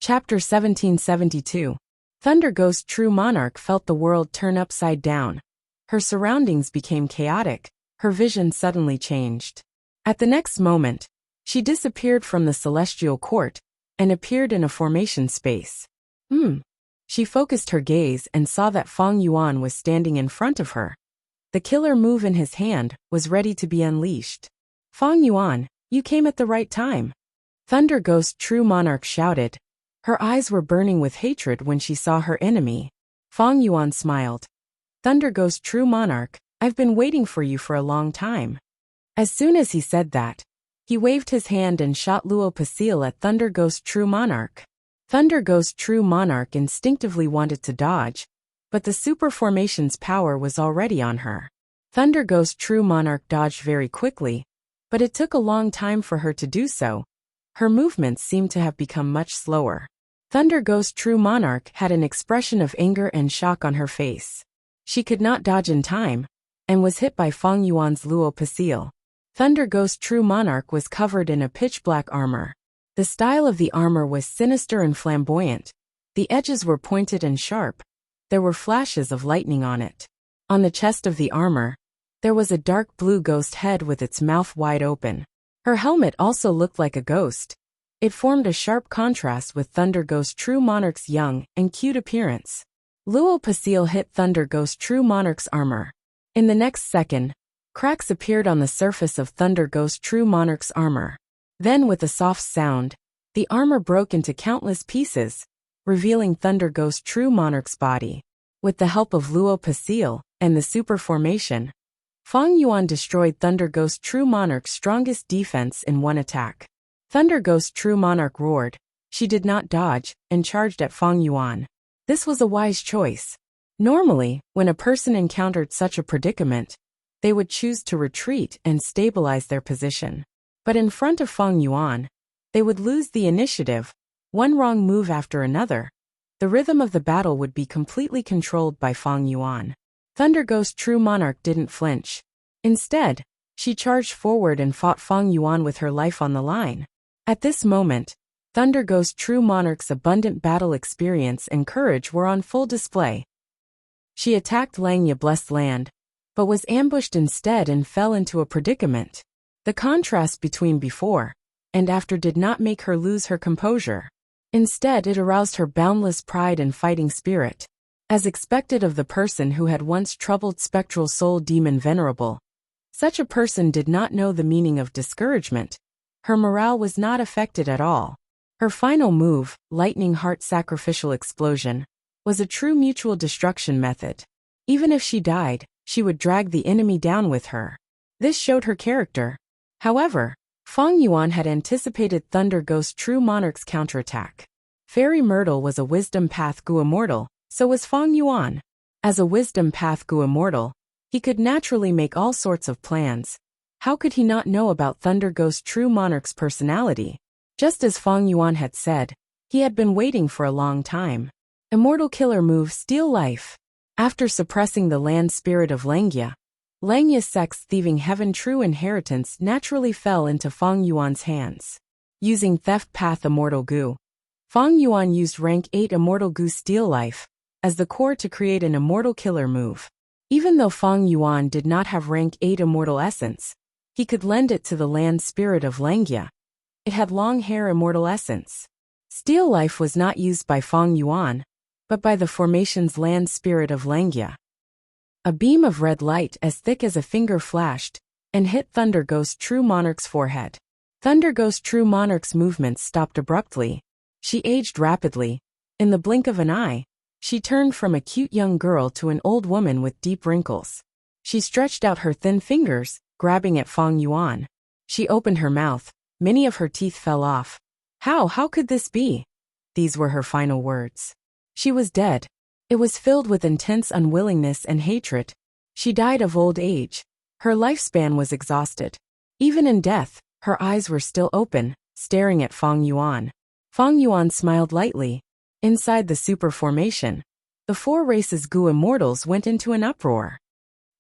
Chapter 1772. Thunder Ghost True Monarch felt the world turn upside down. Her surroundings became chaotic, her vision suddenly changed. At the next moment, she disappeared from the celestial court and appeared in a formation space. She focused her gaze and saw that Feng Yuan was standing in front of her. The killer move in his hand was ready to be unleashed. "Feng Yuan, you came at the right time," Thunder Ghost True Monarch shouted. Her eyes were burning with hatred when she saw her enemy. Feng Yuan smiled. "Thunder Ghost True Monarch, I've been waiting for you for a long time." As soon as he said that, he waved his hand and shot Luo Pasil at Thunder Ghost True Monarch. Thunder Ghost True Monarch instinctively wanted to dodge, but the super formation's power was already on her. Thunder Ghost True Monarch dodged very quickly, but it took a long time for her to do so. Her movements seemed to have become much slower. Thunder Ghost True Monarch had an expression of anger and shock on her face. She could not dodge in time, and was hit by Feng Yuan's Luo Pasil. Thunder Ghost True Monarch was covered in a pitch-black armor. The style of the armor was sinister and flamboyant. The edges were pointed and sharp. There were flashes of lightning on it. On the chest of the armor, there was a dark blue ghost head with its mouth wide open. Her helmet also looked like a ghost. It formed a sharp contrast with Thunder Ghost True Monarch's young and cute appearance. Luo Pasil hit Thunder Ghost True Monarch's armor. In the next second, cracks appeared on the surface of Thunder Ghost True Monarch's armor. Then with a soft sound, the armor broke into countless pieces, revealing Thunder Ghost True Monarch's body. With the help of Luo Pasil and the super formation, Feng Yuan destroyed Thunder Ghost True Monarch's strongest defense in one attack. Thunder Ghost True Monarch roared. She did not dodge, and charged at Feng Yuan. This was a wise choice. Normally, when a person encountered such a predicament, they would choose to retreat and stabilize their position. But in front of Feng Yuan, they would lose the initiative, one wrong move after another. The rhythm of the battle would be completely controlled by Feng Yuan. Thunder Ghost True Monarch didn't flinch. Instead, she charged forward and fought Feng Yuan with her life on the line. At this moment, Thunder Ghost True Monarch's abundant battle experience and courage were on full display. She attacked Langya Blessed Land, but was ambushed instead and fell into a predicament. The contrast between before and after did not make her lose her composure. Instead, it aroused her boundless pride and fighting spirit. As expected of the person who had once troubled spectral soul demon Venerable, such a person did not know the meaning of discouragement. Her morale was not affected at all. Her final move, Lightning Heart Sacrificial Explosion, was a true mutual destruction method. Even if she died, she would drag the enemy down with her. This showed her character. However, Feng Yuan had anticipated Thunder Ghost True Monarch's counterattack. Fairy Myrtle was a Wisdom Path Gu Immortal, so was Feng Yuan. As a Wisdom Path Gu Immortal, he could naturally make all sorts of plans. How could he not know about Thunder Ghost True Monarch's personality? Just as Feng Yuan had said, he had been waiting for a long time. Immortal Killer Move Steal Life. After suppressing the land spirit of Langya, Langya's sex thieving heaven true inheritance naturally fell into Feng Yuan's hands. Using Theft Path Immortal Gu, Feng Yuan used rank 8 Immortal Gu Steal Life as the core to create an Immortal Killer move. Even though Feng Yuan did not have rank 8 Immortal Essence, he could lend it to the land spirit of Langya. It had long hair Immortal Essence. Steal Life was not used by Feng Yuan, but by the formation's land spirit of Langya. A beam of red light as thick as a finger flashed and hit Thunder Ghost True Monarch's forehead. Thunder Ghost True Monarch's movements stopped abruptly. She aged rapidly. In the blink of an eye, she turned from a cute young girl to an old woman with deep wrinkles. She stretched out her thin fingers, grabbing at Feng Yuan. She opened her mouth. Many of her teeth fell off. How could this be?" These were her final words. She was dead. It was filled with intense unwillingness and hatred. She died of old age. Her lifespan was exhausted. Even in death, her eyes were still open, staring at Feng Yuan. Feng Yuan smiled lightly. Inside the super formation, the 4 races Gu Immortals went into an uproar.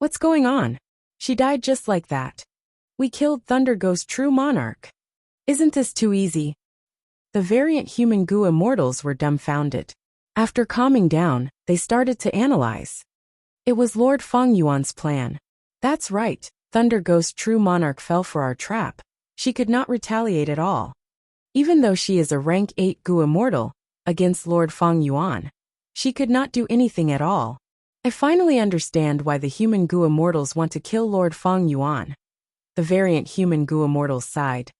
"What's going on? She died just like that. We killed Thunder Ghost True Monarch. Isn't this too easy?" The variant human goo immortals were dumbfounded. After calming down, they started to analyze. It was Lord Feng Yuan's plan. That's right, Thunder Ghost True Monarch fell for our trap. She could not retaliate at all. Even though she is a rank 8 goo immortal, against Lord Feng Yuan, she could not do anything at all. I finally understand why the human goo immortals want to kill Lord Feng Yuan. The variant human goo immortals sighed.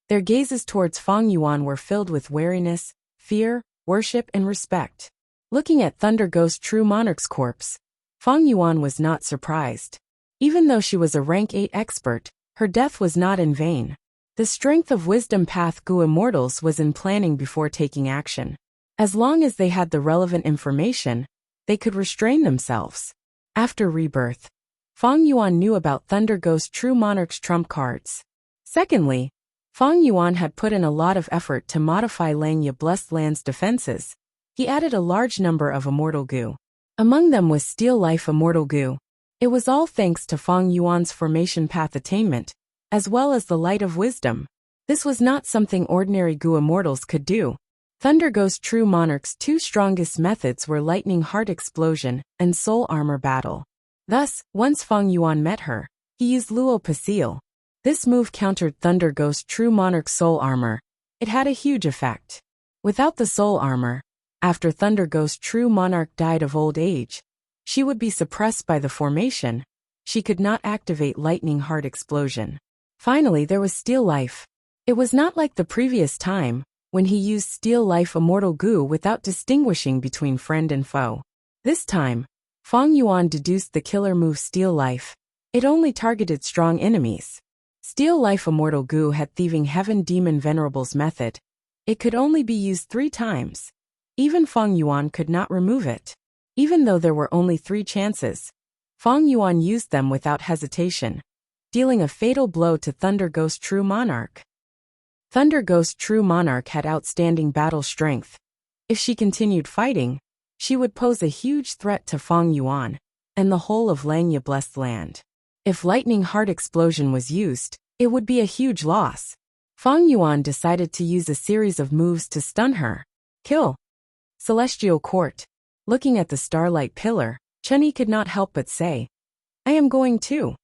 Their gazes towards Feng Yuan were filled with wariness, fear, worship and respect. Looking at Thunder Ghost True Monarch's corpse, Feng Yuan was not surprised. Even though she was a rank 8 expert, her death was not in vain. The strength of Wisdom Path goo immortals was in planning before taking action. As long as they had the relevant information, they could restrain themselves. After rebirth, Feng Yuan knew about Thunder Ghost True Monarch's trump cards. Secondly, Feng Yuan had put in a lot of effort to modify Langya Blessed Land's defenses. He added a large number of immortal goo. Among them was Steel Life immortal goo. It was all thanks to Feng Yuan's formation path attainment, as well as the light of wisdom. This was not something ordinary goo immortals could do. Thunder Ghost True Monarch's two strongest methods were Lightning Heart Explosion and Soul Armor Battle. Thus, once Feng Yuan met her, he used Luo Pasil. This move countered Thunder Ghost True Monarch's soul armor. It had a huge effect. Without the soul armor, after Thunder Ghost True Monarch died of old age, she would be suppressed by the formation. She could not activate Lightning Heart Explosion. Finally, there was Steel Life. It was not like the previous time, when he used Steel Life immortal goo without distinguishing between friend and foe. This time, Feng Yuan deduced the killer move Steel Life. It only targeted strong enemies. Steel Life immortal goo had Thieving Heaven Demon Venerable's method. It could only be used 3 times. Even Feng Yuan could not remove it. Even though there were only 3 chances, Feng Yuan used them without hesitation, dealing a fatal blow to Thunder Ghost True Monarch. Thunder Ghost True Monarch had outstanding battle strength. If she continued fighting, she would pose a huge threat to Feng Yuan and the whole of Langya Blessed Land. If Lightning Heart Explosion was used, it would be a huge loss. Feng Yuan decided to use a series of moves to stun her. Kill. Celestial Court. Looking at the Starlight Pillar, Chun-Yi could not help but say, I am going too.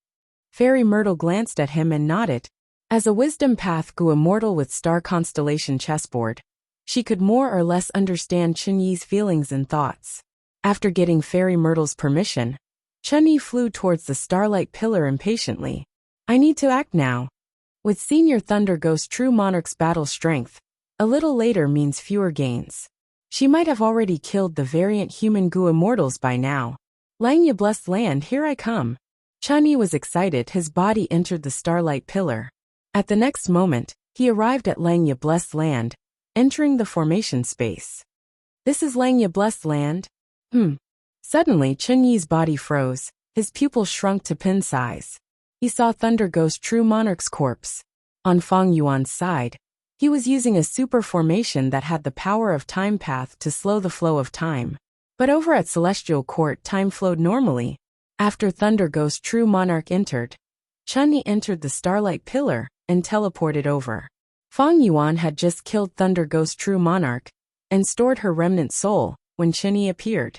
Fairy Myrtle glanced at him and nodded. As a Wisdom Path goo immortal with Star Constellation chessboard, she could more or less understand Chun-Yi's feelings and thoughts. After getting Fairy Myrtle's permission, Chun-Yi flew towards the Starlight Pillar impatiently. I need to act now. With Senior Thunder Ghost True Monarch's battle strength, a little later means fewer gains. She might have already killed the variant human goo immortals by now. Langya Blessed Land, here I come. Chun-Yi was excited. His body entered the Starlight Pillar. At the next moment, he arrived at Langya Blessed Land, entering the formation space. This is Langya Blessed Land? Suddenly, Chun-Yi's body froze. His pupils shrunk to pin size. He saw Thunder Ghost True Monarch's corpse. On Feng Yuan's side, he was using a super formation that had the power of Time Path to slow the flow of time. But over at Celestial Court, time flowed normally. After Thunder Ghost True Monarch entered, Chun-Yi entered the Starlight Pillar and teleported over. Feng Yuan had just killed Thunder Ghost True Monarch and stored her remnant soul when Chun-Yi appeared.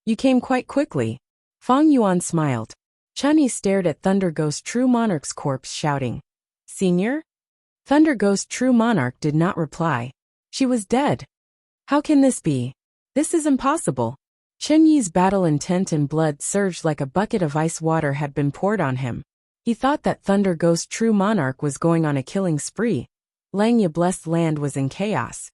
You came quite quickly. Feng Yuan smiled. Chun-Yi stared at Thunder Ghost True Monarch's corpse, shouting, Senior? Thunder Ghost True Monarch did not reply. She was dead. How can this be? This is impossible. Chun-Yi's battle intent and blood surged like a bucket of ice water had been poured on him. He thought that Thunder Ghost True Monarch was going on a killing spree. Langya Blessed Land was in chaos.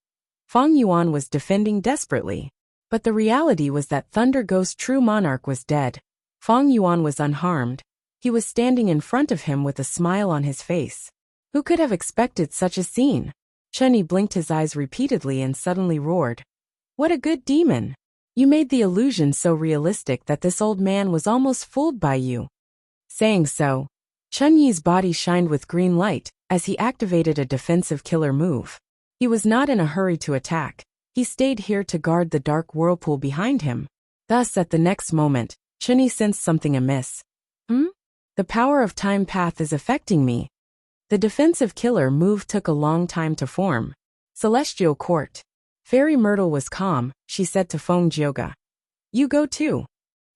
Feng Yuan was defending desperately. But the reality was that Thunder Ghost True Monarch was dead. Feng Yuan was unharmed. He was standing in front of him with a smile on his face. Who could have expected such a scene? Chun-Yi blinked his eyes repeatedly and suddenly roared. What a good demon! You made the illusion so realistic that this old man was almost fooled by you. Saying so, Chun-Yi's body shined with green light as he activated a defensive killer move. He was not in a hurry to attack. He stayed here to guard the dark whirlpool behind him. Thus, at the next moment, Chun-Yi sensed something amiss. The power of Time Path is affecting me. The defensive killer move took a long time to form. Celestial Court. Fairy Myrtle was calm, she said to Feng Jioge. You go too.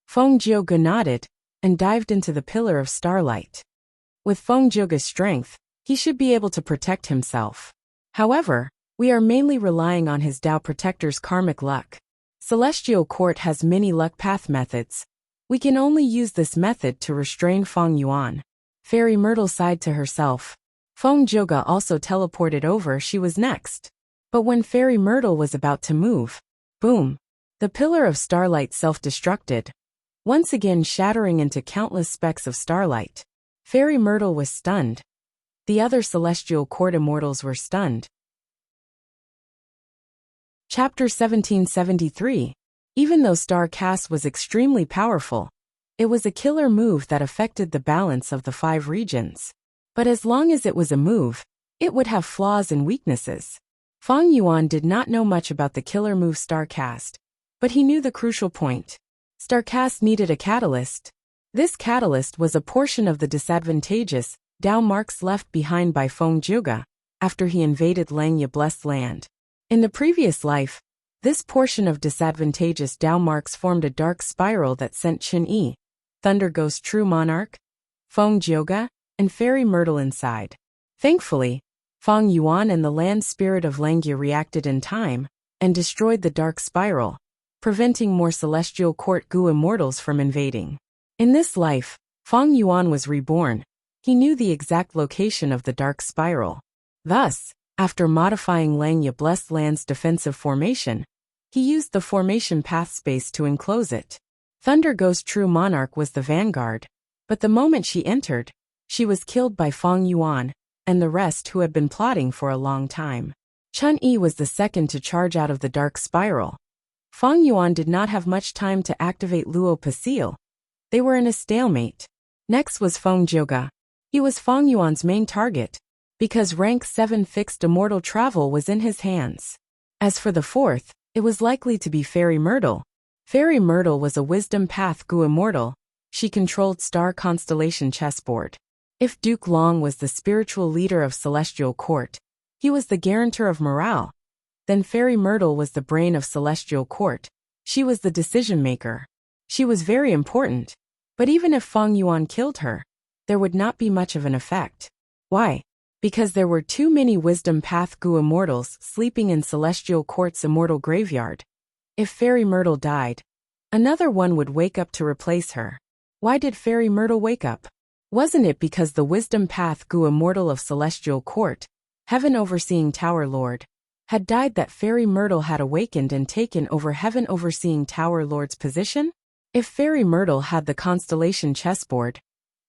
Feng Jioge nodded and dived into the pillar of starlight. With Feng Jioge's strength, he should be able to protect himself. However, we are mainly relying on his Tao Protector's karmic luck. Celestial Court has many luck path methods. We can only use this method to restrain Feng Yuan. Fairy Myrtle sighed to herself. Feng Jioge also teleported over. She was next. But when Fairy Myrtle was about to move, boom! The pillar of starlight self-destructed, once again shattering into countless specks of starlight. Fairy Myrtle was stunned. The other Celestial Court immortals were stunned. Chapter 1773. Even though Star Cast was extremely powerful, it was a killer move that affected the balance of the 5 regions. But as long as it was a move, it would have flaws and weaknesses. Feng Yuan did not know much about the killer move Star Cast, but he knew the crucial point. Star Cast needed a catalyst. This catalyst was a portion of the disadvantageous Tao marks left behind by Feng Jioge after he invaded Langya Blessed Land. In the previous life, this portion of disadvantageous Tao marks formed a dark spiral that sent Chen Yi, Thunder Ghost True Monarch, Feng Jioge, and Fairy Myrtle inside. Thankfully, Feng Yuan and the land spirit of Langya reacted in time and destroyed the dark spiral, preventing more Celestial Court Gu immortals from invading. In this life, Feng Yuan was reborn. He knew the exact location of the dark spiral. Thus, after modifying Langya Blessed Land's defensive formation, he used the formation path space to enclose it. Thunder Ghost True Monarch was the vanguard, but the moment she entered, she was killed by Feng Yuan and the rest who had been plotting for a long time. Chen Yi was the second to charge out of the dark spiral. Feng Yuan did not have much time to activate Luo Pasil. They were in a stalemate. Next was Feng Jioge. He was Feng Yuan's main target, because rank 7 fixed immortal travel was in his hands. As for the fourth, it was likely to be Fairy Myrtle. Fairy Myrtle was a wisdom path Gu immortal. She controlled star constellation chessboard. If Duke Long was the spiritual leader of Celestial Court, he was the guarantor of morale. Then Fairy Myrtle was the brain of Celestial Court. She was the decision maker. She was very important. But even if Feng Yuan killed her, there would not be much of an effect. Why? Because there were too many wisdom path Gu immortals sleeping in Celestial Court's immortal graveyard. If Fairy Myrtle died, another one would wake up to replace her. Why did Fairy Myrtle wake up? Wasn't it because the wisdom path Gu immortal of Celestial Court, Heaven Overseeing Tower Lord, had died that Fairy Myrtle had awakened and taken over Heaven Overseeing Tower Lord's position? If Fairy Myrtle had the constellation chessboard,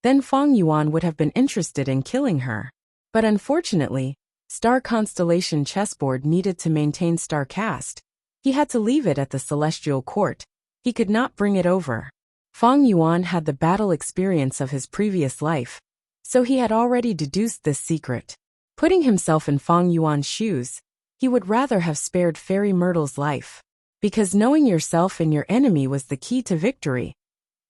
then Feng Yuan would have been interested in killing her. But unfortunately, Star Constellation chessboard needed to maintain Star Cast. He had to leave it at the Celestial Court. He could not bring it over. Feng Yuan had the battle experience of his previous life, so he had already deduced this secret. Putting himself in Feng Yuan's shoes, he would rather have spared Fairy Myrtle's life. Because knowing yourself and your enemy was the key to victory.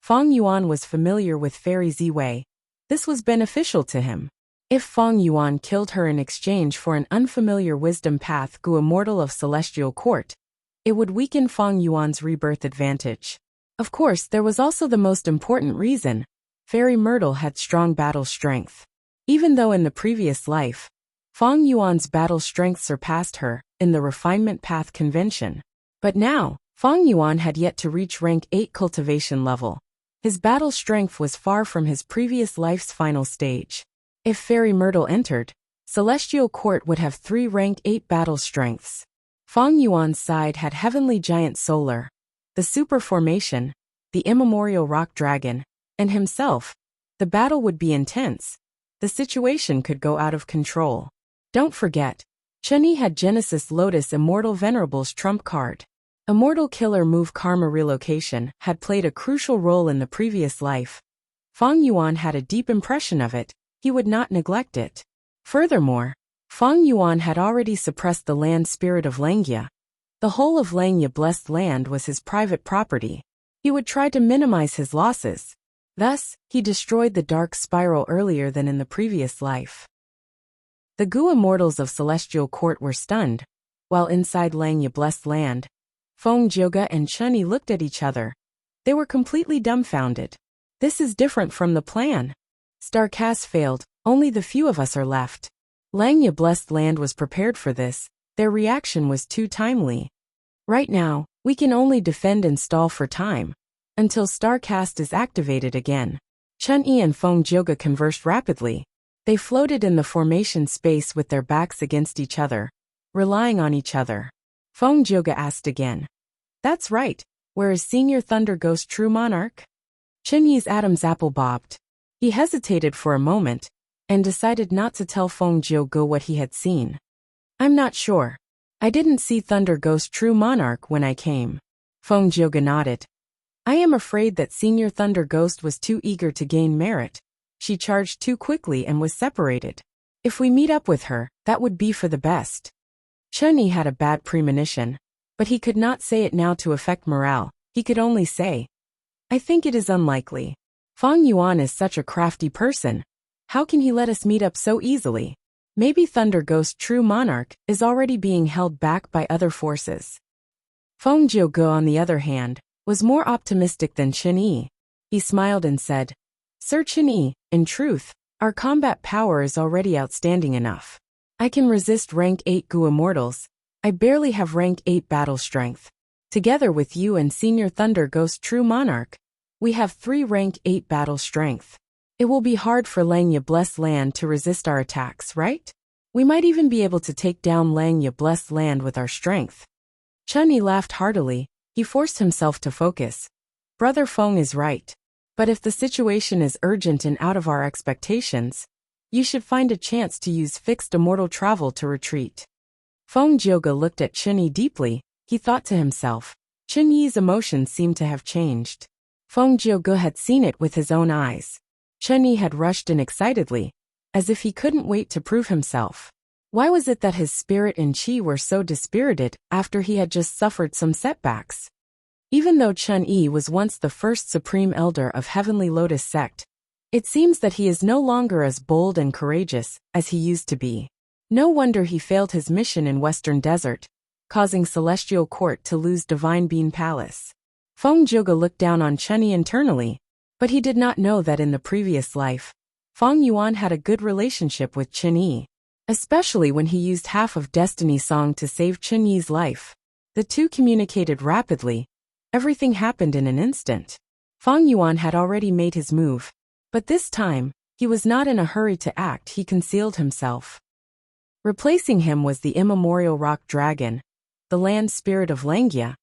Feng Yuan was familiar with Fairy Ziwei. This was beneficial to him. If Feng Yuan killed her in exchange for an unfamiliar wisdom path Gu immortal of Celestial Court, it would weaken Feng Yuan's rebirth advantage. Of course, there was also the most important reason. Fairy Myrtle had strong battle strength. Even though in the previous life, Feng Yuan's battle strength surpassed her in the refinement path convention. But now, Feng Yuan had yet to reach rank 8 cultivation level. His battle strength was far from his previous life's final stage. If Fairy Myrtle entered, Celestial Court would have 3 rank 8 battle strengths. Feng Yuan's side had Heavenly Giant Solar, the Super Formation, the Immemorial Rock Dragon, and himself. The battle would be intense. The situation could go out of control. Don't forget, Chen Yi had Genesis Lotus Immortal Venerable's trump card. Immortal Killer Move Karma Relocation had played a crucial role in the previous life. Feng Yuan had a deep impression of it. He would not neglect it. Furthermore, Feng Yuan had already suppressed the land spirit of Langya. The whole of Langya Blessed Land was his private property. He would try to minimize his losses. Thus, he destroyed the dark spiral earlier than in the previous life. The Gu immortals of Celestial Court were stunned. while inside Langya Blessed Land, Feng Jioge and Chunyi looked at each other. They were completely dumbfounded. This is different from the plan. Starcast failed, only the few of us are left. Langya Blessed Land was prepared for this, their reaction was too timely. Right now, we can only defend and stall for time, until Starcast is activated again. Chunyi and Feng Jioge conversed rapidly. They floated in the formation space with their backs against each other, relying on each other. Feng Jioge asked again. That's right, where is Senior Thunder Ghost True Monarch? Chunyi's Adam's apple bobbed. He hesitated for a moment, and decided not to tell Feng Jioge what he had seen. I'm not sure. I didn't see Thunder Ghost True Monarch when I came. Feng Jioge nodded. I am afraid that Senior Thunder Ghost was too eager to gain merit. She charged too quickly and was separated. If we meet up with her, that would be for the best. Chunyi had a bad premonition, but he could not say it now to affect morale. He could only say, I think it is unlikely. Feng Yuan is such a crafty person. How can he let us meet up so easily? Maybe Thunder Ghost True Monarch is already being held back by other forces. Feng Jioge, on the other hand, was more optimistic than Chunyi. He smiled and said, Sir Chunyi, in truth, our combat power is already outstanding enough. I can resist rank 8 Gu Immortals. I barely have rank 8 battle strength. Together with you and Senior Thunder Ghost True Monarch, we have 3 rank 8 battle strength. It will be hard for Langya Blessed Land to resist our attacks, right? We might even be able to take down Langya Blessed Land with our strength. Chunyi laughed heartily. He forced himself to focus. Brother Feng is right. But if the situation is urgent and out of our expectations, you should find a chance to use fixed immortal travel to retreat. Feng Jioge looked at Chunyi deeply. He thought to himself. Chunyi's emotions seemed to have changed. Feng Jioge had seen it with his own eyes. Chunyi had rushed in excitedly, as if he couldn't wait to prove himself. Why was it that his spirit and chi were so dispirited after he had just suffered some setbacks? Even though Chunyi was once the first supreme elder of Heavenly Lotus Sect, it seems that he is no longer as bold and courageous as he used to be. No wonder he failed his mission in Western Desert, causing Celestial Court to lose Divine Bean Palace. Feng Jioge looked down on Chunyi internally, but he did not know that in the previous life, Feng Yuan had a good relationship with Chunyi, especially when he used half of Destiny Song to save Chunyi's life. The two communicated rapidly. Everything happened in an instant. Feng Yuan had already made his move, but this time, he was not in a hurry to act. He concealed himself. Replacing him was the immemorial rock dragon, the land spirit of Langya,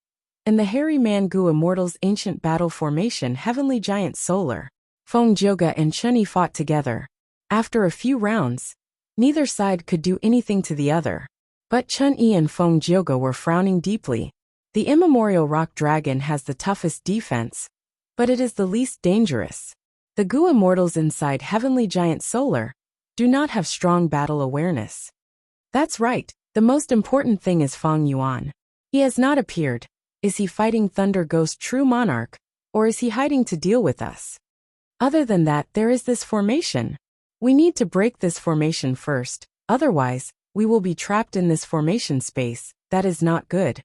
and the hairy man Gu Immortal's ancient battle formation Heavenly Giant Solar. Feng Jioge and Chunyi fought together. After a few rounds, neither side could do anything to the other. But Chunyi and Feng Jioge were frowning deeply. The immemorial rock dragon has the toughest defense, but it is the least dangerous. The Gu Immortals inside Heavenly Giant Solar do not have strong battle awareness. That's right, the most important thing is Feng Yuan. He has not appeared. Is he fighting Thunder Ghost True Monarch, or is he hiding to deal with us? Other than that, there is this formation. We need to break this formation first, otherwise, we will be trapped in this formation space. That is not good.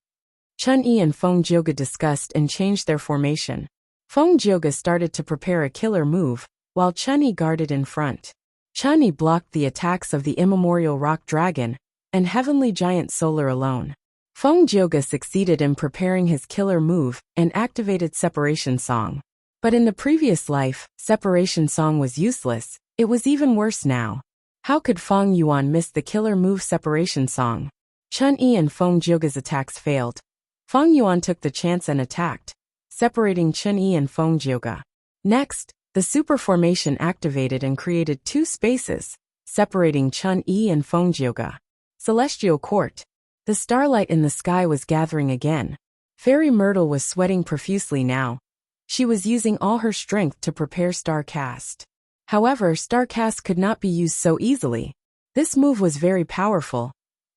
Chunyi and Feng Jioge discussed and changed their formation. Feng Jioge started to prepare a killer move, while Chunyi guarded in front. Chunyi blocked the attacks of the immemorial rock dragon and Heavenly Giant Solar alone. Feng Jioge succeeded in preparing his killer move and activated Separation Song. But in the previous life, Separation Song was useless. It was even worse now. How could Feng Yuan miss the killer move Separation Song? Chunyi and Feng Jioge's attacks failed. Feng Yuan took the chance and attacked, separating Chunyi and Feng Jioge. Next, the super formation activated and created two spaces, separating Chunyi and Feng Jioge. Celestial Court. The starlight in the sky was gathering again. Fairy Myrtle was sweating profusely now. She was using all her strength to prepare Starcast. However, Starcast could not be used so easily. This move was very powerful.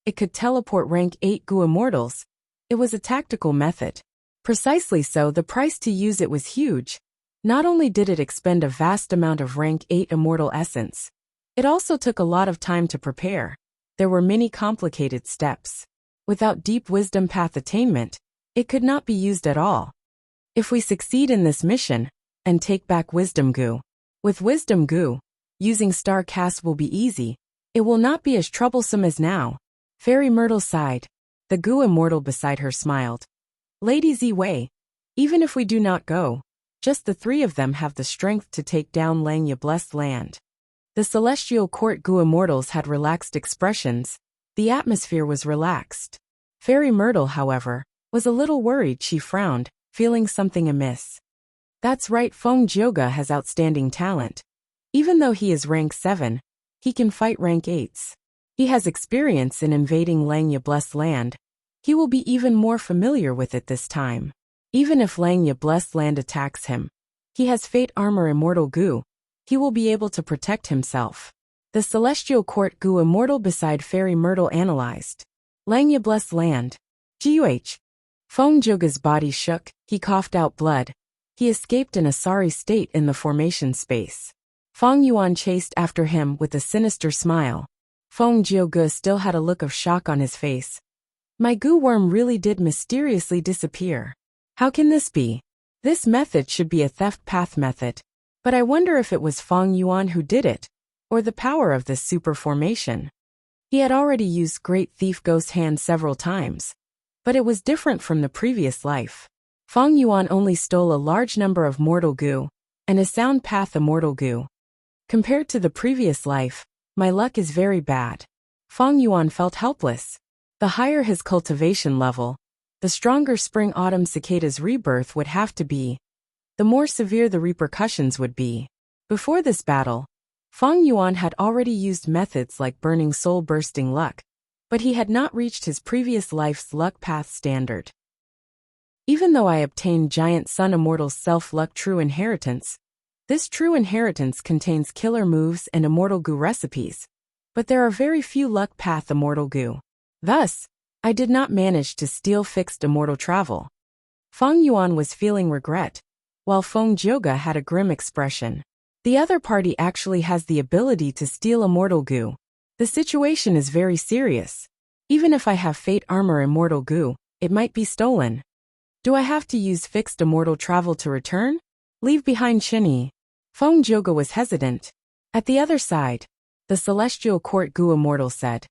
It could teleport rank 8 Gu Immortals. It was a tactical method. Precisely so, the price to use it was huge. Not only did it expend a vast amount of rank 8 Immortal Essence, it also took a lot of time to prepare. There were many complicated steps. Without deep wisdom path attainment, it could not be used at all. If we succeed in this mission, and take back wisdom goo. With wisdom goo, using star cast will be easy. It will not be as troublesome as now. Fairy Myrtle sighed. The goo immortal beside her smiled. Lady Z Wei, even if we do not go, just the three of them have the strength to take down Langya Blessed Land. The celestial court goo immortals had relaxed expressions. The atmosphere was relaxed. Fairy Myrtle, however, was a little worried. She frowned, feeling something amiss. That's right, Feng Jioge has outstanding talent. Even though he is rank 7, he can fight rank 8s. He has experience in invading Langya Blessed Land. He will be even more familiar with it this time. Even if Langya Blessed Land attacks him, he has Fate Armor Immortal Goo. He will be able to protect himself. The Celestial Court Goo Immortal beside Fairy Myrtle analyzed. Langya Blessed Land. Guh. Feng Jioge's body shook, he coughed out blood. He escaped in a sorry state in the formation space. Feng Yuan chased after him with a sinister smile. Feng Jioge still had a look of shock on his face. My goo worm really did mysteriously disappear. How can this be? This method should be a theft path method. But I wonder if it was Feng Yuan who did it, or the power of this super formation. He had already used Great Thief Ghost Hand several times, but it was different from the previous life. Feng Yuan only stole a large number of mortal goo, and a sound path immortal goo. Compared to the previous life, my luck is very bad. Feng Yuan felt helpless. The higher his cultivation level, the stronger spring-autumn cicada's rebirth would have to be, the more severe the repercussions would be. Before this battle, Feng Yuan had already used methods like burning soul-bursting luck, but he had not reached his previous life's luck path standard. Even though I obtained Giant Sun Immortal's self-luck true inheritance, this true inheritance contains killer moves and immortal goo recipes, but there are very few luck path immortal goo. Thus, I did not manage to steal fixed immortal travel. Feng Yuan was feeling regret, while Feng Jioge had a grim expression. The other party actually has the ability to steal immortal goo. The situation is very serious. Even if I have Fate Armor Immortal Goo, it might be stolen. Do I have to use fixed immortal travel to return? Leave behind Chinyi. Feng Jioge was hesitant. At the other side, the Celestial Court Goo Immortal said.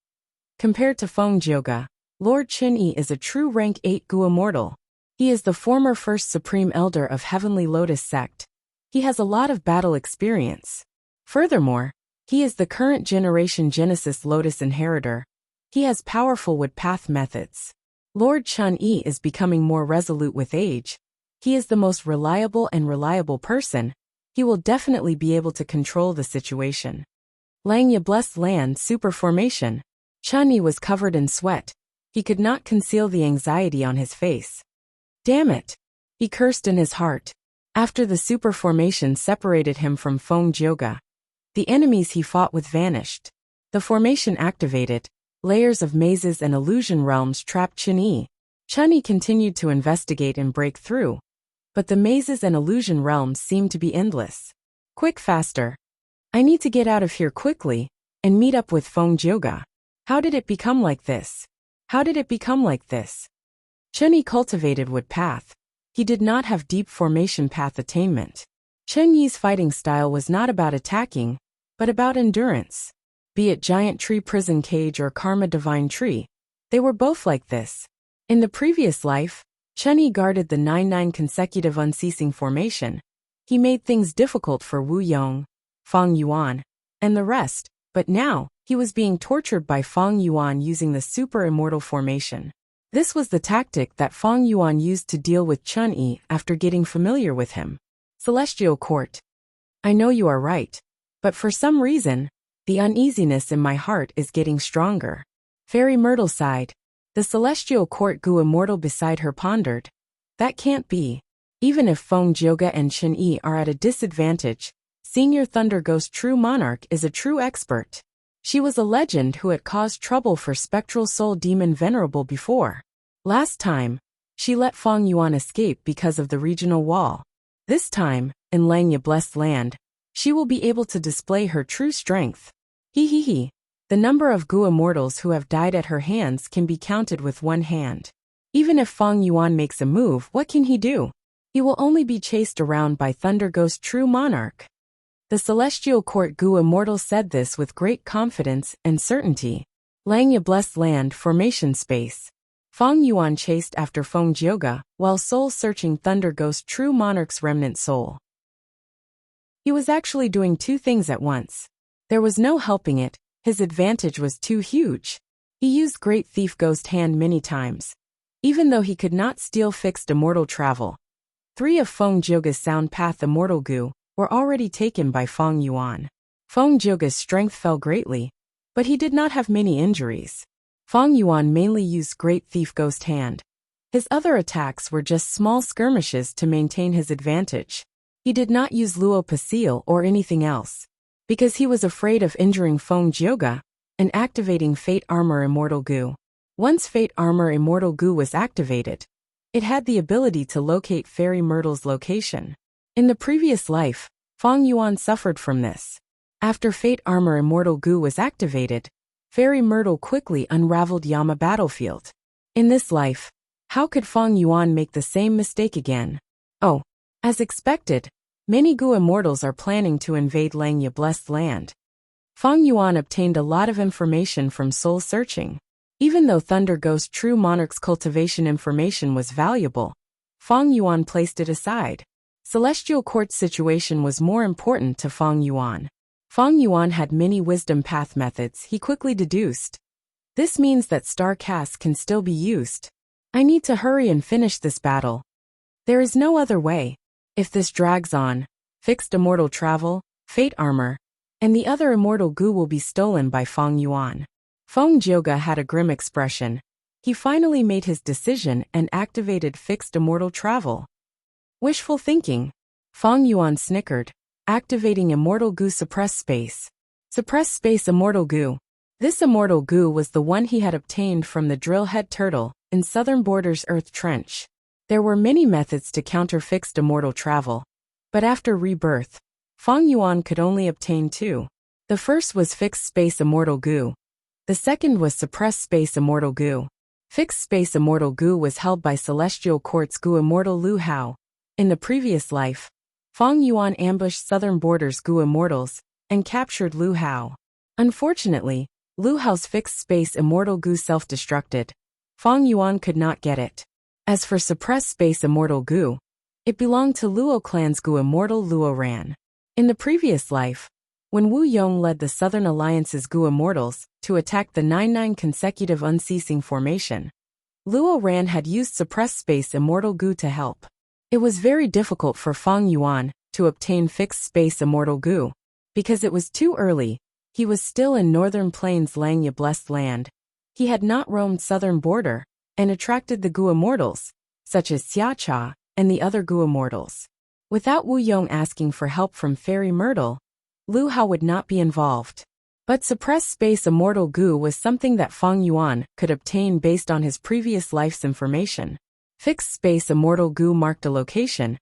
Compared to Feng Jioge, Lord Chinyi is a true rank 8 Goo Immortal. He is the former First Supreme Elder of Heavenly Lotus Sect. He has a lot of battle experience. Furthermore, he is the current generation Genesis Lotus Inheritor. He has powerful wood path methods. Lord Chinyi is becoming more resolute with age. He is the most reliable person. He will definitely be able to control the situation. Langya Blessed Land Super Formation. Chinyi was covered in sweat. He could not conceal the anxiety on his face. Damn it! He cursed in his heart. After the super formation separated him from Feng Jioge, the enemies he fought with vanished. The formation activated. Layers of mazes and illusion realms trapped Chinyi. Chinyi continued to investigate and break through, but the mazes and illusion realms seemed to be endless. Quick, faster. I need to get out of here quickly and meet up with Feng Jioge. How did it become like this? How did it become like this? Chinyi cultivated wood path. He did not have deep formation path attainment. Chinyi's fighting style was not about attacking, but about endurance. Be it Giant Tree Prison Cage or Karma Divine Tree, they were both like this. In the previous life, Chinyi guarded the 9-9 consecutive unceasing formation. He made things difficult for Wu Yong, Feng Yuan, and the rest, but now, he was being tortured by Feng Yuan using the super immortal formation. This was the tactic that Feng Yuan used to deal with Chinyi after getting familiar with him. Celestial Court. I know you are right, but for some reason, the uneasiness in my heart is getting stronger. Fairy Myrtle sighed. The Celestial Court Goo Immortal beside her pondered. That can't be. Even if Feng Jioge and Chinyi are at a disadvantage, Senior Thunder Ghost True Monarch is a true expert. She was a legend who had caused trouble for Spectral Soul Demon Venerable before. Last time, she let Feng Yuan escape because of the regional wall. This time, in Langya Blessed Land, she will be able to display her true strength. He. The number of Gu immortals who have died at her hands can be counted with one hand. Even if Feng Yuan makes a move, what can he do? He will only be chased around by Thunder Ghost True Monarch. The Celestial Court Gu immortal said this with great confidence and certainty. Langya Blessed Land Formation Space. Feng Yuan chased after Feng Jioge, while soul-searching Thunder Ghost True Monarch's remnant soul. He was actually doing two things at once. There was no helping it, his advantage was too huge. He used Great Thief Ghost Hand many times. Even though he could not steal fixed immortal travel, 3 of Feng Jioge's Sound Path Immortal Gu were already taken by Feng Yuan. Feng Jioge's strength fell greatly, but he did not have many injuries. Feng Yuan mainly used Great Thief Ghost Hand. His other attacks were just small skirmishes to maintain his advantage. He did not use Luo Pasil or anything else, because he was afraid of injuring Feng Jioge and activating Fate Armor Immortal Gu. Once Fate Armor Immortal Gu was activated, it had the ability to locate Fairy Myrtle's location. In the previous life, Feng Yuan suffered from this. After Fate Armor Immortal Gu was activated, Fairy Myrtle quickly unraveled Yama battlefield. In this life, how could Feng Yuan make the same mistake again? Oh, as expected, many Gu immortals are planning to invade Langya Blessed Land. Feng Yuan obtained a lot of information from soul searching. Even though Thunder Ghost True Monarch's cultivation information was valuable, Feng Yuan placed it aside. Celestial Court's situation was more important to Feng Yuan. Feng Yuan had many wisdom path methods he quickly deduced. This means that Star Cast can still be used. I need to hurry and finish this battle. There is no other way. If this drags on, fixed immortal travel, fate armor, and the other immortal Gu will be stolen by Feng Yuan. Feng Jioge had a grim expression. He finally made his decision and activated fixed immortal travel. Wishful thinking. Feng Yuan snickered, activating Immortal Gu Suppress Space. Suppress Space Immortal Gu. This Immortal Gu was the one he had obtained from the Drillhead Turtle in Southern Border's Earth Trench. There were many methods to counter fixed immortal travel, but after rebirth, Feng Yuan could only obtain 2. The first was Fixed Space Immortal Gu. The second was Suppress Space Immortal Gu. Fixed Space Immortal Gu was held by Celestial Court's Gu Immortal Lu Hao. In the previous life, Feng Yuan ambushed Southern Border's Gu Immortals and captured Lu Hao. Unfortunately, Lu Hao's Fixed Space Immortal Gu self-destructed. Feng Yuan could not get it. As for Suppressed Space Immortal Gu, it belonged to Luo Clan's Gu Immortal Luo Ran. In the previous life, when Wu Yong led the Southern Alliance's Gu Immortals to attack the 9-9 consecutive unceasing formation, Luo Ran had used Suppressed Space Immortal Gu to help. It was very difficult for Feng Yuan to obtain Fixed Space Immortal Gu, because it was too early. He was still in Northern Plains Langya Blessed Land. He had not roamed Southern Border and attracted the Gu Immortals, such as Xiacha and the other Gu Immortals. Without Wu Yong asking for help from Fairy Myrtle, Lu Hao would not be involved. But Suppressed Space Immortal Gu was something that Feng Yuan could obtain based on his previous life's information. Fixed Space Immortal Gu marked a location.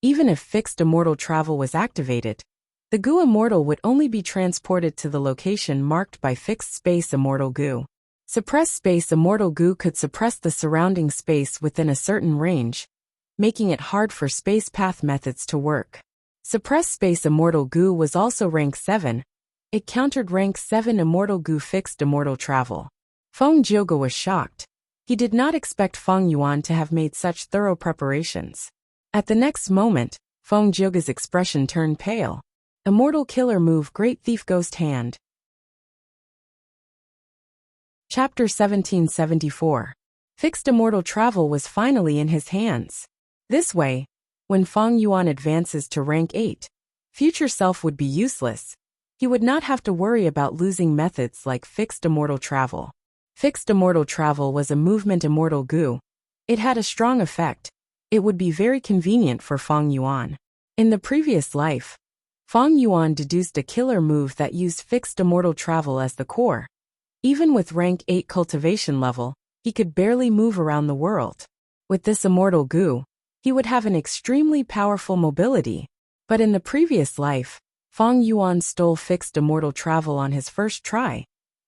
Even if Fixed Immortal Travel was activated, the Gu Immortal would only be transported to the location marked by Fixed Space Immortal Gu. Suppressed Space Immortal Gu could suppress the surrounding space within a certain range, making it hard for space path methods to work. Suppressed Space Immortal Gu was also rank 7. It countered rank 7 Immortal Gu Fixed Immortal Travel. Feng Jioge was shocked. He did not expect Feng Yuan to have made such thorough preparations. At the next moment, Feng Jioge's expression turned pale. Immortal Killer Move Great Thief Ghost Hand. Chapter 1774. Fixed Immortal Travel was finally in his hands. This way, when Feng Yuan advances to rank 8, future self would be useless. He would not have to worry about losing methods like Fixed Immortal Travel. Fixed Immortal Travel was a movement Immortal Gu. It had a strong effect. It would be very convenient for Feng Yuan. In the previous life, Feng Yuan deduced a killer move that used Fixed Immortal Travel as the core. Even with rank 8 cultivation level, he could barely move around the world. With this Immortal Gu, he would have an extremely powerful mobility. But in the previous life, Feng Yuan stole Fixed Immortal Travel on his first try.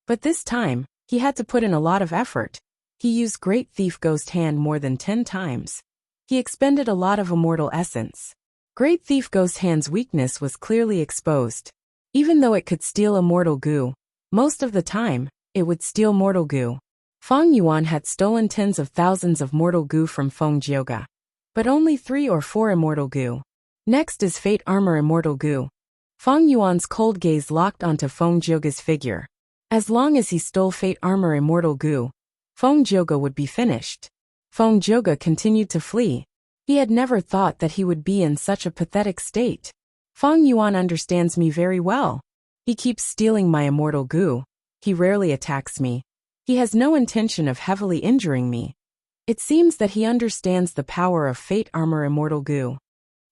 But this time, he had to put in a lot of effort. He used Great Thief Ghost Hand more than 10 times. He expended a lot of immortal essence. Great Thief Ghost Hand's weakness was clearly exposed. Even though it could steal immortal goo, most of the time, it would steal mortal goo. Feng Yuan had stolen tens of thousands of mortal goo from Feng Jioge, but only 3 or 4 immortal goo. Next is Fate Armor Immortal Goo. Feng Yuan's cold gaze locked onto Feng Jioge's figure. As long as he stole Fate Armor Immortal Goo, Feng Jioge would be finished. Feng Jioge continued to flee. He had never thought that he would be in such a pathetic state. Feng Yuan understands me very well. He keeps stealing my immortal goo. He rarely attacks me. He has no intention of heavily injuring me. It seems that he understands the power of Fate Armor Immortal Goo.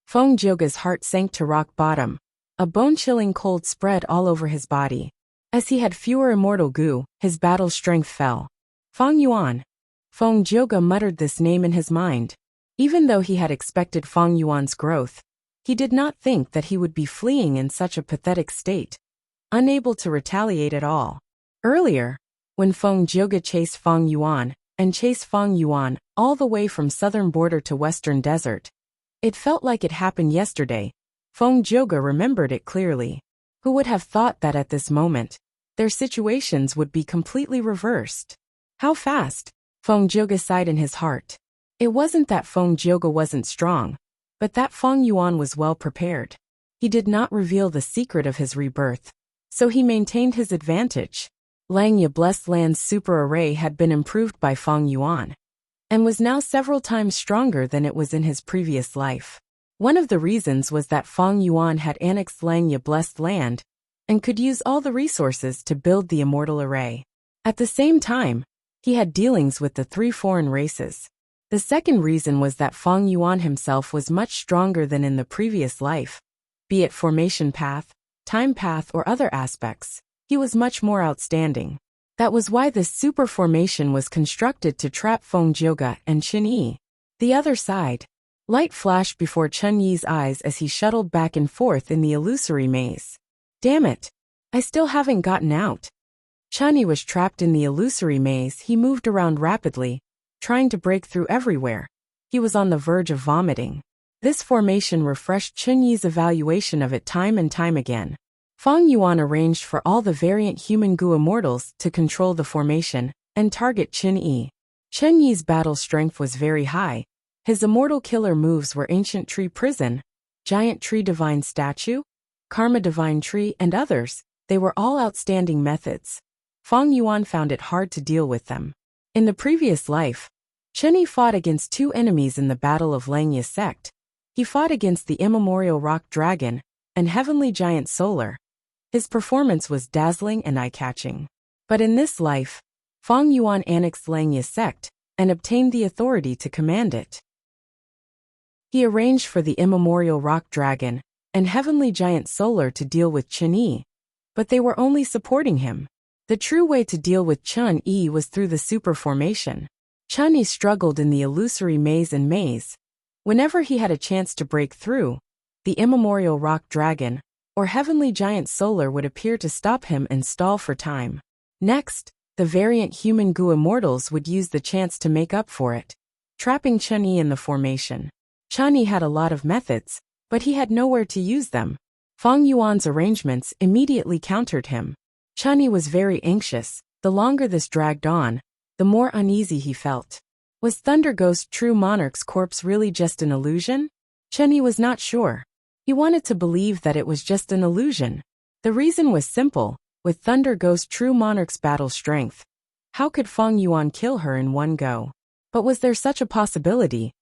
Feng Jioge's heart sank to rock bottom. A bone-chilling cold spread all over his body. As he had fewer immortal goo, his battle strength fell. Feng Yuan. Feng Jioge muttered this name in his mind. Even though he had expected Feng Yuan's growth, he did not think that he would be fleeing in such a pathetic state, unable to retaliate at all. Earlier, when Feng Jioge chased Feng Yuan, and chased Feng Yuan all the way from southern border to western desert, it felt like it happened yesterday. Feng Jioge remembered it clearly. Who would have thought that at this moment, their situations would be completely reversed? How fast? Feng Jioge sighed in his heart. It wasn't that Feng Jioge wasn't strong, but that Feng Yuan was well prepared. He did not reveal the secret of his rebirth, so he maintained his advantage. Langya Blessed Land's super array had been improved by Feng Yuan, and was now several times stronger than it was in his previous life. One of the reasons was that Feng Yuan had annexed Langya Blessed Land, and could use all the resources to build the immortal array. At the same time, he had dealings with the 3 foreign races. The second reason was that Feng Yuan himself was much stronger than in the previous life. Be it formation path, time path or other aspects, he was much more outstanding. That was why this super formation was constructed to trap Feng Jioge and Chen Yi. The other side. Light flashed before Chen Yi's eyes as he shuttled back and forth in the illusory maze. Damn it! I still haven't gotten out. Chen Yi was trapped in the illusory maze. He moved around rapidly, trying to break through everywhere. He was on the verge of vomiting. This formation refreshed Chen Yi's evaluation of it time and time again. Feng Yuan arranged for all the variant human goo immortals to control the formation and target Chen Yi. Chen Yi's battle strength was very high. His immortal killer moves were Ancient Tree Prison, Giant Tree Divine Statue, Karma Divine Tree, and others. They were all outstanding methods. Feng Yuan found it hard to deal with them. In the previous life, Chen Yi fought against 2 enemies in the Battle of Langya Sect. He fought against the Immemorial Rock Dragon and Heavenly Giant Solar. His performance was dazzling and eye-catching. But in this life, Feng Yuan annexed Langya Sect and obtained the authority to command it. He arranged for the Immemorial Rock Dragon and Heavenly Giant Solar to deal with Chen Yi, but they were only supporting him. The true way to deal with Chen Yi was through the super formation. Chen Yi struggled in the illusory maze. Whenever he had a chance to break through, the Immemorial Rock Dragon or Heavenly Giant Solar would appear to stop him and stall for time. Next, the variant human goo immortals would use the chance to make up for it, trapping Chen Yi in the formation. Chen Yi had a lot of methods, but he had nowhere to use them. Feng Yuan's arrangements immediately countered him. Chen Yi was very anxious. The longer this dragged on, the more uneasy he felt. Was Thunder Ghost True Monarch's corpse really just an illusion? Chen Yi was not sure. He wanted to believe that it was just an illusion. The reason was simple. With Thunder Ghost True Monarch's battle strength, how could Feng Yuan kill her in one go? But was there such a possibility?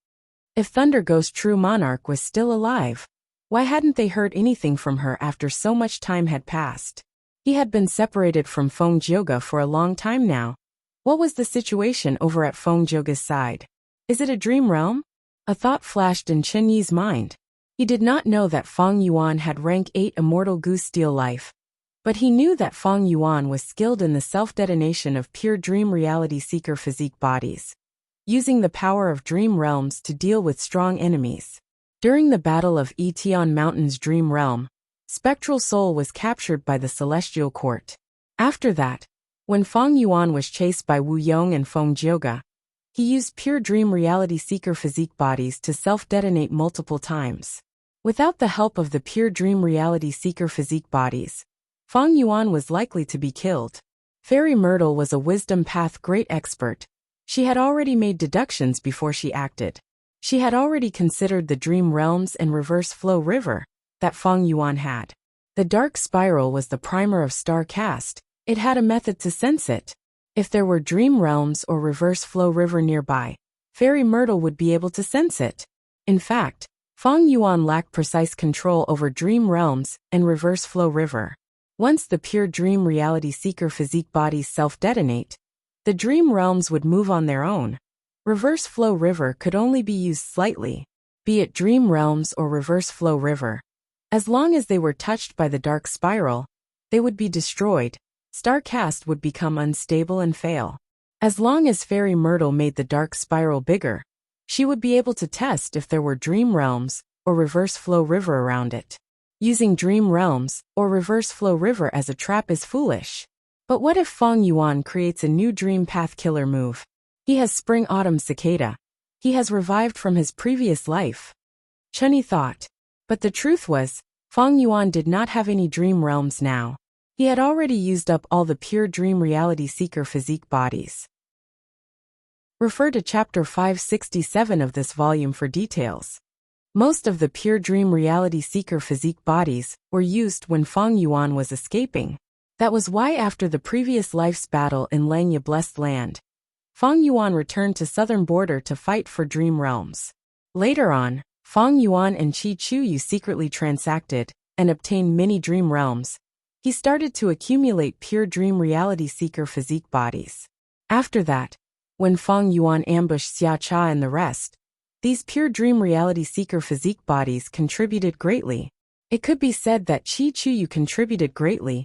If Thunder Ghost True Monarch was still alive, why hadn't they heard anything from her after so much time had passed? He had been separated from Feng Jioge for a long time now. What was the situation over at Feng Jioge's side? Is it a dream realm? A thought flashed in Chen Yi's mind. He did not know that Feng Yuan had rank 8 Immortal Goo Steel Life, but he knew that Feng Yuan was skilled in the self-detonation of pure dream reality seeker physique bodies, using the power of dream realms to deal with strong enemies. During the Battle of Etion Mountain's Dream Realm, Spectral Soul was captured by the Celestial Court. After that, When Feng Yuan was chased by Wu Yong and Feng Jioge, he used pure dream reality seeker physique bodies to self-detonate multiple times. Without the help of the pure dream reality seeker physique bodies, Feng Yuan was likely to be killed. Fairy Myrtle was a wisdom path great expert. She had already made deductions before she acted. She had already considered the dream realms and reverse flow river that Feng Yuan had. The dark spiral was the primer of star cast. It had a method to sense it. If there were dream realms or reverse flow river nearby, Fairy Myrtle would be able to sense it. In fact, Feng Yuan lacked precise control over dream realms and reverse flow river. Once the pure dream reality seeker physique bodies self-detonate, the dream realms would move on their own. Reverse flow river could only be used slightly, be it dream realms or reverse flow river. As long as they were touched by the dark spiral, they would be destroyed. Starcast would become unstable and fail. As long as Fairy Myrtle made the dark spiral bigger, she would be able to test if there were dream realms or reverse flow river around it. Using dream realms or reverse flow river as a trap is foolish. But what if Feng Yuan creates a new dream path killer move? He has spring-autumn cicada. He has revived from his previous life. Chunyi thought. But the truth was, Feng Yuan did not have any dream realms now. He had already used up all the pure dream reality seeker physique bodies. Refer to chapter 567 of this volume for details. Most of the pure dream reality seeker physique bodies were used when Feng Yuan was escaping. That was why after the previous life's battle in Langya Blessed Land, Feng Yuan returned to southern border to fight for dream realms. Later on, Feng Yuan and Qi Chuyu secretly transacted and obtained many dream realms. He started to accumulate pure dream reality seeker physique bodies. After that, when Feng Yuan ambushed Xia Cha and the rest, these pure dream reality seeker physique bodies contributed greatly. It could be said that Qi Chuyu contributed greatly.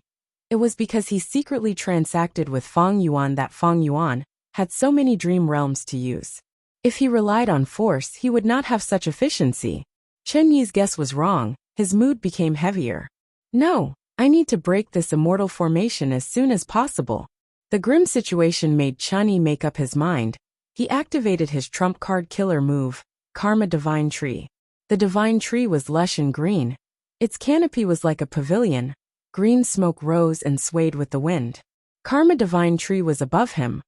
It was because he secretly transacted with Feng Yuan that Feng Yuan had so many dream realms to use. If he relied on force, he would not have such efficiency. Chen Yi's guess was wrong. His mood became heavier. No, I need to break this immortal formation as soon as possible. The grim situation made Chen Yi make up his mind. He activated his trump card killer move, Karma Divine Tree. The divine tree was lush and green. Its canopy was like a pavilion. Green smoke rose and swayed with the wind. Karma Divine Tree was above him.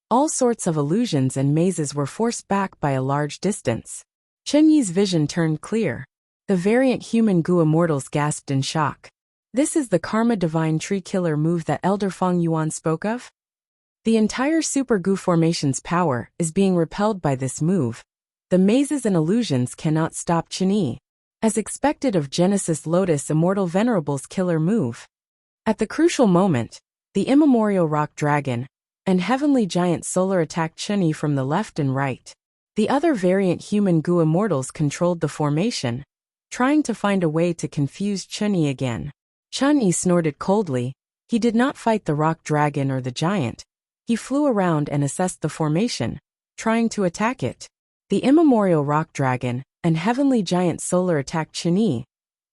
All sorts of illusions and mazes were forced back by a large distance. Chen Yi's vision turned clear. The variant human Gu immortals gasped in shock. This is the Karma Divine Tree killer move that Elder Feng Yuan spoke of? The entire Super Gu formation's power is being repelled by this move. The mazes and illusions cannot stop Chen Yi. As expected of Genesis Lotus Immortal Venerable's killer move. At the crucial moment, the immemorial rock dragon and heavenly giant solar attacked Chen Yi from the left and right. The other variant human Gu immortals controlled the formation, trying to find a way to confuse Chen Yi again. Chen Yi snorted coldly. He did not fight the rock dragon or the giant. He flew around and assessed the formation, trying to attack it. The immemorial rock dragon and heavenly giant solar attacked Chen Yi,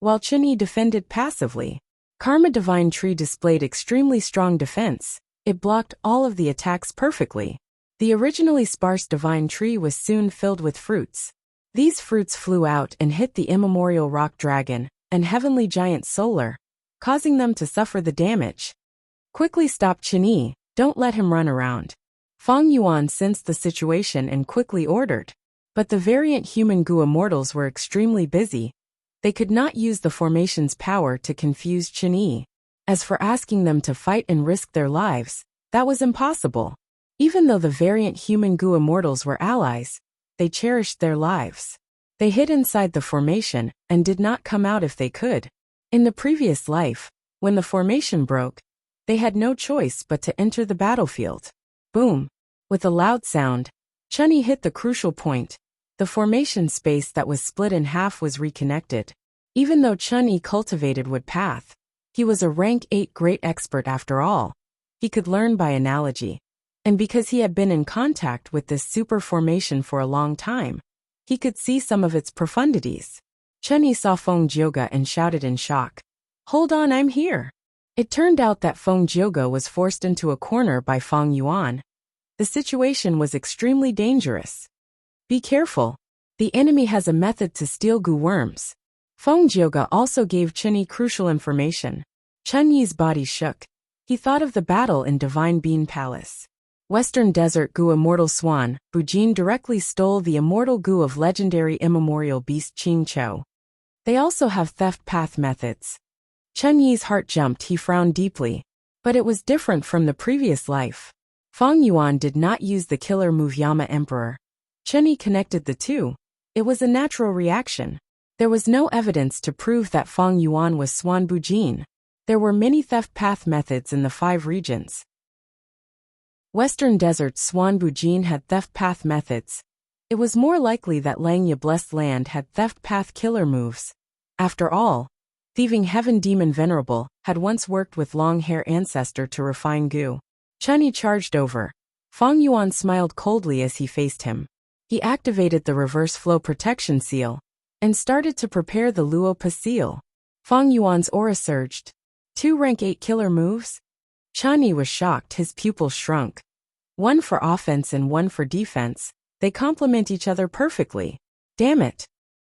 while Chen Yi defended passively. Karma Divine Tree displayed extremely strong defense. It blocked all of the attacks perfectly. The originally sparse divine tree was soon filled with fruits. These fruits flew out and hit the immemorial rock dragon and heavenly giant solar, causing them to suffer the damage. Quickly stop Chen Yi, don't let him run around. Feng Yuan sensed the situation and quickly ordered. But the variant human Gu immortals were extremely busy. They could not use the formation's power to confuse Chen Yi. As for asking them to fight and risk their lives, that was impossible. Even though the variant human Gu immortals were allies, they cherished their lives. They hid inside the formation and did not come out if they could. In the previous life, when the formation broke, they had no choice but to enter the battlefield. Boom! With a loud sound, Chen Yi hit the crucial point. The formation space that was split in half was reconnected. Even though Chen Yi cultivated Wood Path, he was a rank 8 great expert after all. He could learn by analogy. And because he had been in contact with this super formation for a long time, he could see some of its profundities. Chen Yi saw Feng Jioge and shouted in shock. Hold on, I'm here. It turned out that Feng Jioge was forced into a corner by Feng Yuan. The situation was extremely dangerous. Be careful. The enemy has a method to steal gu worms. Feng Jioge also gave Chen Yi crucial information. Chen Yi's body shook. He thought of the battle in Divine Bean Palace. Western Desert Gu Immortal Swan, Bujin directly stole the immortal gu of legendary immemorial beast Qing Chou. They also have theft path methods. Chen Yi's heart jumped. He frowned deeply. But it was different from the previous life. Feng Yuan did not use the killer move Yama Emperor. Chen Yi connected the two. It was a natural reaction. There was no evidence to prove that Feng Yuan was Swan Bujin. There were many theft path methods in the 5 regions. Western Desert Swan Bujin had theft path methods. It was more likely that Langya Blessed Land had theft path killer moves. After all, Thieving Heaven Demon Venerable had once worked with Long Hair Ancestor to refine gu. Chen Yi charged over. Feng Yuan smiled coldly as he faced him. He activated the reverse flow protection seal and started to prepare the Luo Pa seal. Feng Yuan's aura surged. 2 rank 8 killer moves? Chen Yi was shocked. His pupils shrunk. 1 for offense and 1 for defense. They complement each other perfectly. Damn it.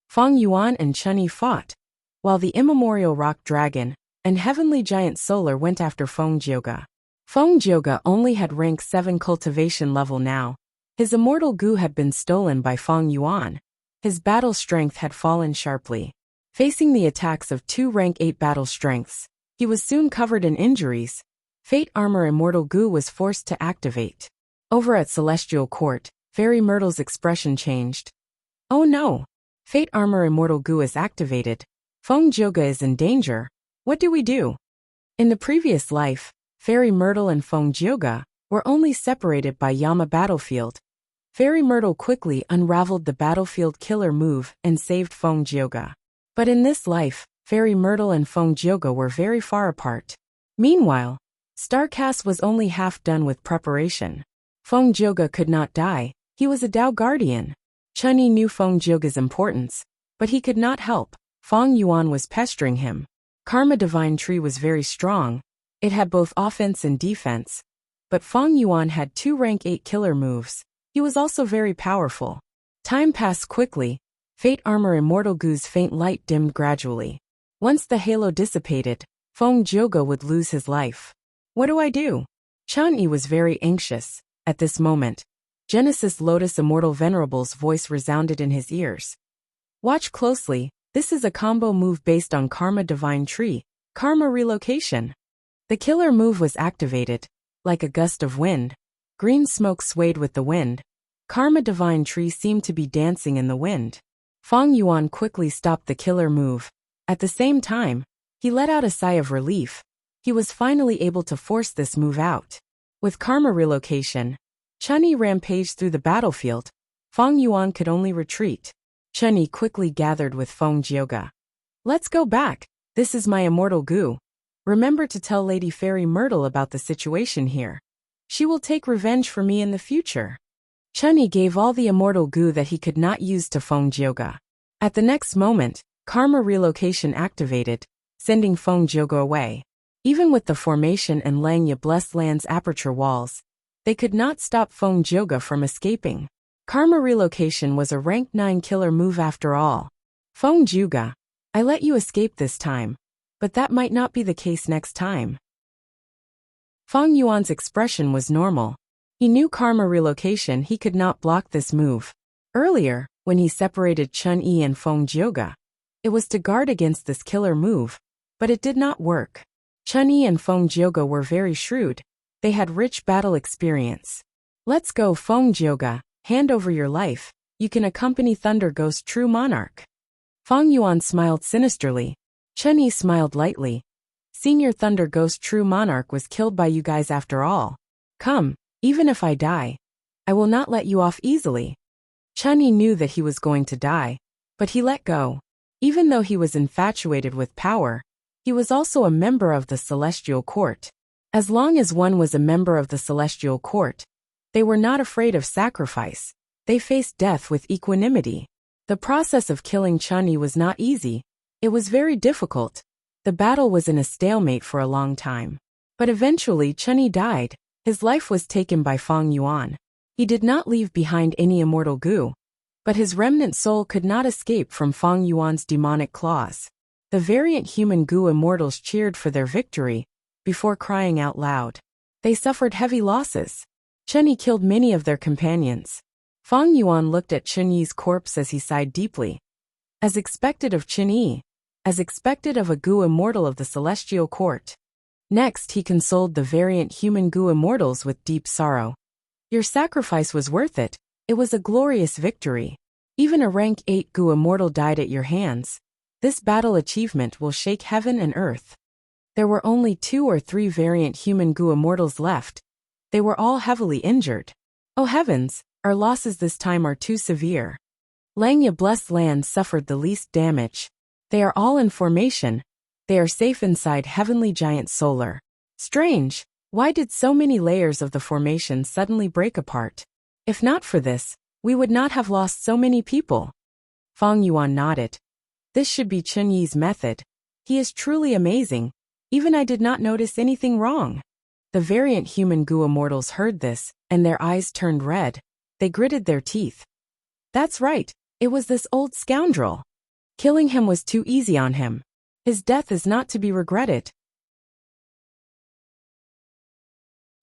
Feng Yuan and Chen Yi fought, while the immemorial rock dragon and heavenly giant solar went after Feng Jioge. Feng Jioge only had rank 7 cultivation level now. His immortal gu had been stolen by Feng Yuan. His battle strength had fallen sharply. Facing the attacks of 2 rank 8 battle strengths, he was soon covered in injuries. Fate Armor Immortal Gu was forced to activate. Over at Celestial Court, Fairy Myrtle's expression changed. Oh no! Fate Armor Immortal Gu is activated. Feng Jioge is in danger. What do we do? In the previous life, Fairy Myrtle and Feng Jioge were only separated by Yama Battlefield. Fairy Myrtle quickly unraveled the battlefield killer move and saved Feng Jioge. But in this life, Fairy Myrtle and Feng Jioge were very far apart. Meanwhile, Starcast was only half done with preparation. Feng Jioge could not die. He was a Dao Guardian. Chen Yi knew Feng Jioge's importance, but he could not help. Feng Yuan was pestering him. Karma Divine Tree was very strong. It had both offense and defense. But Feng Yuan had 2 rank 8 killer moves. He was also very powerful. Time passed quickly. Fate Armor Immortal Gu's faint light dimmed gradually. Once the halo dissipated, Feng Jioge would lose his life. What do I do? Chen Yi was very anxious. At this moment, Genesis Lotus Immortal Venerable's voice resounded in his ears. Watch closely. This is a combo move based on Karma Divine Tree, Karma Relocation. The killer move was activated. Like a gust of wind, green smoke swayed with the wind. Karma Divine Tree seemed to be dancing in the wind. Feng Yuan quickly stopped the killer move. At the same time, he let out a sigh of relief. He was finally able to force this move out. With Karma Relocation, Chen Yi rampaged through the battlefield. Feng Yuan could only retreat. Chen Yi quickly gathered with Feng Jioge. Let's go back. This is my immortal gu. Remember to tell Lady Fairy Myrtle about the situation here. She will take revenge for me in the future. Chen Yi gave all the immortal gu that he could not use to Feng Jioge. At the next moment, Karma Relocation activated, sending Feng Jioge away. Even with the formation and Langya Blessed Land's aperture walls, they could not stop Feng Jioge from escaping. Karma Relocation was a rank 9 killer move after all. Feng Jioge, I let you escape this time, but that might not be the case next time. Feng Yuan's expression was normal. He knew Karma Relocation. He could not block this move. Earlier, when he separated Chen Yi and Feng Jioge, it was to guard against this killer move, but it did not work. Chen Yi and Feng Jioge were very shrewd. They had rich battle experience. Let's go, Feng Jioge. Hand over your life. You can accompany Thunder Ghost True Monarch. Feng Yuan smiled sinisterly. Chen Yi smiled lightly. Senior Thunder Ghost True Monarch was killed by you guys after all. Come, even if I die, I will not let you off easily. Chen Yi knew that he was going to die, but he let go. Even though he was infatuated with power, he was also a member of the Celestial Court. As long as one was a member of the Celestial Court, they were not afraid of sacrifice. They faced death with equanimity. The process of killing Chen Yi was not easy. It was very difficult. The battle was in a stalemate for a long time. But eventually Chun-Yi died. His life was taken by Feng Yuan. He did not leave behind any immortal goo, but his remnant soul could not escape from Feng Yuan's demonic claws. The variant human goo immortals cheered for their victory, before crying out loud. They suffered heavy losses. Chun-Yi killed many of their companions. Feng Yuan looked at Chun-Yi's corpse as he sighed deeply. As expected of Chun-Yi, as expected of a goo immortal of the celestial court. Next he consoled the variant human goo immortals with deep sorrow. Your sacrifice was worth it. It was a glorious victory. Even a rank 8 goo immortal died at your hands. This battle achievement will shake heaven and earth. There were only 2 or 3 variant human goo immortals left. They were all heavily injured. Oh heavens, our losses this time are too severe. Langya blessed land suffered the least damage. They are all in formation. They are safe inside Heavenly Giant Solar. Strange, why did so many layers of the formation suddenly break apart? If not for this, we would not have lost so many people. Feng Yuan nodded. This should be Chun-Yi's method. He is truly amazing. Even I did not notice anything wrong. The variant human goo immortals heard this, and their eyes turned red. They gritted their teeth. That's right, it was this old scoundrel. Killing him was too easy on him. His death is not to be regretted.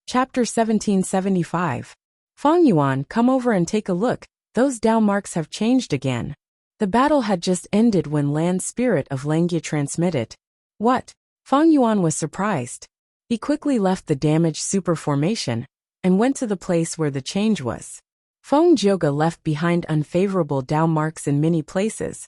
Chapter 1775. Feng Yuan, come over and take a look. Those Dao marks have changed again. The battle had just ended when Land Spirit of Langya transmitted. What? Feng Yuan was surprised. He quickly left the damaged super formation and went to the place where the change was. Feng Jioga left behind unfavorable Dao marks in many places,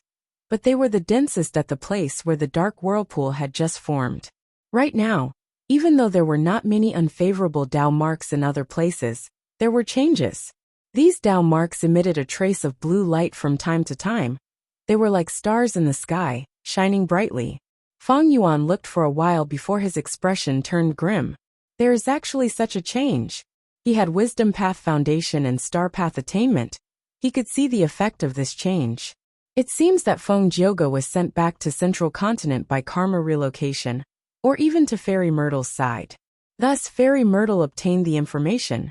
but they were the densest at the place where the dark whirlpool had just formed. Right now, even though there were not many unfavorable Dao marks in other places, there were changes. These Dao marks emitted a trace of blue light from time to time. They were like stars in the sky, shining brightly. Feng Yuan looked for a while before his expression turned grim. There is actually such a change. He had Wisdom Path Foundation and Star Path Attainment. He could see the effect of this change. It seems that Feng Jioga was sent back to Central Continent by Karma relocation, or even to Fairy Myrtle's side. Thus Fairy Myrtle obtained the information.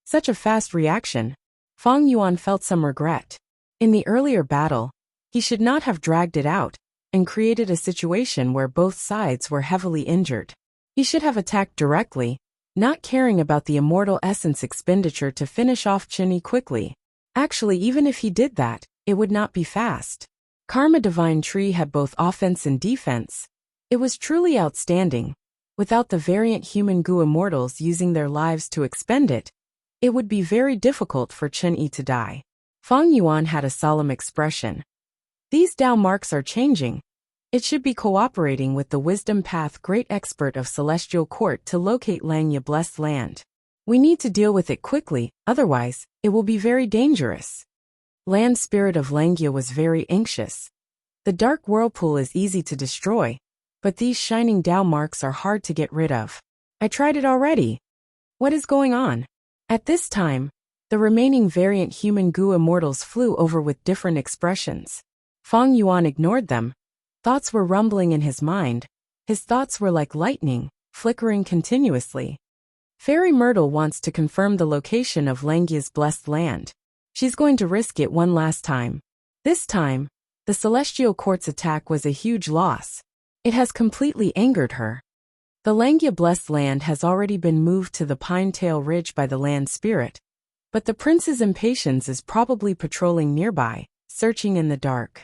Such a fast reaction. Feng Yuan felt some regret. In the earlier battle, he should not have dragged it out and created a situation where both sides were heavily injured. He should have attacked directly, not caring about the immortal essence expenditure to finish off Chun-Yi quickly. Actually, even if he did that, it would not be fast. Karma Divine Tree had both offense and defense. It was truly outstanding. Without the variant human goo immortals using their lives to expend it, it would be very difficult for Chun-Yi to die. Feng Yuan had a solemn expression. These Dao marks are changing. It should be cooperating with the Wisdom Path Great Expert of Celestial Court to locate Langya Blessed Land. We need to deal with it quickly, otherwise, it will be very dangerous. Land Spirit of Langya was very anxious. The dark whirlpool is easy to destroy, but these shining Dao marks are hard to get rid of. I tried it already. What is going on? At this time, the remaining variant human goo immortals flew over with different expressions. Feng Yuan ignored them. Thoughts were rumbling in his mind. His thoughts were like lightning, flickering continuously. Fairy Myrtle wants to confirm the location of Langya's blessed land. She's going to risk it one last time. This time, the Celestial Court's attack was a huge loss. It has completely angered her. The Langya blessed land has already been moved to the Pinetail Ridge by the Land Spirit, but the Prince's impatience is probably patrolling nearby, searching in the dark.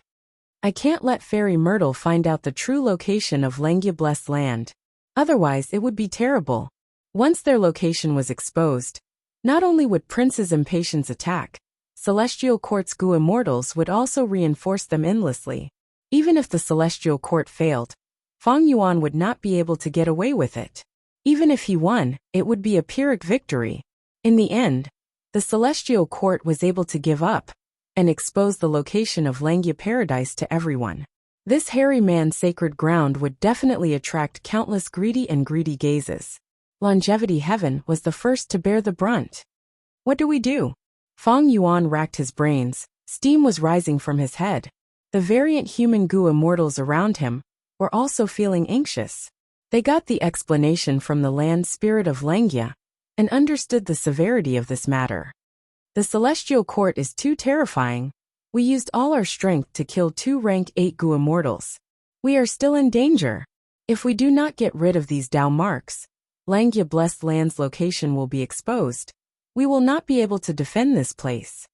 I can't let Fairy Myrtle find out the true location of Langya blessed land. Otherwise, it would be terrible. Once their location was exposed, not only would Prince's impatience attack, Celestial Court's goo immortals would also reinforce them endlessly. Even if the Celestial Court failed, Feng Yuan would not be able to get away with it. Even if he won, it would be a Pyrrhic victory. In the end, the Celestial Court was able to give up and expose the location of Langya Paradise to everyone. This hairy man's sacred ground would definitely attract countless greedy gazes. Longevity Heaven was the first to bear the brunt. What do we do? Feng Yuan racked his brains. Steam was rising from his head. The variant human goo immortals around him were also feeling anxious. They got the explanation from the land spirit of Langia and understood the severity of this matter. The celestial court is too terrifying. We used all our strength to kill 2 rank 8 Gu immortals. We are still in danger. If we do not get rid of these Dao marks, Langia Blessed Land's location will be exposed. We will not be able to defend this place.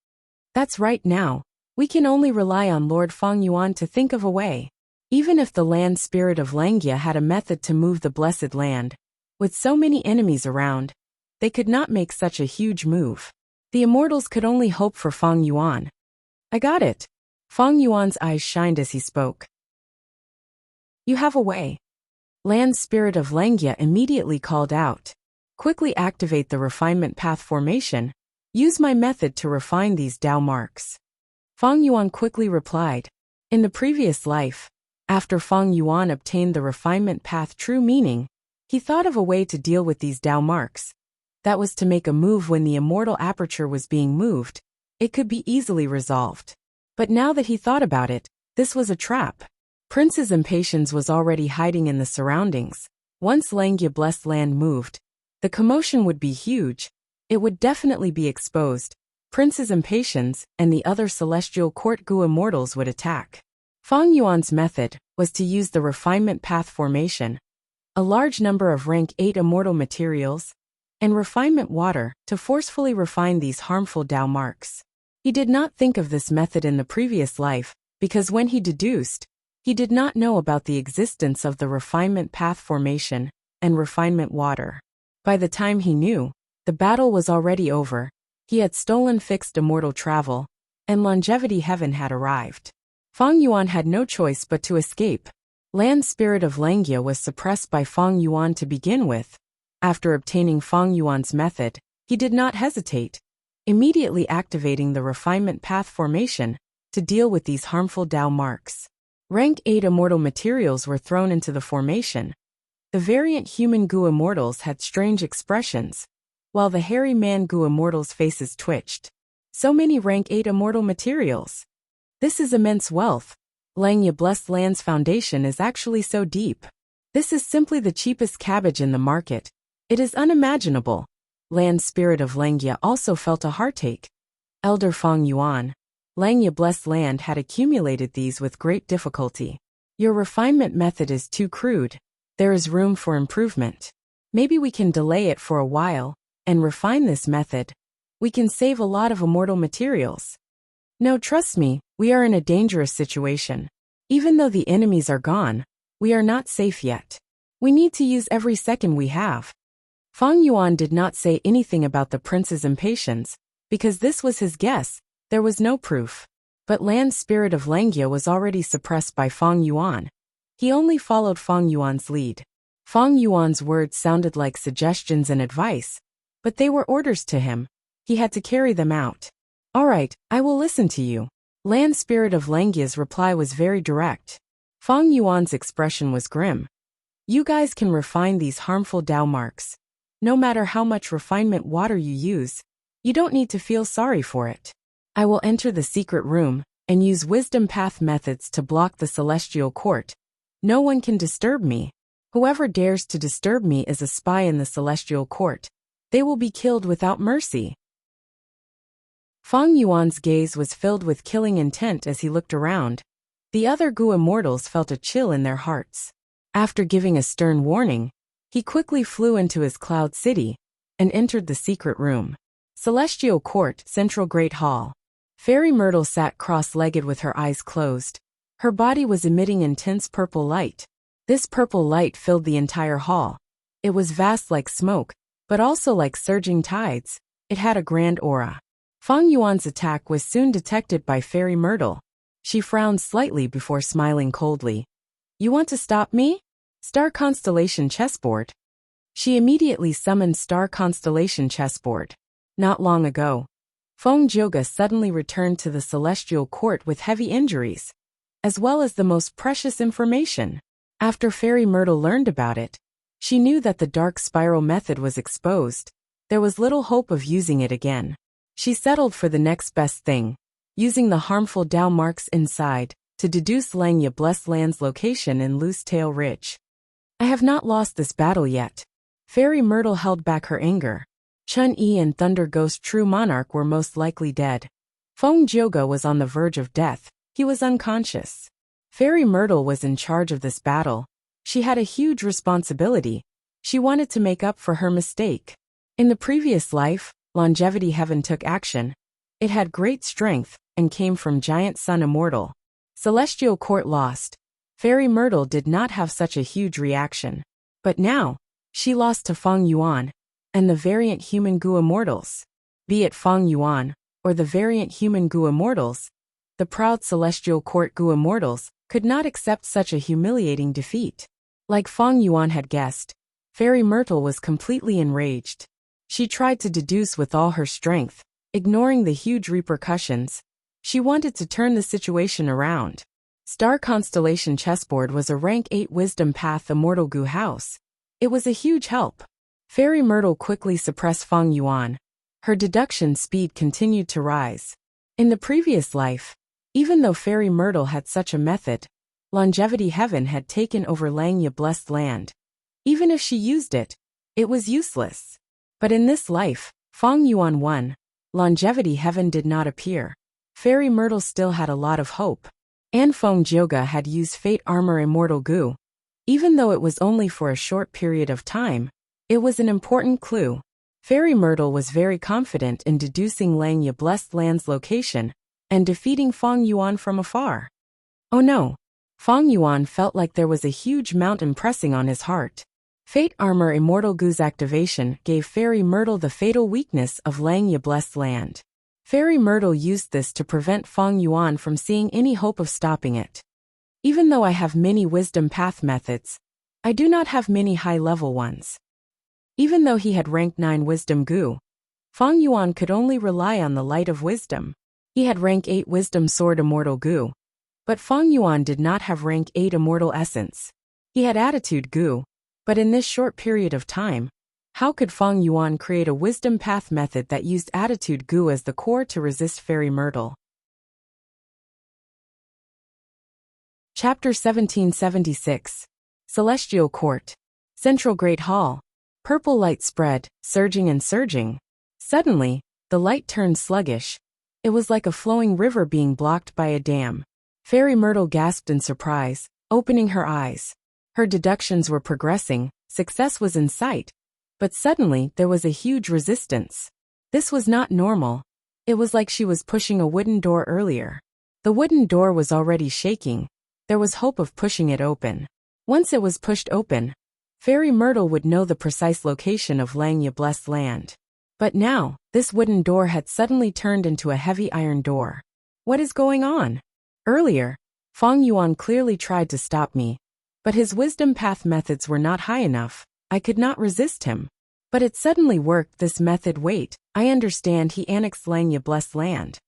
That's right now. We can only rely on Lord Feng Yuan to think of a way. Even if the land spirit of Langia had a method to move the blessed land, with so many enemies around, they could not make such a huge move. The immortals could only hope for Feng Yuan. I got it. Feng Yuan's eyes shined as he spoke. You have a way. Land spirit of Langia immediately called out. Quickly activate the refinement path formation. Use my method to refine these Dao marks. Feng Yuan quickly replied. In the previous life, after Feng Yuan obtained the refinement path true meaning, he thought of a way to deal with these Dao marks. That was to make a move when the immortal aperture was being moved. It could be easily resolved. But now that he thought about it, this was a trap. Prince's impatience was already hiding in the surroundings. Once Langia Blessed Land moved, the commotion would be huge. It would definitely be exposed. Prince's impatience and the other celestial court Gu immortals would attack. Feng Yuan's method was to use the refinement path formation, a large number of rank 8 immortal materials, and refinement water to forcefully refine these harmful Dao marks. He did not think of this method in the previous life, because when he deduced, he did not know about the existence of the refinement path formation and refinement water. By the time he knew, the battle was already over. He had stolen fixed immortal travel, and longevity heaven had arrived. Feng Yuan had no choice but to escape. Land spirit of Langia was suppressed by Feng Yuan to begin with. After obtaining Feng Yuan's method, he did not hesitate, immediately activating the refinement path formation to deal with these harmful Dao marks. Rank 8 immortal materials were thrown into the formation. The variant human Gu immortals had strange expressions, while the hairy man Gu immortals' faces twitched. So many rank 8 immortal materials. This is immense wealth. Langia Blessed Land's foundation is actually so deep. This is simply the cheapest cabbage in the market. It is unimaginable. Land spirit of Langia also felt a heartache. Elder Feng Yuan, Langia Blessed Land had accumulated these with great difficulty. Your refinement method is too crude. There is room for improvement. Maybe we can delay it for a while and refine this method. We can save a lot of immortal materials. No, trust me, we are in a dangerous situation. Even though the enemies are gone, we are not safe yet. We need to use every second we have. Feng Yuan did not say anything about the prince's impatience, because this was his guess. There was no proof. But land spirit of Langia was already suppressed by Feng Yuan. He only followed Feng Yuan's lead. Feng Yuan's words sounded like suggestions and advice, but they were orders to him. He had to carry them out. All right, I will listen to you. Land spirit of Langia's reply was very direct. Feng Yuan's expression was grim. You guys can refine these harmful Dao marks. No matter how much refinement water you use, you don't need to feel sorry for it. I will enter the secret room and use wisdom path methods to block the celestial court. No one can disturb me. Whoever dares to disturb me is a spy in the celestial court. They will be killed without mercy. Feng Yuan's gaze was filled with killing intent as he looked around. The other Gu immortals felt a chill in their hearts. After giving a stern warning, he quickly flew into his cloud city and entered the secret room. Celestial Court, Central Great Hall. Fairy Myrtle sat cross-legged with her eyes closed. Her body was emitting intense purple light. This purple light filled the entire hall. It was vast like smoke, but also like surging tides. It had a grand aura. Feng Yuan's attack was soon detected by Fairy Myrtle. She frowned slightly before smiling coldly. You want to stop me? Star Constellation Chessboard. She immediately summoned Star Constellation Chessboard. Not long ago, Feng Jioga suddenly returned to the Celestial Court with heavy injuries, as well as the most precious information. After Fairy Myrtle learned about it, she knew that the dark spiral method was exposed. There was little hope of using it again. She settled for the next best thing, using the harmful Dao marks inside to deduce Langya Blessed Land's location in Loose Tail Ridge. I have not lost this battle yet. Fairy Myrtle held back her anger. Chun-Yi and Thunder Ghost True Monarch were most likely dead. Feng Jioge was on the verge of death. He was unconscious. Fairy Myrtle was in charge of this battle. She had a huge responsibility. She wanted to make up for her mistake. In the previous life, Longevity Heaven took action. It had great strength and came from Giant Sun Immortal. Celestial Court lost. Fairy Myrtle did not have such a huge reaction. But now, she lost to Feng Yuan and the variant Human Gu Immortals. Be it Feng Yuan or the variant Human Gu Immortals, the proud Celestial Court Gu Immortals could not accept such a humiliating defeat. Like Feng Yuan had guessed, Fairy Myrtle was completely enraged. She tried to deduce with all her strength, ignoring the huge repercussions. She wanted to turn the situation around. Star Constellation Chessboard was a rank 8 Wisdom Path Immortal Gu house. It was a huge help. Fairy Myrtle quickly suppressed Feng Yuan. Her deduction speed continued to rise. In the previous life, even though Fairy Myrtle had such a method, Longevity Heaven had taken over Langya Blessed Land. Even if she used it, it was useless. But in this life, Feng Yuan won. Longevity Heaven did not appear. Fairy Myrtle still had a lot of hope. And Feng Jioge had used Fate Armor Immortal Gu. Even though it was only for a short period of time, it was an important clue. Fairy Myrtle was very confident in deducing Langya Blessed Land's location and defeating Feng Yuan from afar. Oh no! Feng Yuan felt like there was a huge mountain pressing on his heart. Fate Armor Immortal Gu's activation gave Fairy Myrtle the fatal weakness of Langya Blessed Land. Fairy Myrtle used this to prevent Feng Yuan from seeing any hope of stopping it. Even though I have many Wisdom Path methods, I do not have many high-level ones. Even though he had rank 9 Wisdom Gu, Feng Yuan could only rely on the light of wisdom. He had rank 8 Wisdom Sword Immortal Gu. But Feng Yuan did not have rank 8 Immortal Essence. He had Attitude Gu. But in this short period of time, how could Feng Yuan create a Wisdom Path method that used Attitude Gu as the core to resist Fairy Myrtle? Chapter 1776. Celestial Court. Central Great Hall. Purple light spread, surging and surging. Suddenly, the light turned sluggish. It was like a flowing river being blocked by a dam. Fairy Myrtle gasped in surprise, opening her eyes. Her deductions were progressing, success was in sight. But suddenly, there was a huge resistance. This was not normal. It was like she was pushing a wooden door earlier. The wooden door was already shaking. There was hope of pushing it open. Once it was pushed open, Fairy Myrtle would know the precise location of Langya Blessed Land. But now, this wooden door had suddenly turned into a heavy iron door. What is going on? Earlier, Feng Yuan clearly tried to stop me. But his Wisdom Path methods were not high enough. I could not resist him. But it suddenly worked, this method. Wait, I understand, he annexed Langya Blessed Land.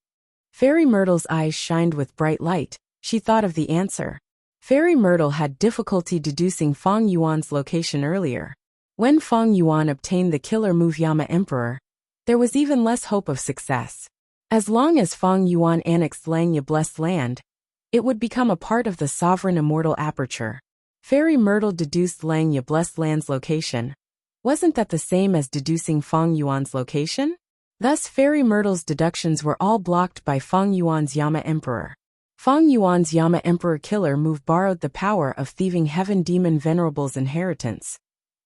Fairy Myrtle's eyes shined with bright light. She thought of the answer. Fairy Myrtle had difficulty deducing Feng Yuan's location earlier. When Feng Yuan obtained the killer move Yama Emperor, there was even less hope of success. As long as Feng Yuan annexed Langya Blessed Land, it would become a part of the Sovereign Immortal Aperture. Fairy Myrtle deduced Langya Blessed Land's location. Wasn't that the same as deducing Feng Yuan's location? Thus Fairy Myrtle's deductions were all blocked by Feng Yuan's Yama Emperor. Feng Yuan's Yama Emperor killer move borrowed the power of Thieving Heaven Demon Venerable's inheritance.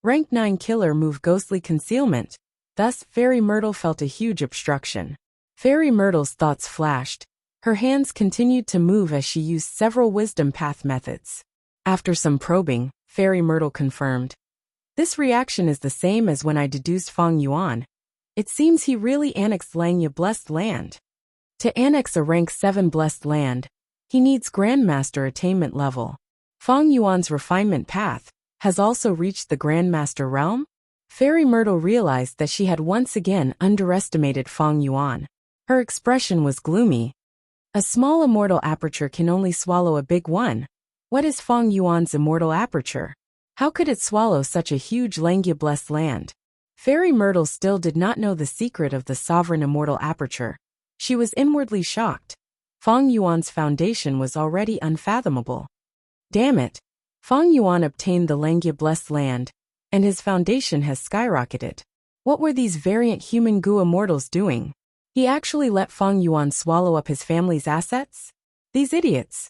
Rank 9 killer move Ghostly Concealment. Thus Fairy Myrtle felt a huge obstruction. Fairy Myrtle's thoughts flashed. Her hands continued to move as she used several Wisdom Path methods. After some probing, Fairy Myrtle confirmed. This reaction is the same as when I deduced Feng Yuan. It seems he really annexed Langya Blessed Land. To annex a rank 7 Blessed Land, he needs Grandmaster attainment level. Feng Yuan's refinement path has also reached the Grandmaster realm. Fairy Myrtle realized that she had once again underestimated Feng Yuan. Her expression was gloomy. A small immortal aperture can only swallow a big one. What is Feng Yuan's immortal aperture? How could it swallow such a huge Langya Blessed Land? Fairy Myrtle still did not know the secret of the sovereign immortal aperture. She was inwardly shocked. Feng Yuan's foundation was already unfathomable. Damn it! Feng Yuan obtained the Langya blessed land, and his foundation has skyrocketed. What were these variant human goo immortals doing? He actually let Feng Yuan swallow up his family's assets? These idiots!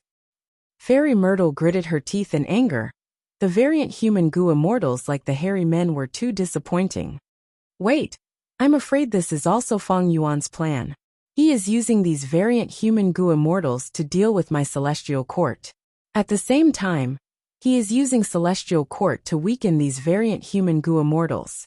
Fairy Myrtle gritted her teeth in anger. The variant human goo immortals like the hairy men were too disappointing. Wait! I'm afraid this is also Feng Yuan's plan. He is using these variant human goo immortals to deal with my celestial court. At the same time, he is using celestial court to weaken these variant human goo immortals.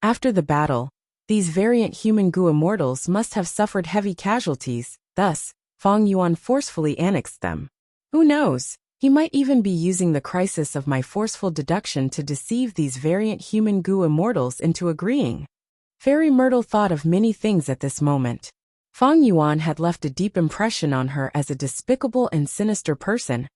After the battle, these variant human goo immortals must have suffered heavy casualties, thus, Feng Yuan forcefully annexed them. Who knows? He might even be using the crisis of my forceful deduction to deceive these variant human goo immortals into agreeing. Fairy Myrtle thought of many things at this moment. Feng Yuan had left a deep impression on her as a despicable and sinister person.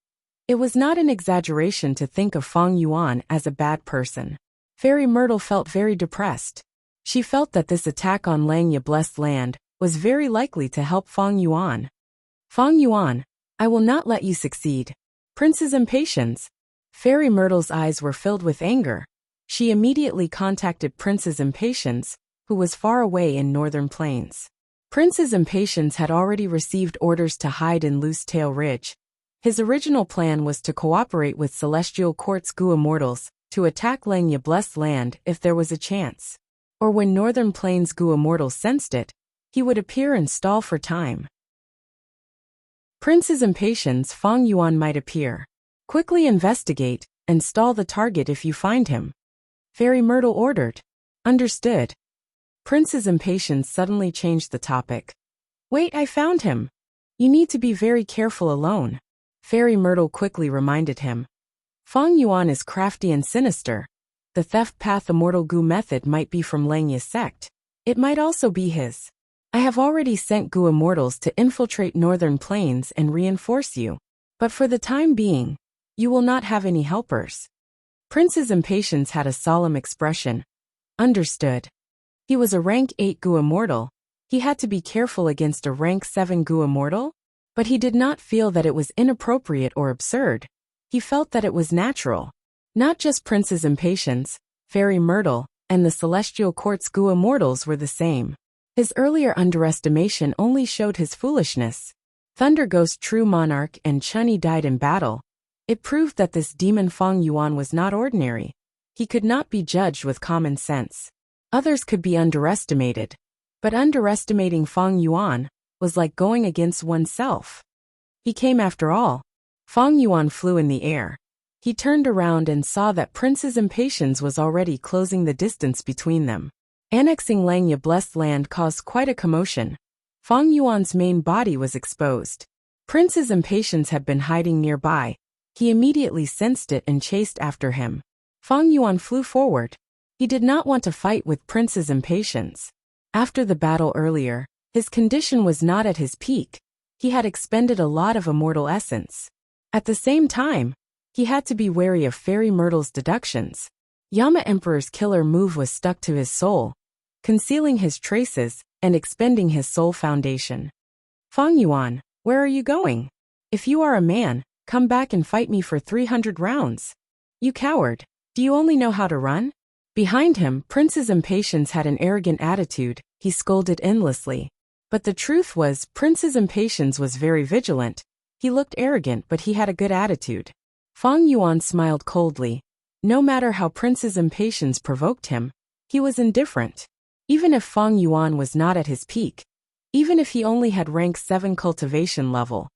It was not an exaggeration to think of Feng Yuan as a bad person. Fairy Myrtle felt very depressed. She felt that this attack on Langya blessed land was very likely to help Feng Yuan. Feng Yuan, I will not let you succeed. Prince's impatience. Fairy Myrtle's eyes were filled with anger. She immediately contacted Prince's Impatience, who was far away in northern plains. Prince's Impatience had already received orders to hide in Loose Tail Ridge. His original plan was to cooperate with Celestial Court's goo immortals to attack Langya blessed land if there was a chance. Or when Northern Plains goo immortals sensed it, he would appear and stall for time. Prince's Impatience. Feng Yuan might appear. Quickly investigate and stall the target if you find him. Fairy Myrtle ordered. Understood. Prince's Impatience suddenly changed the topic. Wait, I found him. You need to be very careful alone. Fairy Myrtle quickly reminded him. Feng Yuan is crafty and sinister. The theft path immortal goo method might be from Langya's sect. It might also be his. I have already sent goo immortals to infiltrate Northern Plains and reinforce you. But for the time being, you will not have any helpers. Prince's Impatience had a solemn expression. Understood. He was a rank 8 goo immortal. He had to be careful against a rank 7 goo immortal? But he did not feel that it was inappropriate or absurd. He felt that it was natural. Not just Prince's Impatience, Fairy Myrtle, and the Celestial Court's goo immortals were the same. His earlier underestimation only showed his foolishness. Thunder Ghost True Monarch and Chunyi died in battle. It proved that this demon Feng Yuan was not ordinary. He could not be judged with common sense. Others could be underestimated. But underestimating Feng Yuan was like going against oneself. He came after all. Feng Yuan flew in the air. He turned around and saw that Prince's Impatience was already closing the distance between them. Annexing Langya blessed land caused quite a commotion. Feng Yuan's main body was exposed. Prince's Impatience had been hiding nearby. He immediately sensed it and chased after him. Feng Yuan flew forward. He did not want to fight with Prince's Impatience. After the battle earlier, his condition was not at his peak. He had expended a lot of immortal essence. At the same time, he had to be wary of Fairy Myrtle's deductions. Yama Emperor's killer move was stuck to his soul, concealing his traces and expending his soul foundation. Feng Yuan, where are you going? If you are a man, come back and fight me for 300 rounds. You coward, do you only know how to run? Behind him, Prince's Impatience had an arrogant attitude. He scolded endlessly. But the truth was, Prince's Impatience was very vigilant. He looked arrogant, but he had a good attitude. Feng Yuan smiled coldly. No matter how Prince's Impatience provoked him, he was indifferent. Even if Feng Yuan was not at his peak, even if he only had rank 7 cultivation level,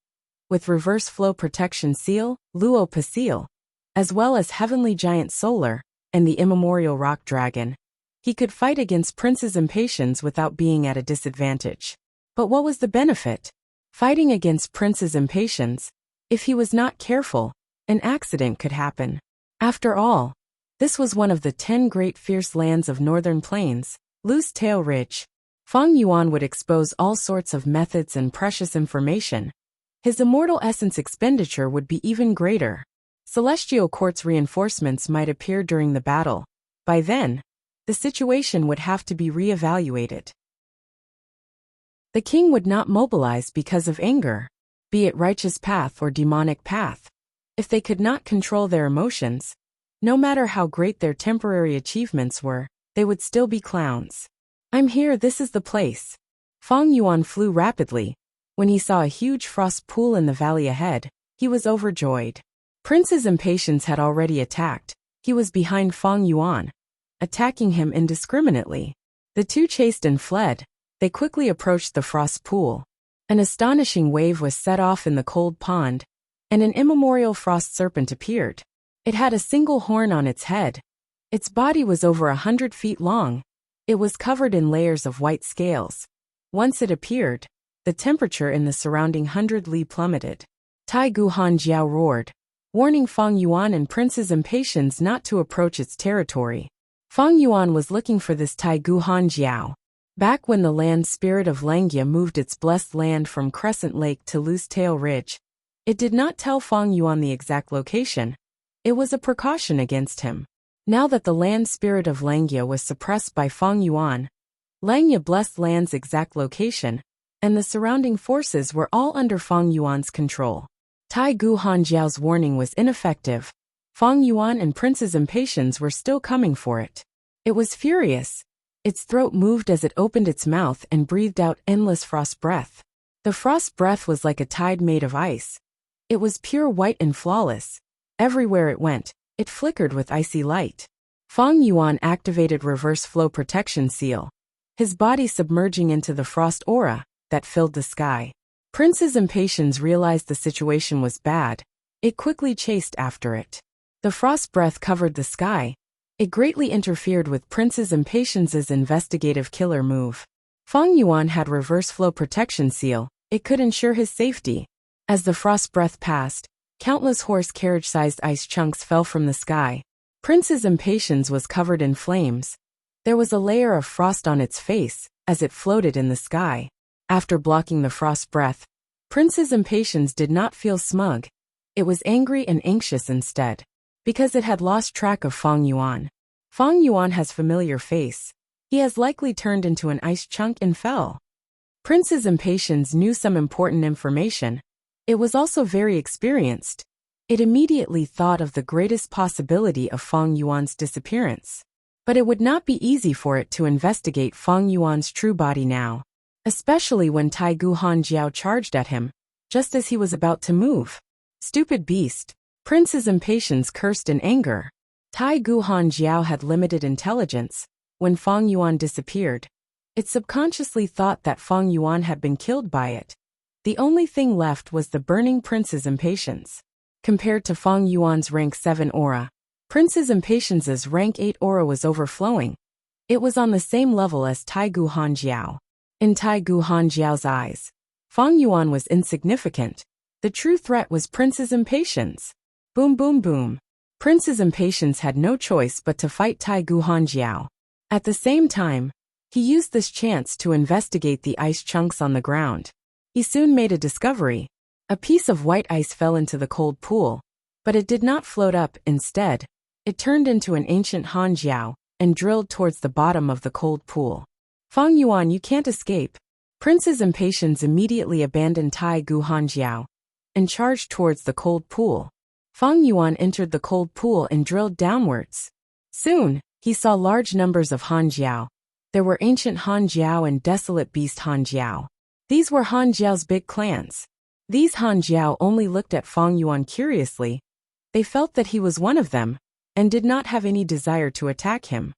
with reverse flow protection seal, Luo Pasil, as well as Heavenly Giant Solar, and the immemorial Rock Dragon, he could fight against Prince's Impatience without being at a disadvantage. But what was the benefit? Fighting against Prince's Impatience, if he was not careful, an accident could happen. After all, this was one of the 10 great fierce lands of Northern Plains, Loose Tail Ridge. Feng Yuan would expose all sorts of methods and precious information. His immortal essence expenditure would be even greater. Celestial Court's reinforcements might appear during the battle. By then, the situation would have to be re-evaluated. The king would not mobilize because of anger. be it righteous path or demonic path. If they could not control their emotions, no matter how great their temporary achievements were, they would still be clowns. I'm here, this is the place. Feng Yuan flew rapidly. When he saw a huge frost pool in the valley ahead, he was overjoyed. Prince's impatience had already attacked. He was behind Feng Yuan, attacking him indiscriminately. The two chased and fled. They quickly approached the frost pool. An astonishing wave was set off in the cold pond, and an immemorial frost serpent appeared. It had a single horn on its head. Its body was over 100 feet long. It was covered in layers of white scales. Once it appeared, the temperature in the surrounding 100 li plummeted. Tai Gu Han Jiao roared, warning Feng Yuan and Prince's impatience not to approach its territory. Feng Yuan was looking for this Tai Gu Han Jiao. Back when the land spirit of Langia moved its blessed land from Crescent Lake to Loose Tail Ridge, it did not tell Feng Yuan the exact location. It was a precaution against him. Now that the land spirit of Langia was suppressed by Feng Yuan, Langia blessed land's exact location, and the surrounding forces were all under Feng Yuan's control. Tai Gu Han Jiao's warning was ineffective. Feng Yuan and Prince's impatience were still coming for it. It was furious. Its throat moved as it opened its mouth and breathed out endless frost breath. The frost breath was like a tide made of ice. It was pure white and flawless. Everywhere it went, it flickered with icy light. Feng Yuan activated reverse flow protection seal, his body submerging into the frost aura that filled the sky. Prince's impatience realized the situation was bad. It quickly chased after it. The frost breath covered the sky. It greatly interfered with Prince's impatience's investigative killer move. Feng Yuan had reverse flow protection seal. It could ensure his safety. As the frost breath passed, countless horse carriage-sized ice chunks fell from the sky. Prince's impatience was covered in flames. There was a layer of frost on its face as it floated in the sky. After blocking the frost breath, Prince's impatience did not feel smug. It was angry and anxious instead, because it had lost track of Feng Yuan. Feng Yuan has familiar face. He has likely turned into an ice chunk and fell. Prince's impatience knew some important information. It was also very experienced. It immediately thought of the greatest possibility of Feng Yuan's disappearance. But it would not be easy for it to investigate Feng Yuan's true body now, especially when Tai Gu Han Jiao charged at him, just as he was about to move. Stupid beast. Prince's impatience cursed in anger. Tai Gu Han Jiao had limited intelligence. When Feng Yuan disappeared, it subconsciously thought that Feng Yuan had been killed by it. The only thing left was the burning Prince's impatience. Compared to Feng Yuan's rank 7 aura, Prince's impatience's rank 8 aura was overflowing. It was on the same level as Tai Gu Han Jiao. In Tai Gu Han Jiao's eyes, Feng Yuan was insignificant. The true threat was Prince's impatience. Boom boom boom. Prince's impatience had no choice but to fight Tai Gu Han Jiao. At the same time, he used this chance to investigate the ice chunks on the ground. He soon made a discovery. A piece of white ice fell into the cold pool, but it did not float up. Instead, it turned into an ancient Han Jiao and drilled towards the bottom of the cold pool. Feng Yuan, you can't escape. Prince's impatience immediately abandoned Tai Gu Han Jiao and charged towards the cold pool. Feng Yuan entered the cold pool and drilled downwards. Soon, he saw large numbers of Han Jiao. There were ancient Han Jiao and desolate beast Han Jiao. These were Han Jiao's big clans. These Han Jiao only looked at Feng Yuan curiously. They felt that he was one of them, and did not have any desire to attack him.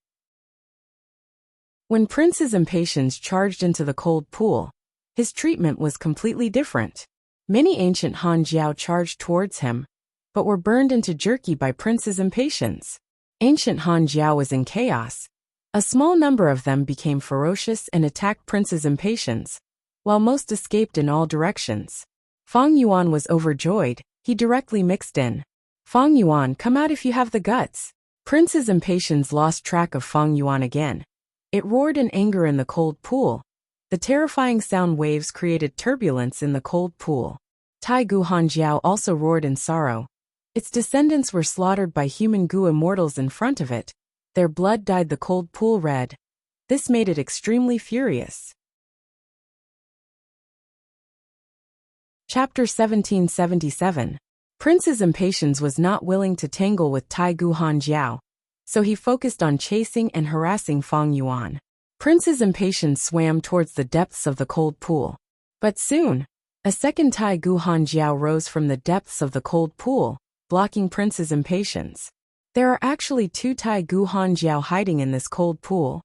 When Prince's impatience charged into the cold pool, his treatment was completely different. Many ancient Han Jiao charged towards him, but were burned into jerky by Prince's impatience. Ancient Han Jiao was in chaos. A small number of them became ferocious and attacked Prince's impatience, while most escaped in all directions. Feng Yuan was overjoyed. He directly mixed in. Feng Yuan, come out if you have the guts. Prince's impatience lost track of Feng Yuan again. It roared in anger in the cold pool. The terrifying sound waves created turbulence in the cold pool. Tai Gu Han Jiao also roared in sorrow. Its descendants were slaughtered by human Gu immortals in front of it. Their blood dyed the cold pool red. This made it extremely furious. Chapter 1777. Prince's impatience was not willing to tangle with Tai Guhan Jiao, so he focused on chasing and harassing Fang Yuan. Prince's impatience swam towards the depths of the cold pool. But soon, a second Tai Guhan Jiao rose from the depths of the cold pool, blocking Prince's impatience. There are actually two Tai Guhan Jiao hiding in this cold pool.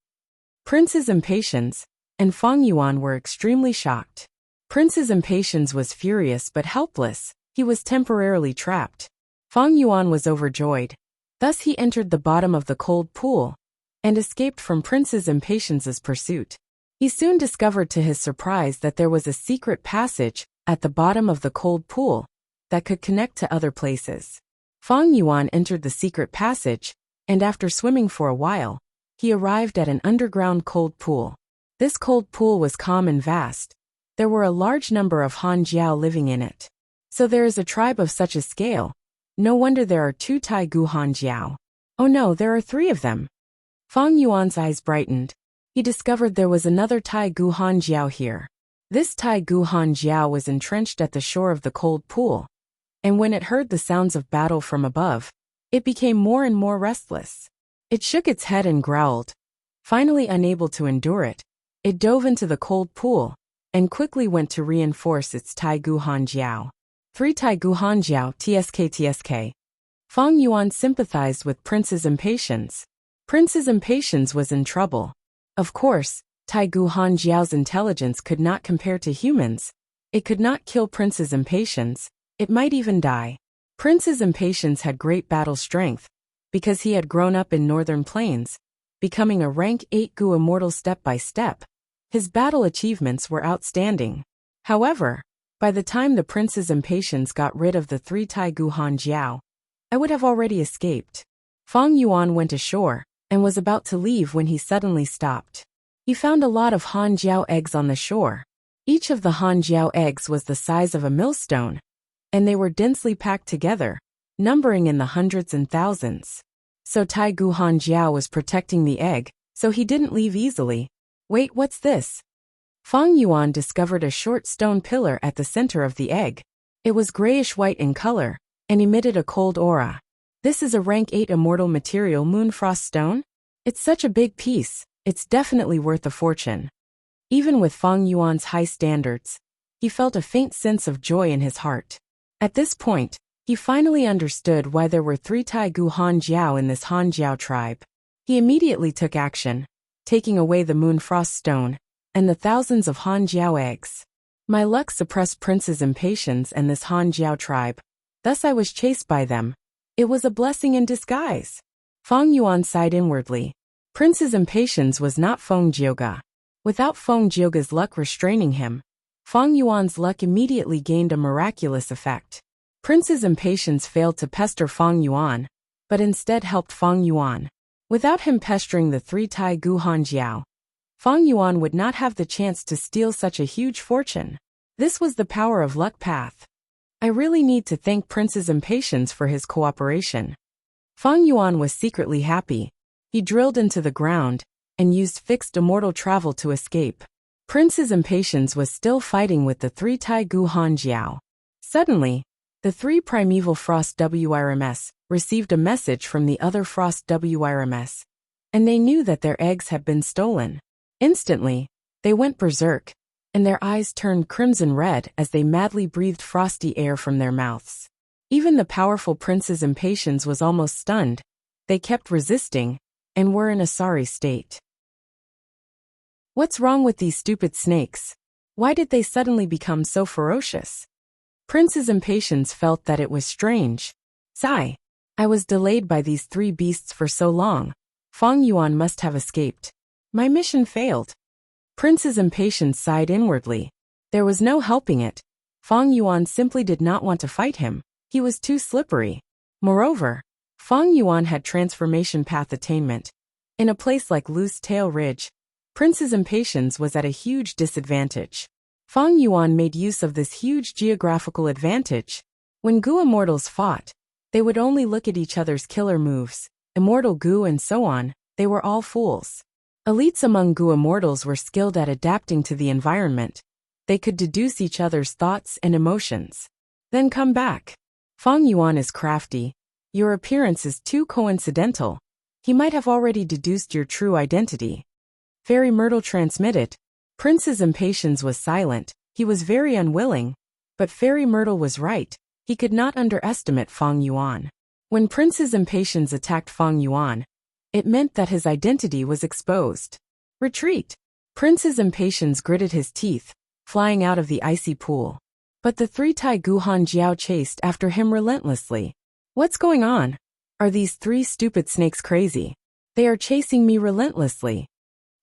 Prince's impatience and Fang Yuan were extremely shocked. Prince's impatience was furious but helpless. He was temporarily trapped. Fang Yuan was overjoyed. Thus he entered the bottom of the cold pool and escaped from Prince's impatience's pursuit. He soon discovered to his surprise that there was a secret passage at the bottom of the cold pool that could connect to other places. Fang Yuan entered the secret passage, and after swimming for a while, he arrived at an underground cold pool. This cold pool was calm and vast. There were a large number of Han Jiao living in it. So there is a tribe of such a scale. No wonder there are two Tai Guhan Jiao. Oh no, there are three of them. Fang Yuan's eyes brightened. He discovered there was another Tai Guhan Jiao here. This Tai Guhan Jiao was entrenched at the shore of the cold pool, and when it heard the sounds of battle from above, it became more and more restless. It shook its head and growled. Finally unable to endure it, it dove into the cold pool and quickly went to reinforce its Tai Guhan Jiao. 3 Tai Guhan Jiao TSK. Fang Yuan sympathized with Prince's impatience. Prince's impatience was in trouble. Of course, Tai Guhan Jiao's intelligence could not compare to humans. It could not kill Prince's impatience. It might even die. Prince's impatience had great battle strength, because he had grown up in northern plains, becoming a rank 8 Gu immortal step by step. His battle achievements were outstanding. However, by the time the Prince's impatience got rid of the 3 Tai Guhan Jiao, I would have already escaped. Fang Yuan went ashore and was about to leave when he suddenly stopped. He found a lot of Han Jiao eggs on the shore. Each of the Han Jiao eggs was the size of a millstone, and they were densely packed together, numbering in the hundreds and thousands. So Tai Guhan Jiao was protecting the egg, so he didn't leave easily. Wait, what's this? Fang Yuan discovered a short stone pillar at the center of the egg. It was grayish-white in color and emitted a cold aura. This is a rank 8 immortal material moonfrost stone? It's such a big piece, it's definitely worth a fortune. Even with Fang Yuan's high standards, he felt a faint sense of joy in his heart. At this point, he finally understood why there were 3 Tai Guhan Jiao in this Han Jiao tribe. He immediately took action, taking away the moonfrost stone and the thousands of Han Jiao eggs. My luck suppressed Prince's impatience and this Han Jiao tribe. Thus I was chased by them. It was a blessing in disguise. Fang Yuan sighed inwardly. Prince's impatience was not Feng Jioga. Without Feng Jioga's luck restraining him, Fang Yuan's luck immediately gained a miraculous effect. Prince's impatience failed to pester Fang Yuan, but instead helped Fang Yuan. Without him pestering the 3 Tai Guhan Jiao, Fang Yuan would not have the chance to steal such a huge fortune. This was the power of luck path. I really need to thank Prince's impatience for his cooperation. Fang Yuan was secretly happy. He drilled into the ground and used fixed immortal travel to escape. Prince's impatience was still fighting with the 3 Tai Guhan Jiao. Suddenly, the 3 primeval frost WRMS received a message from the other frost WRMS, and they knew that their eggs had been stolen. Instantly, they went berserk, and their eyes turned crimson red as they madly breathed frosty air from their mouths. Even the powerful Prince's impatience was almost stunned. They kept resisting, and were in a sorry state. What's wrong with these stupid snakes? Why did they suddenly become so ferocious? Prince's impatience felt that it was strange. Sigh. I was delayed by these 3 beasts for so long. Fang Yuan must have escaped. My mission failed. Prince's impatience sighed inwardly. There was no helping it. Fang Yuan simply did not want to fight him. He was too slippery. Moreover, Fang Yuan had transformation path attainment. In a place like Loose Tail Ridge, Prince's impatience was at a huge disadvantage. Fang Yuan made use of this huge geographical advantage. When Gu immortals fought, they would only look at each other's killer moves. Immortal Gu and so on, they were all fools. Elites among Gu immortals were skilled at adapting to the environment. They could deduce each other's thoughts and emotions. Then come back. Feng Yuan is crafty. Your appearance is too coincidental. He might have already deduced your true identity. Fairy Myrtle transmitted. Prince's impatience was silent. He was very unwilling. But Fairy Myrtle was right. He could not underestimate Feng Yuan. When Prince's impatience attacked Feng Yuan, it meant that his identity was exposed. Retreat. Prince's impatience gritted his teeth, flying out of the icy pool. But the three Tai Guhan Jiao chased after him relentlessly. What's going on? Are these three stupid snakes crazy? They are chasing me relentlessly.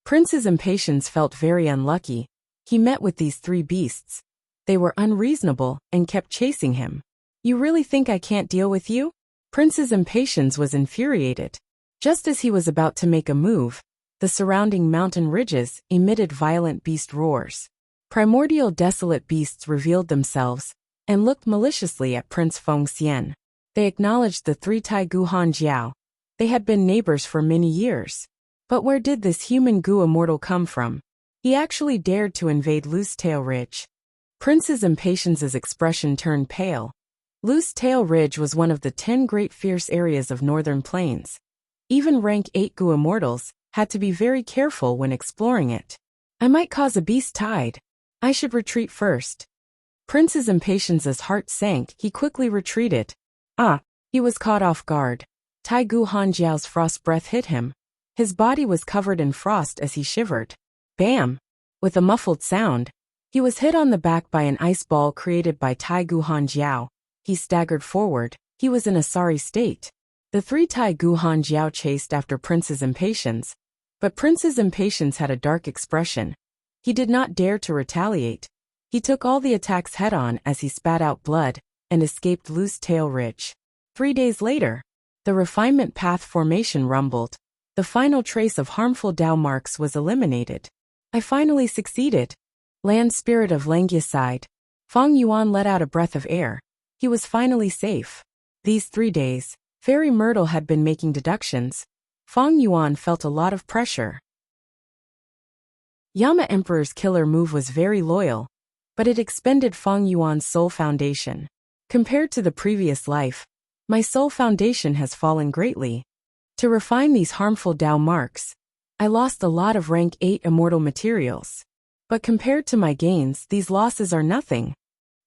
Prince's impatience felt very unlucky. He met with these three beasts. They were unreasonable and kept chasing him. You really think I can't deal with you? Prince's impatience was infuriated. Just as he was about to make a move, the surrounding mountain ridges emitted violent beast roars. Primordial desolate beasts revealed themselves and looked maliciously at Prince Feng Xian. They acknowledged the three Tai Guhan Jiao. They had been neighbors for many years. But where did this human Gu immortal come from? He actually dared to invade Loose Tail Ridge. Prince's impatience's expression turned pale. Loose Tail Ridge was one of the 10 great fierce areas of northern plains. Even rank 8 Gu immortals had to be very careful when exploring it. I might cause a beast tide. I should retreat first. Prince's impatience's heart sank. He quickly retreated. He was caught off guard. Tai Guhan Jiao's frost breath hit him. His body was covered in frost as he shivered. Bam! With a muffled sound, he was hit on the back by an ice ball created by Tai Guhan Jiao. He staggered forward. He was in a sorry state. The three Tai Guhan Jiao chased after Prince's impatience, but Prince's impatience had a dark expression. He did not dare to retaliate. He took all the attacks head-on as he spat out blood and escaped Loose Tail Ridge. 3 days later, the refinement path formation rumbled. The final trace of harmful Dao marks was eliminated. I finally succeeded. Land Spirit of Langia sighed. Feng Yuan let out a breath of air. He was finally safe. These 3 days, Fairy Myrtle had been making deductions. Feng Yuan felt a lot of pressure. Yama Emperor's killer move was very loyal, but it expended Feng Yuan's soul foundation. Compared to the previous life, my soul foundation has fallen greatly. To refine these harmful Dao marks, I lost a lot of rank 8 immortal materials. But compared to my gains, these losses are nothing.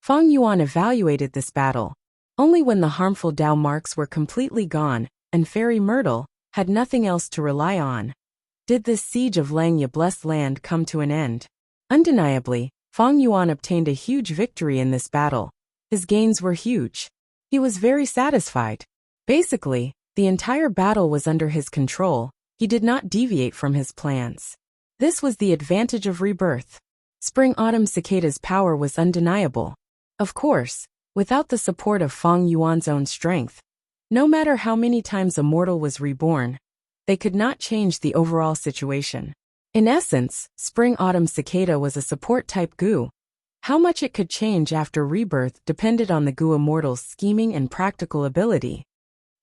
Feng Yuan evaluated this battle. Only when the harmful Dao marks were completely gone, and Fairy Myrtle had nothing else to rely on, did this siege of Langya blessed land come to an end. Undeniably, Feng Yuan obtained a huge victory in this battle. His gains were huge. He was very satisfied. Basically, the entire battle was under his control. He did not deviate from his plans. This was the advantage of rebirth. Spring-Autumn Cicada's power was undeniable. Of course, without the support of Feng Yuan's own strength, no matter how many times a mortal was reborn, they could not change the overall situation. In essence, Spring-Autumn Cicada was a support-type Gu. How much it could change after rebirth depended on the Gu immortal's scheming and practical ability.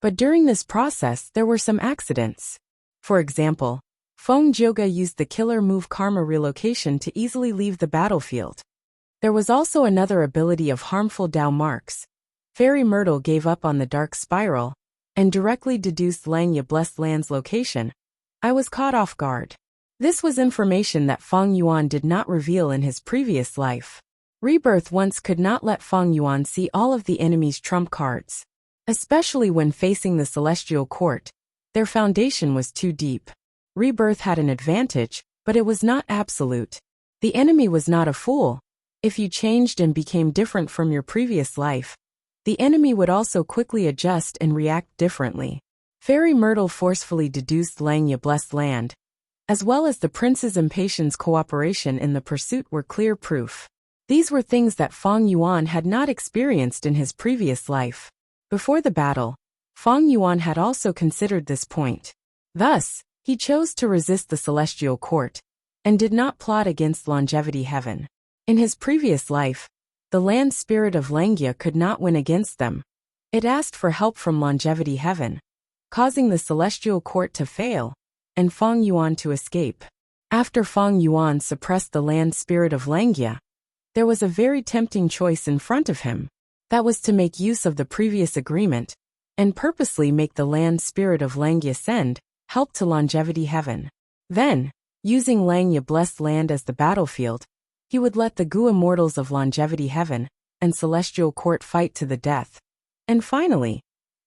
But during this process, there were some accidents. For example, Feng Jioga used the killer move Karma Relocation to easily leave the battlefield. There was also another ability of harmful Dao marks. Fairy Myrtle gave up on the Dark Spiral and directly deduced Langya Blessed Land's location. I was caught off guard. This was information that Feng Yuan did not reveal in his previous life. Rebirth once could not let Feng Yuan see all of the enemy's trump cards. Especially when facing the Celestial Court, their foundation was too deep. Rebirth had an advantage, but it was not absolute. The enemy was not a fool. If you changed and became different from your previous life, the enemy would also quickly adjust and react differently. Fairy Myrtle forcefully deduced Langya Blessed Land, as well as the prince's impatience. Cooperation in the pursuit were clear proof. These were things that Feng Yuan had not experienced in his previous life. Before the battle, Feng Yuan had also considered this point. Thus, he chose to resist the Celestial Court, and did not plot against Longevity Heaven. In his previous life, the land spirit of Langya could not win against them. It asked for help from Longevity Heaven, causing the Celestial Court to fail, and Feng Yuan to escape. After Feng Yuan suppressed the land spirit of Langya, There was a very tempting choice in front of him. That was to make use of the previous agreement and purposely make the land spirit of Langya send help to longevity heaven. Then, using Langya blessed land as the battlefield, he would let the Gu immortals of longevity heaven and celestial court fight to the death. And finally,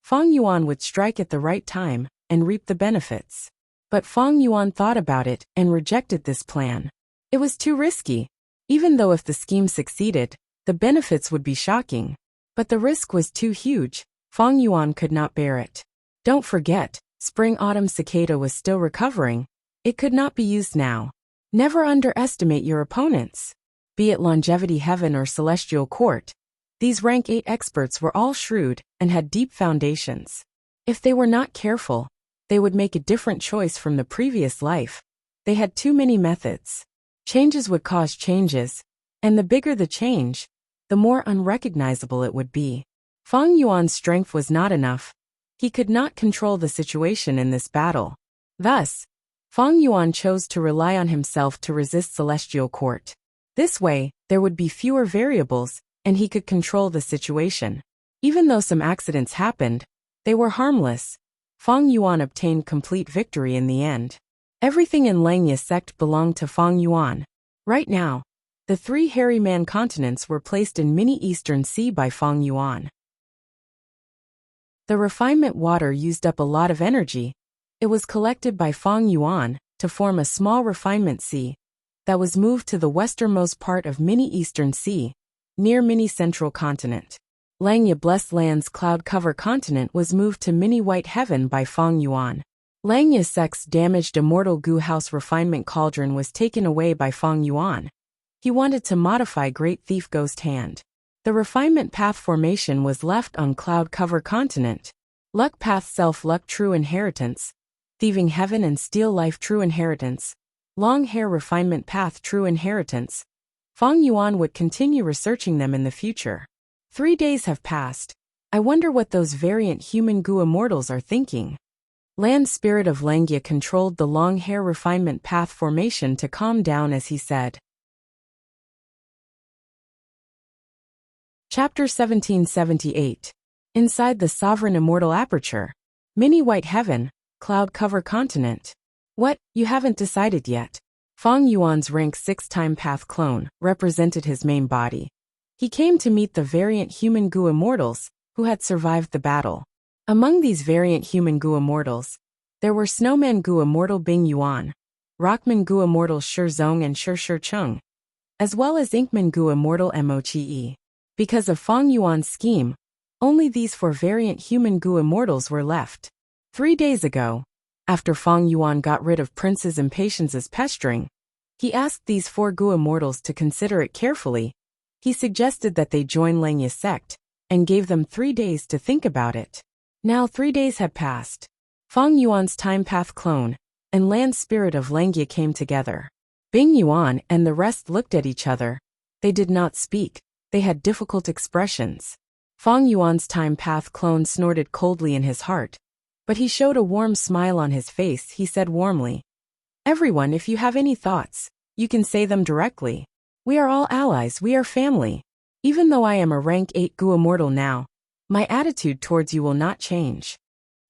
Feng Yuan would strike at the right time and reap the benefits. But Feng Yuan thought about it and rejected this plan. It was too risky. Even though if the scheme succeeded, the benefits would be shocking. But the risk was too huge. Feng Yuan could not bear it. Don't forget, spring-autumn cicada was still recovering. It could not be used now. Never underestimate your opponents. Be it longevity heaven or celestial court, these rank 8 experts were all shrewd and had deep foundations. If they were not careful, they would make a different choice from the previous life. They had too many methods. Changes would cause changes, and the bigger the change, the more unrecognizable it would be. Feng Yuan's strength was not enough. He could not control the situation in this battle. Thus, Feng Yuan chose to rely on himself to resist celestial court. This way, there would be fewer variables, and he could control the situation. Even though some accidents happened, they were harmless. Feng Yuan obtained complete victory in the end. Everything in Langya sect belonged to Feng Yuan. Right now, the 3 hairy man continents were placed in mini Eastern Sea by Feng Yuan. The refinement water used up a lot of energy. It was collected by Feng Yuan to form a small refinement sea that was moved to the westernmost part of mini Eastern Sea, near mini Central Continent. Langya Blessed Land's cloud cover continent was moved to mini White Heaven by Feng Yuan. Langya sect's damaged immortal Gu House refinement cauldron was taken away by Feng Yuan. He wanted to modify Great Thief Ghost Hand. The refinement path formation was left on cloud cover continent. Luck path self luck true inheritance. Thieving heaven and steel life true inheritance. Long hair refinement path true inheritance. Feng Yuan would continue researching them in the future. 3 days have passed. I wonder what those variant human Gu immortals are thinking. Land spirit of Langya controlled the long hair refinement path formation to calm down as he said. Chapter 1778. Inside the Sovereign Immortal Aperture. Mini White Heaven, Cloud Cover Continent. What, you haven't decided yet? Feng Yuan's rank 6-time path clone represented his main body. He came to meet the variant human Gu immortals who had survived the battle. Among these variant human Gu immortals, there were Snowman Gu immortal Bing Yuan, Rockman Gu immortal Shi Zong and Shi Chung, as well as Inkman Gu immortal Mo Qi. Because of Feng Yuan's scheme, only these 4 variant human Gu immortals were left. 3 days ago, after Feng Yuan got rid of Prince's Impatience's pestering, he asked these 4 Gu immortals to consider it carefully. He suggested that they join Langya sect, and gave them 3 days to think about it. Now 3 days had passed. Feng Yuan's time path clone and land spirit of Langya came together. Bing Yuan and the rest looked at each other. They did not speak. They had difficult expressions. Feng Yuan's time path clone snorted coldly in his heart, but he showed a warm smile on his face. He said warmly, "Everyone, if you have any thoughts, you can say them directly. We are all allies, we are family. Even though I am a rank 8 Gu immortal now, my attitude towards you will not change."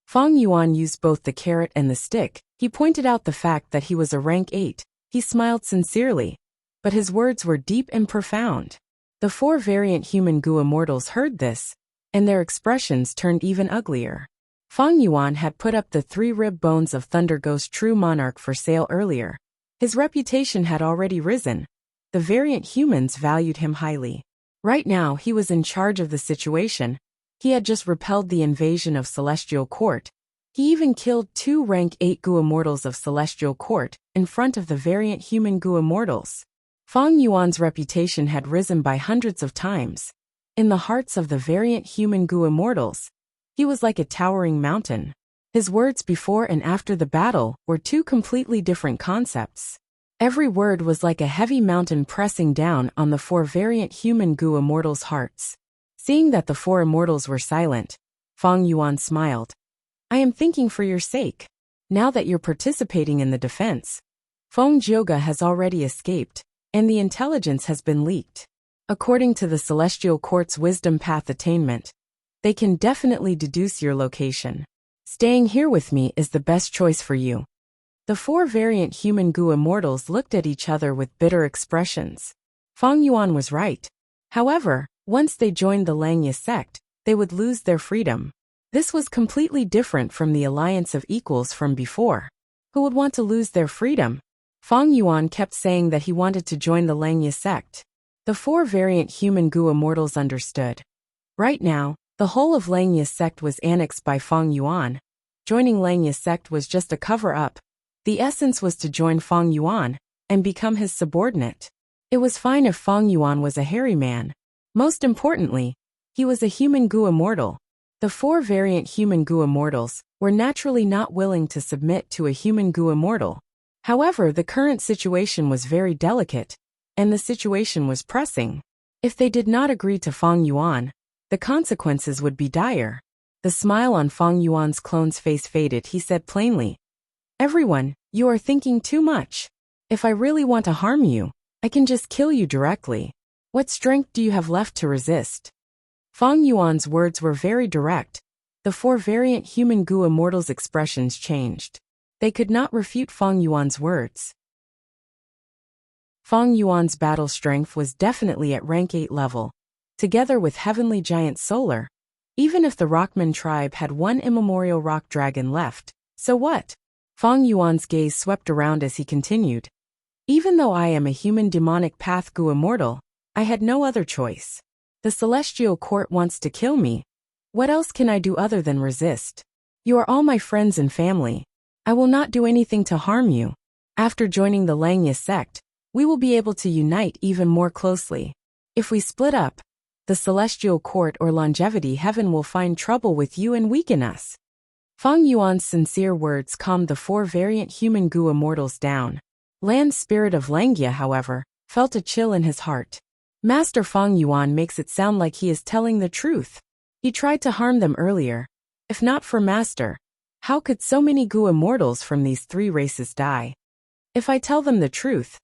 Feng Yuan used both the carrot and the stick. He pointed out the fact that he was a rank 8. He smiled sincerely, but his words were deep and profound. The 4 variant human Gu immortals heard this, and their expressions turned even uglier. Feng Yuan had put up the 3 rib bones of Thunder Ghost True Monarch for sale earlier. His reputation had already risen. The variant humans valued him highly. Right now he was in charge of the situation. He had just repelled the invasion of Celestial Court. He even killed 2 rank 8 Gu immortals of Celestial Court in front of the variant human Gu immortals. Feng Yuan's reputation had risen by hundreds of times. In the hearts of the variant human Gu immortals, he was like a towering mountain. His words before and after the battle were 2 completely different concepts. Every word was like a heavy mountain pressing down on the 4 variant human Gu immortals' hearts. Seeing that the 4 immortals were silent, Feng Yuan smiled. "I am thinking for your sake. Now that you're participating in the defense, Feng Jioga has already escaped, and the intelligence has been leaked. According to the Celestial Court's Wisdom Path Attainment, they can definitely deduce your location. Staying here with me is the best choice for you. The four variant human goo immortals looked at each other with bitter expressions. Fang Yuan was right. However, once they joined the Langya sect, they would lose their freedom. This was completely different from the alliance of equals from before. Who would want to lose their freedom? Fang Yuan kept saying that he wanted to join the Langya sect. The four variant human goo immortals understood. Right now, the whole of Langya sect was annexed by Fang Yuan. Joining Langya sect was just a cover-up. The essence was to join Fang Yuan and become his subordinate. It was fine if Fang Yuan was a hairy man. Most importantly, he was a human goo immortal. The four variant human goo immortals were naturally not willing to submit to a human goo immortal. However, the current situation was very delicate, and the situation was pressing. If they did not agree to Fang Yuan, the consequences would be dire. The smile on Fang Yuan's clone's face faded. He said plainly, "Everyone, you are thinking too much. If I really want to harm you, I can just kill you directly. What strength do you have left to resist?" Fang Yuan's words were very direct. The four variant human goo immortals' expressions changed. They could not refute Fang Yuan's words. Fang Yuan's battle strength was definitely at rank 8 level. Together with Heavenly Giant Solar, even if the Rockman tribe had one immemorial rock dragon left, so what? Fang Yuan's gaze swept around as he continued. Even though I am a human demonic path goo immortal, I had no other choice. The Celestial Court wants to kill me. What else can I do other than resist? You are all my friends and family. I will not do anything to harm you. After joining the Langya sect, we will be able to unite even more closely. If we split up, the Celestial Court or Longevity Heaven will find trouble with you and weaken us. Fang Yuan's sincere words calmed the four variant human goo immortals down. Land Spirit of Langya, however, felt a chill in his heart. Master Fang Yuan makes it sound like he is telling the truth. He tried to harm them earlier. If not for Master, how could so many goo immortals from these three races die? If I tell them the truth,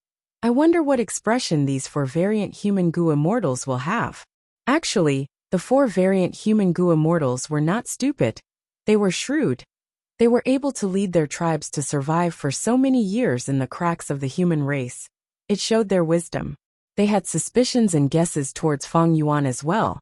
I wonder what expression these four variant human goo immortals will have. Actually, the four variant human goo immortals were not stupid. They were shrewd. They were able to lead their tribes to survive for so many years in the cracks of the human race. It showed their wisdom. They had suspicions and guesses towards Fang Yuan as well.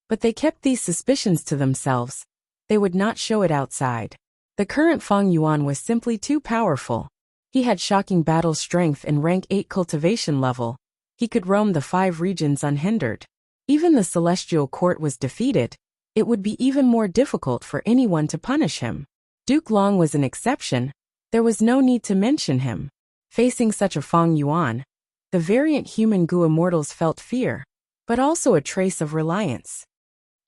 But they kept these suspicions to themselves. They would not show it outside. The current Fang Yuan was simply too powerful. He had shocking battle strength and rank 8 cultivation level. He could roam the 5 regions unhindered. Even the Celestial Court was defeated. It would be even more difficult for anyone to punish him. Duke Long was an exception. There was no need to mention him. Facing such a Fang Yuan, the variant human goo immortals felt fear, but also a trace of reliance.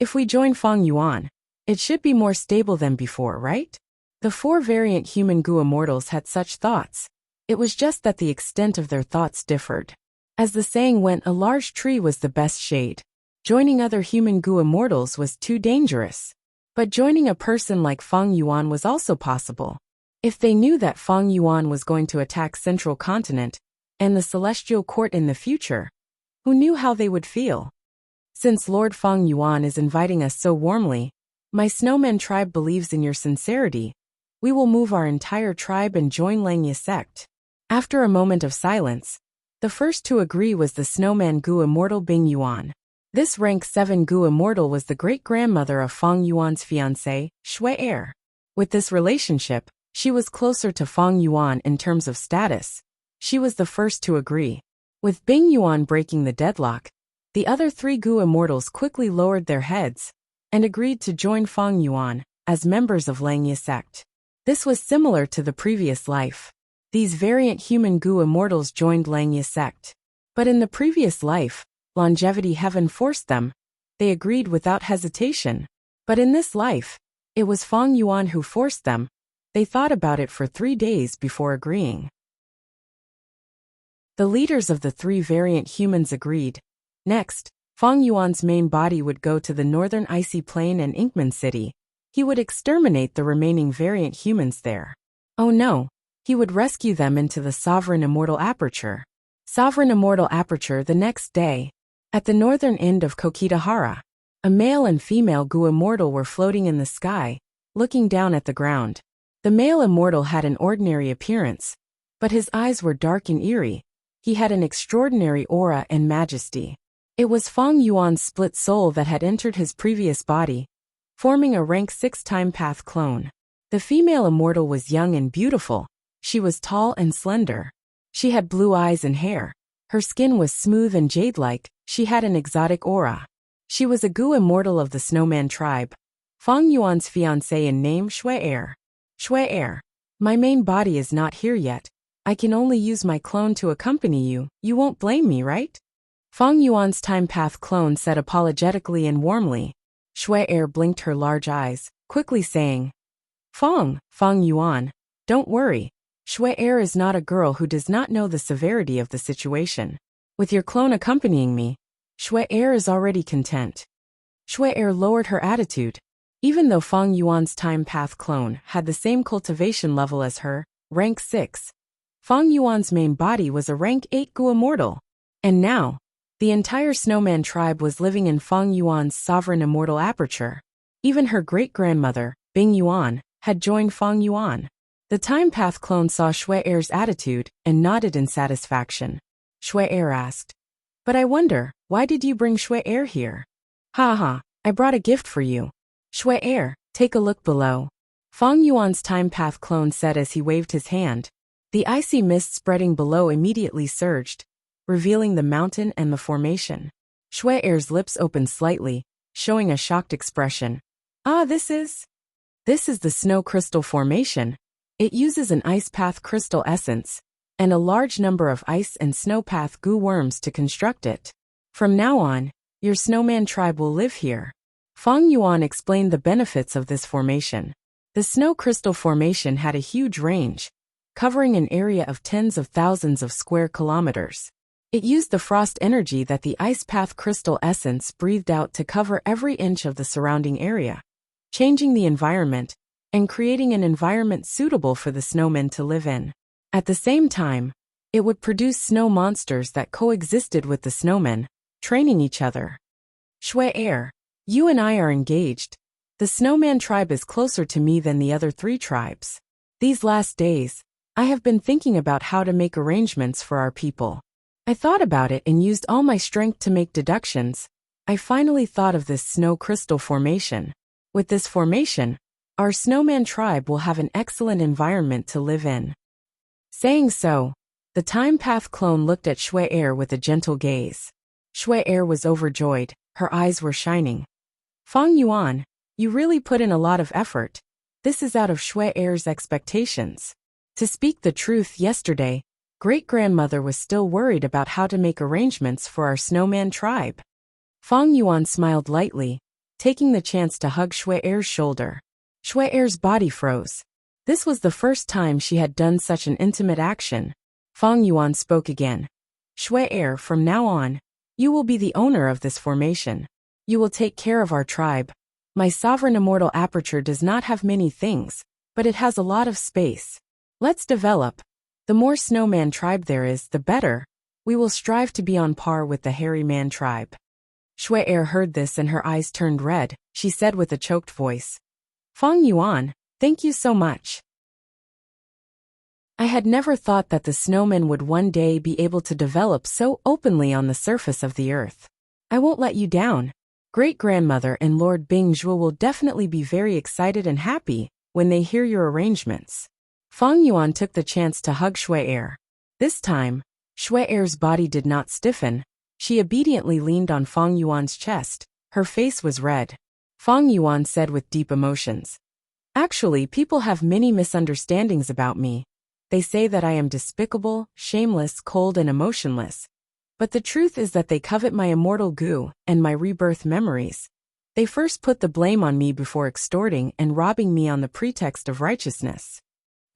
If we join Fang Yuan, it should be more stable than before, right? The four variant human goo immortals had such thoughts. It was just that the extent of their thoughts differed. As the saying went, a large tree was the best shade. Joining other human goo immortals was too dangerous. But joining a person like Fang Yuan was also possible. If they knew that Fang Yuan was going to attack Central Continent and the Celestial Court in the future, who knew how they would feel? Since Lord Fang Yuan is inviting us so warmly, my Snowman tribe believes in your sincerity. We will move our entire tribe and join Langya sect. After a moment of silence, the first to agree was the Snowman goo immortal Bing Yuan. This rank 7 goo immortal was the great-grandmother of Fang Yuan's fiancé, Shui Er. With this relationship, she was closer to Fang Yuan in terms of status. She was the first to agree. With Bing Yuan breaking the deadlock, the other 3 goo immortals quickly lowered their heads and agreed to join Fang Yuan as members of Langya sect. This was similar to the previous life. These variant human goo immortals joined Langya sect. But in the previous life, Longevity Heaven forced them. They agreed without hesitation. But in this life, it was Fang Yuan who forced them. They thought about it for 3 days before agreeing. The leaders of the 3 variant humans agreed. Next, Fang Yuan's main body would go to the northern icy plain and Inkman City. He would exterminate the remaining variant humans there. Oh no, he would rescue them into the Sovereign Immortal Aperture. Sovereign Immortal Aperture the next day. At the northern end of Kokitahara, a male and female Gu immortal were floating in the sky, looking down at the ground. The male immortal had an ordinary appearance, but his eyes were dark and eerie. He had an extraordinary aura and majesty. It was Feng Yuan's split soul that had entered his previous body, forming a rank 6 time path clone. The female immortal was young and beautiful. She was tall and slender. She had blue eyes and hair. Her skin was smooth and jade-like. She had an exotic aura. She was a Gu immortal of the Snowman tribe. Feng Yuan's fiancé in name Shui-Er. Shui-Er, my main body is not here yet. I can only use my clone to accompany you. You won't blame me, right? Feng Yuan's time path clone said apologetically and warmly. Shui-Er blinked her large eyes, quickly saying, Feng Yuan, don't worry. Shui-Er is not a girl who does not know the severity of the situation. With your clone accompanying me, Shui-Er is already content. Shui-Er lowered her attitude. Even though Feng Yuan's time path clone had the same cultivation level as her, rank 6, Feng Yuan's main body was a rank 8 Gu immortal. And now, the entire Snowman tribe was living in Feng Yuan's sovereign immortal aperture. Even her great-grandmother, Bing Yuan, had joined Feng Yuan. The time path clone saw Shui-Er's attitude and nodded in satisfaction. Shui-Er asked, But I wonder, why did you bring Shui-Er here? Ha, I brought a gift for you. Shui-Er, take a look below. Feng Yuan's time path clone said as he waved his hand. The icy mist spreading below immediately surged, revealing the mountain and the formation. Shui-Er's lips opened slightly, showing a shocked expression. This is the snow crystal formation. It uses an ice path crystal essence, and a large number of ice and snow path Gu worms to construct it. From now on, your Snowman tribe will live here. Feng Yuan explained the benefits of this formation. The snow crystal formation had a huge range, covering an area of tens of thousands of square kilometers. It used the frost energy that the ice path crystal essence breathed out to cover every inch of the surrounding area, changing the environment and creating an environment suitable for the snowmen to live in. At the same time, it would produce snow monsters that coexisted with the snowmen, training each other. Shui-Er, you and I are engaged. The Snowman tribe is closer to me than the other 3 tribes. These last days, I have been thinking about how to make arrangements for our people. I thought about it and used all my strength to make deductions. I finally thought of this snow crystal formation. With this formation, our Snowman tribe will have an excellent environment to live in. Saying so, the time path clone looked at Shui-Er with a gentle gaze. Shui-Er was overjoyed. Her eyes were shining. Feng Yuan, you really put in a lot of effort. This is out of Shui-Er's expectations. To speak the truth, yesterday, great-grandmother was still worried about how to make arrangements for our Snowman tribe. Feng Yuan smiled lightly, taking the chance to hug Shui-Er's shoulder. Shui-Er's body froze. This was the first time she had done such an intimate action. Feng Yuan spoke again. Shui-Er, from now on, you will be the owner of this formation. You will take care of our tribe. My sovereign immortal aperture does not have many things, but it has a lot of space. Let's develop. The more Snowman tribe there is, the better. We will strive to be on par with the Hairy Man tribe. Shui-Er heard this and her eyes turned red. She said with a choked voice, Feng Yuan, thank you so much. I had never thought that the snowmen would one day be able to develop so openly on the surface of the earth. I won't let you down. Great-grandmother and Lord Bingzhu will definitely be very excited and happy when they hear your arrangements. Feng Yuan took the chance to hug Shui-Er. This time, Shui-Er's body did not stiffen. She obediently leaned on Feng Yuan's chest. Her face was red. Feng Yuan said with deep emotions, Actually, people have many misunderstandings about me. They say that I am despicable, shameless, cold and emotionless. But the truth is that they covet my immortal Gu and my rebirth memories. They first put the blame on me before extorting and robbing me on the pretext of righteousness.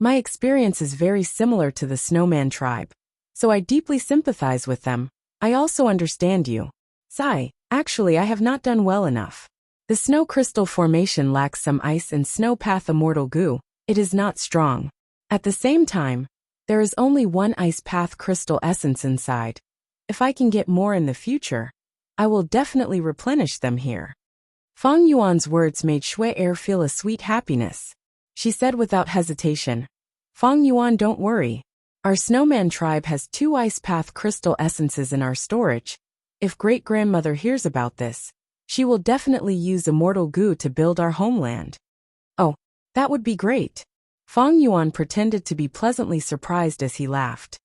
My experience is very similar to the Snowman tribe, so I deeply sympathize with them. I also understand you. Sigh, actually I have not done well enough. The snow crystal formation lacks some ice and snow path immortal Gu. It is not strong. At the same time, there is only one ice path crystal essence inside. If I can get more in the future, I will definitely replenish them here. Fang Yuan's words made Shui Air feel a sweet happiness. She said without hesitation, Fang Yuan, don't worry. Our snowman tribe has 2 ice path crystal essences in our storage. If great-grandmother hears about this, she will definitely use immortal goo to build our homeland. Oh, that would be great. Fang Yuan pretended to be pleasantly surprised as he laughed.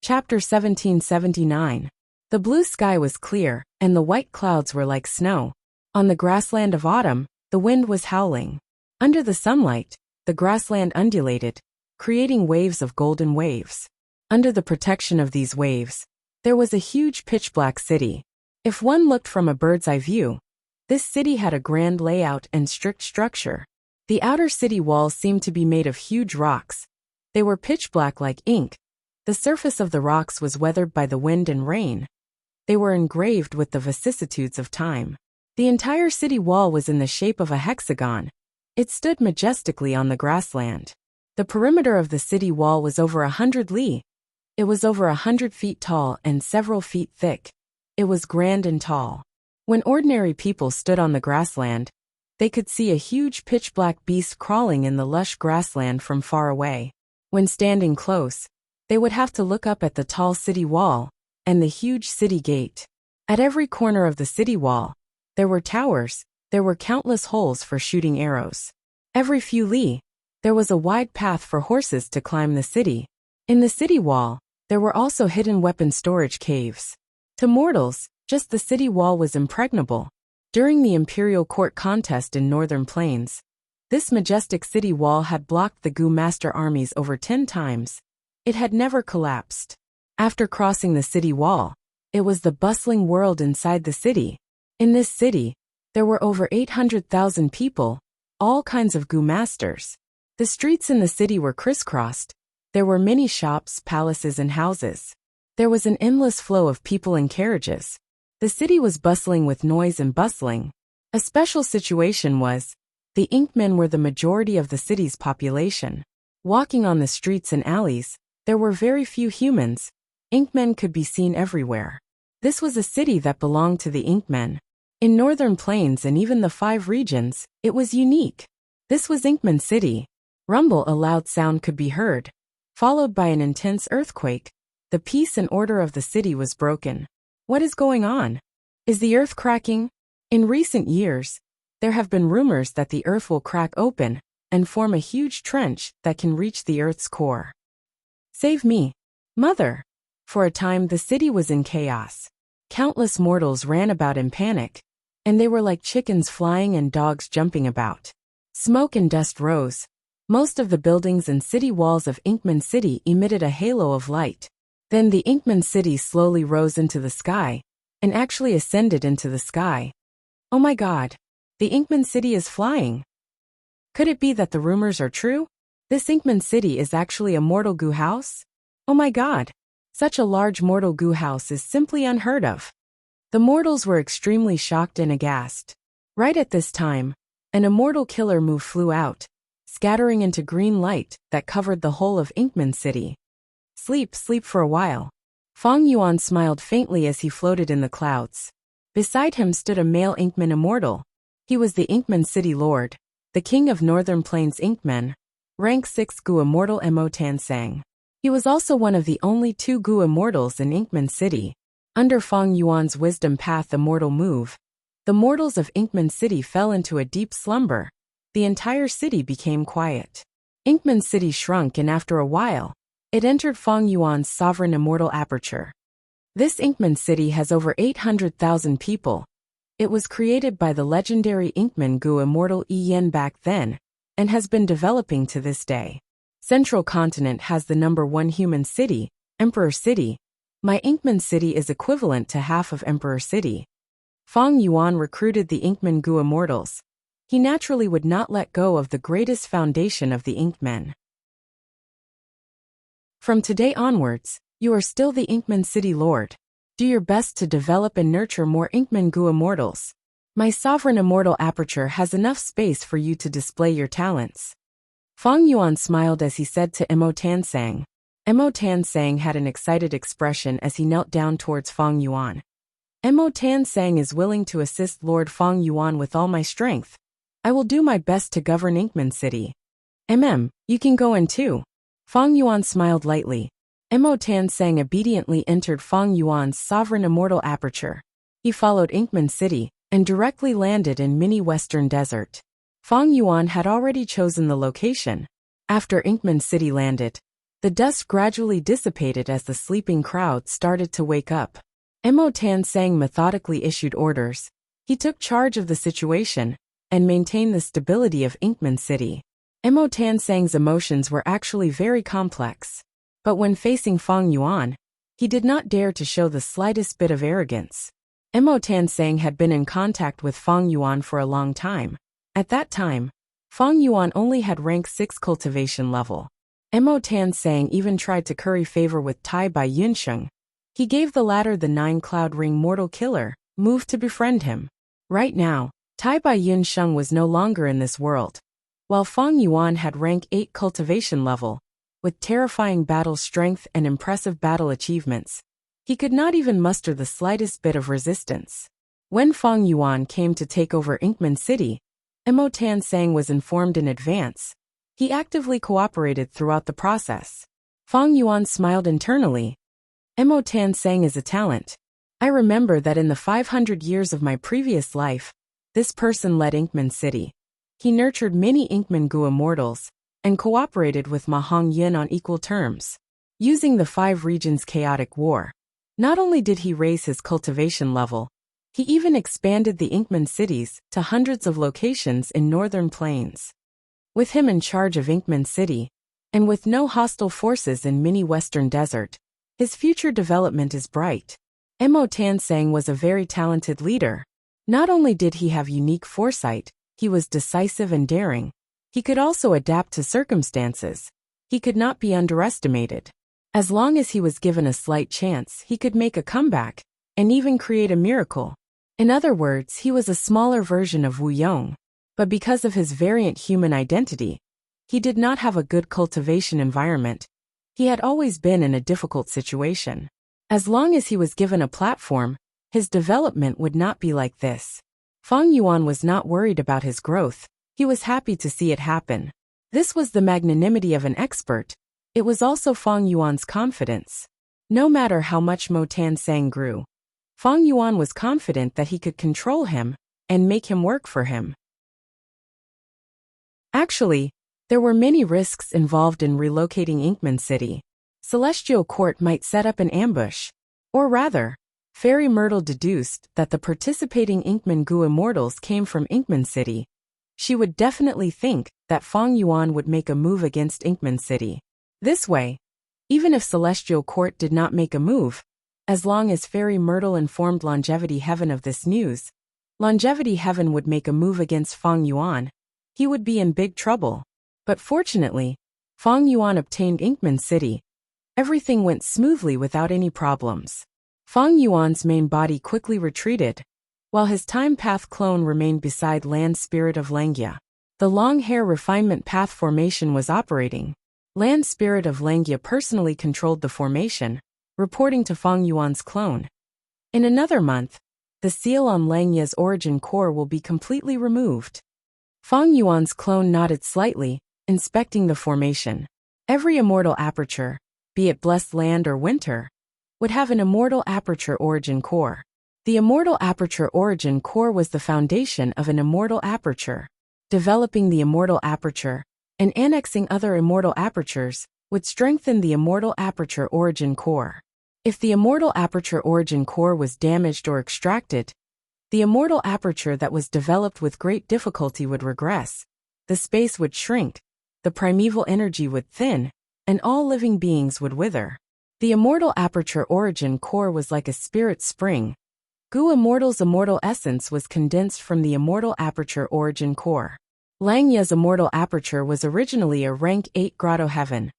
Chapter 1779. The blue sky was clear, and the white clouds were like snow. On the grassland of autumn, the wind was howling. Under the sunlight, the grassland undulated, creating waves of golden waves. Under the protection of these waves, there was a huge pitch-black city. If one looked from a bird's-eye view, this city had a grand layout and strict structure. The outer city walls seemed to be made of huge rocks. They were pitch-black like ink. The surface of the rocks was weathered by the wind and rain. They were engraved with the vicissitudes of time. The entire city wall was in the shape of a hexagon. It stood majestically on the grassland. The perimeter of the city wall was over 100 li. It was over 100 feet tall and several feet thick. It was grand and tall. When ordinary people stood on the grassland, they could see a huge pitch-black beast crawling in the lush grassland from far away. When standing close, they would have to look up at the tall city wall and the huge city gate. At every corner of the city wall, there were towers. There were countless holes for shooting arrows. Every few li, there was a wide path for horses to climb the city. In the city wall, there were also hidden weapon storage caves. To mortals, just the city wall was impregnable. During the imperial court contest in Northern Plains, this majestic city wall had blocked the Gu master armies over 10 times. It had never collapsed. After crossing the city wall, it was the bustling world inside the city. In this city, there were over 800,000 people, all kinds of Gu masters. The streets in the city were crisscrossed. There were many shops, palaces, and houses. There was an endless flow of people and carriages. The city was bustling with noise and bustling. A special situation was, the Inkmen were the majority of the city's population. Walking on the streets and alleys, there were very few humans. Inkmen could be seen everywhere. This was a city that belonged to the Inkmen. In Northern Plains and even the 5 regions, it was unique. This was Inkman City. Rumble, a loud sound could be heard, followed by an intense earthquake. The peace and order of the city was broken. What is going on? Is the earth cracking? In recent years, there have been rumors that the earth will crack open and form a huge trench that can reach the earth's core. Save me, Mother! For a time the city was in chaos. Countless mortals ran about in panic, and they were like chickens flying and dogs jumping about. Smoke and dust rose. Most of the buildings and city walls of Inkman City emitted a halo of light. Then the Inkman City slowly rose into the sky, and actually ascended into the sky. Oh my God! The Inkman City is flying! Could it be that the rumors are true? This Inkman City is actually a mortal Gu house? Oh my God! Such a large mortal Gu house is simply unheard of. The mortals were extremely shocked and aghast. Right at this time, an immortal killer move flew out, scattering into green light that covered the whole of Inkman City. Sleep, sleep for a while. Fang Yuan smiled faintly as he floated in the clouds. Beside him stood a male Inkman immortal. He was the Inkman City Lord, the king of Northern Plains Inkmen, rank 6 Gu immortal Mo Tansang. He was also one of the only 2 Gu immortals in Inkman City. Under Fang Yuan's wisdom path immortal move, the mortals of Inkman City fell into a deep slumber. The entire city became quiet. Inkman City shrunk, and after a while, it entered Fang Yuan's sovereign immortal aperture. This Inkman City has over 800,000 people. It was created by the legendary Inkman Gu immortal Yen back then, and has been developing to this day. Central Continent has the number 1 human city, Emperor City. My Inkman City is equivalent to half of Emperor City. Fang Yuan recruited the Inkman Gu immortals. He naturally would not let go of the greatest foundation of the Inkmen. From today onwards, you are still the Inkman City Lord. Do your best to develop and nurture more Inkman Gu immortals. My sovereign immortal aperture has enough space for you to display your talents. Fang Yuan smiled as he said to Mo Tansang, Mo Tansang had an excited expression as he knelt down towards Feng Yuan. Mo Tansang is willing to assist Lord Feng Yuan with all my strength. I will do my best to govern Inkman City. You can go in too. Feng Yuan smiled lightly. Mo Tansang obediently entered Feng Yuan's sovereign immortal aperture. He followed Inkman City and directly landed in mini Western Desert. Feng Yuan had already chosen the location. After Inkman City landed, the dust gradually dissipated as the sleeping crowd started to wake up. Mo Tansang methodically issued orders. He took charge of the situation and maintained the stability of Inkman City. Mo Tansang's emotions were actually very complex. But when facing Feng Yuan, he did not dare to show the slightest bit of arrogance. Mo Tansang had been in contact with Feng Yuan for a long time. At that time, Feng Yuan only had rank 6 cultivation level. Mo Tansang even tried to curry favor with Tai Bai Yunsheng. He gave the latter the 9-cloud ring mortal killer move to befriend him. Right now, Tai Bai Yunsheng was no longer in this world. While Feng Yuan had rank 8 cultivation level, with terrifying battle strength and impressive battle achievements, he could not even muster the slightest bit of resistance. When Feng Yuan came to take over Inkman City, Mo Tansang was informed in advance. He actively cooperated throughout the process. Feng Yuan smiled internally. Mo Tansang is a talent. I remember that in the 500 years of my previous life, this person led Inkman City. He nurtured many Inkman Gu immortals and cooperated with Ma Hongyin on equal terms. Using the 5 regions chaotic war, not only did he raise his cultivation level, he even expanded the Inkman cities to hundreds of locations in northern plains. With him in charge of Inkman City, and with no hostile forces in mini Western Desert, his future development is bright. Mo Tansang was a very talented leader. Not only did he have unique foresight, he was decisive and daring. He could also adapt to circumstances. He could not be underestimated. As long as he was given a slight chance, he could make a comeback, and even create a miracle. In other words, he was a smaller version of Wu Yong. But because of his variant human identity, he did not have a good cultivation environment. He had always been in a difficult situation. As long as he was given a platform, his development would not be like this. Feng Yuan was not worried about his growth. He was happy to see it happen. This was the magnanimity of an expert. It was also Feng Yuan's confidence. No matter how much Mo Tansang grew, Feng Yuan was confident that he could control him and make him work for him. Actually, there were many risks involved in relocating Inkman City. Celestial Court might set up an ambush. Or rather, Fairy Myrtle deduced that the participating Inkman Gu immortals came from Inkman City. She would definitely think that Feng Yuan would make a move against Inkman City. This way, even if Celestial Court did not make a move, as long as Fairy Myrtle informed Longevity Heaven of this news, Longevity Heaven would make a move against Feng Yuan. He would be in big trouble. But fortunately, Feng Yuan obtained Inkman City. Everything went smoothly without any problems. Feng Yuan's main body quickly retreated, while his time path clone remained beside Land Spirit of Langia. The long hair refinement path formation was operating. Land Spirit of Langia personally controlled the formation, reporting to Feng Yuan's clone. In another month, the seal on Langia's origin core will be completely removed. Feng Yuan's clone nodded slightly, inspecting the formation. Every immortal aperture, be it blessed land or winter, would have an immortal aperture origin core. The immortal aperture origin core was the foundation of an immortal aperture. Developing the immortal aperture and annexing other immortal apertures would strengthen the immortal aperture origin core. If the immortal aperture origin core was damaged or extracted, the immortal aperture that was developed with great difficulty would regress. The space would shrink, the primeval energy would thin, and all living beings would wither. The immortal aperture origin core was like a spirit spring. Gu Immortal's immortal essence was condensed from the immortal aperture origin core. Langia's immortal aperture was originally a rank 8 grotto heaven.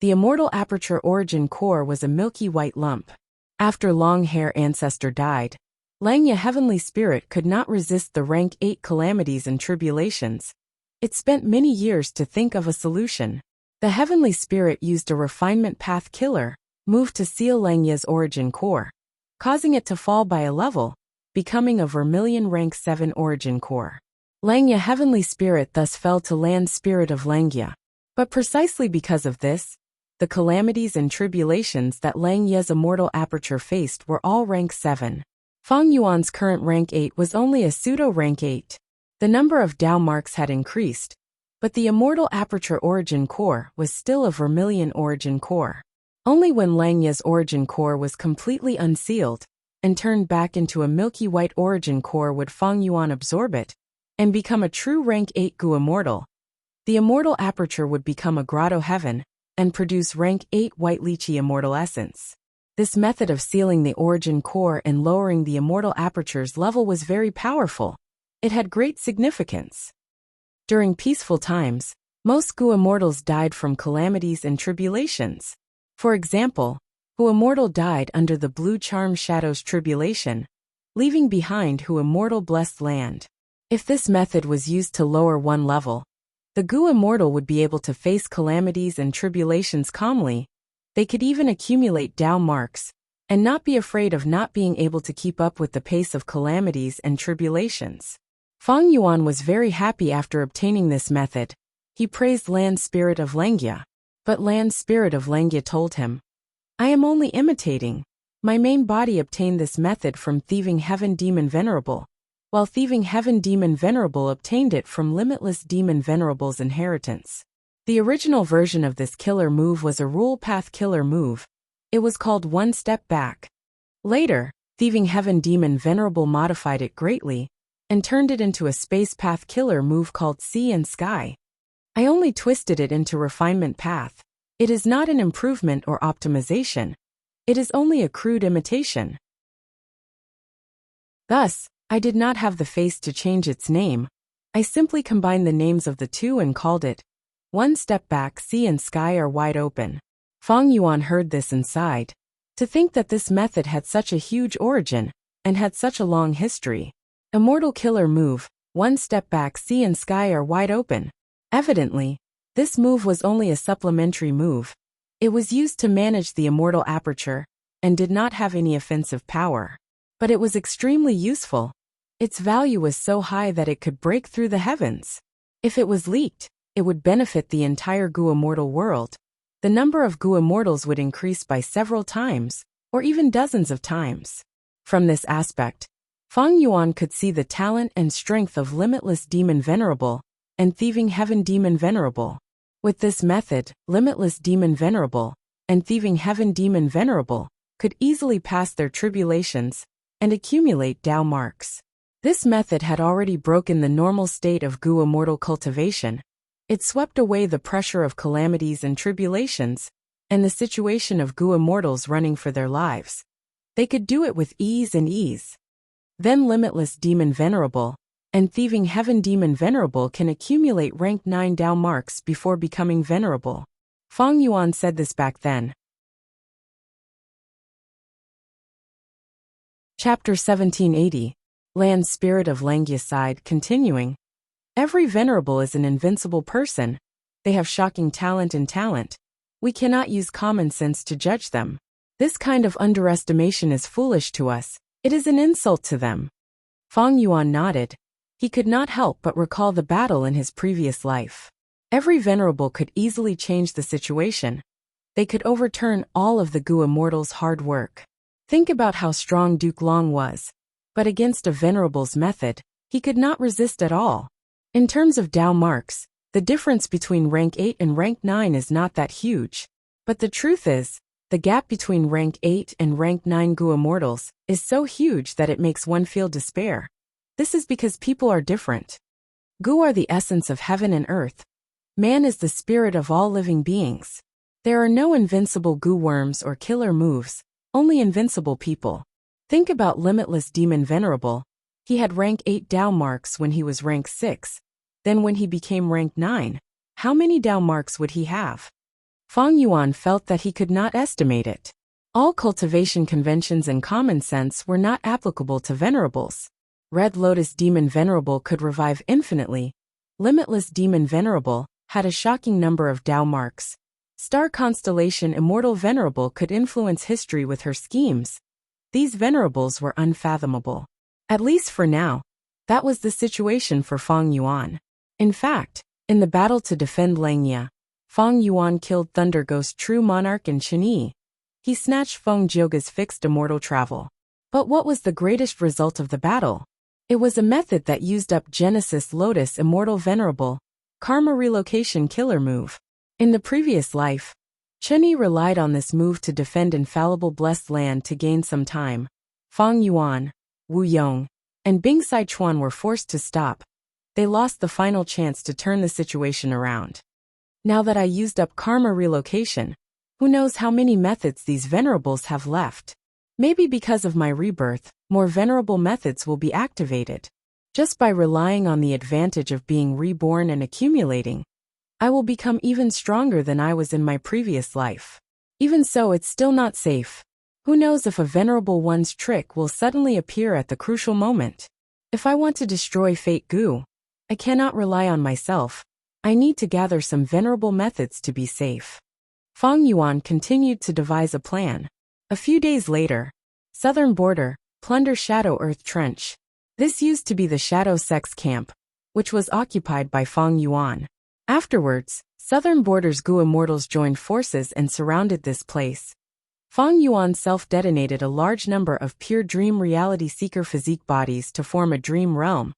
The immortal aperture origin core was a milky white lump. After Longhair Ancestor died, Langia Heavenly Spirit could not resist the rank 8 calamities and tribulations. It spent many years to think of a solution. The heavenly spirit used a refinement path killer move to seal Langya's origin core, causing it to fall by a level, becoming a vermilion rank 7 origin core. Langya heavenly spirit thus fell to land spirit of Langya. But precisely because of this, the calamities and tribulations that Langya's immortal aperture faced were all rank 7. Fang Yuan's current rank 8 was only a pseudo rank 8. The number of Dao marks had increased, but the immortal aperture origin core was still a vermilion origin core. Only when Langya's origin core was completely unsealed and turned back into a milky white origin core would Fang Yuan absorb it and become a true rank 8 Gu immortal. The immortal aperture would become a grotto heaven and produce rank 8 white lychee immortal essence. This method of sealing the origin core and lowering the immortal aperture's level was very powerful. It had great significance. During peaceful times, most Gu immortals died from calamities and tribulations. For example, Gu immortal died under the blue charm shadow's tribulation, leaving behind Hu immortal blessed land. If this method was used to lower one level, the Gu immortal would be able to face calamities and tribulations calmly. They could even accumulate Dao marks and not be afraid of not being able to keep up with the pace of calamities and tribulations. Fang Yuan was very happy after obtaining this method. He praised Land Spirit of Langya. But Land Spirit of Langya told him, I am only imitating. My main body obtained this method from Thieving Heaven Demon Venerable, while Thieving Heaven Demon Venerable obtained it from Limitless Demon Venerable's inheritance. The original version of this killer move was a rule path killer move. It was called One Step Back. Later, Thieving Heaven Demon Venerable modified it greatly and turned it into a space path killer move called Sea and Sky. I only twisted it into refinement path. It is not an improvement or optimization. It is only a crude imitation. Thus, I did not have the face to change its name. I simply combined the names of the two and called it One Step Back. Sea and Sky are wide open. Fang Yuan heard this and sighed. To think that this method had such a huge origin and had such a long history. Immortal killer move, One Step Back. Sea and Sky are wide open. Evidently, this move was only a supplementary move. It was used to manage the immortal aperture and did not have any offensive power. But it was extremely useful. Its value was so high that it could break through the heavens. If it was leaked, it would benefit the entire Gu immortal world. The number of Gu immortals would increase by several times, or even dozens of times. From this aspect, Fang Yuan could see the talent and strength of Limitless Demon Venerable and Thieving Heaven Demon Venerable. With this method, Limitless Demon Venerable and Thieving Heaven Demon Venerable could easily pass their tribulations and accumulate Dao marks. This method had already broken the normal state of Gu immortal cultivation. It swept away the pressure of calamities and tribulations, and the situation of Gu immortals running for their lives. They could do it with ease and ease. Then Limitless Demon Venerable and Thieving Heaven Demon Venerable can accumulate rank 9 Dao marks before becoming venerable. Fang Yuan said this back then. Chapter 1780. Land Spirit of Langya side continuing. Every venerable is an invincible person. They have shocking talent and talent. We cannot use common sense to judge them. This kind of underestimation is foolish to us. It is an insult to them. Fang Yuan nodded. He could not help but recall the battle in his previous life. Every venerable could easily change the situation. They could overturn all of the Gu immortals' hard work. Think about how strong Duke Long was. But against a venerable's method, he could not resist at all. In terms of Dao marks, the difference between rank 8 and rank 9 is not that huge. But the truth is, the gap between rank 8 and rank 9 Gu immortals is so huge that it makes one feel despair. This is because people are different. Gu are the essence of heaven and earth. Man is the spirit of all living beings. There are no invincible Gu worms or killer moves, only invincible people. Think about Limitless Demon Venerable. He had rank 8 Dao marks when he was rank 6. Then when he became rank 9, how many Dao marks would he have? Fang Yuan felt that he could not estimate it. All cultivation conventions and common sense were not applicable to venerables. Red Lotus Demon Venerable could revive infinitely. Limitless Demon Venerable had a shocking number of Tao marks. Star constellation Immortal Venerable could influence history with her schemes. These venerables were unfathomable. At least for now. That was the situation for Feng Yuan. In fact, in the battle to defend Langya, Feng Yuan killed Thunder Ghost True Monarch and Chen Yi. He snatched Feng Jioge's fixed immortal travel. But what was the greatest result of the battle? It was a method that used up Genesis Lotus Immortal Venerable, Karma Relocation Killer move. In the previous life, Chen Yi relied on this move to defend infallible blessed land to gain some time. Feng Yuan, Wu Yong, and Bing Sichuan were forced to stop. They lost the final chance to turn the situation around. Now that I used up Karma Relocation, who knows how many methods these venerables have left? Maybe because of my rebirth, more venerable methods will be activated. Just by relying on the advantage of being reborn and accumulating, I will become even stronger than I was in my previous life. Even so, it's still not safe. Who knows if a venerable one's trick will suddenly appear at the crucial moment? If I want to destroy Fate Gu, I cannot rely on myself. I need to gather some venerable methods to be safe. Feng Yuan continued to devise a plan. A few days later, southern border, plunder Shadow Earth Trench. This used to be the Shadow Sex camp, which was occupied by Feng Yuan. Afterwards, southern border's Gu immortals joined forces and surrounded this place. Feng Yuan self-detonated a large number of pure dream reality seeker physique bodies to form a dream realm.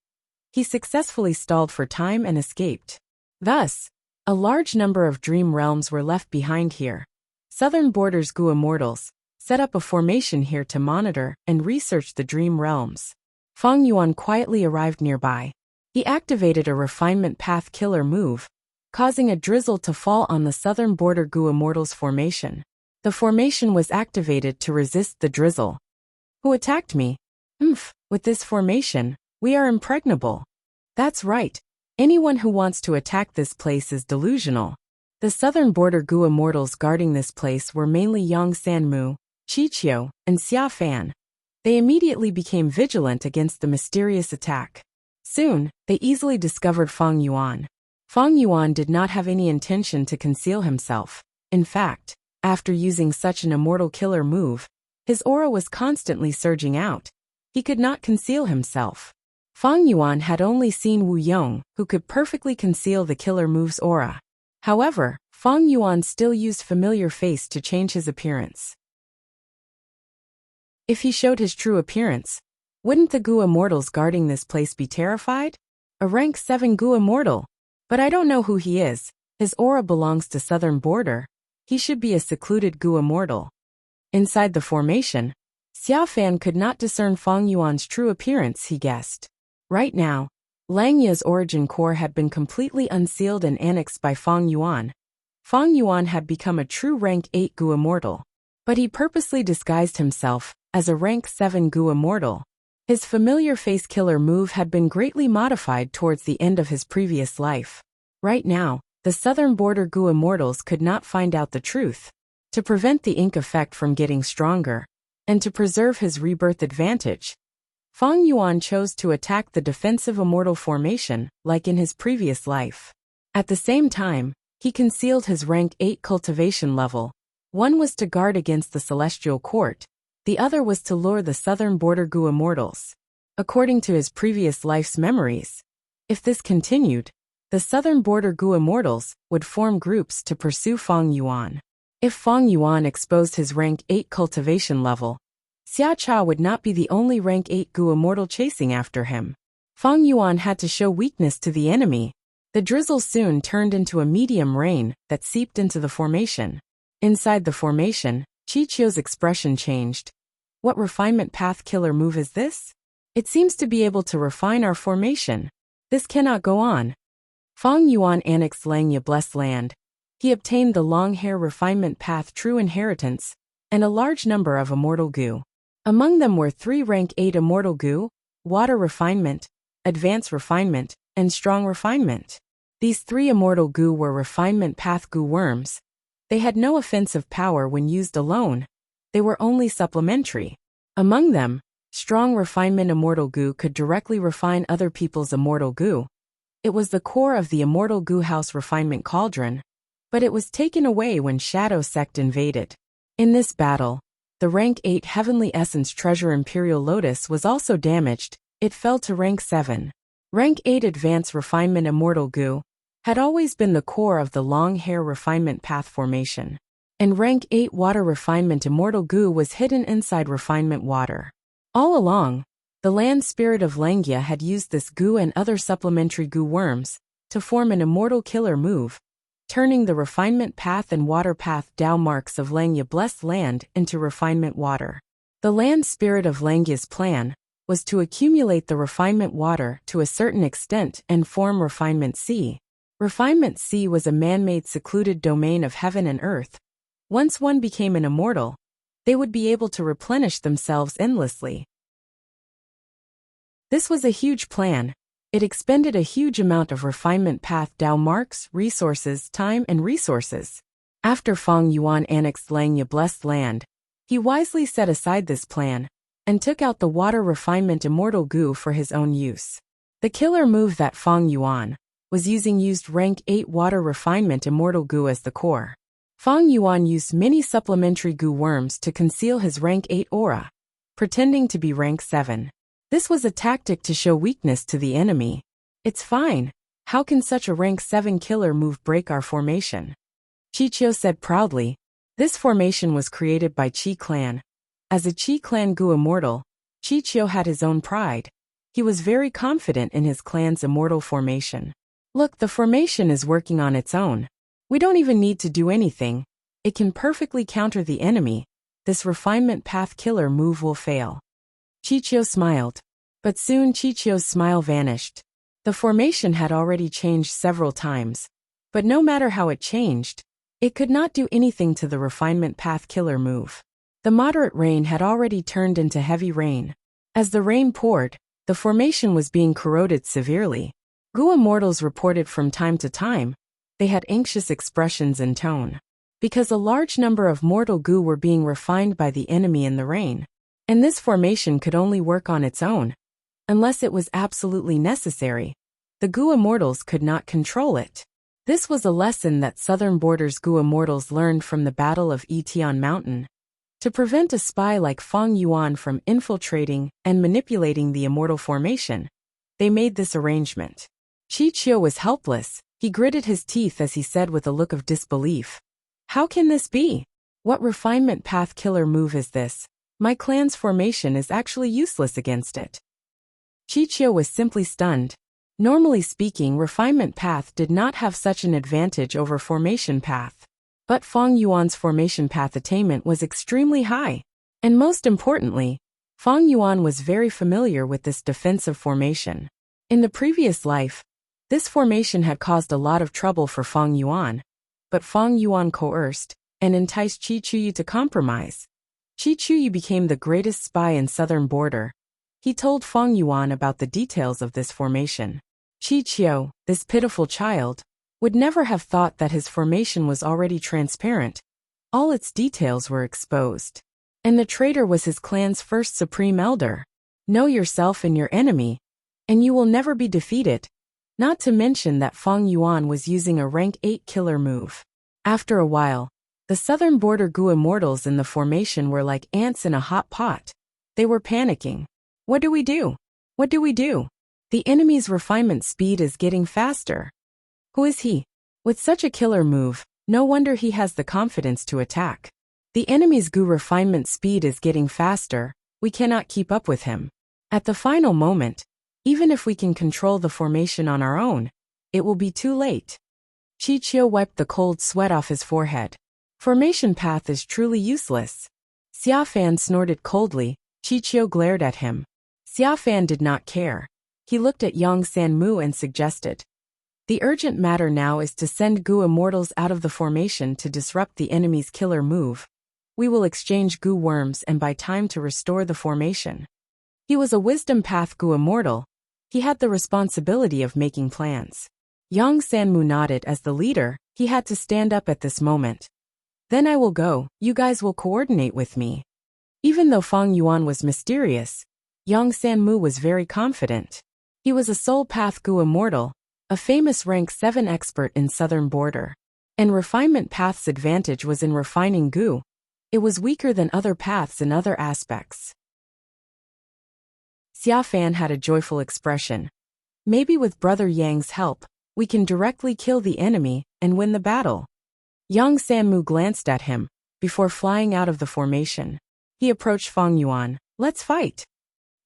He successfully stalled for time and escaped. Thus, a large number of dream realms were left behind here. Southern border's Gu immortals set up a formation here to monitor and research the dream realms. Feng Yuan quietly arrived nearby. He activated a refinement path killer move, causing a drizzle to fall on the southern border Gu immortals formation. The formation was activated to resist the drizzle. Who attacked me? With this formation, we are impregnable. That's right. Anyone who wants to attack this place is delusional. The southern border Gu immortals guarding this place were mainly Yang Sanmu, Qiqiu, and Xia Fan. They immediately became vigilant against the mysterious attack. Soon, they easily discovered Feng Yuan. Feng Yuan did not have any intention to conceal himself. In fact, after using such an immortal killer move, his aura was constantly surging out. He could not conceal himself. Feng Yuan had only seen Wu Yong, who could perfectly conceal the killer move's aura. However, Feng Yuan still used familiar face to change his appearance. If he showed his true appearance, wouldn't the Gu immortals guarding this place be terrified? A rank 7 Gu immortal. But I don't know who he is. His aura belongs to southern border. He should be a secluded Gu immortal. Inside the formation, Xia Fan could not discern Feng Yuan's true appearance, he guessed. Right now, Langya's origin core had been completely unsealed and annexed by Feng Yuan. Feng Yuan had become a true rank 8 Gu immortal. But he purposely disguised himself as a rank 7 Gu immortal. His familiar face killer move had been greatly modified towards the end of his previous life. Right now, the southern border Gu immortals could not find out the truth. To prevent the ink effect from getting stronger, and to preserve his rebirth advantage, Feng Yuan chose to attack the defensive immortal formation, like in his previous life. At the same time, he concealed his rank 8 cultivation level. One was to guard against the celestial court. The other was to lure the southern border Gu immortals. According to his previous life's memories, if this continued, the southern border Gu immortals would form groups to pursue Feng Yuan. If Feng Yuan exposed his rank 8 cultivation level, Xia Cha would not be the only rank 8 Gu immortal chasing after him. Feng Yuan had to show weakness to the enemy. The drizzle soon turned into a medium rain that seeped into the formation. Inside the formation, Qiqiu's expression changed. What refinement path killer move is this? It seems to be able to refine our formation. This cannot go on. Feng Yuan annexed Langya Blessed Land. He obtained the long hair refinement path true inheritance, and a large number of immortal Gu. Among them were 3 rank 8 immortal Gu, water refinement, advanced refinement, and strong refinement. These 3 immortal Gu were refinement path Gu worms. They had no offensive power when used alone. They were only supplementary. Among them, strong refinement immortal Gu could directly refine other people's immortal Gu. It was the core of the immortal Gu House refinement cauldron, but it was taken away when Shadow Sect invaded. In this battle, the rank 8 Heavenly Essence Treasure Imperial Lotus was also damaged. It fell to rank 7. Rank 8 Advanced Refinement Immortal Gu had always been the core of the Long Hair Refinement Path formation, and rank 8 Water Refinement Immortal Gu was hidden inside Refinement Water. All along, the land spirit of Langia had used this Gu and other supplementary Gu worms to form an immortal killer move, turning the Refinement Path and Water Path Dao marks of Langia Blessed Land into Refinement Water. The land spirit of Langia's plan was to accumulate the Refinement Water to a certain extent and form Refinement Sea. Refinement Sea was a man-made secluded domain of heaven and earth. Once one became an immortal, they would be able to replenish themselves endlessly. This was a huge plan. It expended a huge amount of Refinement Path Dao marks, resources, time, and resources. After Feng Yuan annexed Langia Blessed Land, he wisely set aside this plan and took out the Water Refinement Immortal Gu for his own use. The killer move that Feng Yuan was used rank 8 Water Refinement Immortal Gu as the core. Feng Yuan used many supplementary Gu worms to conceal his rank 8 aura, pretending to be rank 7. This was a tactic to show weakness to the enemy. It's fine. How can such a rank 7 killer move break our formation? Chichio said proudly. This formation was created by Chi Clan. As a Chi Clan Gu immortal, Chichio had his own pride. He was very confident in his clan's immortal formation. Look, the formation is working on its own. We don't even need to do anything. It can perfectly counter the enemy. This Refinement Path killer move will fail. Chichio smiled. But soon Chichio's smile vanished. The formation had already changed several times. But no matter how it changed, it could not do anything to the Refinement Path killer move. The moderate rain had already turned into heavy rain. As the rain poured, the formation was being corroded severely. Gu immortals reported from time to time. They had anxious expressions in tone, because a large number of mortal Gu were being refined by the enemy in the rain. And this formation could only work on its own, unless it was absolutely necessary. The Gu immortals could not control it. This was a lesson that Southern Borders Gu immortals learned from the Battle of Etian Mountain. To prevent a spy like Feng Yuan from infiltrating and manipulating the immortal formation, they made this arrangement. Chichio was helpless. He gritted his teeth as he said with a look of disbelief, "How can this be? What Refinement Path killer move is this? My clan's formation is actually useless against it." Chichio was simply stunned. Normally speaking, Refinement Path did not have such an advantage over Formation Path. But Feng Yuan's Formation Path attainment was extremely high. And most importantly, Feng Yuan was very familiar with this defensive formation. In the previous life, this formation had caused a lot of trouble for Feng Yuan. But Feng Yuan coerced and enticed Chi Chuyi to compromise. Chi Chuyi became the greatest spy in Southern Border. He told Feng Yuan about the details of this formation. Chichio, this pitiful child, would never have thought that his formation was already transparent. All its details were exposed. And the traitor was his clan's first supreme elder. Know yourself and your enemy, and you will never be defeated. Not to mention that Feng Yuan was using a rank 8 killer move. After a while, the Southern Border Gu immortals in the formation were like ants in a hot pot. They were panicking. What do we do? What do we do? The enemy's refinement speed is getting faster. Who is he? With such a killer move, no wonder he has the confidence to attack. The enemy's Gu refinement speed is getting faster. We cannot keep up with him. At the final moment, even if we can control the formation on our own, it will be too late. Chichio wiped the cold sweat off his forehead. Formation Path is truly useless. Xiafan snorted coldly. Chichio glared at him. Xiafan did not care. He looked at Yang Sanmu and suggested, "The urgent matter now is to send Gu immortals out of the formation to disrupt the enemy's killer move. We will exchange Gu worms and buy time to restore the formation." He was a Wisdom Path Gu immortal. He had the responsibility of making plans. Yang Sanmu nodded. As the leader, he had to stand up at this moment. "Then I will go. You guys will coordinate with me." Even though Feng Yuan was mysterious, Yang Sanmu was very confident. He was a Soul Path Gu immortal, a famous rank 7 expert in southern border. And refinement path's advantage was in refining Gu. It was weaker than other paths in other aspects. Xia Fan had a joyful expression. Maybe with Brother Yang's help, we can directly kill the enemy and win the battle. Yang Sanmu glanced at him, before flying out of the formation. He approached Fang Yuan. Let's fight.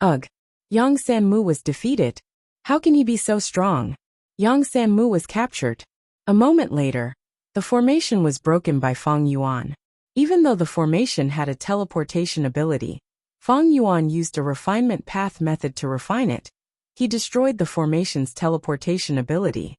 Ugh. Yang Sanmu was defeated. How can he be so strong? Yang Sanmu was captured. A moment later, the formation was broken by Fang Yuan. Even though the formation had a teleportation ability, Fang Yuan used a refinement path method to refine it. He destroyed the formation's teleportation ability.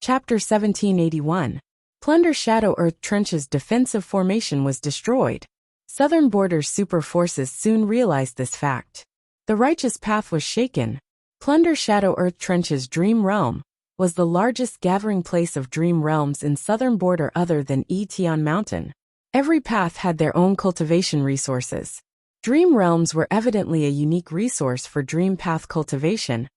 Chapter 1781. Plunder Shadow Earth Trench's defensive formation was destroyed. Southern Border's super forces soon realized this fact. The righteous path was shaken. Plunder Shadow Earth Trench's Dream Realm was the largest gathering place of dream realms in Southern Border other than Tian Mountain. Every path had their own cultivation resources. Dream realms were evidently a unique resource for dream path cultivation.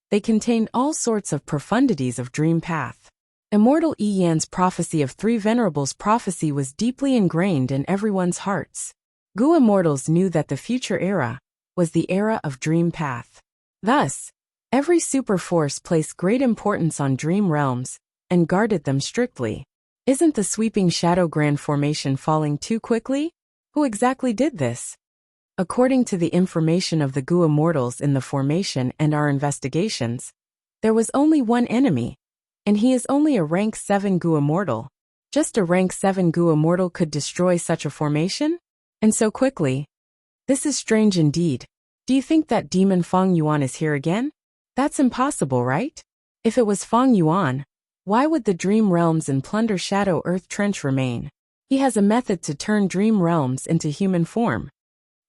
They contained all sorts of profundities of dream path. Immortal Yan's prophecy of Three Venerables' prophecy was deeply ingrained in everyone's hearts. Gu immortals knew that the future era was the era of dream path. Thus, every super force placed great importance on dream realms and guarded them strictly. Isn't the sweeping Shadow Grand formation falling too quickly? Who exactly did this? According to the information of the Gu immortals in the formation and our investigations, there was only one enemy, and he is only a rank 7 Gu immortal. Just a rank 7 Gu immortal could destroy such a formation? And so quickly? This is strange indeed. Do you think that demon Fang Yuan is here again? That's impossible, right? If it was Fang Yuan, why would the dream realms in Plunder Shadow Earth Trench remain? He has a method to turn dream realms into human form.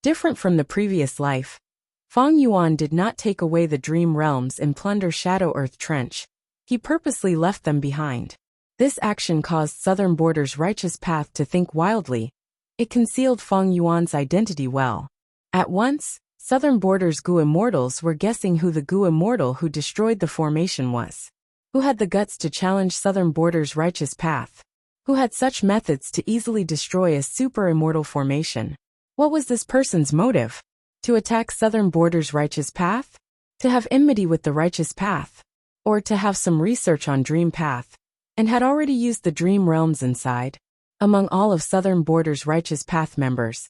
Different from the previous life, Fang Yuan did not take away the dream realms in Plunder Shadow Earth Trench. He purposely left them behind. This action caused Southern Border's righteous path to think wildly. It concealed Fang Yuan's identity well. At once, Southern Border's Gu immortals were guessing who the Gu immortal who destroyed the formation was. Who had the guts to challenge Southern Border's righteous path? Who had such methods to easily destroy a super immortal formation? What was this person's motive? To attack Southern Border's righteous path? To have enmity with the righteous path? Or to have some research on dream path? And had already used the dream realms inside? Among all of Southern Border's righteous path members,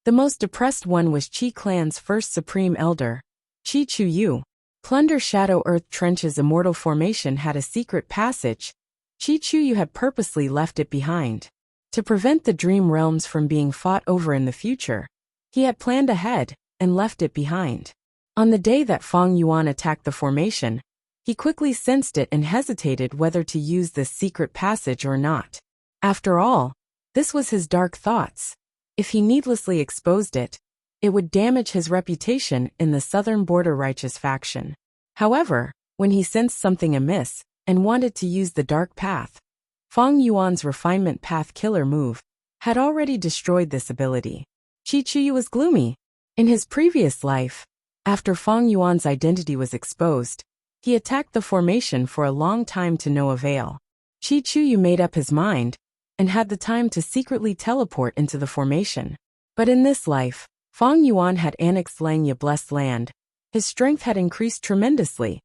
the most depressed one was Qi Clan's first supreme elder, Qi Chu Yu. Plunder Shadow Earth Trench's immortal formation had a secret passage. Qi Chu Yu had purposely left it behind. To prevent the dream realms from being fought over in the future, he had planned ahead and left it behind. On the day that Fang Yuan attacked the formation, he quickly sensed it and hesitated whether to use this secret passage or not. After all, this was his dark thoughts. If he needlessly exposed it, it would damage his reputation in the Southern Border righteous faction. However, when he sensed something amiss and wanted to use the dark path, Fang Yuan's refinement path killer move had already destroyed this ability. Qi Chuyu was gloomy. In his previous life, after Fang Yuan's identity was exposed, he attacked the formation for a long time to no avail. Qi Chuyu made up his mind and had the time to secretly teleport into the formation. But in this life, Fang Yuan had annexed Langya Blessed Land. His strength had increased tremendously.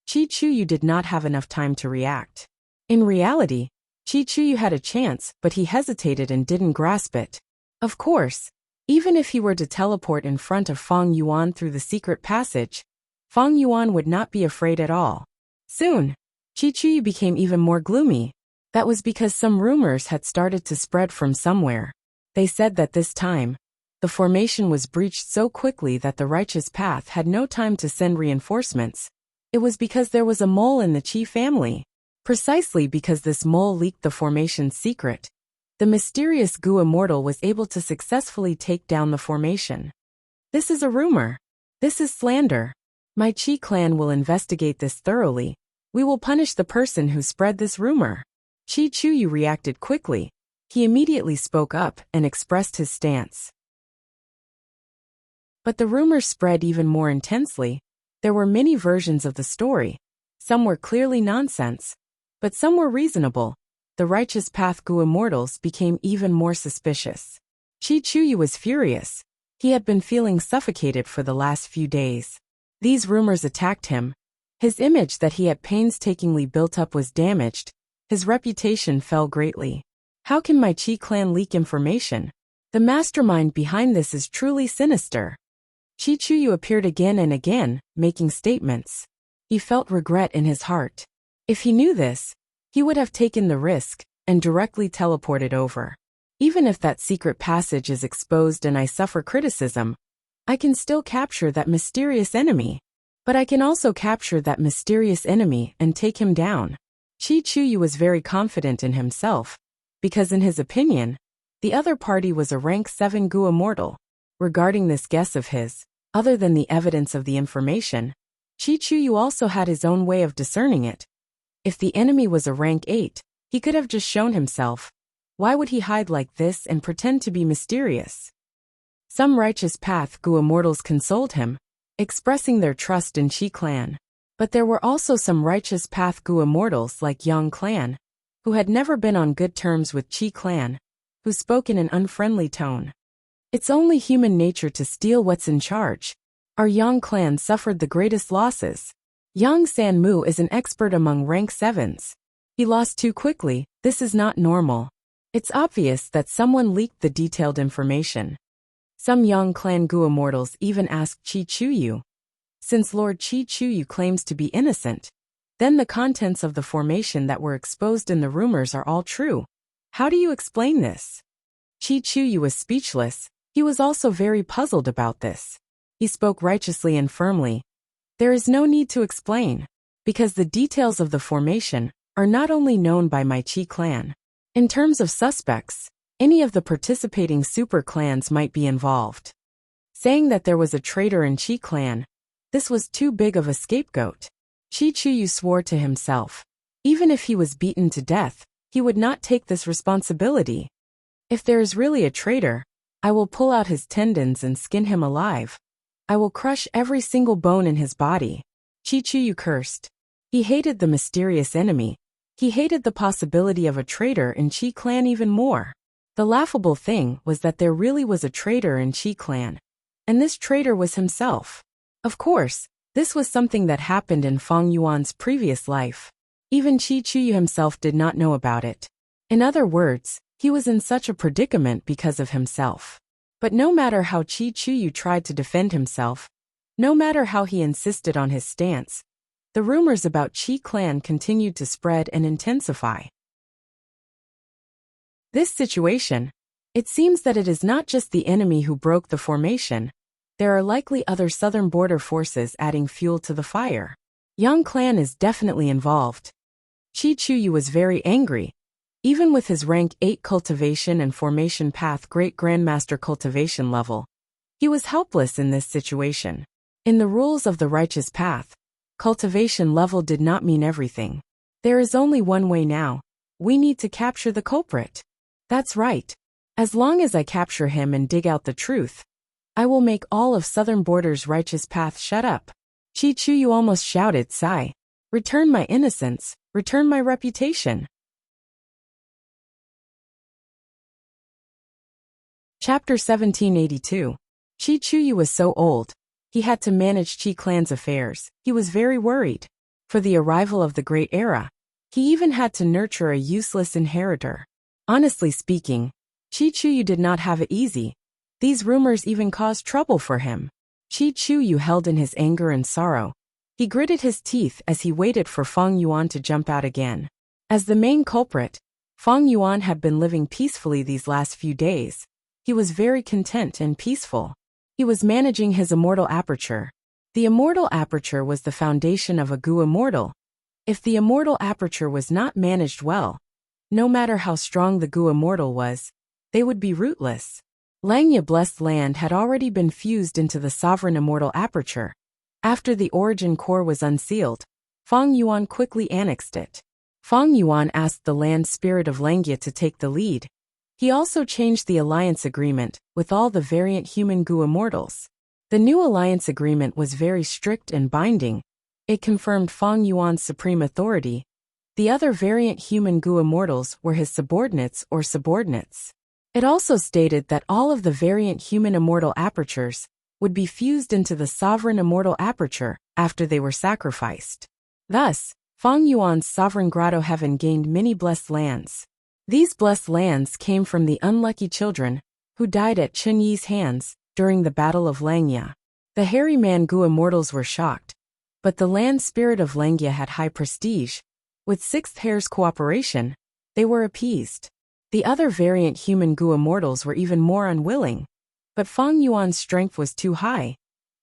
Qi Chuyu did not have enough time to react. In reality, Qi Chuyu had a chance, but he hesitated and didn't grasp it. Of course, even if he were to teleport in front of Fang Yuan through the secret passage, Fang Yuan would not be afraid at all. Soon, Qi Chuyu became even more gloomy. That was because some rumors had started to spread from somewhere. They said that this time, the formation was breached so quickly that the righteous path had no time to send reinforcements. It was because there was a mole in the Qi family. Precisely because this mole leaked the formation's secret, the mysterious Gu immortal was able to successfully take down the formation. This is a rumor. This is slander. My Qi clan will investigate this thoroughly. We will punish the person who spread this rumor. Qi Chuyu reacted quickly. He immediately spoke up and expressed his stance. But the rumor spread even more intensely. There were many versions of the story. Some were clearly nonsense, but some were reasonable. The righteous path Gu immortals became even more suspicious. Qi Chuyu was furious. He had been feeling suffocated for the last few days. These rumors attacked him. His image that he had painstakingly built up was damaged. His reputation fell greatly. How can my Qi clan leak information? The mastermind behind this is truly sinister. Qi Chuyu appeared again and again, making statements. He felt regret in his heart. If he knew this, he would have taken the risk and directly teleported over. Even if that secret passage is exposed and I suffer criticism, I can still capture that mysterious enemy. But I can also capture that mysterious enemy and take him down. Qi Chuyu was very confident in himself, because in his opinion, the other party was a rank 7 Gu immortal. Regarding this guess of his, other than the evidence of the information, Qi Chuyu also had his own way of discerning it. If the enemy was a rank 8, he could have just shown himself. Why would he hide like this and pretend to be mysterious? Some righteous path Gu immortals consoled him, expressing their trust in Qi clan. But there were also some righteous path Gu immortals like Yang clan, who had never been on good terms with Qi clan, who spoke in an unfriendly tone. It's only human nature to steal what's in charge. Our Yang clan suffered the greatest losses. Yang Sanmu is an expert among rank 7s. He lost too quickly. This is not normal. It's obvious that someone leaked the detailed information. Some Yang clan Gu immortals even asked Qi Chuyu. Since Lord Qi Chuyu claims to be innocent, then the contents of the formation that were exposed in the rumors are all true. How do you explain this? Qi Chuyu was speechless. He was also very puzzled about this. He spoke righteously and firmly. There is no need to explain, because the details of the formation are not only known by my Qi clan. In terms of suspects, any of the participating super clans might be involved. Saying that there was a traitor in Qi clan, this was too big of a scapegoat. Qi Chuyu swore to himself. Even if he was beaten to death, he would not take this responsibility. If there is really a traitor, I will pull out his tendons and skin him alive. I will crush every single bone in his body. Qi Chuyu cursed. He hated the mysterious enemy. He hated the possibility of a traitor in Qi clan even more. The laughable thing was that there really was a traitor in Qi clan. And this traitor was himself. Of course, this was something that happened in Feng Yuan's previous life. Even Qi Chuyu himself did not know about it. In other words, he was in such a predicament because of himself. But no matter how Qi Chuyu tried to defend himself, no matter how he insisted on his stance, the rumors about Qi clan continued to spread and intensify. This situation, it seems that it is not just the enemy who broke the formation. There are likely other southern border forces adding fuel to the fire. Yang clan is definitely involved. Qi Chuyu was very angry. Even with his rank 8 cultivation and formation path Great Grandmaster cultivation level, he was helpless in this situation. In the rules of the righteous path, cultivation level did not mean everything. There is only one way now. We need to capture the culprit. That's right. As long as I capture him and dig out the truth, I will make all of Southern Border's righteous path shut up. Qi Chuyu almost shouted, "Sigh. Return my innocence, return my reputation." Chapter 1782. Qi Chuyu was so old. He had to manage Qi clan's affairs. He was very worried. For the arrival of the Great Era, he even had to nurture a useless inheritor. Honestly speaking, Qi Chuyu did not have it easy. These rumors even caused trouble for him. Qi Chuyu held in his anger and sorrow. He gritted his teeth as he waited for Feng Yuan to jump out again. As the main culprit, Feng Yuan had been living peacefully these last few days. He was very content and peaceful. He was managing his immortal aperture. The immortal aperture was the foundation of a Gu immortal. If the immortal aperture was not managed well, no matter how strong the Gu immortal was, they would be rootless. Langya Blessed Land had already been fused into the sovereign immortal aperture. After the origin core was unsealed, Feng Yuan quickly annexed it. Feng Yuan asked the land spirit of Langya to take the lead. He also changed the alliance agreement with all the variant human Gu immortals. The new alliance agreement was very strict and binding. It confirmed Feng Yuan's supreme authority. The other variant human Gu immortals were his subordinates or subordinates. It also stated that all of the variant human immortal apertures would be fused into the sovereign immortal aperture after they were sacrificed. Thus, Feng Yuan's sovereign grotto heaven gained many blessed lands. These blessed lands came from the unlucky children who died at Chun Yi's hands during the Battle of Langya. The hairy man Gu immortals were shocked, but the land spirit of Langya had high prestige. With Sixth Hair's cooperation, they were appeased. The other variant human Gu immortals were even more unwilling, but Feng Yuan's strength was too high.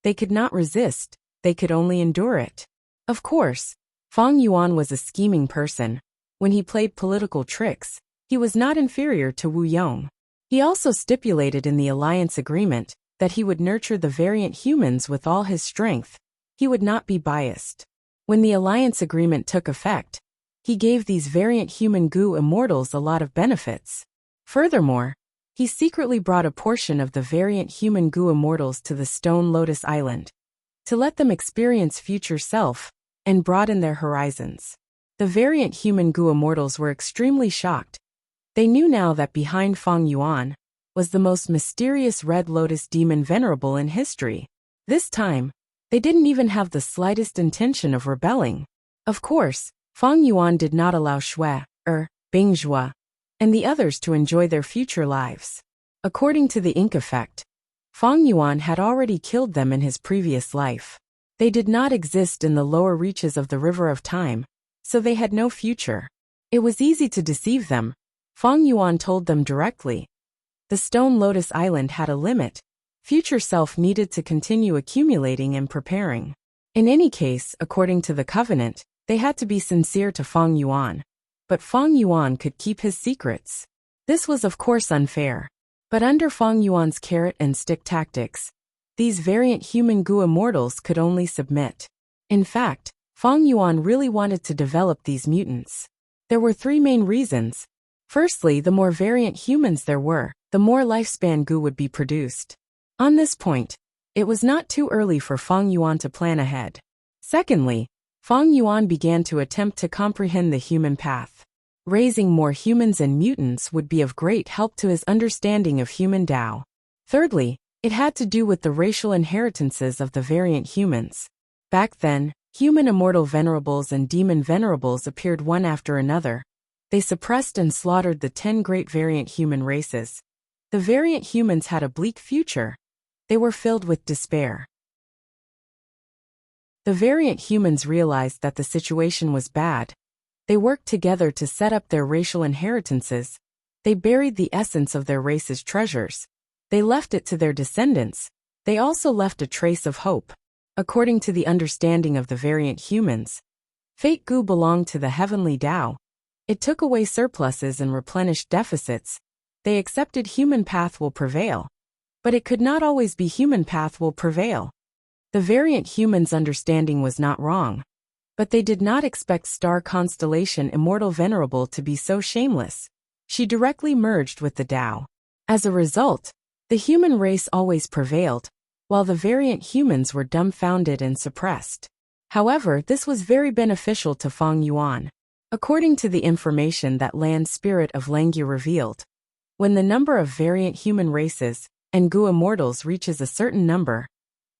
They could not resist, they could only endure it. Of course, Feng Yuan was a scheming person. When he played political tricks, he was not inferior to Wu Yong. He also stipulated in the alliance agreement that he would nurture the variant humans with all his strength. He would not be biased. When the alliance agreement took effect, he gave these variant human Gu immortals a lot of benefits. Furthermore, he secretly brought a portion of the variant human Gu immortals to the Stone Lotus Island to let them experience future self and broaden their horizons. The variant human Gu immortals were extremely shocked. They knew now that behind Feng Yuan was the most mysterious Red Lotus demon venerable in history. This time, they didn't even have the slightest intention of rebelling. Of course, Feng Yuan did not allow Shui, Bingzhua, and the others to enjoy their future lives. According to the ink effect, Feng Yuan had already killed them in his previous life. They did not exist in the lower reaches of the river of time, so they had no future. It was easy to deceive them. Feng Yuan told them directly. The Stone Lotus Island had a limit. Future self needed to continue accumulating and preparing. In any case, according to the covenant, they had to be sincere to Feng Yuan. But Feng Yuan could keep his secrets. This was of course unfair. But under Feng Yuan's carrot and stick tactics, these variant human Gu immortals could only submit. In fact, Feng Yuan really wanted to develop these mutants. There were three main reasons. Firstly, the more variant humans there were, the more lifespan Gu would be produced. On this point, it was not too early for Feng Yuan to plan ahead. Secondly, Feng Yuan began to attempt to comprehend the human path. Raising more humans and mutants would be of great help to his understanding of human Tao. Thirdly, it had to do with the racial inheritances of the variant humans. Back then, human immortal venerables and demon venerables appeared one after another. They suppressed and slaughtered the 10 great variant human races. The variant humans had a bleak future. They were filled with despair. The variant humans realized that the situation was bad. They worked together to set up their racial inheritances. They buried the essence of their race's treasures. They left it to their descendants. They also left a trace of hope. According to the understanding of the variant humans, Fate Gu belonged to the heavenly Tao. It took away surpluses and replenished deficits. They accepted human path will prevail. But it could not always be human path will prevail. The variant humans' understanding was not wrong. But they did not expect star constellation Immortal Venerable to be so shameless. She directly merged with the Tao. As a result, the human race always prevailed, while the variant humans were dumbfounded and suppressed. However, this was very beneficial to Feng Yuan. According to the information that Land Spirit of Langya revealed, when the number of variant human races and Gu immortals reaches a certain number,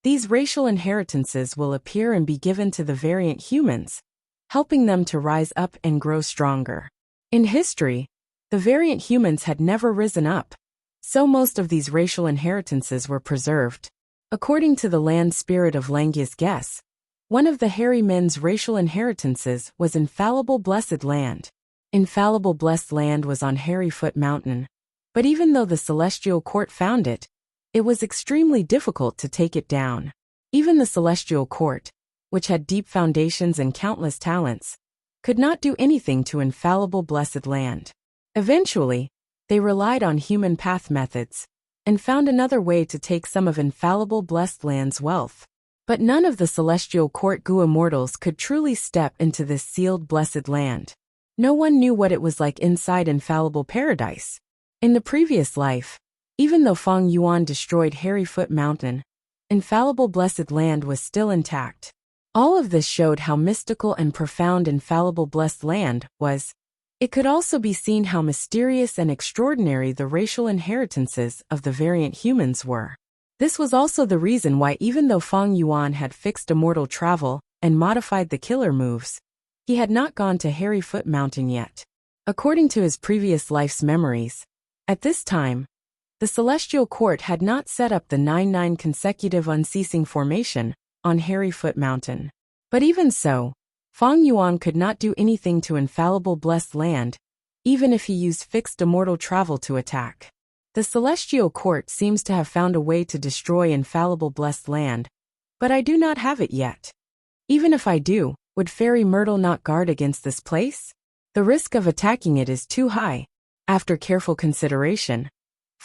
these racial inheritances will appear and be given to the variant humans, helping them to rise up and grow stronger. In history, the variant humans had never risen up, so most of these racial inheritances were preserved. According to the Land Spirit of Langya's guess, one of the hairy men's racial inheritances was Infallible Blessed Land. Infallible Blessed Land was on Hairyfoot Mountain, but even though the Celestial Court found it, it was extremely difficult to take it down. Even the Celestial Court, which had deep foundations and countless talents, could not do anything to Infallible Blessed Land. Eventually, they relied on human path methods and found another way to take some of Infallible Blessed Land's wealth. But none of the Celestial Court Gu immortals could truly step into this sealed Blessed Land. No one knew what it was like inside Infallible Paradise. In the previous life, even though Feng Yuan destroyed Hairyfoot Mountain, Infallible Blessed Land was still intact. All of this showed how mystical and profound Infallible Blessed Land was. It could also be seen how mysterious and extraordinary the racial inheritances of the variant humans were. This was also the reason why, even though Feng Yuan had fixed immortal travel and modified the killer moves, he had not gone to Hairy Foot Mountain yet. According to his previous life's memories, at this time, the Celestial Court had not set up the 9-9 consecutive unceasing formation on Hairy Foot Mountain. But even so, Feng Yuan could not do anything to Infallible Blessed Land, even if he used fixed immortal travel to attack. The Celestial Court seems to have found a way to destroy Infallible Blessed Land, but I do not have it yet. Even if I do, would Fairy Myrtle not guard against this place? The risk of attacking it is too high. After careful consideration,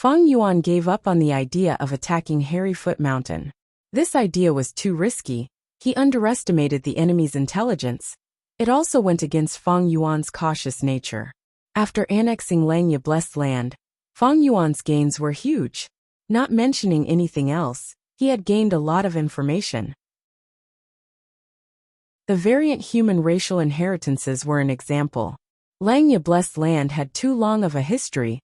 Feng Yuan gave up on the idea of attacking Hairy Foot Mountain. This idea was too risky. He underestimated the enemy's intelligence. It also went against Feng Yuan's cautious nature. After annexing Langya Blessed Land, Feng Yuan's gains were huge. Not mentioning anything else, he had gained a lot of information. The variant human racial inheritances were an example. Langya Blessed Land had too long of a history.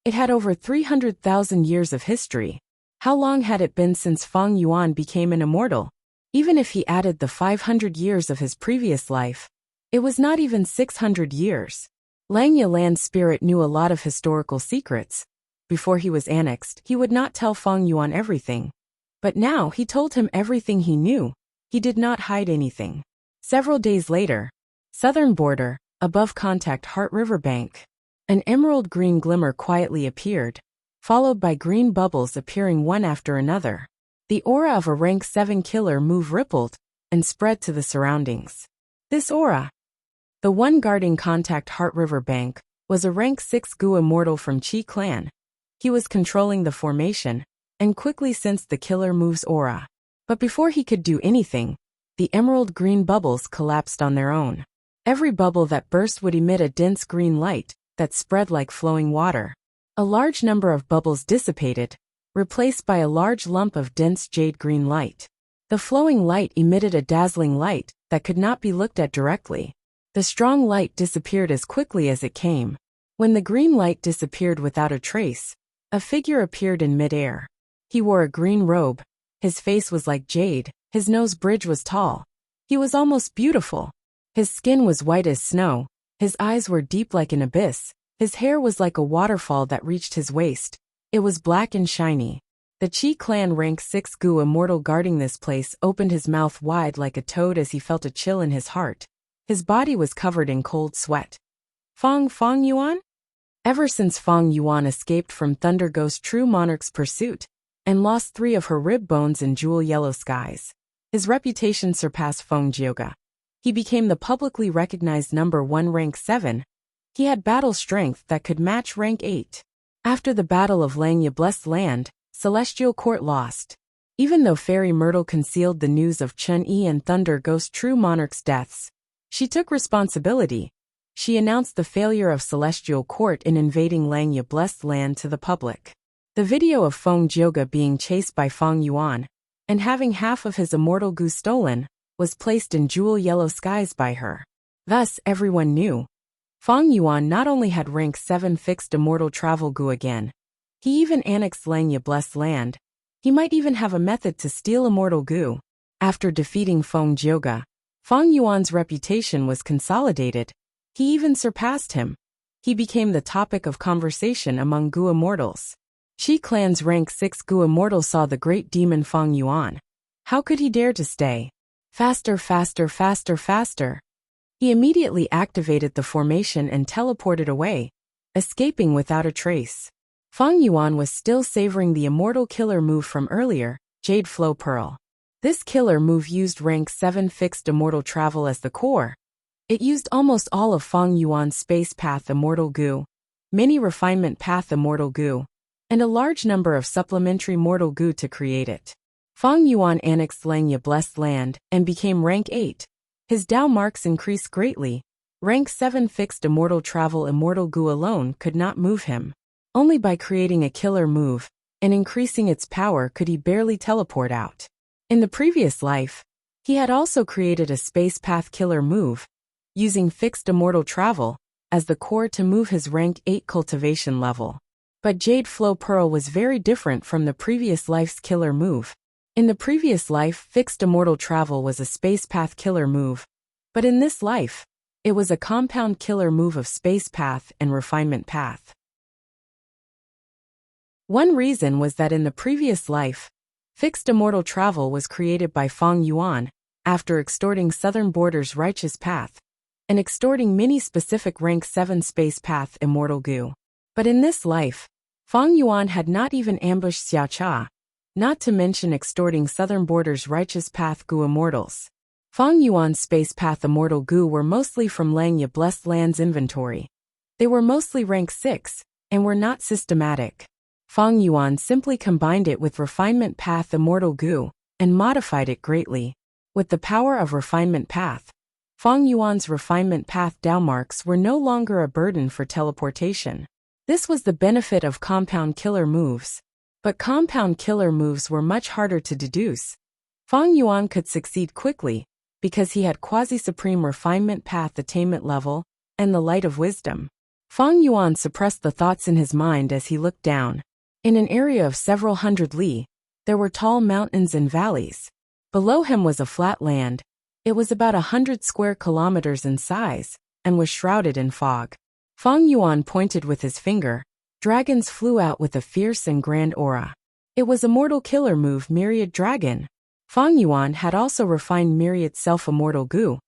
It had over 300,000 years of history. How long had it been since Feng Yuan became an immortal? Even if he added the 500 years of his previous life, it was not even 600 years. Langya Land Spirit knew a lot of historical secrets. Before he was annexed, he would not tell Feng Yuan everything. But now he told him everything he knew. He did not hide anything. Several days later, southern border, above Contact Heart River bank, an emerald green glimmer quietly appeared, followed by green bubbles appearing one after another. The aura of a rank 7 killer move rippled and spread to the surroundings. This aura, the one guarding Contact Heart River bank, was a rank 6 Gu immortal from Qi clan. He was controlling the formation and quickly sensed the killer move's aura. But before he could do anything, the emerald green bubbles collapsed on their own. Every bubble that burst would emit a dense green light that spread like flowing water. A large number of bubbles dissipated, replaced by a large lump of dense jade green light. The flowing light emitted a dazzling light that could not be looked at directly. The strong light disappeared as quickly as it came. When the green light disappeared without a trace, a figure appeared in midair. He wore a green robe. His face was like jade. His nose bridge was tall. He was almost beautiful. His skin was white as snow. His eyes were deep like an abyss. His hair was like a waterfall that reached his waist. It was black and shiny. The Qi clan rank 6 Gu immortal guarding this place opened his mouth wide like a toad as he felt a chill in his heart. His body was covered in cold sweat. Feng Yuan? Ever since Feng Yuan escaped from Thunder Ghost True Monarch's pursuit and lost 3 of her rib bones in jewel yellow skies, his reputation surpassed Feng Jioga. He became the publicly recognized number 1 rank 7. He had battle strength that could match rank 8. After the Battle of Langya Blessed Land, Celestial Court lost. Even though Fairy Myrtle concealed the news of Chun-Yi and Thunder Ghost True Monarch's deaths, she took responsibility. She announced the failure of Celestial Court in invading Langya Blessed Land to the public. The video of Feng Jioga being chased by Feng Yuan and having half of his immortal Gu stolen was placed in jewel yellow skies by her. Thus, everyone knew. Feng Yuan not only had rank 7 fixed immortal travel Gu again, he even annexed Langya Blessed Land. He might even have a method to steal immortal Gu. After defeating Feng Jioga, Feng Yuan's reputation was consolidated. He even surpassed him. He became the topic of conversation among Gu immortals. Qi clan's rank 6 Gu immortal saw the great demon Feng Yuan. How could he dare to stay? Faster, faster, faster, faster. He immediately activated the formation and teleported away, escaping without a trace. Feng Yuan was still savoring the immortal killer move from earlier, Jade Flow Pearl. This killer move used rank 7 fixed immortal travel as the core. It used almost all of Feng Yuan's space path immortal Gu, mini refinement path immortal Gu, and a large number of supplementary mortal Gu to create it. Feng Yuan annexed Langya Blessed Land and became rank 8. His Dao marks increased greatly. Rank 7 fixed immortal travel immortal Gu alone could not move him. Only by creating a killer move, and increasing its power could he barely teleport out. In the previous life, he had also created a space path killer move, using fixed immortal travel as the core to move his rank 8 cultivation level. But Jade Flow Pearl was very different from the previous life's killer move. In the previous life, fixed immortal travel was a space path killer move, but in this life, it was a compound killer move of space path and refinement path. One reason was that in the previous life, fixed immortal travel was created by Feng Yuan after extorting Southern Border's righteous path and extorting mini-specific rank 7 space path immortal goo. But in this life, Feng Yuan had not even ambushed Xiao Cha, not to mention extorting Southern Border's righteous path goo immortals. Feng Yuan's space path immortal goo were mostly from Langya Blessed Land's inventory. They were mostly rank 6 and were not systematic. Feng Yuan simply combined it with refinement path immortal goo and modified it greatly. With the power of refinement path, Feng Yuan's refinement path Dao marks were no longer a burden for teleportation. This was the benefit of compound killer moves. But compound killer moves were much harder to deduce. Feng Yuan could succeed quickly because he had quasi-supreme refinement path attainment level and the light of wisdom. Feng Yuan suppressed the thoughts in his mind as he looked down. In an area of several hundred li, there were tall mountains and valleys. Below him was a flat land. It was about 100 square kilometers in size and was shrouded in fog. Feng Yuan pointed with his finger. Dragons flew out with a fierce and grand aura. It was a mortal killer move Myriad Dragon. Feng Yuan had also refined Myriad Self-Immortal Goo.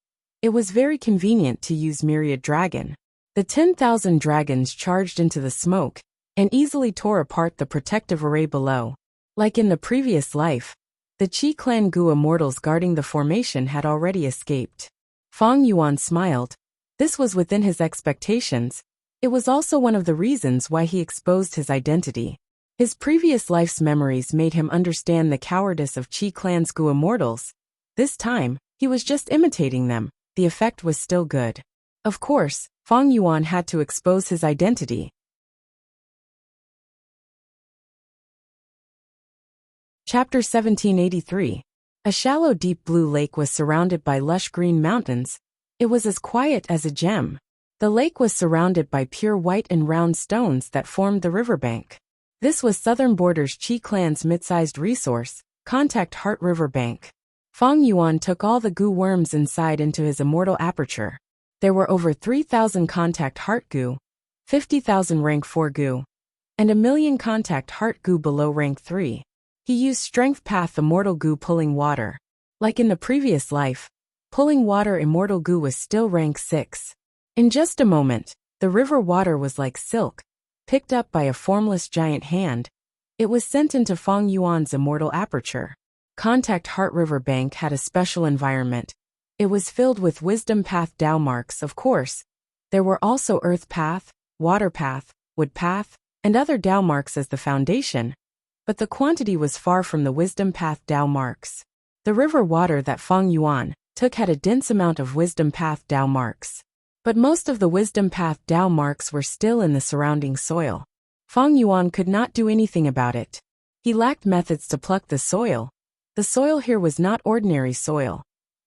It was very convenient to use Myriad Dragon. The 10,000 dragons charged into the smoke and easily tore apart the protective array below. Like in the previous life, the Qi Clan Goo immortals guarding the formation had already escaped. Feng Yuan smiled. This was within his expectations. It was also one of the reasons why he exposed his identity. His previous life's memories made him understand the cowardice of Qi Clan's Goo immortals. This time, he was just imitating them. The effect was still good. Of course, Feng Yuan had to expose his identity. Chapter 1783. A shallow deep blue lake was surrounded by lush green mountains. It was as quiet as a gem. The lake was surrounded by pure white and round stones that formed the riverbank. This was Southern Border's Qi Clan's mid-sized resource, Contact Heart Riverbank. Feng Yuan took all the goo worms inside into his immortal aperture. There were over 3,000 Contact Heart goo, 50,000 rank 4 goo, and 1,000,000 Contact Heart goo below rank 3. He used Strength Path Immortal Goo pulling water. Like in the previous life, pulling water immortal goo was still rank 6. In just a moment, the river water was like silk, picked up by a formless giant hand. It was sent into Feng Yuan's immortal aperture. Contact Heart River Bank had a special environment. It was filled with Wisdom Path Dao marks, of course. There were also Earth Path, Water Path, Wood Path, and other Dao marks as the foundation. But the quantity was far from the Wisdom Path Dao marks. The river water that Feng Yuan took had a dense amount of Wisdom Path Dao marks. But most of the Wisdom Path Dao marks were still in the surrounding soil. Feng Yuan could not do anything about it. He lacked methods to pluck the soil. The soil here was not ordinary soil.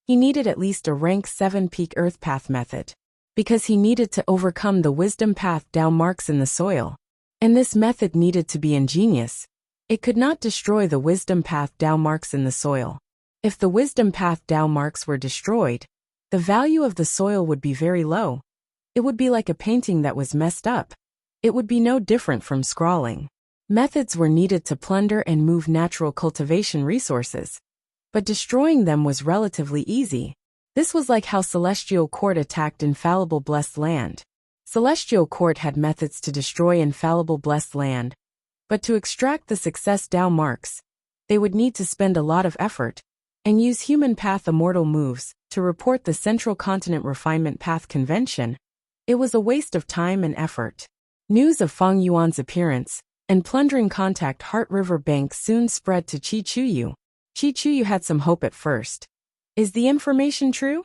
He needed at least a rank 7 peak Earth Path method, because he needed to overcome the Wisdom Path Dao marks in the soil. And this method needed to be ingenious. It could not destroy the Wisdom Path Dao marks in the soil. If the Wisdom Path Dao marks were destroyed, the value of the soil would be very low. It would be like a painting that was messed up. It would be no different from scrawling. Methods were needed to plunder and move natural cultivation resources. But destroying them was relatively easy. This was like how Celestial Court attacked Infallible Blessed Land. Celestial Court had methods to destroy Infallible Blessed Land. But to extract the success Dao marks, they would need to spend a lot of effort and use Human Path Immortal moves to report the Central Continent Refinement Path Convention. It was a waste of time and effort. News of Feng Yuan's appearance and plundering Contact Heart River Bank soon spread to Qi Chuyu. Qi Chuyu had some hope at first. Is the information true?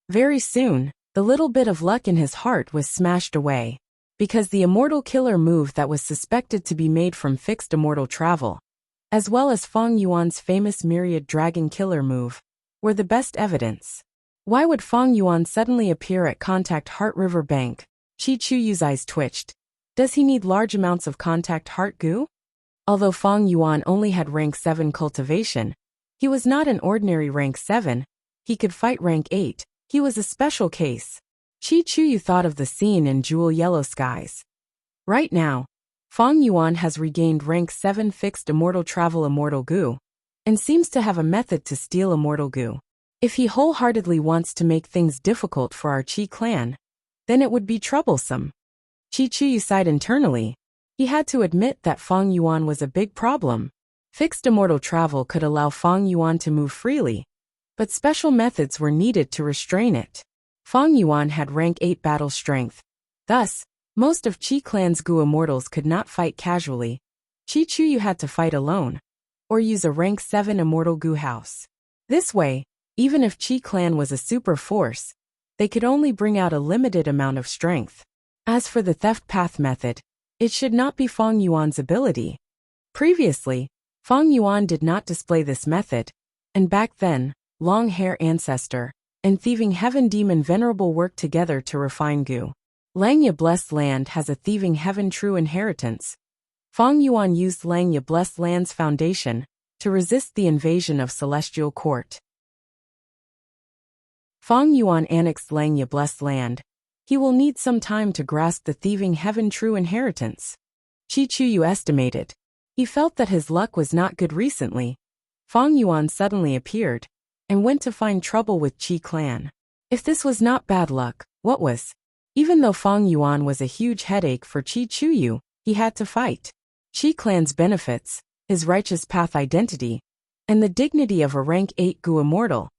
Very soon, the little bit of luck in his heart was smashed away. because the immortal killer move that was suspected to be made from fixed immortal travel, as well as Fang Yuan's famous myriad dragon killer move, were the best evidence. Why would Fang Yuan suddenly appear at Contact Heart River Bank? Qi Chuyu's eyes twitched. Does he need large amounts of Contact Heart goo? Although Fang Yuan only had rank 7 cultivation, he was not an ordinary rank 7, he could fight rank 8, he was a special case. Qi Chuyu thought of the scene in Jewel Yellow Skies. Right now, Fang Yuan has regained rank 7 fixed immortal travel immortal goo, and seems to have a method to steal immortal goo. If he wholeheartedly wants to make things difficult for our Qi clan, then it would be troublesome. Qi Chuyu sighed internally. He had to admit that Fang Yuan was a big problem. Fixed immortal travel could allow Fang Yuan to move freely, but special methods were needed to restrain it. Fang Yuan had rank 8 battle strength. Thus, most of Qi clan's Gu immortals could not fight casually. Qi Chuyu had to fight alone, or use a rank 7 immortal Gu house. This way, even if Qi clan was a super force, they could only bring out a limited amount of strength. As for the theft path method, it should not be Fang Yuan's ability. Previously, Fang Yuan did not display this method, and back then, Long Hair Ancestor and Thieving Heaven Demon Venerable worked together to refine Gu. Langya Blessed Land has a Thieving Heaven true inheritance. Fang Yuan used Langya Blessed Land's foundation to resist the invasion of Celestial Court. Fang Yuan annexed Langya Blessed Land. He will need some time to grasp the Thieving Heaven true inheritance. Qi Chuyu estimated. He felt that his luck was not good recently. Fang Yuan suddenly appeared and went to find trouble with Qi clan. If this was not bad luck, what was? Even though Fang Yuan was a huge headache for Qi Chuyu, he had to fight. Qi clan's benefits, his righteous path identity, and the dignity of a rank 8 Gu immortal.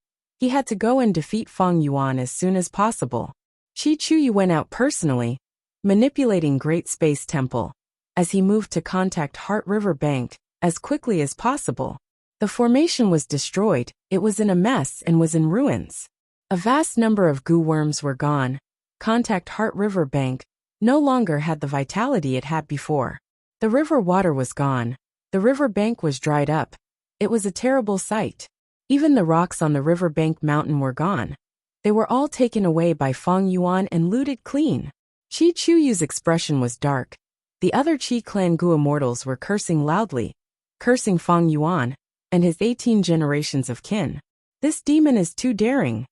He had to go and defeat Fang Yuan as soon as possible. Qi Chuyu went out personally, manipulating Great Space Temple, as he moved to Contact Heart River Bank as quickly as possible. The formation was destroyed, it was in a mess and was in ruins. A vast number of Gu worms were gone. Contact Heart River Bank no longer had the vitality it had before. The river water was gone. The river bank was dried up. It was a terrible sight. Even the rocks on the riverbank mountain were gone. They were all taken away by Fang Yuan and looted clean. Qi Chuyu's expression was dark. The other Qi clan Gu immortals were cursing loudly, cursing Fang Yuan and his 18 generations of kin. This demon is too daring.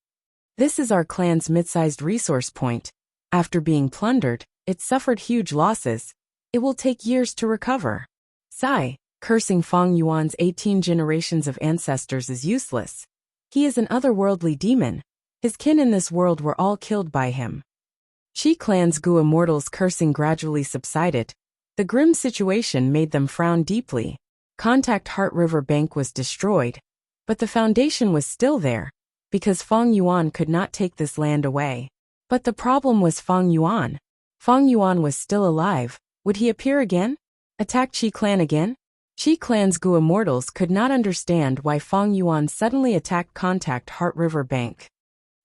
This is our clan's mid-sized resource point. After being plundered, it suffered huge losses. It will take years to recover. Sigh, cursing Fang Yuan's 18 generations of ancestors is useless. He is an otherworldly demon. His kin in this world were all killed by him. Qi clan's Gu immortals' cursing gradually subsided. The grim situation made them frown deeply. Contact Heart River Bank was destroyed, but the foundation was still there, because Fang Yuan could not take this land away. But the problem was Fang Yuan. Fang Yuan was still alive. Would he appear again? Attack Qi clan again? Qi clan's Gu immortals could not understand why Fang Yuan suddenly attacked Contact Heart River Bank.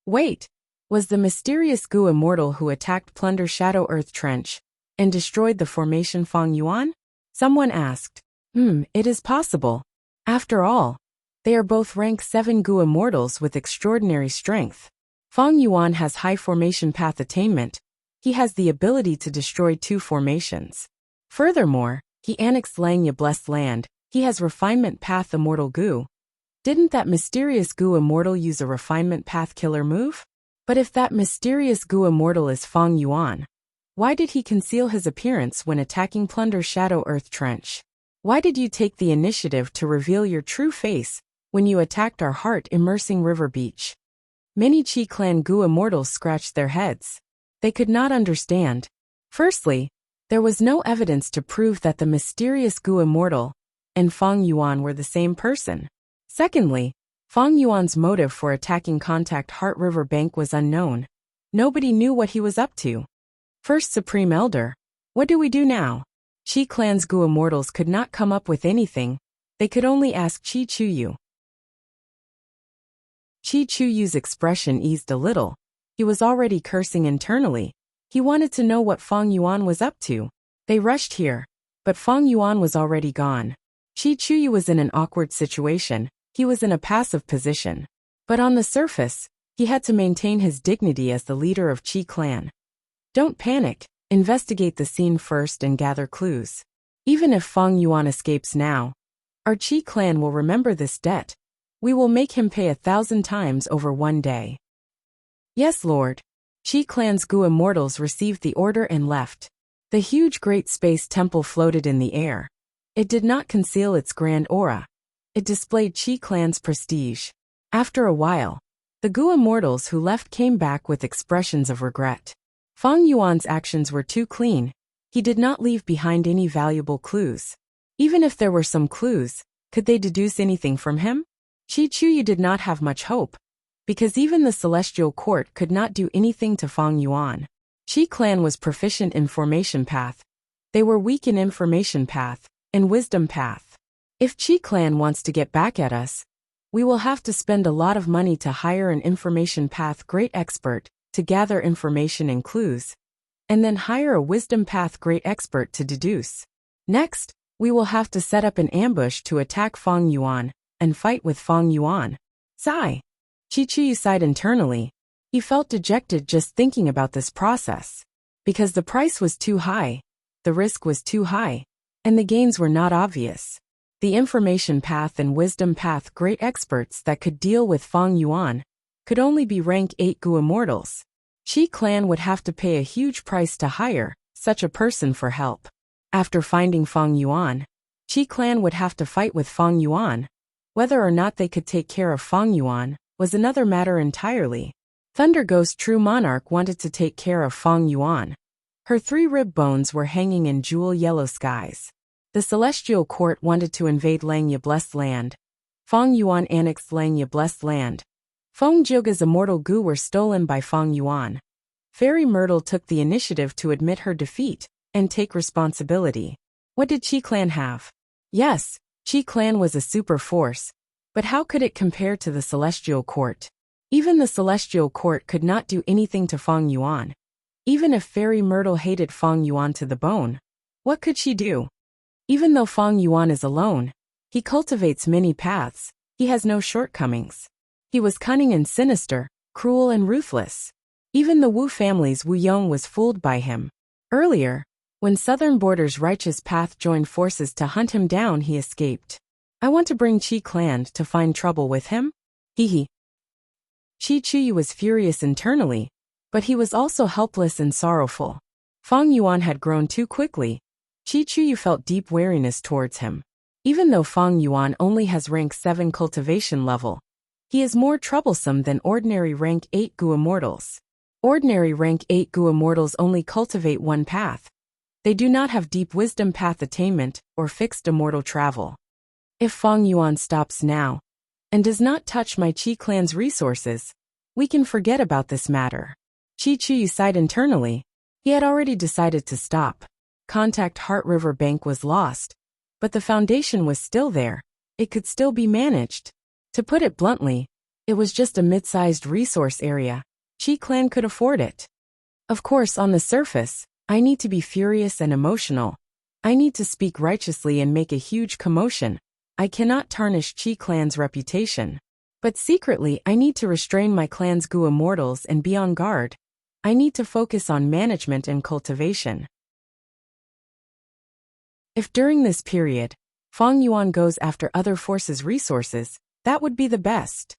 Wait, was the mysterious Gu immortal who attacked Plunder Shadow Earth Trench and destroyed the formation Fang Yuan? Someone asked. It is possible. After all, they are both rank 7 Gu immortals with extraordinary strength. Fang Yuan has high formation path attainment. He has the ability to destroy 2 formations. Furthermore, he annexed Langya Blessed Land. He has refinement path immortal Gu. Didn't that mysterious Gu immortal use a refinement path killer move? But if that mysterious Gu immortal is Fang Yuan, why did he conceal his appearance when attacking Plunder Shadow Earth Trench? Why did you take the initiative to reveal your true face when you attacked our heart-immersing river beach? Many Qi clan Gu immortals scratched their heads. They could not understand. Firstly, there was no evidence to prove that the mysterious Gu immortal and Fang Yuan were the same person. Secondly, Fang Yuan's motive for attacking Contact Heart River Bank was unknown. Nobody knew what he was up to. First Supreme Elder, what do we do now? Qi clan's Gu immortals could not come up with anything. They could only ask Qi Chuyu. Qi Chuyu's expression eased a little. He was already cursing internally. He wanted to know what Feng Yuan was up to. They rushed here, but Feng Yuan was already gone. Qi Chuyu was in an awkward situation. He was in a passive position. But on the surface, he had to maintain his dignity as the leader of Qi clan. Don't panic, investigate the scene first and gather clues. Even if Feng Yuan escapes now, our Qi clan will remember this debt. We will make him pay 1,000 times over one day. Yes, Lord. Qi clan's Gu immortals received the order and left. The huge Great Space Temple floated in the air. It did not conceal its grand aura. It displayed Qi clan's prestige. After a while, the Gu immortals who left came back with expressions of regret. Feng Yuan's actions were too clean. He did not leave behind any valuable clues. Even if there were some clues, could they deduce anything from him? Qi Chuyu did not have much hope, because even the Celestial Court could not do anything to Feng Yuan. Qi clan was proficient in Formation Path. They were weak in Information Path and Wisdom Path. If Qi clan wants to get back at us, we will have to spend a lot of money to hire an Information Path great expert to gather information and clues, and then hire a Wisdom Path great expert to deduce. Next, we will have to set up an ambush to attack Feng Yuan and fight with Feng Yuan. Sigh. Qi Chuyu sighed internally. He felt dejected just thinking about this process. Because the price was too high, the risk was too high, and the gains were not obvious. The Information Path and Wisdom Path great experts that could deal with Feng Yuan could only be rank 8 Gu immortals. Qi clan would have to pay a huge price to hire such a person for help. After finding Feng Yuan, Qi clan would have to fight with Feng Yuan. Whether or not they could take care of Feng Yuan was another matter entirely. Thunder Ghost True Monarch wanted to take care of Feng Yuan. Her 3 rib bones were hanging in jewel yellow skies. The Celestial Court wanted to invade Langya Blessed Land. Feng Yuan annexed Langya Blessed Land. Feng Jioga's immortal Gu were stolen by Feng Yuan. Fairy Myrtle took the initiative to admit her defeat and take responsibility. What did Qi clan have? Yes, Qi clan was a super force, but how could it compare to the Celestial Court? Even the Celestial Court could not do anything to Feng Yuan. Even if Fairy Myrtle hated Feng Yuan to the bone, what could she do? Even though Feng Yuan is alone, he cultivates many paths, he has no shortcomings. He was cunning and sinister, cruel and ruthless. Even the Wu family's Wu Yong was fooled by him. Earlier, when Southern Border's Righteous Path joined forces to hunt him down, he escaped. I want to bring Qi clan to find trouble with him? Hee. Qi Chuyu was furious internally, but he was also helpless and sorrowful. Feng Yuan had grown too quickly. Qi Chuyu felt deep wariness towards him. Even though Feng Yuan only has rank 7 cultivation level, he is more troublesome than ordinary rank 8 Gu immortals. Ordinary rank 8 Gu immortals only cultivate one path. They do not have deep wisdom path attainment or fixed immortal travel. If Feng Yuan stops now and does not touch my Qi clan's resources, we can forget about this matter. Qi Chuyu sighed internally. He had already decided to stop. Contact Heart River Bank was lost, but the foundation was still there. It could still be managed. To put it bluntly, it was just a mid-sized resource area. Qi clan could afford it. Of course, on the surface, I need to be furious and emotional. I need to speak righteously and make a huge commotion. I cannot tarnish Qi clan's reputation. But secretly, I need to restrain my clan's Gu immortals and be on guard. I need to focus on management and cultivation. If during this period, Feng Yuan goes after other forces' resources, that would be the best.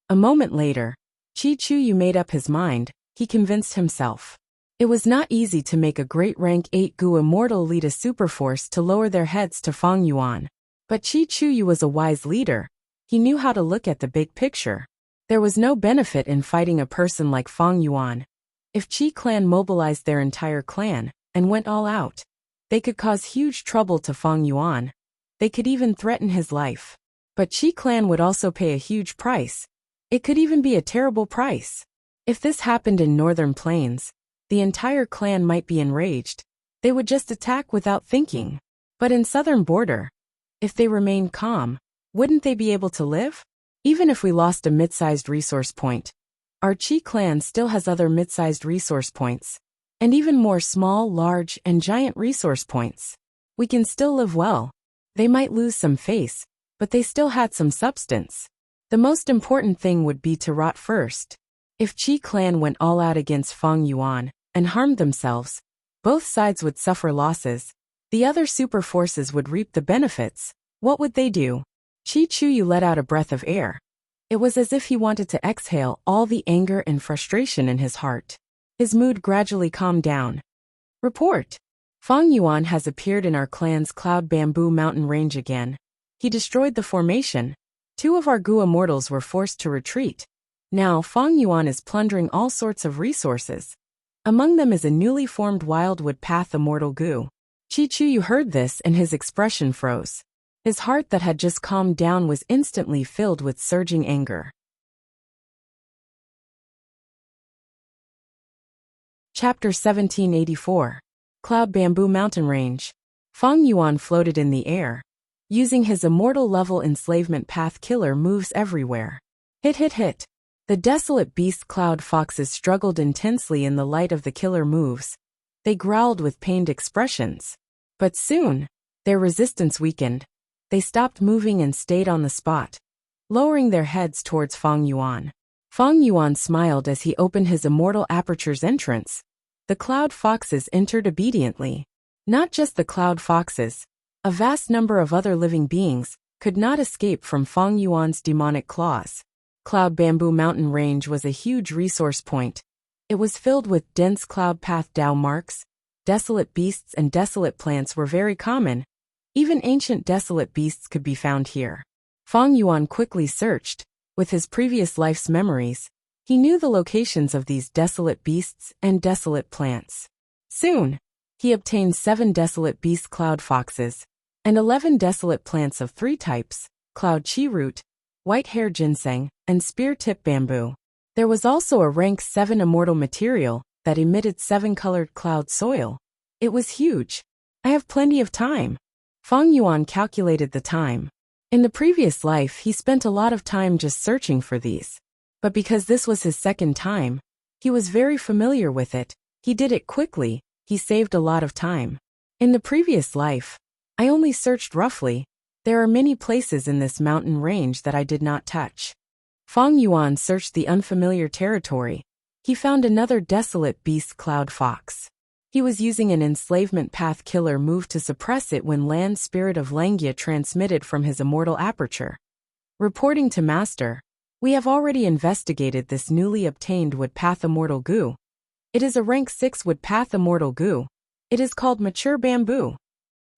A moment later, Qi Chuyu made up his mind. He convinced himself. It was not easy to make a great rank 8 Gu immortal lead a superforce to lower their heads to Feng Yuan. But Qi Chuyu was a wise leader. He knew how to look at the big picture. There was no benefit in fighting a person like Feng Yuan. If Qi clan mobilized their entire clan and went all out, they could cause huge trouble to Feng Yuan. They could even threaten his life. But Qi clan would also pay a huge price. It could even be a terrible price. If this happened in Northern Plains, the entire clan might be enraged. They would just attack without thinking. But in Southern Border, if they remained calm, wouldn't they be able to live? Even if we lost a mid-sized resource point, our Qi clan still has other mid-sized resource points. and even more small, large, and giant resource points. We can still live well. They might lose some face, but they still had some substance. The most important thing would be to rot first. If Qi clan went all out against Feng Yuan and harmed themselves, both sides would suffer losses. The other super forces would reap the benefits. What would they do? Qi Chuyu let out a breath of air. It was as if he wanted to exhale all the anger and frustration in his heart. His mood gradually calmed down. Report. Feng Yuan has appeared in our clan's Cloud Bamboo mountain range again. He destroyed the formation. 2 of our Gu immortals were forced to retreat. Now Feng Yuan is plundering all sorts of resources. Among them is a newly formed Wildwood Path immortal Gu. Qi Chuyu heard this and his expression froze. His heart that had just calmed down was instantly filled with surging anger. Chapter 1784. Cloud Bamboo Mountain Range. Feng Yuan floated in the air, using his immortal-level enslavement path killer moves everywhere. Hit hit hit. The desolate beast cloud foxes struggled intensely in the light of the killer moves. They growled with pained expressions. But soon, their resistance weakened. They stopped moving and stayed on the spot, lowering their heads towards Feng Yuan. Feng Yuan smiled as he opened his immortal aperture's entrance. The cloud foxes entered obediently. Not just the cloud foxes. A vast number of other living beings could not escape from Feng Yuan's demonic claws. Cloud Bamboo Mountain Range was a huge resource point. It was filled with dense cloud path Dao marks. Desolate beasts and desolate plants were very common. Even ancient desolate beasts could be found here. Feng Yuan quickly searched. With his previous life's memories, he knew the locations of these desolate beasts and desolate plants. Soon, he obtained 7 desolate beast cloud foxes and 11 desolate plants of 3 types: cloud chi root, white hair ginseng, and spear tip bamboo. There was also a rank 7 immortal material that emitted 7-colored cloud soil. It was huge. I have plenty of time. Feng Yuan calculated the time. In the previous life, he spent a lot of time just searching for these. But because this was his second time, he was very familiar with it. He did it quickly. He saved a lot of time. In the previous life, I only searched roughly. There are many places in this mountain range that I did not touch. Feng Yuan searched the unfamiliar territory. He found another desolate beast cloud fox. He was using an enslavement path killer move to suppress it when Land Spirit of Langia transmitted from his immortal aperture. Reporting to Master, we have already investigated this newly obtained Wood Path Immortal Gu. It is a rank 6 Wood Path Immortal Gu. It is called Mature Bamboo.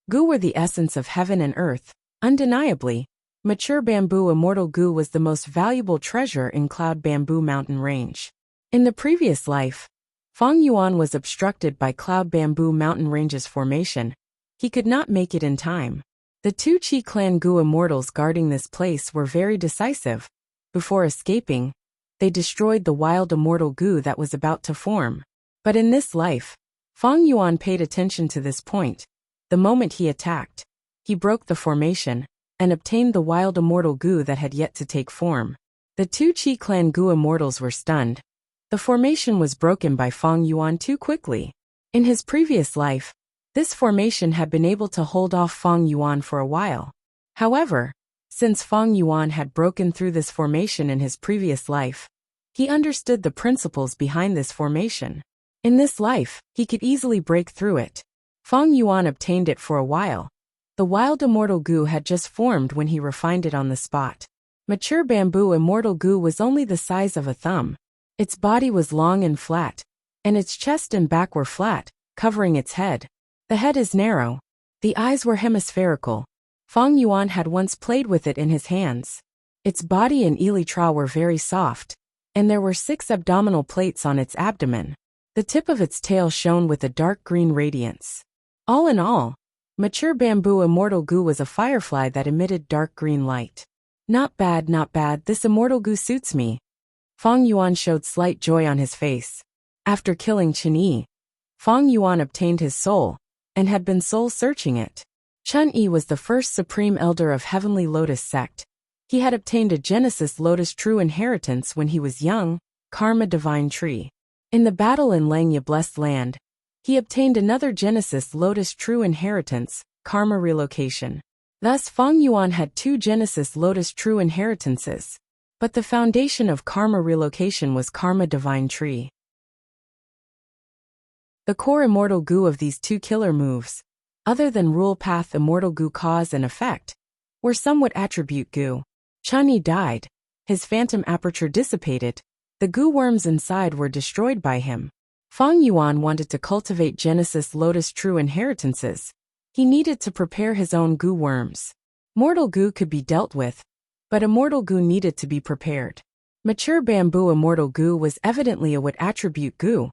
Gu were the essence of heaven and earth. Undeniably, Mature Bamboo Immortal Gu was the most valuable treasure in Cloud Bamboo Mountain Range. In the previous life, Feng Yuan was obstructed by Cloud Bamboo Mountain Range's formation. He could not make it in time. The 2 Qi clan Gu immortals guarding this place were very decisive. Before escaping, they destroyed the wild immortal Gu that was about to form. But in this life, Feng Yuan paid attention to this point. The moment he attacked, he broke the formation and obtained the wild immortal Gu that had yet to take form. The 2 Qi clan Gu immortals were stunned. The formation was broken by Feng Yuan too quickly. In his previous life, this formation had been able to hold off Feng Yuan for a while. However, since Feng Yuan had broken through this formation in his previous life, he understood the principles behind this formation. In this life, he could easily break through it. Feng Yuan obtained it for a while. The wild immortal Gu had just formed when he refined it on the spot. Mature Bamboo Immortal Gu was only the size of a thumb. Its body was long and flat, and its chest and back were flat, covering its head. The head is narrow. The eyes were hemispherical. Feng Yuan had once played with it in his hands. Its body and elytra were very soft, and there were 6 abdominal plates on its abdomen. The tip of its tail shone with a dark green radiance. All in all, Mature Bamboo Immortal Gu was a firefly that emitted dark green light. Not bad, not bad, this immortal Gu suits me. Feng Yuan showed slight joy on his face. After killing Chen Yi, Feng Yuan obtained his soul, and had been soul-searching it. Chen Yi was the first supreme elder of Heavenly Lotus sect. He had obtained a Genesis Lotus true inheritance when he was young, Karma Divine Tree. In the battle in Langya Blessed Land, He obtained another Genesis Lotus True Inheritance, Karma Relocation. Thus Feng Yuan had 2 Genesis Lotus True Inheritances. But the foundation of Karma Relocation was Karma Divine Tree. The core immortal goo of these 2 killer moves, other than rule path immortal goo cause and effect, were somewhat attribute goo. Chun-Yi died, his phantom aperture dissipated, the goo worms inside were destroyed by him. Feng Yuan wanted to cultivate Genesis Lotus True Inheritances. He needed to prepare his own goo worms. Mortal goo could be dealt with, but immortal goo needed to be prepared. Mature bamboo immortal goo was evidently a wood attribute goo.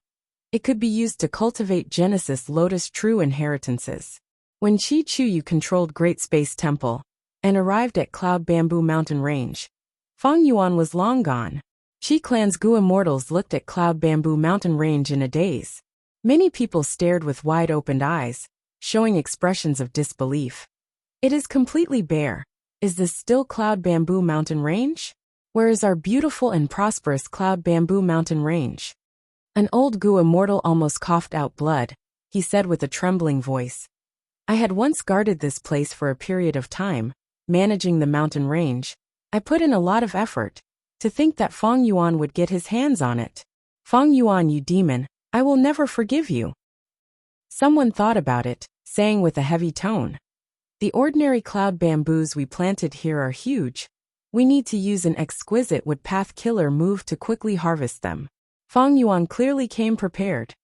It could be used to cultivate Genesis Lotus True Inheritances. When Qi Chuyu controlled Great Space Temple and arrived at Cloud Bamboo Mountain Range, Feng Yuan was long gone. Qi Clan's goo immortals looked at Cloud Bamboo Mountain Range in a daze. Many people stared with wide-opened eyes, showing expressions of disbelief. It is completely bare. Is this still Cloud Bamboo Mountain Range? Where is our beautiful and prosperous Cloud Bamboo Mountain Range? An old goo immortal almost coughed out blood. He said with a trembling voice, I had once guarded this place for a period of time, managing the mountain range. I put in a lot of effort. To think that Feng Yuan would get his hands on it. Feng Yuan, you demon, I will never forgive you. Someone thought about it, saying with a heavy tone, the ordinary cloud bamboos we planted here are huge. We need to use an exquisite wood path killer move to quickly harvest them. Feng Yuan clearly came prepared.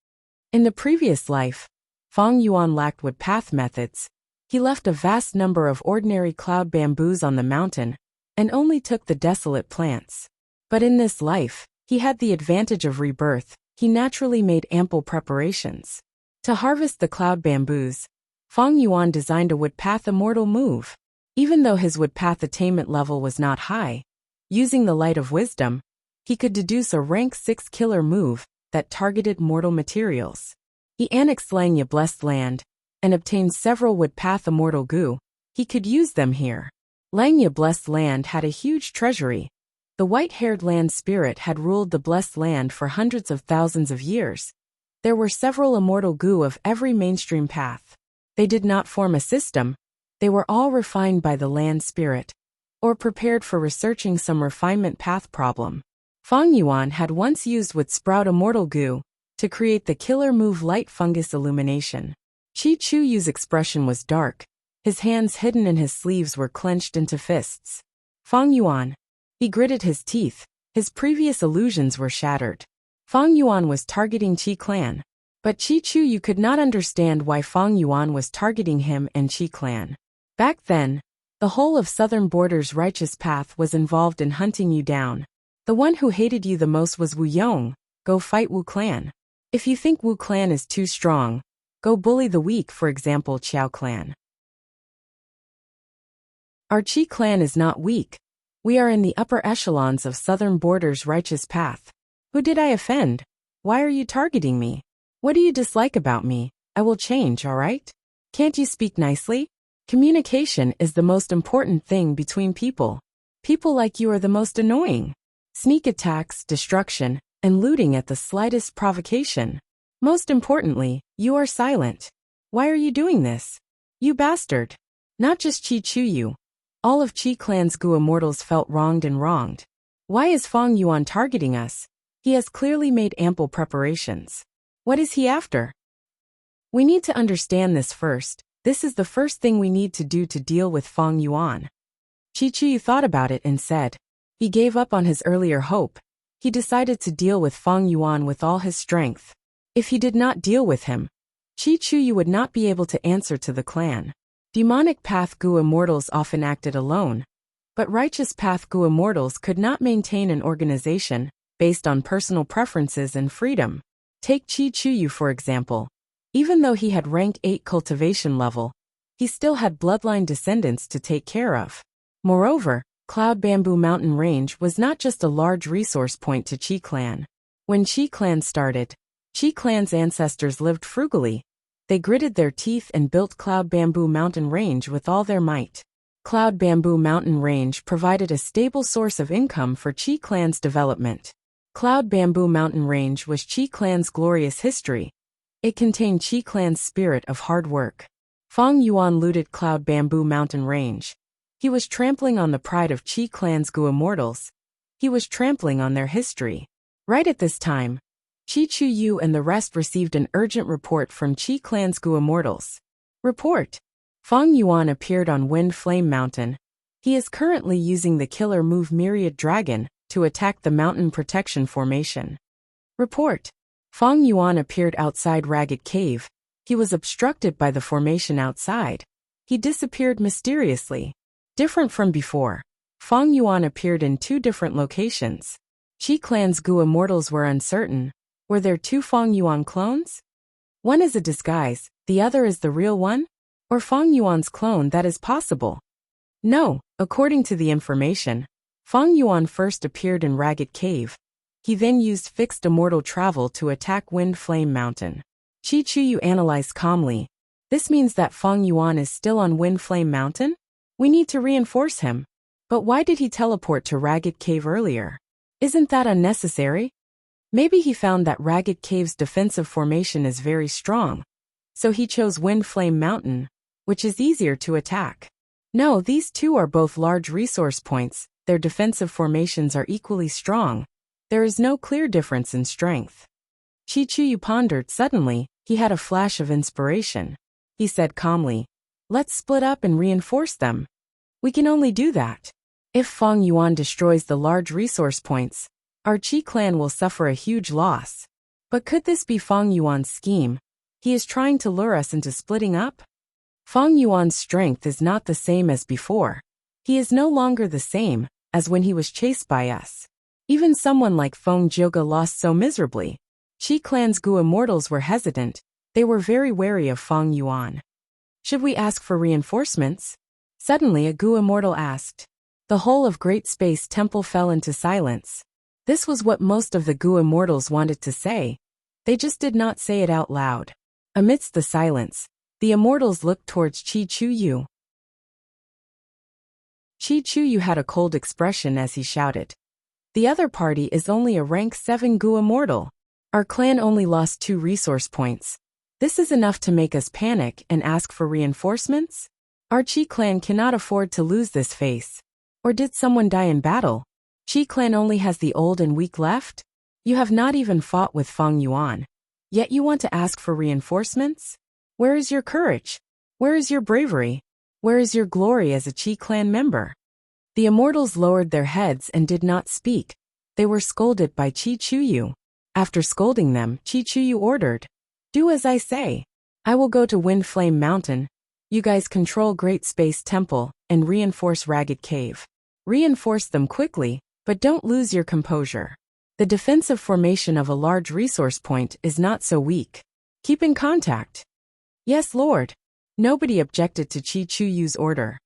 In the previous life, Feng Yuan lacked wood path methods. He left a vast number of ordinary cloud bamboos on the mountain, and only took the desolate plants. But in this life, he had the advantage of rebirth. He naturally made ample preparations. To harvest the cloud bamboos, Feng Yuan designed a wood path immortal move. Even though his wood path attainment level was not high, using the light of wisdom, he could deduce a rank 6 killer move that targeted mortal materials. He annexed Langya Blessed Land and obtained several wood path immortal goo. He could use them here. Langya Blessed Land had a huge treasury. The white-haired land spirit had ruled the blessed land for hundreds of thousands of years. There were several immortal goo of every mainstream path. They did not form a system. They were all refined by the land spirit, or prepared for researching some refinement path problem. Feng Yuan had once used wood sprout immortal goo to create the killer move light fungus illumination. Qi Chuyu's expression was dark. His hands hidden in his sleeves were clenched into fists. Feng Yuan. He gritted his teeth. His previous illusions were shattered. Feng Yuan was targeting Qi Clan. But Qi Chuyu could not understand why Feng Yuan was targeting him and Qi Clan. Back then, the whole of Southern Border's righteous path was involved in hunting you down. The one who hated you the most was Wu Yong. Go fight Wu Clan. If you think Wu Clan is too strong, go bully the weak, for example Qiao Clan. Our Qi Clan is not weak. We are in the upper echelons of Southern Border's righteous path. Who did I offend? Why are you targeting me? What do you dislike about me? I will change, alright? Can't you speak nicely? Communication is the most important thing between people. People like you are the most annoying. Sneak attacks, destruction, and looting at the slightest provocation. Most importantly, you are silent. Why are you doing this? You bastard. Not just Qi Chuyu. All of Qi Clan's goo immortals felt wronged and wronged. Why is Feng Yuan targeting us? He has clearly made ample preparations. What is he after? We need to understand this first. This is the first thing we need to do to deal with Feng Yuan. Qi Chuyu thought about it and said. He gave up on his earlier hope. He decided to deal with Feng Yuan with all his strength. If he did not deal with him, Qi Chuyu would not be able to answer to the clan. Demonic Path goo immortals often acted alone, but Righteous Path goo immortals could not maintain an organization based on personal preferences and freedom. Take Qi Chuyu for example. Even though he had rank 8 cultivation level, he still had bloodline descendants to take care of. Moreover, Cloud Bamboo Mountain Range was not just a large resource point to Qi Clan. When Qi Clan started, Qi Clan's ancestors lived frugally. They gritted their teeth and built Cloud Bamboo Mountain Range with all their might. Cloud Bamboo Mountain Range provided a stable source of income for Qi Clan's development. Cloud Bamboo Mountain Range was Qi Clan's glorious history. It contained Qi Clan's spirit of hard work. Fang Yuan looted Cloud Bamboo Mountain Range. He was trampling on the pride of Qi Clan's Gu immortals. He was trampling on their history. Right at this time, Qi Chuyu and the rest received an urgent report from Qi Clan's Gu immortals. Report. Fang Yuan appeared on Wind Flame Mountain. He is currently using the killer move Myriad Dragon to attack the mountain protection formation. Report. Fang Yuan appeared outside Ragged Cave. He was obstructed by the formation outside. He disappeared mysteriously. Different from before, Fang Yuan appeared in two different locations. Qi Clan's Gu immortals were uncertain. Were there two Fang Yuan clones? One is a disguise, the other is the real one? Or Fang Yuan's clone that is possible? No, according to the information, Fang Yuan first appeared in Ragged Cave. He then used fixed immortal travel to attack Wind Flame Mountain. Qi Chuyu analyzed calmly. This means that Fang Yuan is still on Wind Flame Mountain? We need to reinforce him. But why did he teleport to Ragged Cave earlier? Isn't that unnecessary? Maybe he found that Ragged Cave's defensive formation is very strong. So he chose Wind Flame Mountain, which is easier to attack. No, these two are both large resource points. Their defensive formations are equally strong. There is no clear difference in strength. Qi Chuyu pondered. Suddenly, he had a flash of inspiration. He said calmly, "Let's split up and reinforce them. We can only do that. If Fang Yuan destroys the large resource points, our Qi clan will suffer a huge loss. But could this be Fang Yuan's scheme? He is trying to lure us into splitting up?" Fang Yuan's strength is not the same as before. He is no longer the same as when he was chased by us. Even someone like Feng Jioge lost so miserably. Qi Clan's Gu immortals were hesitant. They were very wary of Fang Yuan. Should we ask for reinforcements? Suddenly a Gu immortal asked. The whole of Great Space Temple fell into silence. This was what most of the Gu immortals wanted to say. They just did not say it out loud. Amidst the silence, the immortals looked towards Qi Chuyu. Qi Chuyu had a cold expression as he shouted. The other party is only a rank 7 Gu immortal. Our clan only lost 2 resource points. This is enough to make us panic and ask for reinforcements? Our Qi clan cannot afford to lose this face. Or did someone die in battle? Qi clan only has the old and weak left? You have not even fought with Fang Yuan. Yet you want to ask for reinforcements? Where is your courage? Where is your bravery? Where is your glory as a Qi clan member? The immortals lowered their heads and did not speak. They were scolded by Qi Chuyu. After scolding them, Qi Chuyu ordered, "Do as I say. I will go to Wind Flame Mountain. You guys control Great Space Temple and reinforce Ragged Cave. Reinforce them quickly, but don't lose your composure. The defensive formation of a large resource point is not so weak. Keep in contact." "Yes, Lord." Nobody objected to Qi Chuyu's order.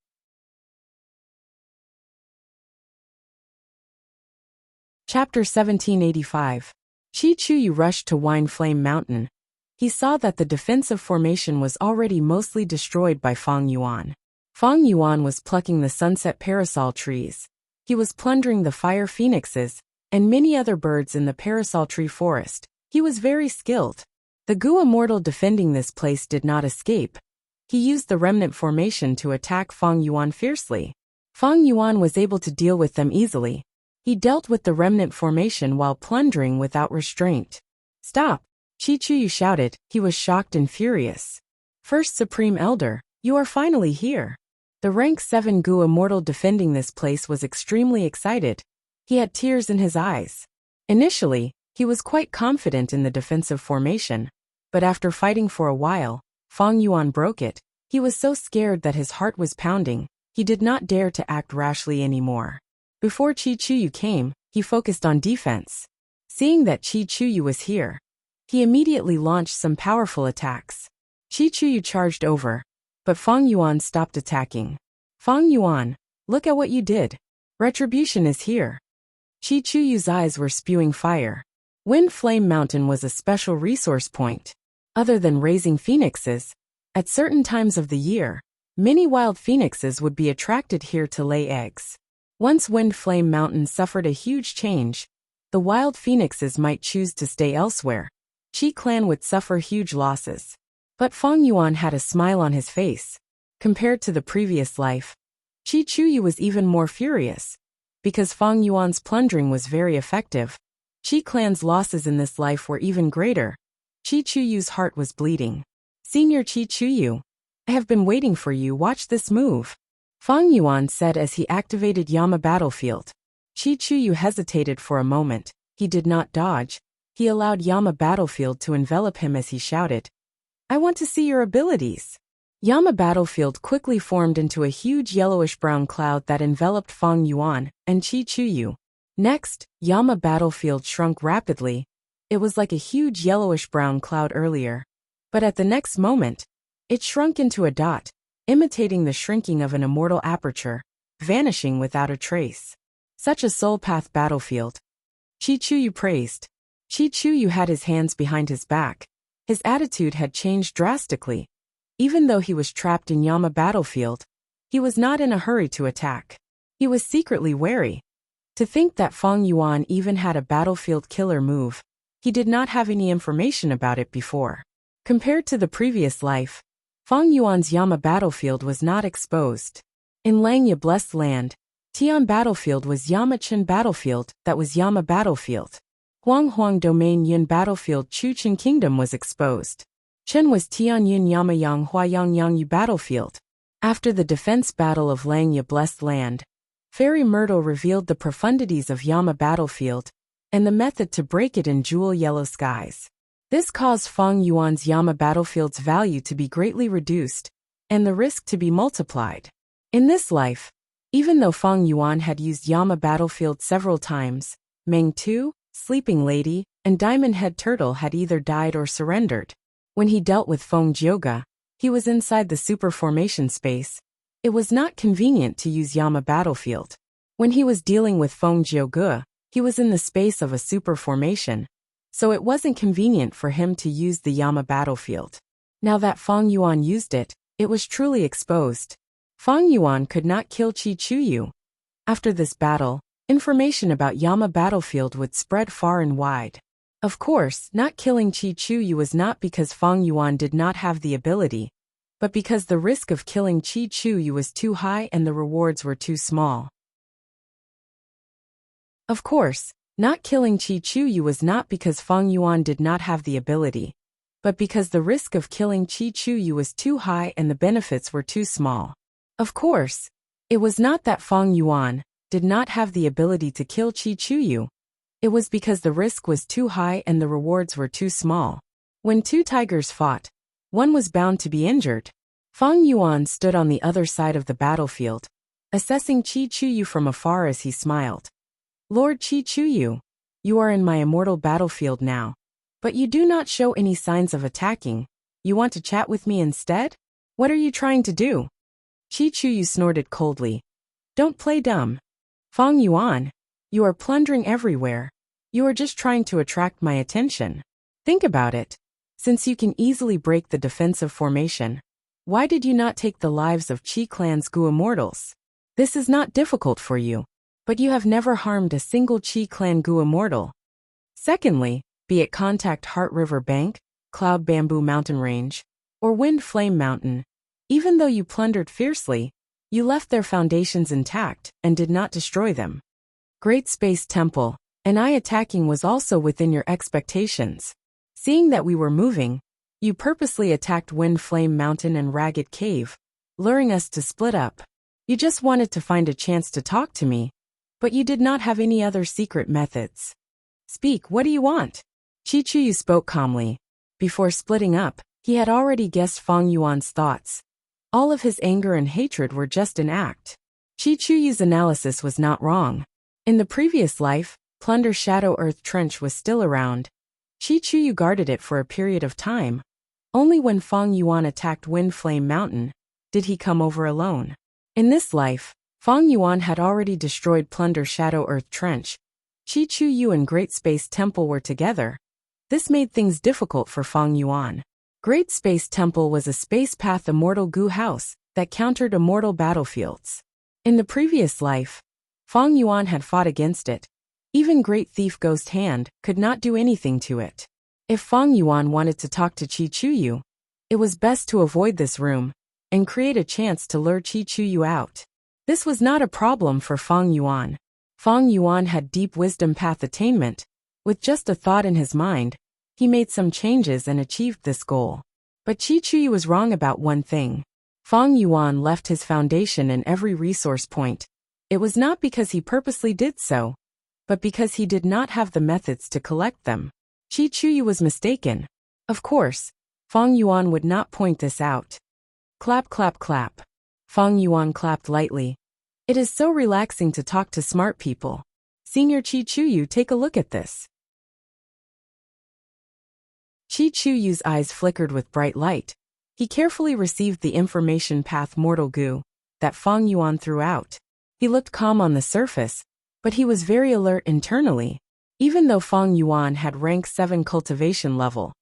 Chapter 1785. Qi Chuyu rushed to Wind Flame Mountain. He saw that the defensive formation was already mostly destroyed by Fang Yuan. Fang Yuan was plucking the sunset parasol trees. He was plundering the fire phoenixes and many other birds in the parasol tree forest. He was very skilled. The Gu immortal defending this place did not escape. He used the remnant formation to attack Fang Yuan fiercely. Fang Yuan was able to deal with them easily. He dealt with the remnant formation while plundering without restraint. "Stop!" Qi Chuyu shouted. He was shocked and furious. "First Supreme Elder, you are finally here." The rank 7 Gu immortal defending this place was extremely excited. He had tears in his eyes. Initially, he was quite confident in the defensive formation. But after fighting for a while, Fang Yuan broke it. He was so scared that his heart was pounding. He did not dare to act rashly anymore. Before Qi Chuyu came, he focused on defense. Seeing that Qi Chuyu was here, he immediately launched some powerful attacks. Qi Chuyu charged over, but Fang Yuan stopped attacking. "Fang Yuan, look at what you did. Retribution is here." Qi Chuyu's eyes were spewing fire. Wind Flame Mountain was a special resource point. Other than raising phoenixes, at certain times of the year, many wild phoenixes would be attracted here to lay eggs. Once Wind Flame Mountain suffered a huge change, the wild phoenixes might choose to stay elsewhere. Qi clan would suffer huge losses. But Feng Yuan had a smile on his face. Compared to the previous life, Qi Chuyu was even more furious. Because Feng Yuan's plundering was very effective, Qi clan's losses in this life were even greater. Qi Chuyu's heart was bleeding. Senior Qi Chuyu, I have been waiting for you, watch this move. Feng Yuan said as he activated Yama Battlefield. Qi Chuyu hesitated for a moment. He did not dodge. He allowed Yama Battlefield to envelop him as he shouted, I want to see your abilities. Yama Battlefield quickly formed into a huge yellowish-brown cloud that enveloped Feng Yuan and Qi Chuyu. Next, Yama Battlefield shrunk rapidly. It was like a huge yellowish-brown cloud earlier. But at the next moment, it shrunk into a dot, imitating the shrinking of an immortal aperture, vanishing without a trace. Such a soul path battlefield. Qi Chuyu praised. Qi Chuyu had his hands behind his back. His attitude had changed drastically. Even though he was trapped in Yama Battlefield, he was not in a hurry to attack. He was secretly wary. To think that Feng Yuan even had a battlefield killer move, he did not have any information about it before. Compared to the previous life, Feng Yuan's Yama Battlefield was not exposed. In Langya Blessed Land, Tian Battlefield was Yama Chen Battlefield, that was Yama Battlefield. Huang Domain Yun Battlefield Chu Chen Kingdom was exposed. Chen was Tian Yun Yama Yang Hua Yang Yu Battlefield. After the defense battle of Langya Blessed Land, Fairy Myrtle revealed the profundities of Yama Battlefield and the method to break it in jewel yellow skies. This caused Feng Yuan's Yama Battlefield's value to be greatly reduced, and the risk to be multiplied. In this life, even though Feng Yuan had used Yama Battlefield several times, Meng Tu, Sleeping Lady, and Diamond Head Turtle had either died or surrendered. When he dealt with Feng Jioga, he was inside the super formation space. It was not convenient to use Yama Battlefield. When he was dealing with Feng Jioga, he was in the space of a super formation, so it wasn't convenient for him to use the Yama Battlefield. Now that Feng Yuan used it, it was truly exposed. Feng Yuan could not kill Qi Chuyu. After this battle, information about Yama Battlefield would spread far and wide. Of course, not killing Qi Chuyu was not because Feng Yuan did not have the ability, but because the risk of killing Qi Chuyu was too high and the rewards were too small. Of course, not killing Qi Chuyu was not because Feng Yuan did not have the ability, but because the risk of killing Qi Chuyu was too high and the benefits were too small. Of course, it was not that Feng Yuan did not have the ability to kill Qi Chuyu. It was because the risk was too high and the rewards were too small. When two tigers fought, one was bound to be injured. Feng Yuan stood on the other side of the battlefield, assessing Qi Chuyu from afar as he smiled. Lord Qi Chuyu, you are in my immortal battlefield now, but you do not show any signs of attacking. You want to chat with me instead? What are you trying to do? Qi Chuyu snorted coldly. Don't play dumb. Feng Yuan, you are plundering everywhere. You are just trying to attract my attention. Think about it. Since you can easily break the defensive formation, why did you not take the lives of Qi Clan's Gu Immortals? This is not difficult for you, but you have never harmed a single Qi Clan Gu Immortal. Secondly, be it Contact Heart River Bank, Cloud Bamboo Mountain Range, or Wind Flame Mountain, even though you plundered fiercely, you left their foundations intact and did not destroy them. Great Space Temple, and I attacking was also within your expectations. Seeing that we were moving, you purposely attacked Wind Flame Mountain and Ragged Cave, luring us to split up. You just wanted to find a chance to talk to me, but you did not have any other secret methods. Speak, what do you want? Qi Chuyu spoke calmly. Before splitting up, he had already guessed Feng Yuan's thoughts. All of his anger and hatred were just an act. Qi Chuyu's analysis was not wrong. In the previous life, Plunder Shadow Earth Trench was still around. Qi Chuyu guarded it for a period of time. Only when Feng Yuan attacked Wind Flame Mountain did he come over alone. In this life, Feng Yuan had already destroyed Plunder Shadow Earth Trench. Qi Chuyu and Great Space Temple were together. This made things difficult for Feng Yuan. Great Space Temple was a space path immortal Gu house that countered immortal battlefields. In the previous life, Feng Yuan had fought against it. Even Great Thief Ghost Hand could not do anything to it. If Fang Yuan wanted to talk to Qi Chuyu, it was best to avoid this room and create a chance to lure Qi Chuyu out. This was not a problem for Fang Yuan. Fang Yuan had deep wisdom path attainment. With just a thought in his mind, he made some changes and achieved this goal. But Qi Chuyu was wrong about one thing. Fang Yuan left his foundation in every resource point. It was not because he purposely did so, but because he did not have the methods to collect them. Qi Chuyu was mistaken. Of course, Fang Yuan would not point this out. Clap, clap, clap. Fang Yuan clapped lightly. It is so relaxing to talk to smart people. Senior Qi Chuyu, take a look at this. Qi Chuyu's eyes flickered with bright light. He carefully received the information path mortal goo that Fang Yuan threw out. He looked calm on the surface, but he was very alert internally. Even though Fang Yuan had rank 7 cultivation level,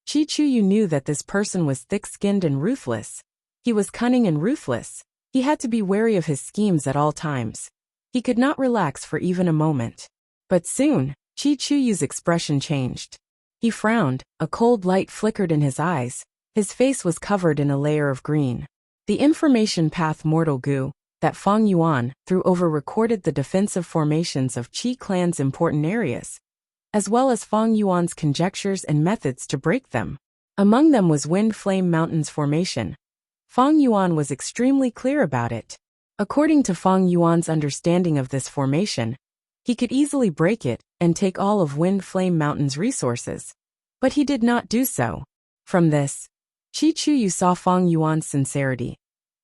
Qi Chuyu knew that this person was thick-skinned and ruthless. He was cunning and ruthless. He had to be wary of his schemes at all times. He could not relax for even a moment. But soon, Qi Chuyu's expression changed. He frowned, a cold light flickered in his eyes. His face was covered in a layer of green. The information path mortal goo that Fang Yuan threw over recorded the defensive formations of Qi clan's important areas, as well as Fang Yuan's conjectures and methods to break them. Among them was Wind Flame Mountains formation. Fang Yuan was extremely clear about it. According to Fang Yuan's understanding of this formation, he could easily break it and take all of Wind Flame Mountain's resources. But he did not do so. From this, Qi Chuyu saw Fang Yuan's sincerity.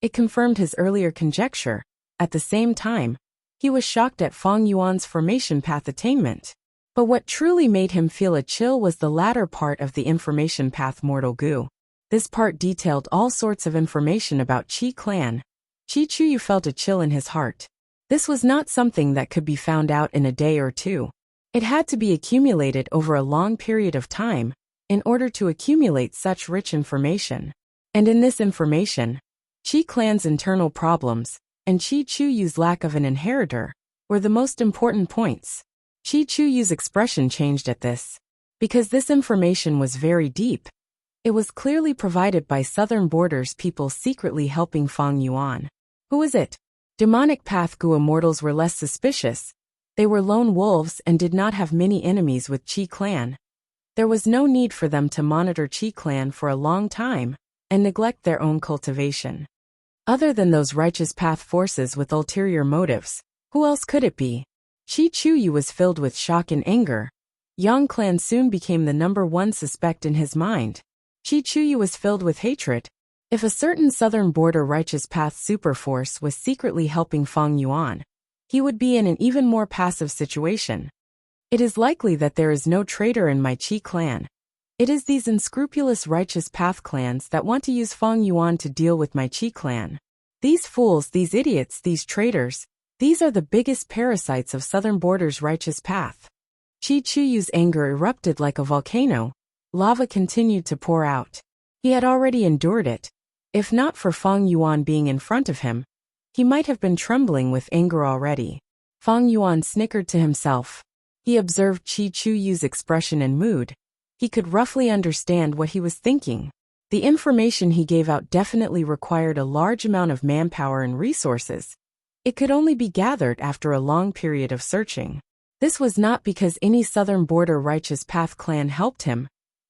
It confirmed his earlier conjecture. At the same time, he was shocked at Fang Yuan's formation path attainment. But what truly made him feel a chill was the latter part of the information path mortal goo. This part detailed all sorts of information about Qi clan. Qi Chuyu felt a chill in his heart. This was not something that could be found out in a day or two. It had to be accumulated over a long period of time in order to accumulate such rich information. And in this information, Qi clan's internal problems and Qi Chuyu's lack of an inheritor were the most important points. Qi Chuyu's expression changed at this. Because this information was very deep, it was clearly provided by Southern Borders people secretly helping Fang Yuan. Who is it? Demonic Path Gu immortals were less suspicious. They were lone wolves and did not have many enemies with Qi clan. There was no need for them to monitor Qi clan for a long time and neglect their own cultivation. Other than those righteous path forces with ulterior motives, who else could it be? Qi Chuyu was filled with shock and anger. Yang clan soon became the #1 suspect in his mind. Qi Chuyu was filled with hatred. If a certain Southern Border righteous path superforce was secretly helping Fang Yuan, he would be in an even more passive situation. It is likely that there is no traitor in my Qi clan. It is these unscrupulous righteous path clans that want to use Fang Yuan to deal with my Qi clan. These fools, these idiots, these traitors, these are the biggest parasites of Southern Border's righteous path. Qi Chuyu's anger erupted like a volcano. Lava continued to pour out. He had already endured it. If not for Fang Yuan being in front of him, he might have been trembling with anger already. Fang Yuan snickered to himself. He observed Qi Chuyu's expression and mood. He could roughly understand what he was thinking. The information he gave out definitely required a large amount of manpower and resources. It could only be gathered after a long period of searching. This was not because any Southern Border righteous path clan helped him.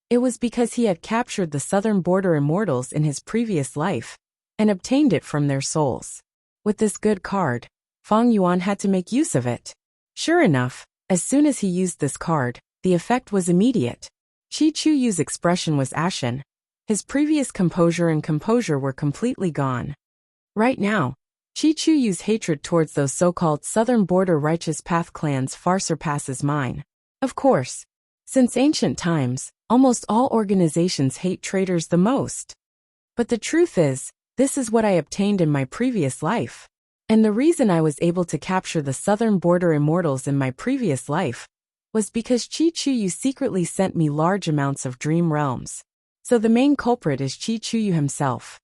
It was because he had captured the Southern Border immortals in his previous life and obtained it from their souls. With this good card, Fang Yuan had to make use of it. Sure enough, as soon as he used this card, the effect was immediate. Qi Chuyu's expression was ashen. His previous composure were completely gone. Right now, Qi Chuyu's hatred towards those so-called Southern Border righteous path clans far surpasses mine. Of course, since ancient times, almost all organizations hate traitors the most. But the truth is, this is what I obtained in my previous life. And the reason I was able to capture the Southern Border immortals in my previous life was because Qi Chuyu secretly sent me large amounts of dream realms. So the main culprit is Qi Chuyu himself.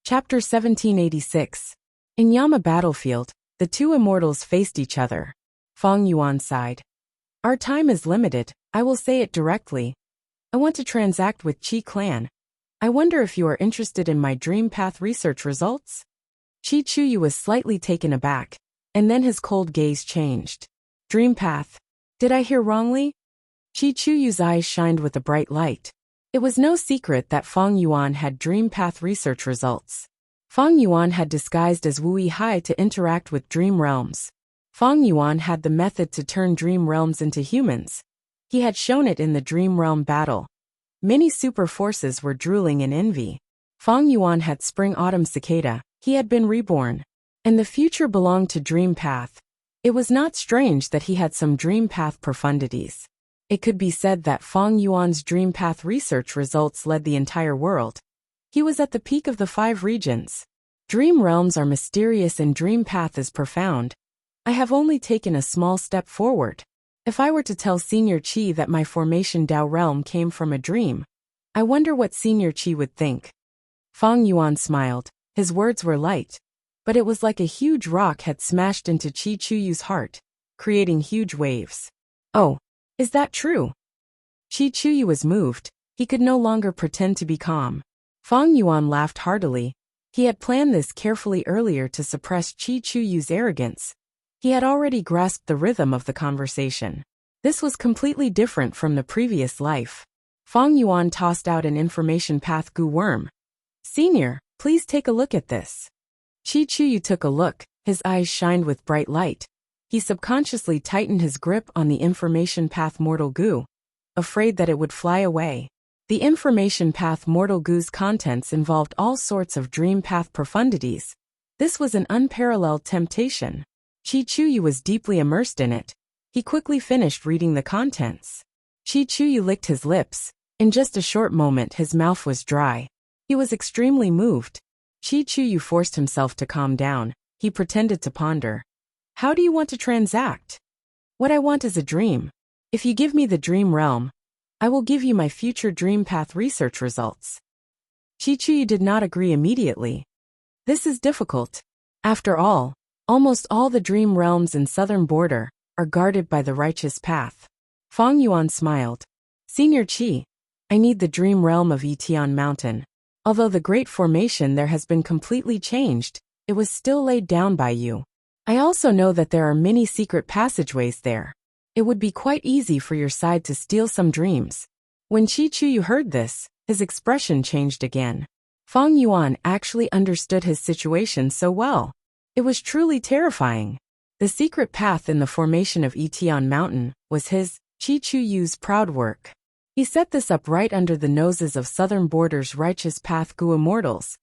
Chapter 1786. In Yama Battlefield, The two immortals faced each other. Fang Yuan sighed. Our time is limited, I will say it directly. I want to transact with Qi clan. I wonder if you are interested in my dream path research results? Qi Chuyu was slightly taken aback, and then his cold gaze changed. Dream path. Did I hear wrongly? Qi Chuyu's eyes shined with a bright light. It was no secret that Fang Yuan had dream path research results. Fang Yuan had disguised as Wu Hai to interact with dream realms. Fang Yuan had the method to turn dream realms into humans. He had shown it in the dream realm battle. Many super forces were drooling in envy. Fang Yuan had spring-autumn cicada, he had been reborn. And the future belonged to dream path. It was not strange that he had some dream path profundities. It could be said that Fang Yuan's dream path research results led the entire world. He was at the peak of the 5 regions. Dream realms are mysterious and dream path is profound. I have only taken a small step forward. If I were to tell Senior Qi that my formation Dao realm came from a dream, I wonder what Senior Qi would think. Fang Yuan smiled. His words were light, but it was like a huge rock had smashed into Qi Chuyu's heart, creating huge waves. Oh, is that true? Qi Chuyu was moved. He could no longer pretend to be calm. Fang Yuan laughed heartily. He had planned this carefully earlier to suppress Qi Chuyu's arrogance. He had already grasped the rhythm of the conversation. This was completely different from the previous life. Fang Yuan tossed out an information path goo worm. Senior, please take a look at this. Qi Chuyu took a look, his eyes shined with bright light. He subconsciously tightened his grip on the information path mortal goo, afraid that it would fly away. The information path mortal goo's contents involved all sorts of dream path profundities. This was an unparalleled temptation. Qi Chuyu was deeply immersed in it. He quickly finished reading the contents. Qi Chuyu licked his lips. In just a short moment his mouth was dry. He was extremely moved. Qi Chuyu forced himself to calm down. He pretended to ponder. How do you want to transact? What I want is a dream. If you give me the dream realm, I will give you my future dream path research results. Qi Chuyu did not agree immediately. This is difficult. After all, almost all the dream realms in southern border are guarded by the righteous path. Fang Yuan smiled. Senior Qi, I need the dream realm of Yitian Mountain. Although the great formation there has been completely changed, it was still laid down by you. I also know that there are many secret passageways there. It would be quite easy for your side to steal some dreams. When Qi Chuyu heard this, his expression changed again. Fang Yuan actually understood his situation so well. It was truly terrifying. The secret path in the formation of Yitian Mountain was his, Qi Chuyu's proud work. He set this up right under the noses of southern border's righteous path Gu immortals,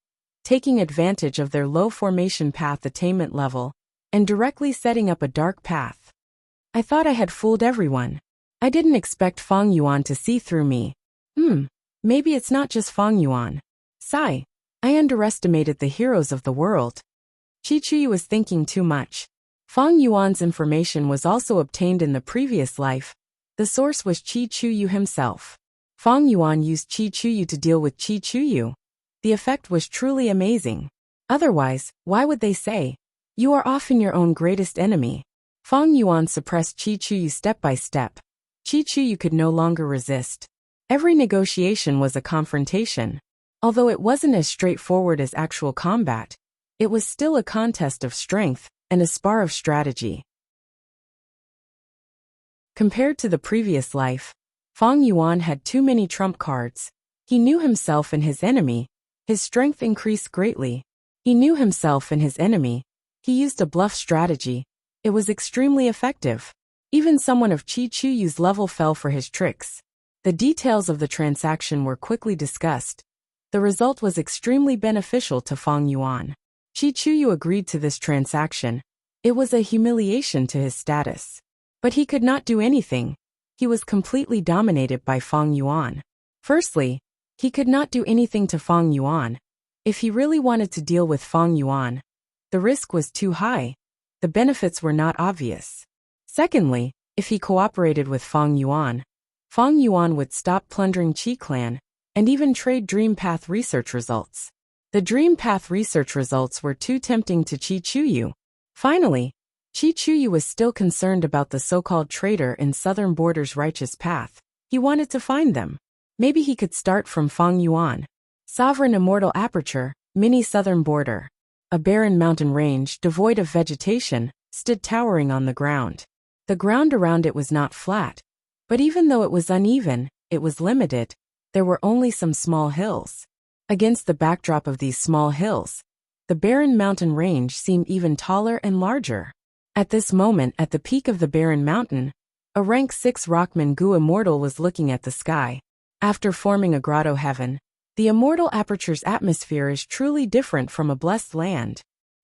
taking advantage of their low formation path attainment level, and directly setting up a dark path. I thought I had fooled everyone. I didn't expect Fang Yuan to see through me. Maybe it's not just Fang Yuan. Sigh. I underestimated the heroes of the world. Qi Chuyu was thinking too much. Fang Yuan's information was also obtained in the previous life. The source was Qi Chuyu himself. Fang Yuan used Qi Chuyu to deal with Qi Chuyu. The effect was truly amazing. Otherwise, why would they say, "You are often your own greatest enemy"? Fang Yuan suppressed Qi Chuyu step by step. Qi Chuyu could no longer resist. Every negotiation was a confrontation. Although it wasn't as straightforward as actual combat, it was still a contest of strength and a spar of strategy. Compared to the previous life, Fang Yuan had too many trump cards. He knew himself and his enemy. His strength increased greatly. He knew himself and his enemy. He used a bluff strategy. It was extremely effective. Even someone of Qi Chuyu's level fell for his tricks. The details of the transaction were quickly discussed. The result was extremely beneficial to Fang Yuan. Qi Chuyu agreed to this transaction. It was a humiliation to his status. But he could not do anything. He was completely dominated by Fang Yuan. Firstly, he could not do anything to Fang Yuan. If he really wanted to deal with Fang Yuan, the risk was too high. The benefits were not obvious. Secondly, if he cooperated with Fang Yuan would stop plundering Qi clan, and even trade Dream Path research results. The Dream Path research results were too tempting to Qi Chuyu. Finally, Chi Chuyu was still concerned about the so-called traitor in Southern Border's righteous path. He wanted to find them. Maybe he could start from Fang Yuan. Sovereign Immortal Aperture, Mini Southern Border. A barren mountain range, devoid of vegetation, stood towering on the ground. The ground around it was not flat, but even though it was uneven, it was limited. There were only some small hills. Against the backdrop of these small hills, the barren mountain range seemed even taller and larger. At this moment, at the peak of the barren mountain, a rank 6 Rockman Gu Immortal was looking at the sky. After forming a grotto heaven, the Immortal Aperture's atmosphere is truly different from a blessed land.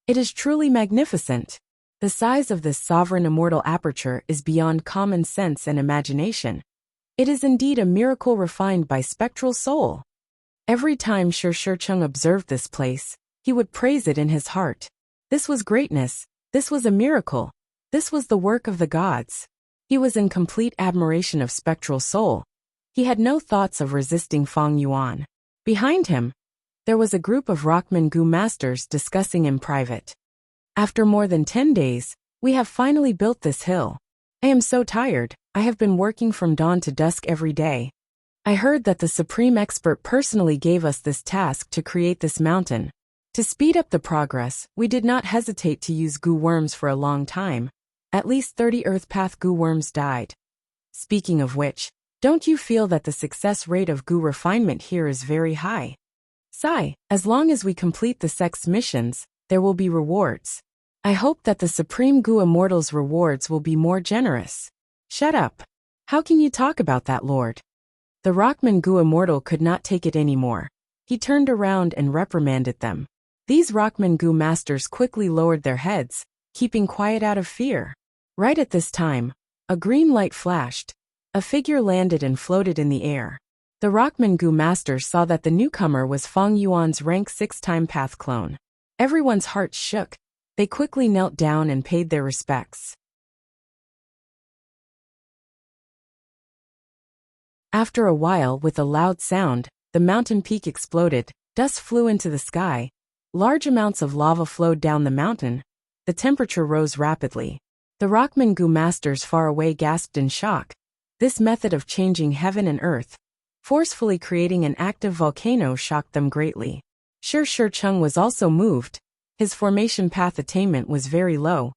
It is truly magnificent. The size of this sovereign Immortal Aperture is beyond common sense and imagination. It is indeed a miracle refined by spectral soul. Every time Shi Chung observed this place, he would praise it in his heart. This was greatness. This was a miracle. This was the work of the gods. He was in complete admiration of spectral soul. He had no thoughts of resisting Fang Yuan. Behind him, there was a group of Rockman Gu masters discussing in private. After more than 10 days, we have finally built this hill. I am so tired. I have been working from dawn to dusk every day. I heard that the supreme expert personally gave us this task to create this mountain. To speed up the progress, we did not hesitate to use Gu worms for a long time. At least 30 Earth Path Gu worms died. Speaking of which, don't you feel that the success rate of Gu refinement here is very high? Sigh, as long as we complete the sex missions, there will be rewards. I hope that the Supreme Gu Immortal's rewards will be more generous. Shut up. How can you talk about that, Lord? The Rockman Gu Immortal could not take it anymore. He turned around and reprimanded them. These Rockman Gu masters quickly lowered their heads, keeping quiet out of fear. Right at this time, a green light flashed. A figure landed and floated in the air. The Rockman Gu masters saw that the newcomer was Fang Yuan's rank 6 time path clone. Everyone's hearts shook. They quickly knelt down and paid their respects. After a while, with a loud sound, the mountain peak exploded, dust flew into the sky, large amounts of lava flowed down the mountain, the temperature rose rapidly. The Rockman Gu masters far away gasped in shock. This method of changing heaven and earth, forcefully creating an active volcano, shocked them greatly. Shi Chung was also moved. His formation path attainment was very low.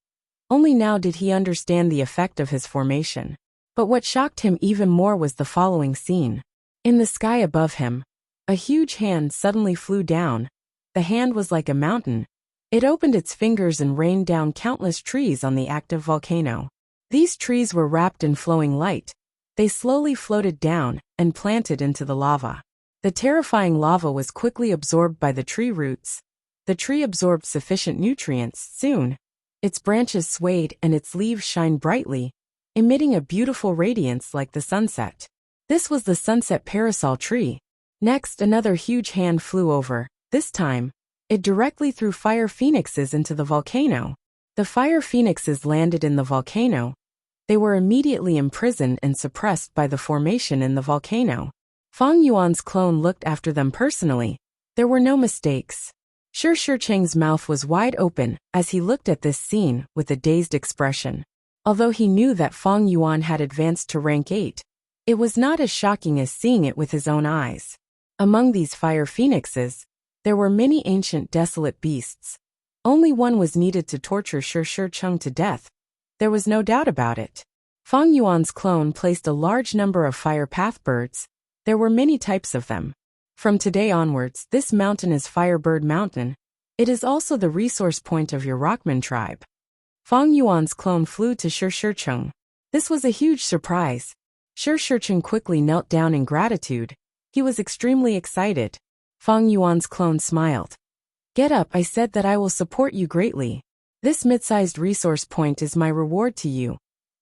Only now did he understand the effect of his formation. But what shocked him even more was the following scene. In the sky above him, a huge hand suddenly flew down. The hand was like a mountain. It opened its fingers and rained down countless trees on the active volcano. These trees were wrapped in flowing light. They slowly floated down and planted into the lava. The terrifying lava was quickly absorbed by the tree roots. The tree absorbed sufficient nutrients. Soon, its branches swayed and its leaves shined brightly, emitting a beautiful radiance like the sunset. This was the sunset parasol tree. Next, another huge hand flew over. This time, it directly threw fire phoenixes into the volcano. The fire phoenixes landed in the volcano. They were immediately imprisoned and suppressed by the formation in the volcano. Fang Yuan's clone looked after them personally. There were no mistakes. Shi Cheng's mouth was wide open as he looked at this scene with a dazed expression. Although he knew that Fang Yuan had advanced to rank 8, it was not as shocking as seeing it with his own eyes. Among these fire phoenixes, there were many ancient desolate beasts. Only one was needed to torture Shi Chung to death. There was no doubt about it. Fang Yuan's clone placed a large number of fire path birds. There were many types of them. From today onwards, this mountain is Firebird Mountain. It is also the resource point of your Rockman tribe. Fang Yuan's clone flew to Shi Chung. This was a huge surprise. Shi Chung quickly knelt down in gratitude. He was extremely excited. Fang Yuan's clone smiled. Get up, I said that I will support you greatly. This mid-sized resource point is my reward to you.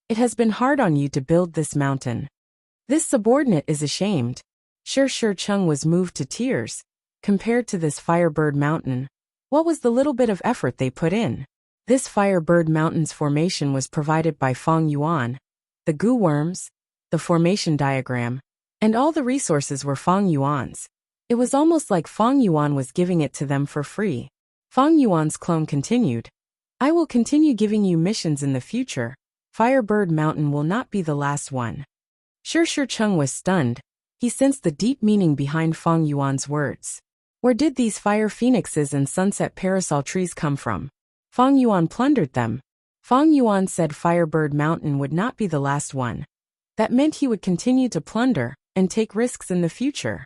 It has been hard on you to build this mountain. This subordinate is ashamed. Shi Chung was moved to tears. Compared to this Firebird Mountain, what was the little bit of effort they put in? This Firebird Mountain's formation was provided by Fang Yuan. The Gu worms, the formation diagram, and all the resources were Fang Yuan's. It was almost like Fang Yuan was giving it to them for free. Fang Yuan's clone continued. I will continue giving you missions in the future. Firebird Mountain will not be the last one. Shi Cheng was stunned. He sensed the deep meaning behind Fang Yuan's words. Where did these fire phoenixes and sunset parasol trees come from? Fang Yuan plundered them. Fang Yuan said Firebird Mountain would not be the last one. That meant he would continue to plunder and take risks in the future.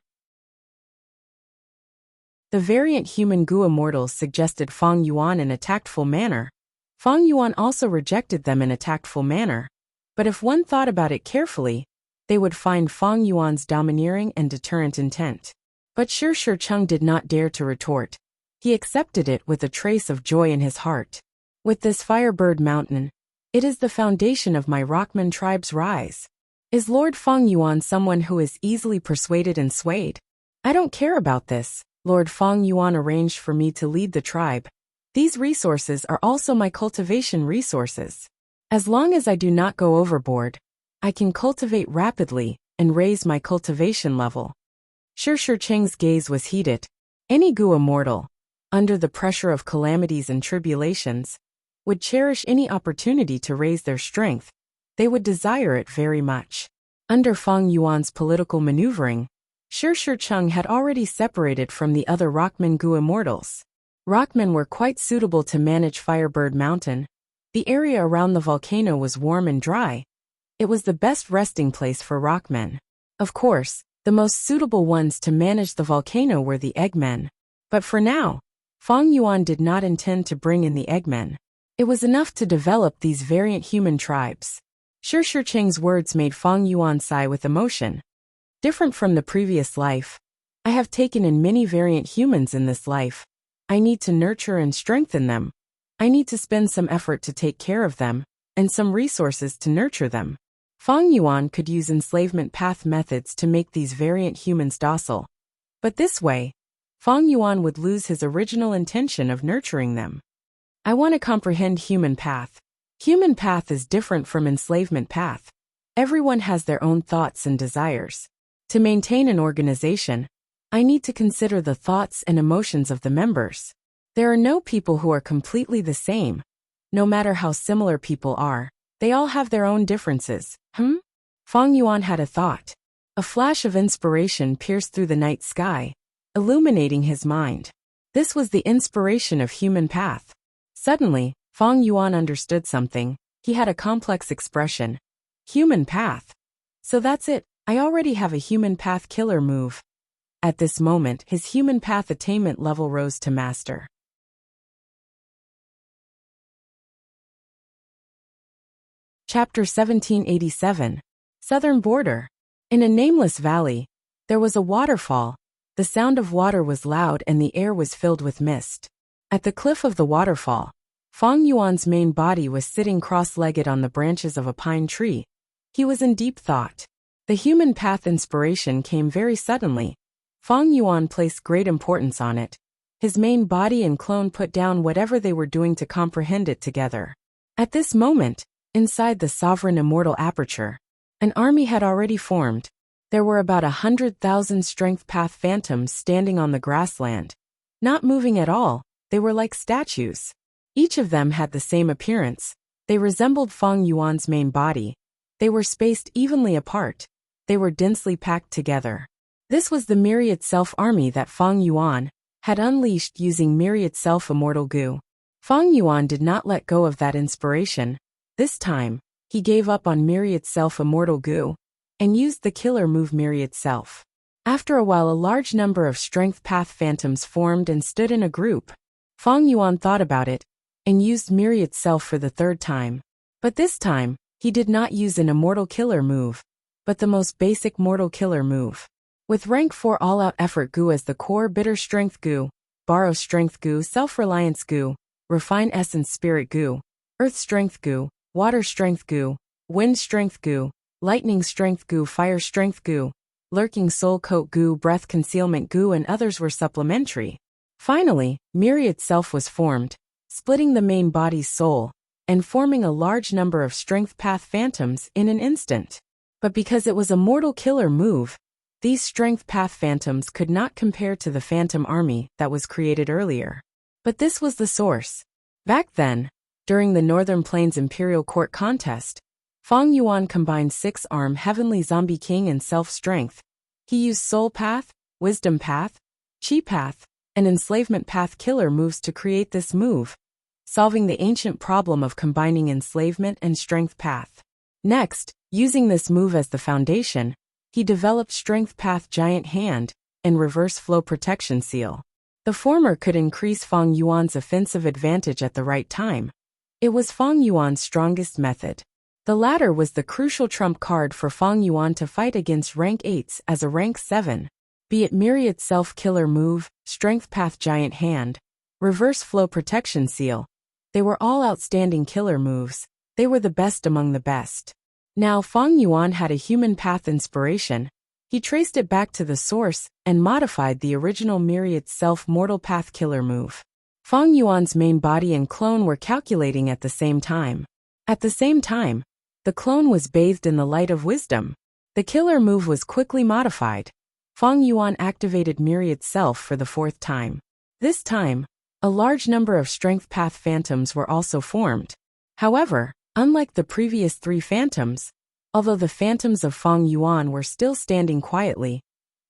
The variant human Gu immortals suggested Fang Yuan in a tactful manner. Fang Yuan also rejected them in a tactful manner. But if one thought about it carefully, they would find Fang Yuan's domineering and deterrent intent. But Shi Cheng did not dare to retort. He accepted it with a trace of joy in his heart. With this Firebird Mountain, it is the foundation of my Rockman tribe's rise. Is Lord Fang Yuan someone who is easily persuaded and swayed? I don't care about this. Lord Fang Yuan arranged for me to lead the tribe. These resources are also my cultivation resources. As long as I do not go overboard, I can cultivate rapidly and raise my cultivation level. Shi Cheng's gaze was heated. Any Gu immortal, under the pressure of calamities and tribulations, would cherish any opportunity to raise their strength. They would desire it very much. Under Fang Yuan's political maneuvering, Shi Cheng had already separated from the other Rockman Gu immortals. Rockmen were quite suitable to manage Firebird Mountain. The area around the volcano was warm and dry. It was the best resting place for Rockmen. Of course, the most suitable ones to manage the volcano were the Eggmen. But for now, Fang Yuan did not intend to bring in the Eggmen. It was enough to develop these variant human tribes. Shi Cheng's words made Fang Yuan sigh with emotion. Different from the previous life, I have taken in many variant humans in this life. I need to nurture and strengthen them. I need to spend some effort to take care of them, and some resources to nurture them. Fang Yuan could use enslavement path methods to make these variant humans docile. But this way, Fang Yuan would lose his original intention of nurturing them. I want to comprehend human path. Human path is different from enslavement path. Everyone has their own thoughts and desires. To maintain an organization, I need to consider the thoughts and emotions of the members. There are no people who are completely the same. No matter how similar people are, they all have their own differences. Fang Yuan had a thought. A flash of inspiration pierced through the night sky, illuminating his mind. This was the inspiration of human path. Suddenly, Fang Yuan understood something. He had a complex expression. Human path. So that's it, I already have a human path killer move. At this moment, his human path attainment level rose to master. Chapter 1787. Southern Border. In a nameless valley, there was a waterfall. The sound of water was loud and the air was filled with mist. At the cliff of the waterfall, Fang Yuan's main body was sitting cross-legged on the branches of a pine tree. He was in deep thought. The human path inspiration came very suddenly. Fang Yuan placed great importance on it. His main body and clone put down whatever they were doing to comprehend it together. At this moment, inside the sovereign immortal aperture, an army had already formed. There were about 100,000 strength path phantoms standing on the grassland. Not moving at all, they were like statues. Each of them had the same appearance. They resembled Fang Yuan's main body. They were spaced evenly apart. They were densely packed together. This was the Myriad Self army that Fang Yuan had unleashed using Myriad Self Immortal Gu. Fang Yuan did not let go of that inspiration. This time, he gave up on Myriad Self Immortal Gu and used the killer move Myriad Self. After a while, a large number of strength path phantoms formed and stood in a group. Fang Yuan thought about it and used Myriad Self for the third time. But this time, he did not use an immortal killer move, but the most basic mortal killer move. With rank 4 all-out effort Gu as the core, bitter strength Gu, borrow strength Gu, self-reliance Gu, refine essence spirit Gu, earth strength Gu, water strength Gu, wind strength Gu, lightning strength Gu, fire strength Gu, lurking soul coat Gu, breath concealment Gu, and others were supplementary. Finally, Myriad Self was formed, splitting the main body's soul, and forming a large number of strength path phantoms in an instant. But because it was a mortal killer move, these strength path phantoms could not compare to the phantom army that was created earlier. But this was the source. Back then, During the Northern Plains Imperial Court contest, Fang Yuan combined 6-arm Heavenly Zombie King and Self-Strength. He used Soul Path, Wisdom Path, Chi Path, and Enslavement Path killer moves to create this move, solving the ancient problem of combining Enslavement and Strength Path. Next, using this move as the foundation, he developed Strength Path Giant Hand and Reverse Flow Protection Seal. The former could increase Fang Yuan's offensive advantage at the right time. It was Fang Yuan's strongest method. The latter was the crucial trump card for Fang Yuan to fight against rank 8s as a rank 7. Be it Myriad Self-Killer Move, Strength Path Giant Hand, Reverse Flow Protection Seal, they were all outstanding killer moves. They were the best among the best. Now Fang Yuan had a human path inspiration. He traced it back to the source and modified the original Myriad Self-Mortal Path killer move. Fang Yuan's main body and clone were calculating at the same time. At the same time, the clone was bathed in the light of wisdom. The killer move was quickly modified. Fang Yuan activated Myriad Self for the 4th time. This time, a large number of Strength Path Phantoms were also formed. However, unlike the previous 3 Phantoms, although the Phantoms of Fang Yuan were still standing quietly,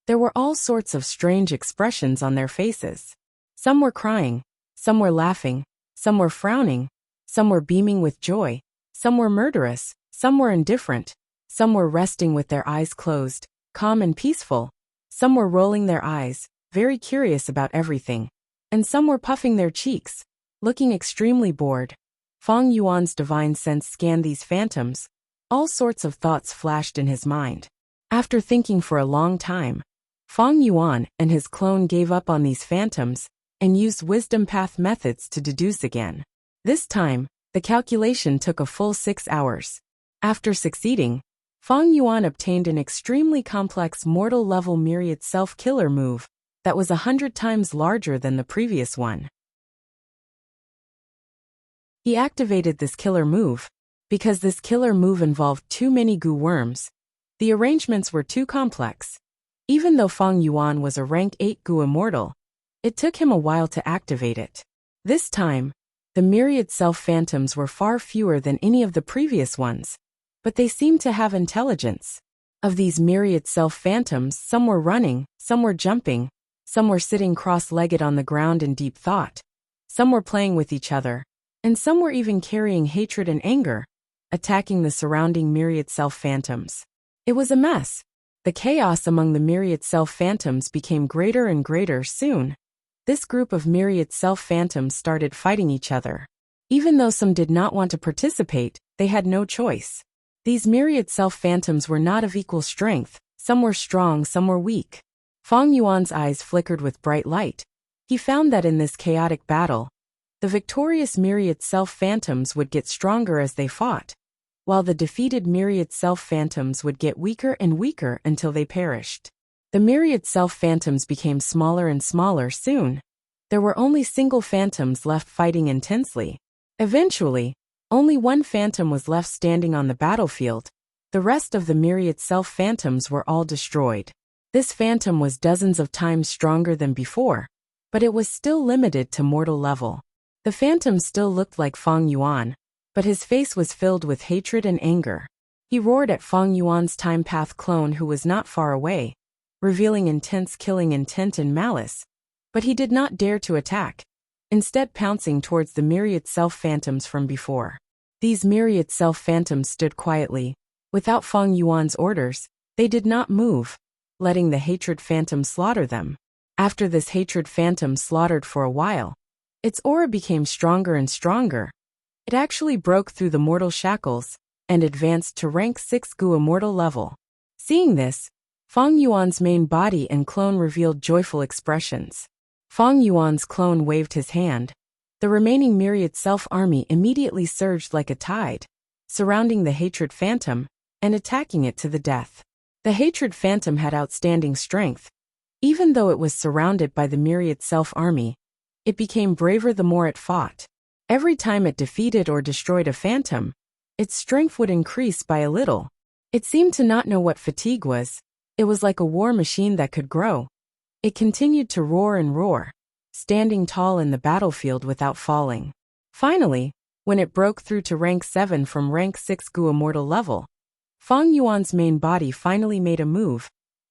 there were all sorts of strange expressions on their faces. Some were crying, some were laughing, some were frowning, some were beaming with joy, some were murderous, some were indifferent, some were resting with their eyes closed, calm and peaceful, some were rolling their eyes, very curious about everything, and some were puffing their cheeks, looking extremely bored. Fang Yuan's divine sense scanned these phantoms. All sorts of thoughts flashed in his mind. After thinking for a long time, Fang Yuan and his clone gave up on these phantoms and used wisdom path methods to deduce again. This time, the calculation took a full 6 hours. After succeeding, Fang Yuan obtained an extremely complex mortal-level Myriad Self-Killer move that was 100 times larger than the previous one. He activated this killer move because this killer move involved too many goo worms. The arrangements were too complex. Even though Fang Yuan was a rank 8 goo immortal, it took him a while to activate it. This time, the Myriad Self-Phantoms were far fewer than any of the previous ones, but they seemed to have intelligence. Of these Myriad Self-Phantoms, some were running, some were jumping, some were sitting cross-legged on the ground in deep thought, some were playing with each other, and some were even carrying hatred and anger, attacking the surrounding Myriad Self-Phantoms. It was a mess. The chaos among the Myriad Self-Phantoms became greater and greater soon. This group of Myriad Self-Phantoms started fighting each other. Even though some did not want to participate, they had no choice. These Myriad Self-Phantoms were not of equal strength. Some were strong, some were weak. Fang Yuan's eyes flickered with bright light. He found that in this chaotic battle, the victorious Myriad Self-Phantoms would get stronger as they fought, while the defeated Myriad Self-Phantoms would get weaker and weaker until they perished. The Myriad Self-Phantoms became smaller and smaller soon. There were only single phantoms left fighting intensely. Eventually, only one phantom was left standing on the battlefield. The rest of the Myriad Self-Phantoms were all destroyed. This phantom was dozens of times stronger than before, but it was still limited to mortal level. The phantom still looked like Fang Yuan, but his face was filled with hatred and anger. He roared at Fang Yuan's time path clone who was not far away, revealing intense killing intent and malice, but he did not dare to attack, instead pouncing towards the Myriad Self-Phantoms from before. These Myriad Self-Phantoms stood quietly. Without Fang Yuan's orders, they did not move, letting the hatred phantom slaughter them. After this hatred phantom slaughtered for a while, its aura became stronger and stronger. It actually broke through the mortal shackles and advanced to rank 6 goo immortal level. Seeing this, Fang Yuan's main body and clone revealed joyful expressions. Fang Yuan's clone waved his hand. The remaining Myriad Self-Army immediately surged like a tide, surrounding the hatred phantom and attacking it to the death. The hatred phantom had outstanding strength. Even though it was surrounded by the Myriad Self-Army, it became braver the more it fought. Every time it defeated or destroyed a phantom, its strength would increase by a little. It seemed to not know what fatigue was. It was like a war machine that could grow. It continued to roar and roar, standing tall in the battlefield without falling. Finally, When it broke through to rank 7 from rank 6 Gu immortal level, Fang Yuan's main body finally made a move,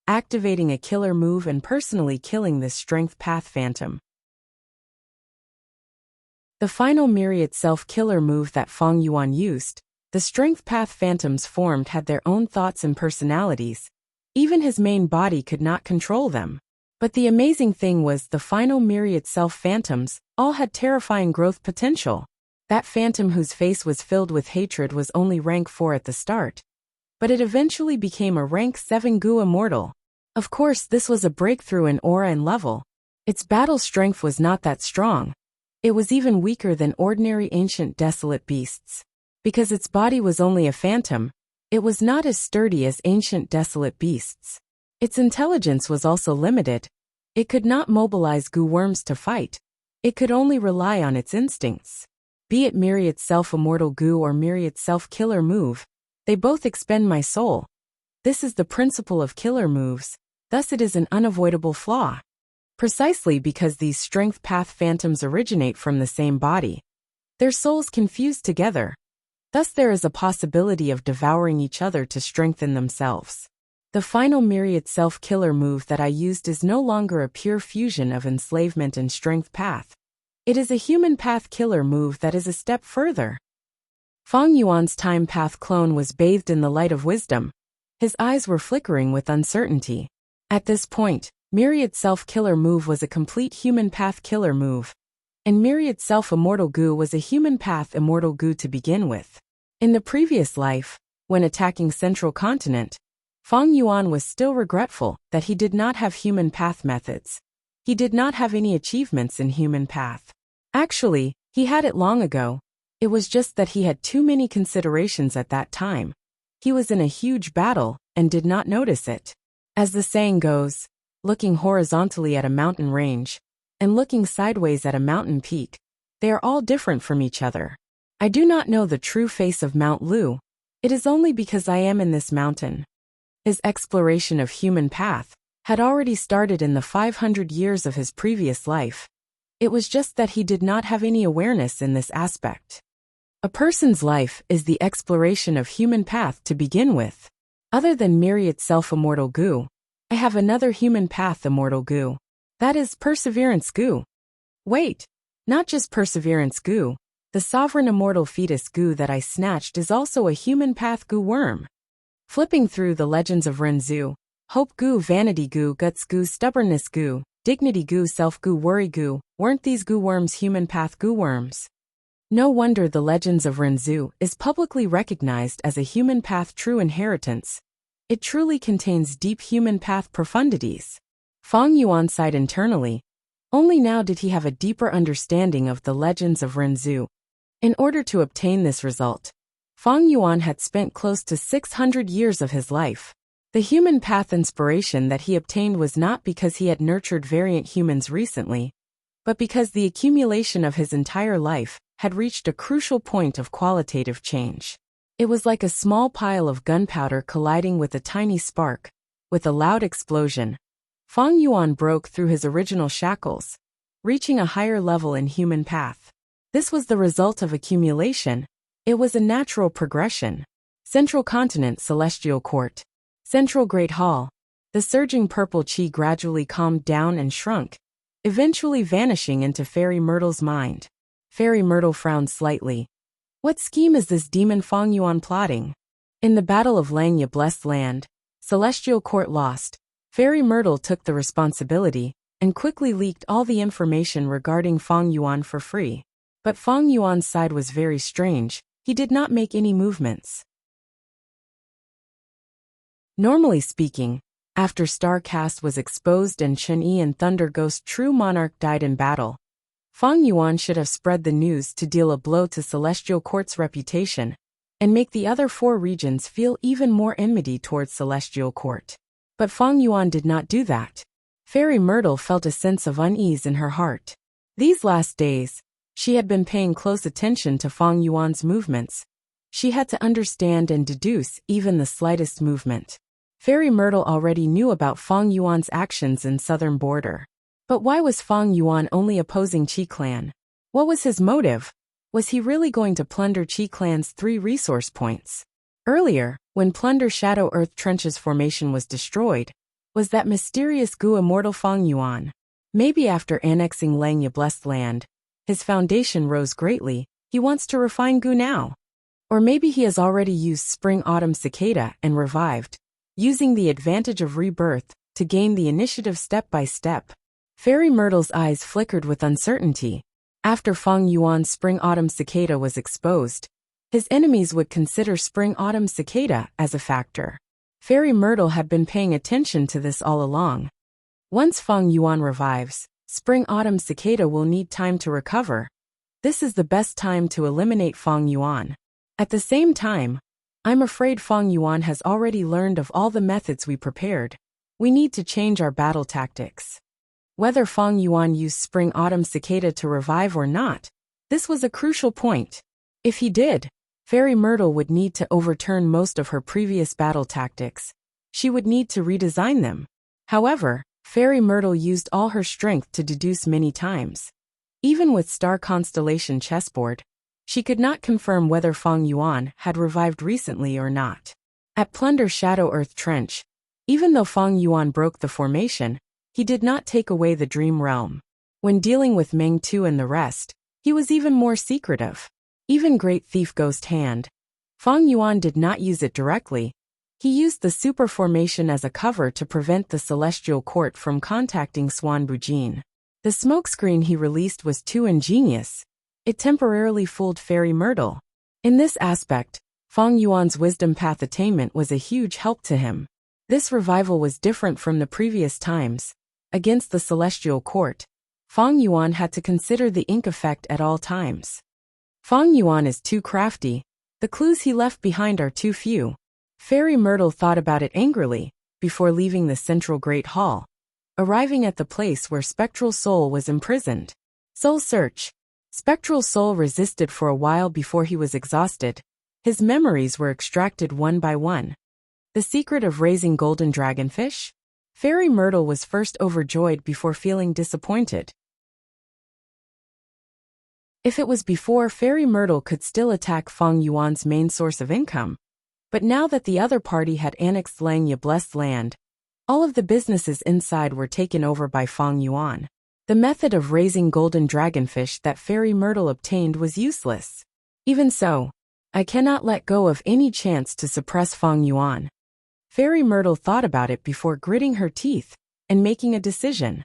activating a killer move and personally killing this strength path phantom. The final myriad self-killer move that Fang Yuan used, the strength path phantoms formed had their own thoughts and personalities. Even his main body could not control them. But the amazing thing was the final myriad self-phantoms all had terrifying growth potential. That phantom whose face was filled with hatred was only rank 4 at the start, but it eventually became a rank 7 Gu immortal. Of course, this was a breakthrough in aura and level. Its battle strength was not that strong. It was even weaker than ordinary ancient desolate beasts. Because its body was only a phantom, it was not as sturdy as ancient desolate beasts. Its intelligence was also limited. It could not mobilize Gu worms to fight. It could only rely on its instincts. Be it myriad self-immortal Gu or myriad self-killer move, they both expend my soul. This is the principle of killer moves, thus it is an unavoidable flaw. Precisely because these strength path phantoms originate from the same body, their souls can fuse together. Thus there is a possibility of devouring each other to strengthen themselves. The final myriad self-killer move that I used is no longer a pure fusion of enslavement and strength path. It is a human path killer move that is a step further. Fang Yuan's time path clone was bathed in the light of wisdom. His eyes were flickering with uncertainty. At this point, myriad self-killer move was a complete human path killer move. And myriad self-immortal Gu was a human path immortal Gu to begin with. In the previous life, when attacking Central Continent, Fang Yuan was still regretful that he did not have human path methods. He did not have any achievements in human path. Actually, he had it long ago. It was just that he had too many considerations at that time. He was in a huge battle and did not notice it. As the saying goes, looking horizontally at a mountain range and looking sideways at a mountain peak, they are all different from each other. I do not know the true face of Mount Lu. It is only because I am in this mountain. His exploration of human path had already started in the 500 years of his previous life. It was just that he did not have any awareness in this aspect. A person's life is the exploration of human path to begin with. Other than myriad self-immortal Gu, I have another human path immortal Gu. That is Perseverance Gu. Wait, not just Perseverance Gu. The sovereign immortal fetus Gu that I snatched is also a human path Gu worm. Flipping through the legends of Renzu, Hope Gu, Vanity Gu, Guts Gu, Stubbornness Gu, Dignity Gu, Self Gu, Worry Gu, weren't these Gu worms human path Gu worms? No wonder the legends of Renzu is publicly recognized as a human path true inheritance. It truly contains deep human path profundities. Fang Yuan sighed internally. Only now did he have a deeper understanding of the legends of Renzu. In order to obtain this result, Fang Yuan had spent close to 600 years of his life. The human path inspiration that he obtained was not because he had nurtured variant humans recently, but because the accumulation of his entire life had reached a crucial point of qualitative change. It was like a small pile of gunpowder colliding with a tiny spark. With a loud explosion, Fang Yuan broke through his original shackles, reaching a higher level in human path. This was the result of accumulation. It was a natural progression. Central Continent Celestial Court. Central Great Hall. The surging purple chi gradually calmed down and shrunk, eventually vanishing into Fairy Myrtle's mind. Fairy Myrtle frowned slightly. What scheme is this demon Fang Yuan plotting? In the Battle of Langya Blessed Land, Celestial Court lost. Fairy Myrtle took the responsibility and quickly leaked all the information regarding Fang Yuan for free. But Fang Yuan's side was very strange. He did not make any movements. Normally speaking, after Starcast was exposed and Chun-Yi and Thunder Ghost True Monarch died in battle, Fang Yuan should have spread the news to deal a blow to Celestial Court's reputation and make the other 4 regions feel even more enmity towards Celestial Court. But Fang Yuan did not do that. Fairy Myrtle felt a sense of unease in her heart. These last days, she had been paying close attention to Fang Yuan's movements. She had to understand and deduce even the slightest movement. Fairy Myrtle already knew about Fang Yuan's actions in southern border. But why was Fang Yuan only opposing Qi clan? What was his motive? Was he really going to plunder Qi Clan's 3 resource points? Earlier, when Plunder Shadow Earth Trench's formation was destroyed, was that mysterious Gu immortal Feng Yuan. Maybe after annexing Langya Blessed Land, his foundation rose greatly, he wants to refine Gu now. Or maybe he has already used Spring-Autumn Cicada and revived, using the advantage of rebirth to gain the initiative step by step. Fairy Myrtle's eyes flickered with uncertainty. After Feng Yuan's Spring-Autumn Cicada was exposed, his enemies would consider Spring-Autumn Cicada as a factor. Fairy Myrtle had been paying attention to this all along. Once Feng Yuan revives, Spring-Autumn Cicada will need time to recover. This is the best time to eliminate Feng Yuan. At the same time, I'm afraid Feng Yuan has already learned of all the methods we prepared. We need to change our battle tactics. Whether Feng Yuan used Spring-Autumn Cicada to revive or not, this was a crucial point. If he did, Fairy Myrtle would need to overturn most of her previous battle tactics. She would need to redesign them. However, Fairy Myrtle used all her strength to deduce many times. Even with Star Constellation chessboard, she could not confirm whether Feng Yuan had revived recently or not. At Plunder Shadow Earth Trench, even though Feng Yuan broke the formation, he did not take away the Dream Realm. When dealing with Meng Tu and the rest, he was even more secretive. Even Great Thief Ghost Hand, Feng Yuan did not use it directly. He used the super formation as a cover to prevent the Celestial Court from contacting Swan Bujin. The smokescreen he released was too ingenious. It temporarily fooled Fairy Myrtle. In this aspect, Feng Yuan's wisdom path attainment was a huge help to him. This revival was different from the previous times. Against the Celestial Court, Feng Yuan had to consider the ink effect at all times. Feng Yuan is too crafty. The clues he left behind are too few. Fairy Myrtle thought about it angrily, before leaving the central Great Hall, arriving at the place where Spectral Soul was imprisoned. Soul Search. Spectral Soul resisted for a while before he was exhausted. His memories were extracted one by one. The secret of raising golden dragonfish? Fairy Myrtle was first overjoyed before feeling disappointed. If it was before, Fairy Myrtle could still attack Feng Yuan's main source of income. But now that the other party had annexed Langya Blessed Land, all of the businesses inside were taken over by Feng Yuan. The method of raising golden dragonfish that Fairy Myrtle obtained was useless. Even so, I cannot let go of any chance to suppress Feng Yuan. Fairy Myrtle thought about it before gritting her teeth and making a decision.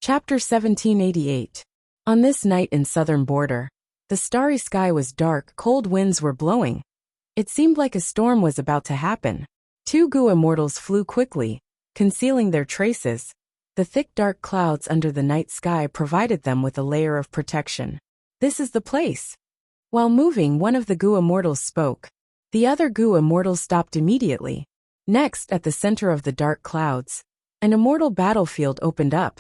Chapter 1788. On this night in southern border, the starry sky was dark, cold winds were blowing. It seemed like a storm was about to happen. 2 Gu immortals flew quickly, concealing their traces. The thick dark clouds under the night sky provided them with a layer of protection. This is the place. While moving, one of the Gu immortals spoke. The other Gu immortal stopped immediately. Next, at the center of the dark clouds, an immortal battlefield opened up.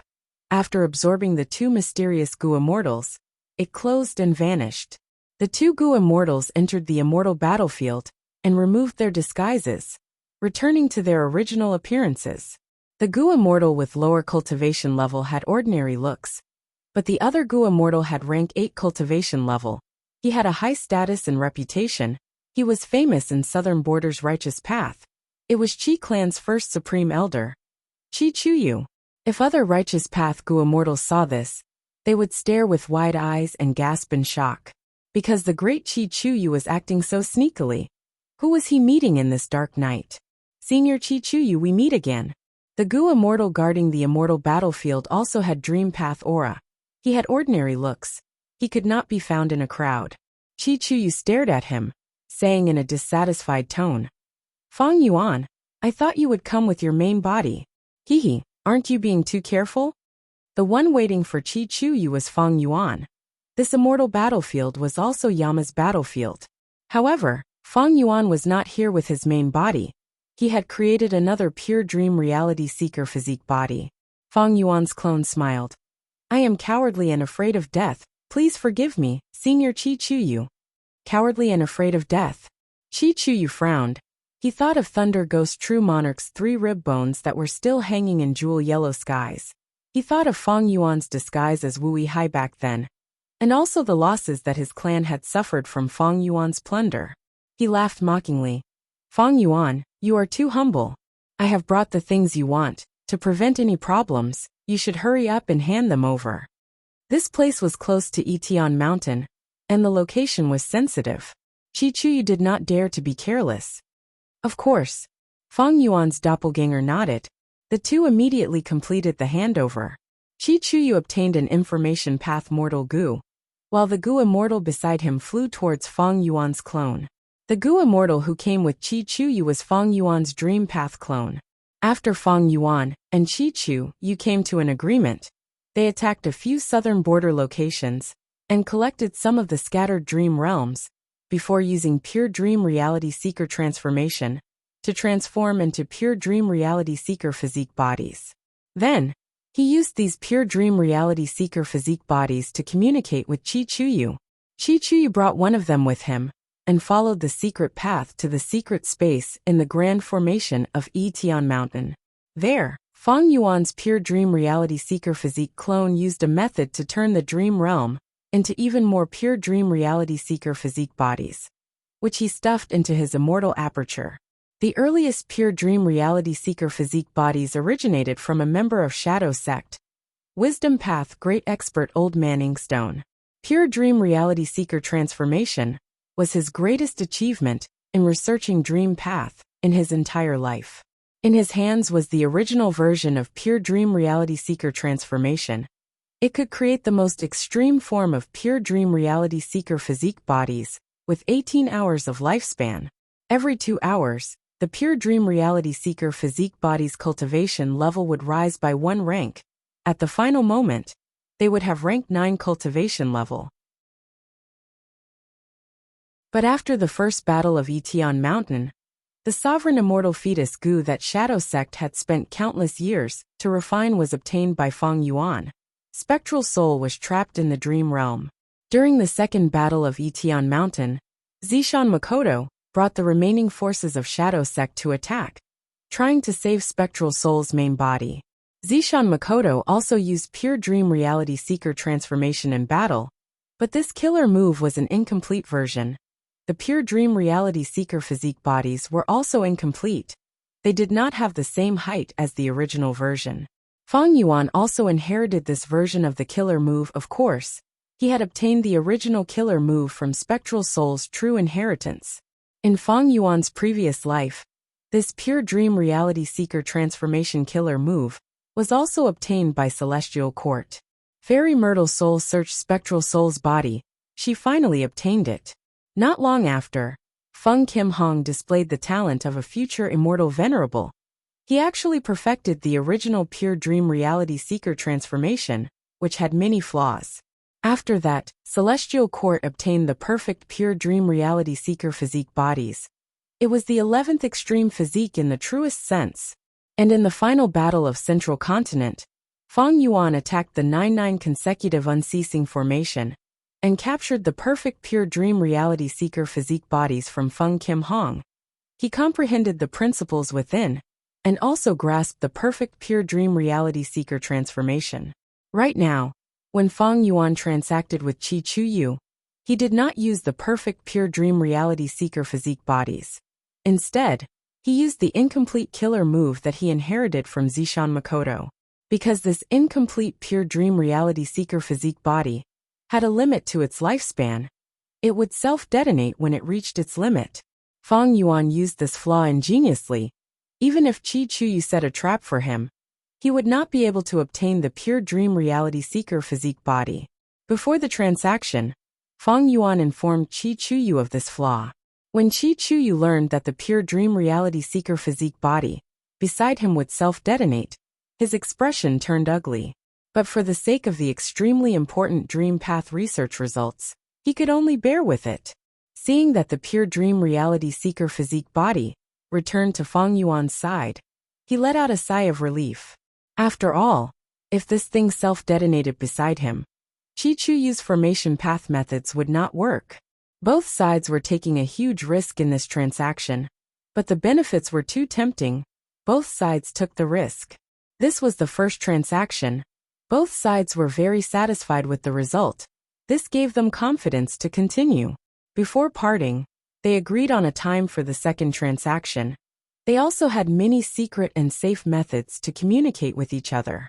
After absorbing the 2 mysterious Gu immortals, it closed and vanished. The 2 Gu immortals entered the immortal battlefield and removed their disguises, returning to their original appearances. The Gu immortal with lower cultivation level had ordinary looks, but the other Gu immortal had rank 8 cultivation level. He had a high status and reputation. He was famous in Southern Border's righteous path. It was Qi Clan's first supreme elder, Qi Chuyu. If other righteous path Gu immortals saw this, they would stare with wide eyes and gasp in shock. Because the great Qi Chuyu was acting so sneakily. Who was he meeting in this dark night? Senior Qi Chuyu, we meet again. The Gu immortal guarding the immortal battlefield also had dream path aura. He had ordinary looks. He could not be found in a crowd. Qi Chuyu stared at him, saying in a dissatisfied tone, Feng Yuan, I thought you would come with your main body. Hehe, aren't you being too careful? The one waiting for Qi Chuyu was Feng Yuan. This immortal battlefield was also Yama's battlefield. However, Feng Yuan was not here with his main body. He had created another pure dream reality seeker physique body. Feng Yuan's clone smiled. I am cowardly and afraid of death. Please forgive me, Senior Qi Chuyu. Cowardly and afraid of death. Qi Chuyu frowned. He thought of Thunder Ghost True Monarch's 3 rib bones that were still hanging in jewel yellow skies. He thought of Fang Yuan's disguise as Wu Hai back then, and also the losses that his clan had suffered from Fang Yuan's plunder. He laughed mockingly. Fang Yuan, you are too humble. I have brought the things you want. To prevent any problems, you should hurry up and hand them over. This place was close to Etian Mountain, and the location was sensitive. Chi-Chuyu did not dare to be careless. Of course. Fang Yuan's doppelganger nodded. The two immediately completed the handover. Chi-Chuyu obtained an information path Mortal Gu, while the Gu Immortal beside him flew towards Fang Yuan's clone. The Gu Immortal who came with Chi-Chuyu was Fang Yuan's Dream Path clone. After Fang Yuan and Chi-Chuyu came to an agreement, they attacked a few southern border locations and collected some of the scattered dream realms before using pure dream reality seeker transformation to transform into pure dream reality seeker physique bodies. Then, he used these pure dream reality seeker physique bodies to communicate with Chi-Chuyu. Chi-Chuyu brought one of them with him and followed the secret path to the secret space in the grand formation of Etian Mountain. There, Fang Yuan's pure dream reality seeker physique clone used a method to turn the dream realm into even more pure dream reality seeker physique bodies, which he stuffed into his immortal aperture. The earliest pure dream reality seeker physique bodies originated from a member of Shadow Sect, Wisdom Path Great Expert Old Man Inkstone. Pure dream reality seeker transformation was his greatest achievement in researching Dream Path in his entire life. In his hands was the original version of pure dream reality seeker transformation. It could create the most extreme form of pure dream reality seeker physique bodies, with 18 hours of lifespan. Every 2 hours, the pure dream reality seeker physique body's cultivation level would rise by 1 rank. At the final moment, they would have rank 9 cultivation level. But after the first battle of Etian Mountain, the sovereign immortal fetus Gu that Shadow Sect had spent countless years to refine was obtained by Fang Yuan. Spectral soul was trapped in the dream realm. During the second battle of Etian Mountain, Zishan Makoto brought the remaining forces of Shadow Sect to attack, trying to save Spectral Soul's main body. Zishan Makoto also used pure dream reality seeker transformation in battle, but this killer move was an incomplete version. The pure dream reality seeker physique bodies were also incomplete. They did not have the same height as the original version. Fang Yuan also inherited this version of the killer move. Of course, he had obtained the original killer move from Spectral Soul's true inheritance. In Fang Yuan's previous life, this pure dream reality seeker transformation killer move was also obtained by Celestial Court. Fairy Myrtle Soul searched Spectral Soul's body. She finally obtained it. Not long after, Feng Kim Hong displayed the talent of a future immortal venerable. He actually perfected the original pure dream reality seeker transformation, which had many flaws. After that, Celestial Court obtained the perfect pure dream reality seeker physique bodies. It was the 11th extreme physique in the truest sense. And in the final battle of Central Continent, Fang Yuan attacked the 9-9 consecutive unceasing formation and captured the perfect pure dream reality seeker physique bodies from Feng Kim Hong. He comprehended the principles within and also grasped the perfect pure dream reality seeker transformation. Right now, when Fang Yuan transacted with Chi-Chuyu, he did not use the perfect pure dream reality seeker physique bodies. Instead, he used the incomplete killer move that he inherited from Zishan Makoto. Because this incomplete pure dream reality seeker physique body had a limit to its lifespan, it would self-detonate when it reached its limit. Fang Yuan used this flaw ingeniously. Even if Chi-Chuyu set a trap for him, he would not be able to obtain the pure dream reality seeker physique body. Before the transaction, Fang Yuan informed Chi-Chuyu of this flaw. When Chi-Chuyu learned that the pure dream reality seeker physique body beside him would self-detonate, his expression turned ugly. But for the sake of the extremely important Dream Path research results, he could only bear with it. Seeing that the pure dream reality seeker physique body returned to Fang Yuan's side, he let out a sigh of relief. After all, if this thing self-detonated beside him, Chi-Chuyu's formation path methods would not work. Both sides were taking a huge risk in this transaction, but the benefits were too tempting. Both sides took the risk. This was the first transaction, Both sides were very satisfied with the result. This gave them confidence to continue. Before parting, they agreed on a time for the second transaction. They also had many secret and safe methods to communicate with each other.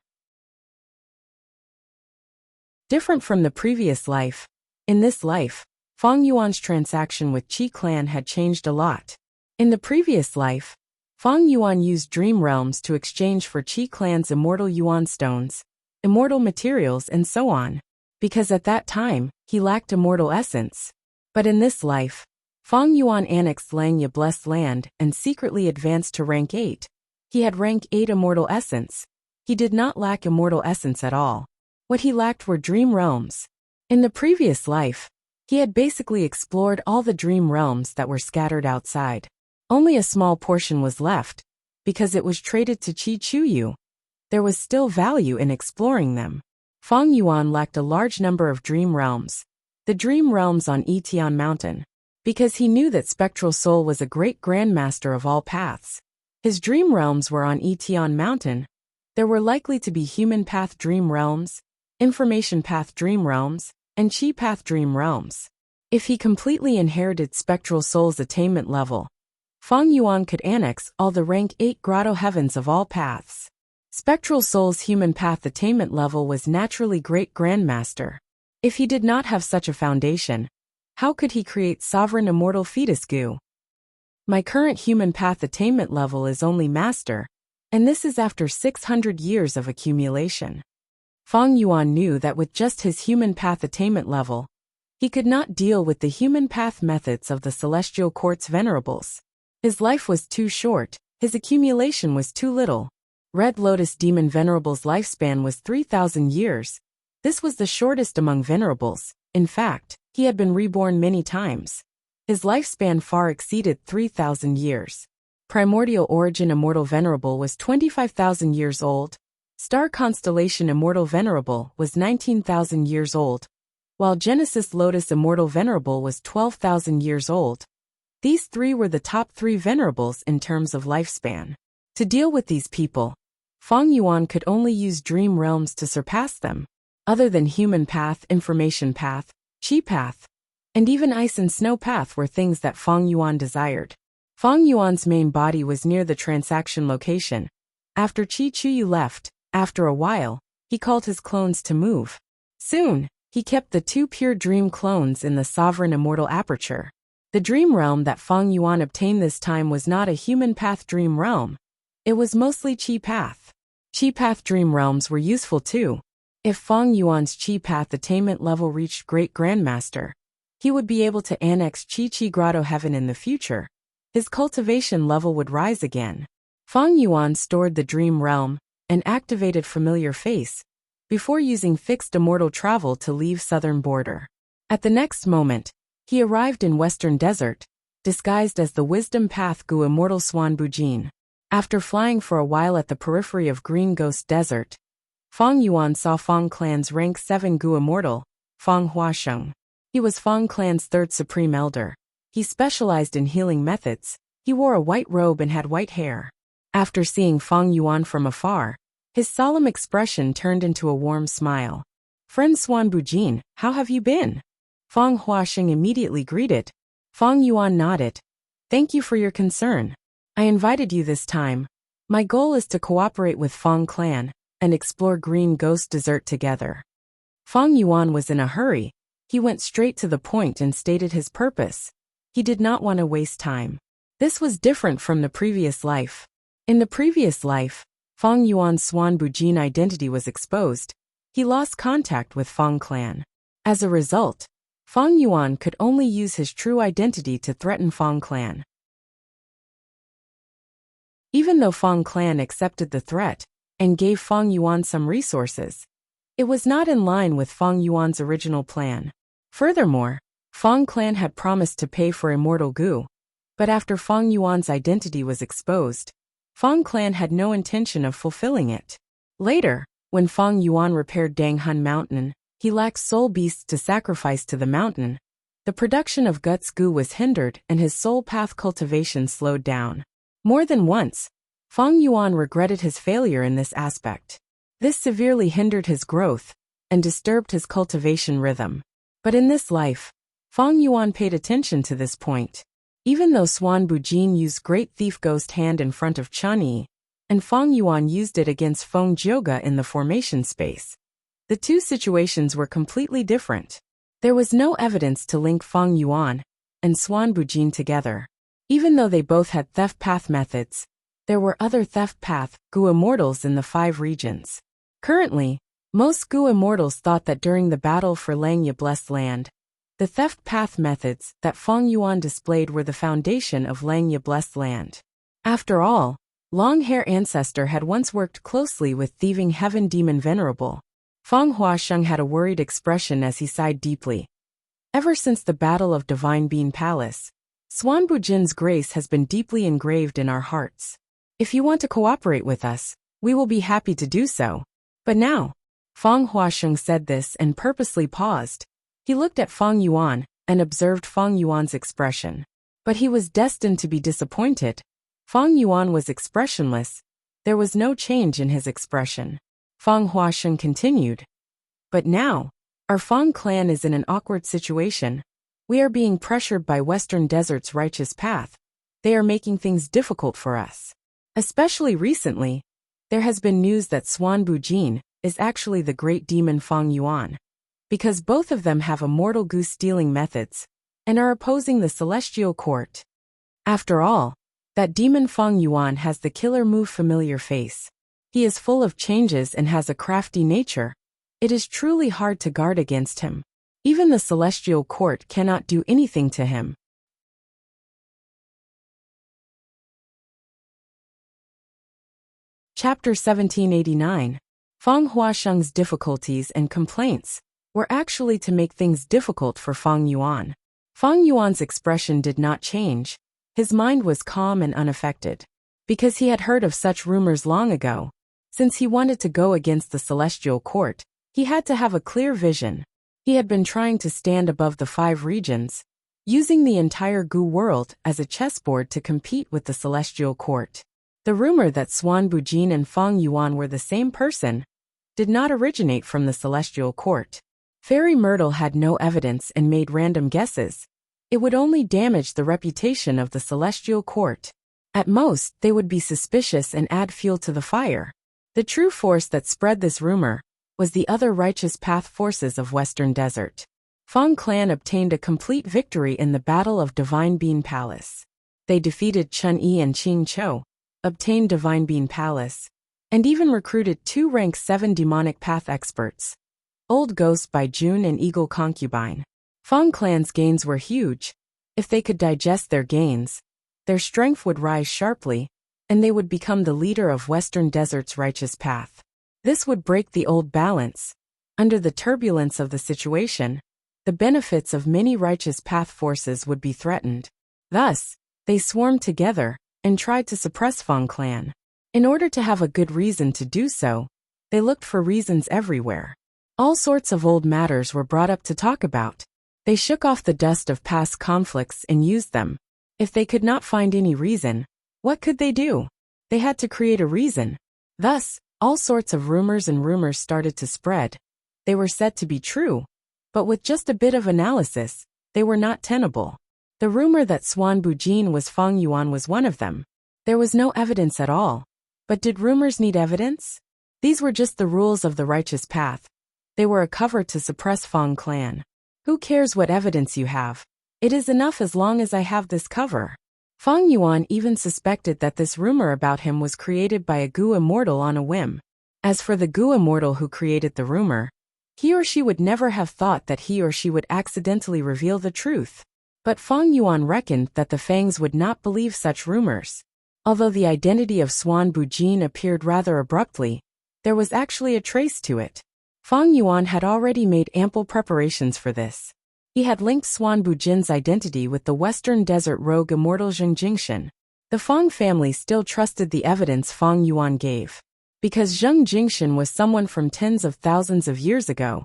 Different from the previous life, in this life, Fang Yuan's transaction with Qi clan had changed a lot. In the previous life, Fang Yuan used dream realms to exchange for Qi clan's immortal yuan stones, immortal materials and so on, because at that time, he lacked immortal essence. But in this life, Fang Yuan annexed Langya Blessed Land and secretly advanced to rank 8. He had rank 8 immortal essence. He did not lack immortal essence at all. What he lacked were dream realms. In the previous life, he had basically explored all the dream realms that were scattered outside. Only a small portion was left, because it was traded to Qi Chuyu. There was still value in exploring them. Fang Yuan lacked a large number of dream realms. The dream realms on Etian Mountain. Because he knew that Spectral Soul was a great grandmaster of all paths. His dream realms were on Etian Mountain. There were likely to be human path dream realms, information path dream realms, and Qi path dream realms. If he completely inherited Spectral Soul's attainment level, Fang Yuan could annex all the rank 8 grotto heavens of all paths. Spectral Soul's human path attainment level was naturally great grandmaster. If he did not have such a foundation, how could he create sovereign immortal fetus goo? My current human path attainment level is only master, and this is after 600 years of accumulation. Fang Yuan knew that with just his human path attainment level, he could not deal with the human path methods of the Celestial Court's venerables. His life was too short, his accumulation was too little. Red Lotus Demon Venerable's lifespan was 3,000 years. This was the shortest among venerables. In fact, he had been reborn many times. His lifespan far exceeded 3,000 years. Primordial Origin Immortal Venerable was 25,000 years old. Star Constellation Immortal Venerable was 19,000 years old, while Genesis Lotus Immortal Venerable was 12,000 years old. These three were the top 3 venerables in terms of lifespan. To deal with these people, Fang Yuan could only use dream realms to surpass them. Other than human path, information path, Qi path, and even ice and snow path were things that Fang Yuan desired. Fang Yuan's main body was near the transaction location. After Qi Chuyu left, after a while, he called his clones to move. Soon, he kept the 2 pure dream clones in the sovereign immortal aperture. The dream realm that Fang Yuan obtained this time was not a human path dream realm. It was mostly Qi path. Qi path dream realms were useful too. If Fang Yuan's Qi path attainment level reached Great Grandmaster, he would be able to annex Qi Grotto Heaven in the future. His cultivation level would rise again. Fang Yuan stored the dream realm and activated Familiar Face before using fixed immortal travel to leave southern border. At the next moment, he arrived in Western Desert, disguised as the Wisdom Path Gu Immortal Swan Bujin. After flying for a while at the periphery of Green Ghost Desert, Fang Yuan saw Fang Clan's rank 7 Gu Immortal, Fang Huasheng. He was Fang Clan's 3rd Supreme Elder. He specialized in healing methods. He wore a white robe and had white hair. After seeing Fang Yuan from afar, his solemn expression turned into a warm smile. "Friend Swan Bujin, how have you been?" Fang Huasheng immediately greeted. Fang Yuan nodded. "Thank you for your concern. I invited you this time. My goal is to cooperate with Fang Clan and explore Green Ghost Desert together." Fang Yuan was in a hurry. He went straight to the point and stated his purpose. He did not want to waste time. This was different from the previous life. In the previous life, Fang Yuan's Swan Bujin identity was exposed. He lost contact with Fang Clan. As a result, Fang Yuan could only use his true identity to threaten Fang Clan. Even though Fang Clan accepted the threat and gave Fang Yuan some resources, it was not in line with Fang Yuan's original plan. Furthermore, Fang Clan had promised to pay for Immortal Gu, but after Fang Yuan's identity was exposed, Fang Clan had no intention of fulfilling it. Later, when Fang Yuan repaired Danghun Mountain, he lacked soul beasts to sacrifice to the mountain. The production of Guts Gu was hindered and his soul path cultivation slowed down. More than once, Fang Yuan regretted his failure in this aspect. This severely hindered his growth and disturbed his cultivation rhythm. But in this life, Fang Yuan paid attention to this point. Even though Swan Bujin used Great Thief Ghost Hand in front of Chun Yi, and Fang Yuan used it against Feng Jioge in the formation space, the two situations were completely different. There was no evidence to link Fang Yuan and Swan Bujin together. Even though they both had theft path methods, there were other theft path Gu immortals in the 5 regions. Currently, most Gu immortals thought that during the battle for Langya Blessed Land, the theft path methods that Fang Yuan displayed were the foundation of Langya Blessed Land. After all, Long Hair Ancestor had once worked closely with thieving Heaven Demon Venerable. Fang Huasheng had a worried expression as he sighed deeply. Ever since the Battle of Divine Bean Palace, Swan Bujin's grace has been deeply engraved in our hearts. If you want to cooperate with us, we will be happy to do so. But now, Fang Huasheng said this and purposely paused. He looked at Fang Yuan and observed Fang Yuan's expression. But he was destined to be disappointed. Fang Yuan was expressionless. There was no change in his expression. Fang Huasheng continued. But now, our Fang clan is in an awkward situation. We are being pressured by Western Desert's righteous path. They are making things difficult for us. Especially recently, there has been news that Swan Bujin is actually the great demon Fang Yuan. Because both of them have immortal goose stealing methods and are opposing the celestial court. After all, that demon Fang Yuan has the killer move familiar face. He is full of changes and has a crafty nature. It is truly hard to guard against him. Even the celestial court cannot do anything to him. Chapter 1789. Fang Huasheng's difficulties and complaints were actually to make things difficult for Fang Yuan. Fang Yuan's expression did not change. His mind was calm and unaffected. Because he had heard of such rumors long ago. Since he wanted to go against the celestial court, he had to have a clear vision. He had been trying to stand above the 5 regions, using the entire Gu world as a chessboard to compete with the celestial court. The rumor that Swan Bujin and Fang Yuan were the same person did not originate from the celestial court. Fairy Myrtle had no evidence and made random guesses. It would only damage the reputation of the celestial court. At most, they would be suspicious and add fuel to the fire. The true force that spread this rumor was the other righteous path forces of Western Desert. Fang clan obtained a complete victory in the Battle of Divine Bean Palace. They defeated Chun Yi and Qing Chou, obtained Divine Bean Palace, and even recruited 2 rank 7 demonic path experts. Old Ghost by June and Eagle Concubine. Fang clan's gains were huge. If they could digest their gains, their strength would rise sharply, and they would become the leader of Western Desert's righteous path. This would break the old balance. Under the turbulence of the situation, the benefits of many righteous path forces would be threatened. Thus, they swarmed together and tried to suppress Fang clan. In order to have a good reason to do so, they looked for reasons everywhere. All sorts of old matters were brought up to talk about. They shook off the dust of past conflicts and used them. If they could not find any reason, what could they do? They had to create a reason. Thus, all sorts of rumors started to spread. They were said to be true, but with just a bit of analysis, they were not tenable. The rumor that Swan Bujin was Fang Yuan was one of them. There was no evidence at all. But did rumors need evidence? These were just the rules of the righteous path. They were a cover to suppress Fang clan. Who cares what evidence you have? It is enough as long as I have this cover. Fang Yuan even suspected that this rumor about him was created by a Gu immortal on a whim. As for the Gu immortal who created the rumor, he or she would never have thought that he or she would accidentally reveal the truth. But Fang Yuan reckoned that the Fangs would not believe such rumors. Although the identity of Swan Bujin appeared rather abruptly, there was actually a trace to it. Fang Yuan had already made ample preparations for this. He had linked Swan Bujin's identity with the Western Desert rogue immortal Zheng Jingshan. The Fang family still trusted the evidence Fang Yuan gave. Because Zheng Jingshan was someone from tens of thousands of years ago,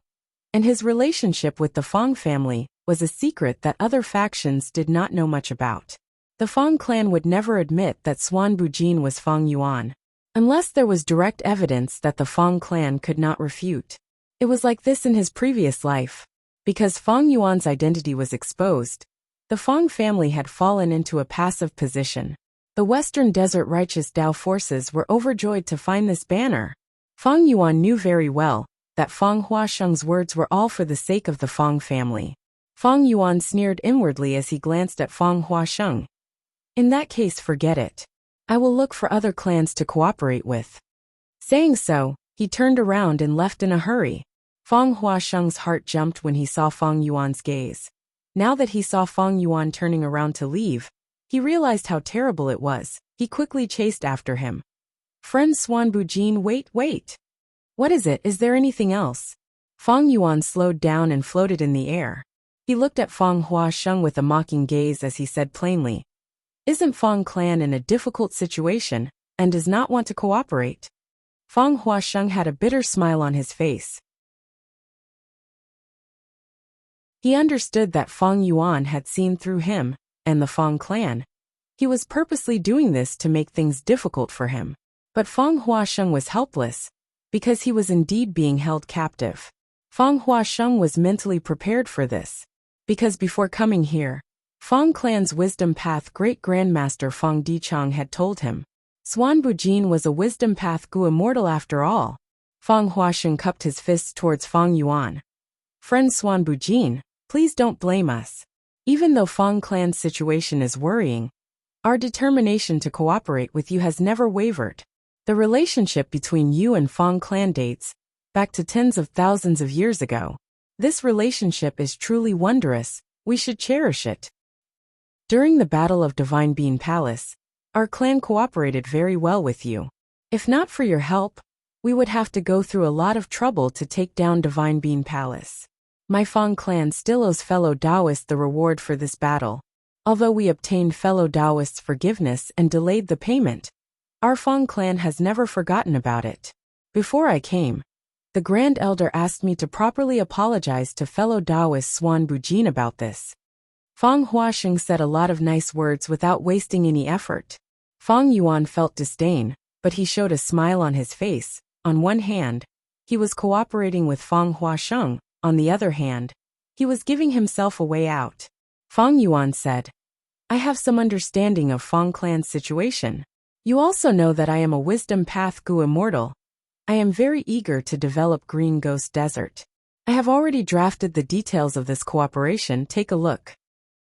and his relationship with the Fang family was a secret that other factions did not know much about. The Fang clan would never admit that Swan Bujin was Fang Yuan. unless there was direct evidence that the Fang clan could not refute. It was like this in his previous life. Because Fang Yuan's identity was exposed, the Fang family had fallen into a passive position. The Western Desert righteous Dao forces were overjoyed to find this banner. Fang Yuan knew very well that Fang Huasheng's words were all for the sake of the Fang family. Fang Yuan sneered inwardly as he glanced at Fang Huasheng. In that case, forget it. I will look for other clans to cooperate with. Saying so, he turned around and left in a hurry. Fang Huasheng's heart jumped when he saw Fang Yuan's gaze. Now that he saw Fang Yuan turning around to leave, he realized how terrible it was. He quickly chased after him. Friend Swanbujin, wait. What is it? Is there anything else? Fang Yuan slowed down and floated in the air. He looked at Fang Huasheng with a mocking gaze as he said plainly, "Isn't Fang clan in a difficult situation and does not want to cooperate?" Fang Huasheng had a bitter smile on his face. He understood that Fang Yuan had seen through him and the Fang clan. He was purposely doing this to make things difficult for him. But Fang Huasheng was helpless, because he was indeed being held captive. Fang Huasheng was mentally prepared for this, because before coming here, Fang clan's wisdom path great-grandmaster Fang Dichang had told him, Swanbujin was a wisdom path gu immortal after all. Fang Huasheng cupped his fists towards Fang Yuan. Friend Swanbujin, please don't blame us. Even though Fang clan's situation is worrying, our determination to cooperate with you has never wavered. The relationship between you and Fang clan dates back to tens of thousands of years ago. This relationship is truly wondrous. We should cherish it. During the Battle of Divine Bean Palace, our clan cooperated very well with you. If not for your help, we would have to go through a lot of trouble to take down Divine Bean Palace. My Fang clan still owes fellow Taoists the reward for this battle. Although we obtained fellow Taoists' forgiveness and delayed the payment, our Fang clan has never forgotten about it. Before I came, the Grand Elder asked me to properly apologize to fellow Taoist Swanbujin about this. Fang Huasheng said a lot of nice words without wasting any effort. Fang Yuan felt disdain, but he showed a smile on his face. On one hand, he was cooperating with Fang Huasheng. On the other hand, he was giving himself a way out. Fang Yuan said, I have some understanding of Fang clan's situation. You also know that I am a wisdom path gu immortal. I am very eager to develop Green Ghost Desert. I have already drafted the details of this cooperation. Take a look.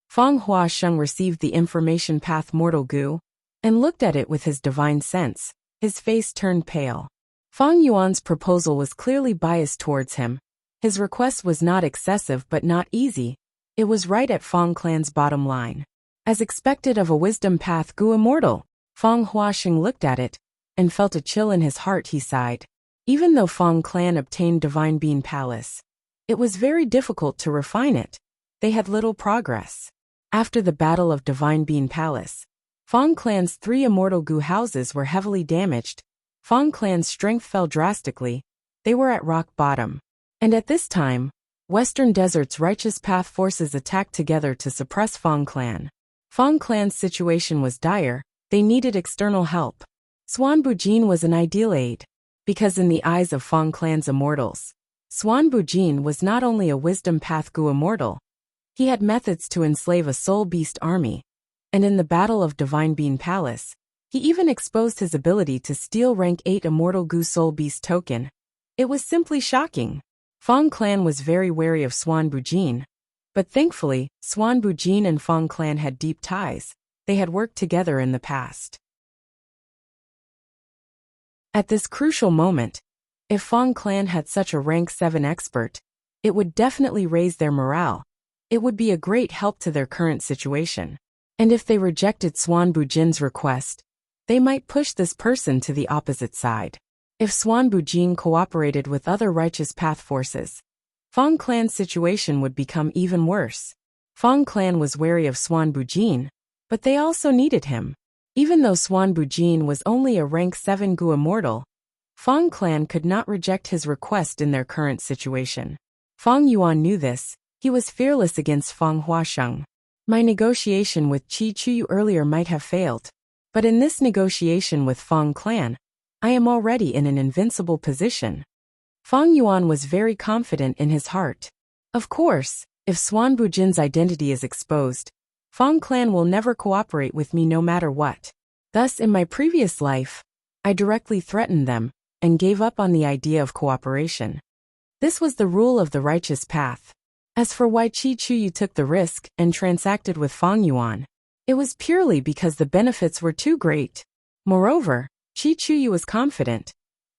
Fang Huasheng received the information path mortal gu and looked at it with his divine sense. His face turned pale. Fang Yuan's proposal was clearly biased towards him. His request was not excessive but not easy. It was right at Fang clan's bottom line. As expected of a wisdom path gu immortal, Fang Huasheng looked at it and felt a chill in his heart. He sighed. Even though Fang clan obtained Divine Bean Palace, it was very difficult to refine it. They had little progress. After the Battle of Divine Bean Palace, Fang clan's 3 immortal gu houses were heavily damaged. Fang clan's strength fell drastically. They were at rock bottom. And at this time, Western Desert's righteous path forces attacked together to suppress Fang clan. Fang clan's situation was dire. They needed external help. Swanbujin was an ideal aid, because in the eyes of Fang clan's immortals, Swanbujin was not only a wisdom path gu immortal, he had methods to enslave a soul beast army. And in the Battle of Divine Bean Palace, he even exposed his ability to steal rank 8 immortal gu soul beast token. It was simply shocking. Fang clan was very wary of Swanbujin, but thankfully, Swanbujin and Fang clan had deep ties. They had worked together in the past. At this crucial moment, if Fang clan had such a rank 7 expert, it would definitely raise their morale. It would be a great help to their current situation. And if they rejected Swanbujin's request, they might push this person to the opposite side. If Swanbujin cooperated with other righteous path forces, Fang clan's situation would become even worse. Fang clan was wary of Swanbujin, but they also needed him. Even though Swanbujin was only a rank 7 gu immortal, Fang clan could not reject his request in their current situation. Fang Yuan knew this. He was fearless against Fang Huasheng. My negotiation with Qi Chuyu earlier might have failed, but in this negotiation with Fang clan, I am already in an invincible position. Fang Yuan was very confident in his heart. Of course, if Swan Bujin's identity is exposed, Fang clan will never cooperate with me no matter what. Thus, in my previous life, I directly threatened them and gave up on the idea of cooperation. This was the rule of the righteous path. As for why Qi Chuyu took the risk and transacted with Fang Yuan, it was purely because the benefits were too great. Moreover, Qi Chuyu was confident.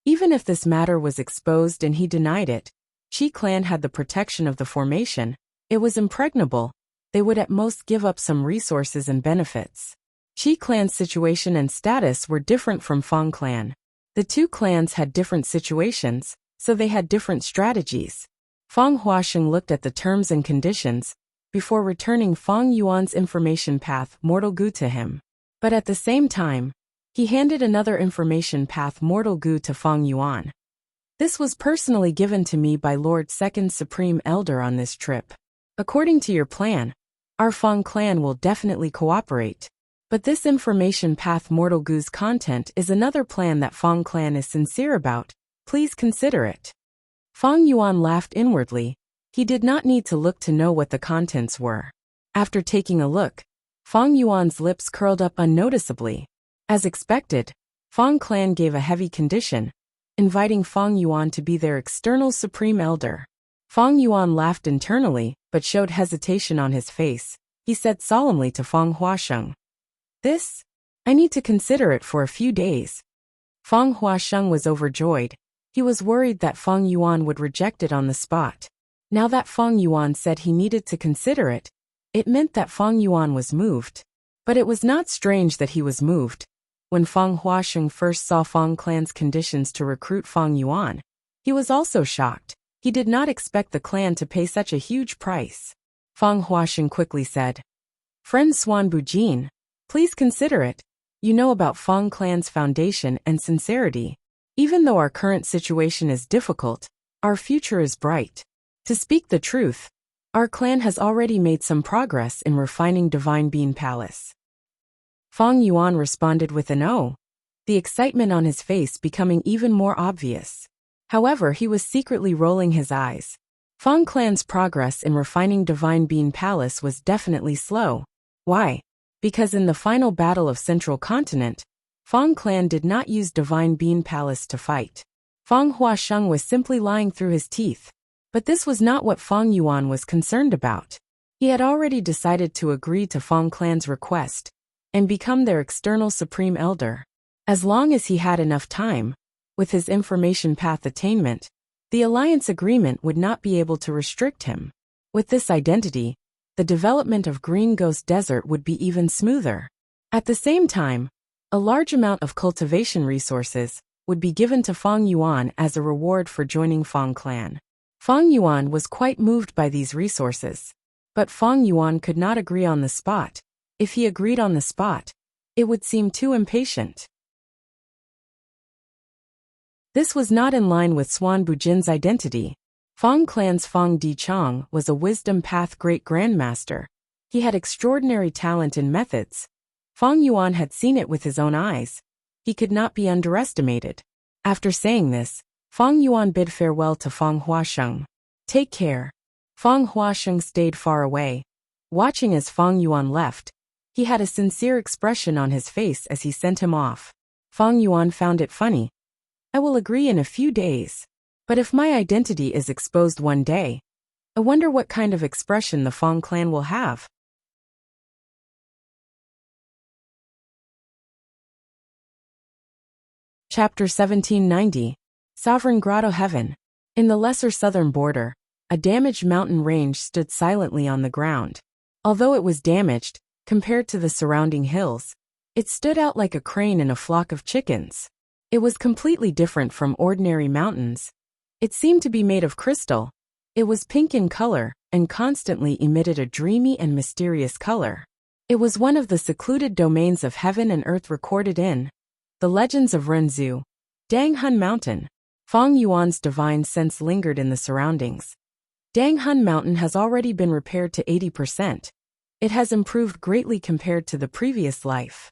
Even if this matter was exposed and he denied it, Qi clan had the protection of the formation. It was impregnable. They would at most give up some resources and benefits. Qi clan's situation and status were different from Fang clan. The two clans had different situations, so they had different strategies. Fang Huasheng looked at the terms and conditions before returning Fang Yuan's information path Mortal Gu to him. But at the same time, he handed another information path Mortal Gu to Fang Yuan. This was personally given to me by Lord Second Supreme Elder on this trip. According to your plan, our Fang clan will definitely cooperate. But this information path Mortal Gu's content is another plan that Fang clan is sincere about. Please consider it. Fang Yuan laughed inwardly. He did not need to look to know what the contents were. After taking a look, Fang Yuan's lips curled up unnoticeably. As expected, Fang clan gave a heavy condition, inviting Fang Yuan to be their external supreme elder. Fang Yuan laughed internally, but showed hesitation on his face. He said solemnly to Fang Huasheng, I need to consider it for a few days. Fang Huasheng was overjoyed. He was worried that Fang Yuan would reject it on the spot. Now that Fang Yuan said he needed to consider it, it meant that Fang Yuan was moved. But it was not strange that he was moved. When Fang Huasheng first saw Fang clan's conditions to recruit Fang Yuan, he was also shocked. He did not expect the clan to pay such a huge price. Fang Huasheng quickly said, Friend Swan Bujin, please consider it. You know about Fang clan's foundation and sincerity. Even though our current situation is difficult, our future is bright. To speak the truth, our clan has already made some progress in refining Divine Bean Palace. Fang Yuan responded with an "oh," the excitement on his face becoming even more obvious. However, he was secretly rolling his eyes. Fang clan's progress in refining Divine Bean Palace was definitely slow. Why? Because in the final battle of Central Continent, Fang clan did not use Divine Bean Palace to fight. Fang Huasheng was simply lying through his teeth. But this was not what Fang Yuan was concerned about. He had already decided to agree to Fang clan's request and become their external supreme elder. As long as he had enough time, with his information path attainment, the alliance agreement would not be able to restrict him. With this identity, the development of Green Ghost Desert would be even smoother. At the same time, a large amount of cultivation resources would be given to Fang Yuan as a reward for joining Fang clan. Fang Yuan was quite moved by these resources. But Fang Yuan could not agree on the spot. If he agreed on the spot, it would seem too impatient. This was not in line with Swan Bujin's identity. Fang clan's Fang Dichang was a wisdom path great grandmaster. He had extraordinary talent in methods. Fang Yuan had seen it with his own eyes. He could not be underestimated. After saying this, Fang Yuan bid farewell to Fang Huasheng. Take care. Fang Huasheng stayed far away. Watching as Fang Yuan left, he had a sincere expression on his face as he sent him off. Fang Yuan found it funny. I will agree in a few days. But if my identity is exposed one day, I wonder what kind of expression the Fang clan will have. Chapter 1790. Sovereign Grotto Heaven. In the lesser southern border, a damaged mountain range stood silently on the ground. Although it was damaged, compared to the surrounding hills, it stood out like a crane in a flock of chickens. It was completely different from ordinary mountains. It seemed to be made of crystal. It was pink in color and constantly emitted a dreamy and mysterious color. It was one of the secluded domains of heaven and earth recorded in the legends of Renzu. Danghun Mountain. Fang Yuan's divine sense lingered in the surroundings. Danghun Mountain has already been repaired to 80%. It has improved greatly compared to the previous life.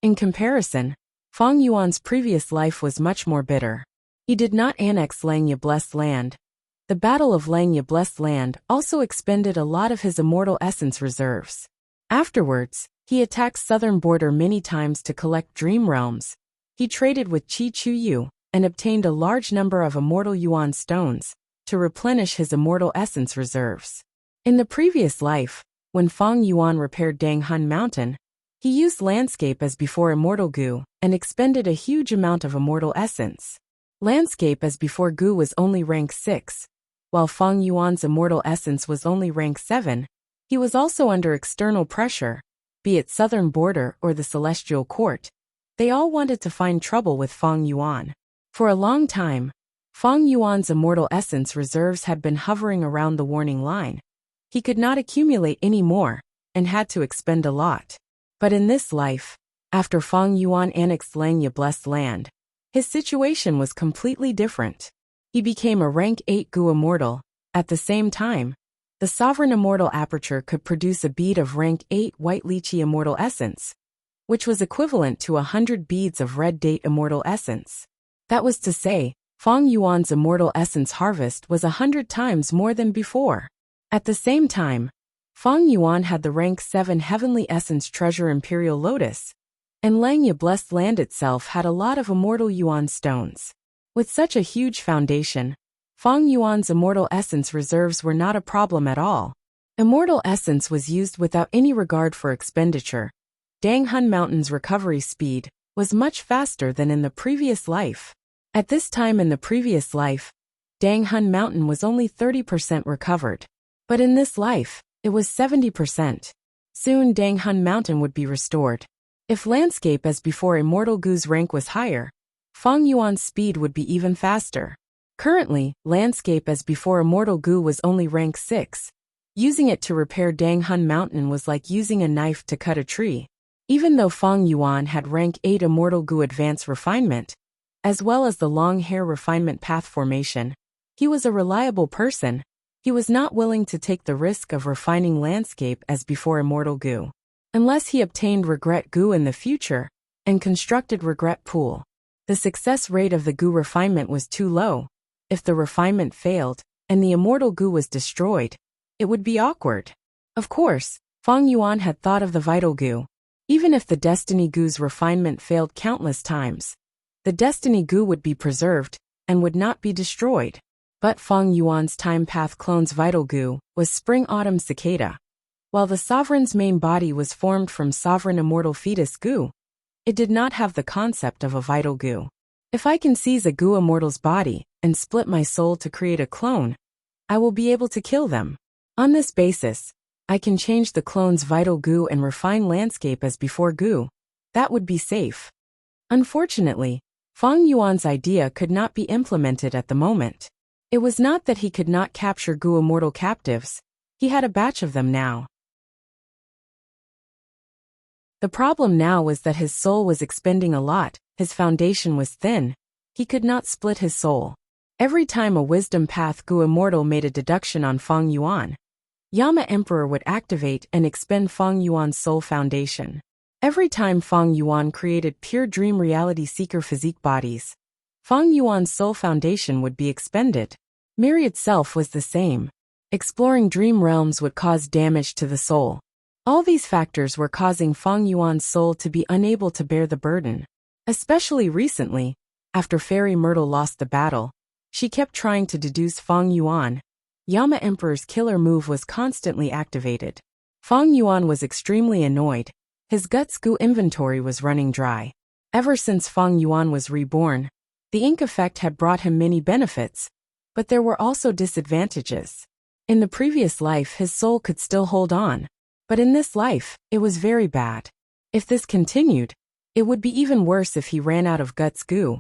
In comparison, Feng Yuan's previous life was much more bitter. He did not annex Langya Blessed Land. The Battle of Langya Blessed Land also expended a lot of his immortal essence reserves. Afterwards, he attacked southern border many times to collect dream realms. He traded with Qi Chuyu and obtained a large number of immortal yuan stones to replenish his immortal essence reserves. In the previous life, when Feng Yuan repaired Danghun Mountain, he used landscape as before immortal Gu and expended a huge amount of immortal essence. Landscape as before Gu was only rank 6, while Feng Yuan's immortal essence was only rank 7. He was also under external pressure, be it southern border or the celestial court. They all wanted to find trouble with Feng Yuan. For a long time, Feng Yuan's immortal essence reserves had been hovering around the warning line. He could not accumulate any more and had to expend a lot. But in this life, after Feng Yuan annexed Langya Blessed Land, his situation was completely different. He became a rank 8 Gu immortal. At the same time, the sovereign immortal aperture could produce a bead of rank 8 white lychee immortal essence, which was equivalent to 100 beads of red date immortal essence. That was to say, Feng Yuan's immortal essence harvest was 100 times more than before. At the same time, Feng Yuan had the rank 7 heavenly essence treasure Imperial Lotus, and Langya Blessed Land itself had a lot of immortal yuan stones. With such a huge foundation, Feng Yuan's immortal essence reserves were not a problem at all. Immortal essence was used without any regard for expenditure. Danghun Mountain's recovery speed was much faster than in the previous life. At this time in the previous life, Danghun Mountain was only 30% recovered. But in this life, it was 70%. Soon Danghun Mountain would be restored. If landscape as before Immortal Gu's rank was higher, Feng Yuan's speed would be even faster. Currently, landscape as before Immortal Gu was only rank 6. Using it to repair Danghun Mountain was like using a knife to cut a tree. Even though Feng Yuan had rank 8 Immortal Gu Advanced Refinement, as well as the long hair refinement path formation, he was a reliable person. He was not willing to take the risk of refining landscape as before Immortal Gu, unless he obtained Regret Gu in the future and constructed Regret Pool. The success rate of the Gu refinement was too low. If the refinement failed and the Immortal Gu was destroyed, it would be awkward. Of course, Feng Yuan had thought of the Vital Gu. Even if the Destiny Gu's refinement failed countless times, the Destiny Gu would be preserved and would not be destroyed. But Feng Yuan's Time Path clone's Vital Gu was Spring-Autumn Cicada. While the Sovereign's main body was formed from Sovereign Immortal Fetus Gu, it did not have the concept of a Vital Gu. If I can seize a Gu Immortal's body and split my soul to create a clone, I will be able to kill them. On this basis, I can change the clone's Vital Gu and refine landscape as before Gu. That would be safe. Unfortunately, Feng Yuan's idea could not be implemented at the moment. It was not that he could not capture Gu Immortal captives. He had a batch of them now. The problem now was that his soul was expending a lot, his foundation was thin. He could not split his soul. Every time a Wisdom Path Gu Immortal made a deduction on Feng Yuan, Yama Emperor would activate and expend Feng Yuan's soul foundation. Every time Feng Yuan created pure dream reality seeker physique bodies, Feng Yuan's soul foundation would be expended. Miri itself was the same. Exploring dream realms would cause damage to the soul. All these factors were causing Feng Yuan's soul to be unable to bear the burden. Especially recently, after Fairy Myrtle lost the battle, she kept trying to deduce Feng Yuan. Yama Emperor's killer move was constantly activated. Feng Yuan was extremely annoyed. His Guts Gu inventory was running dry. Ever since Feng Yuan was reborn, the ink effect had brought him many benefits, but there were also disadvantages. In the previous life his soul could still hold on, but in this life, it was very bad. If this continued, it would be even worse if he ran out of Guts Gu.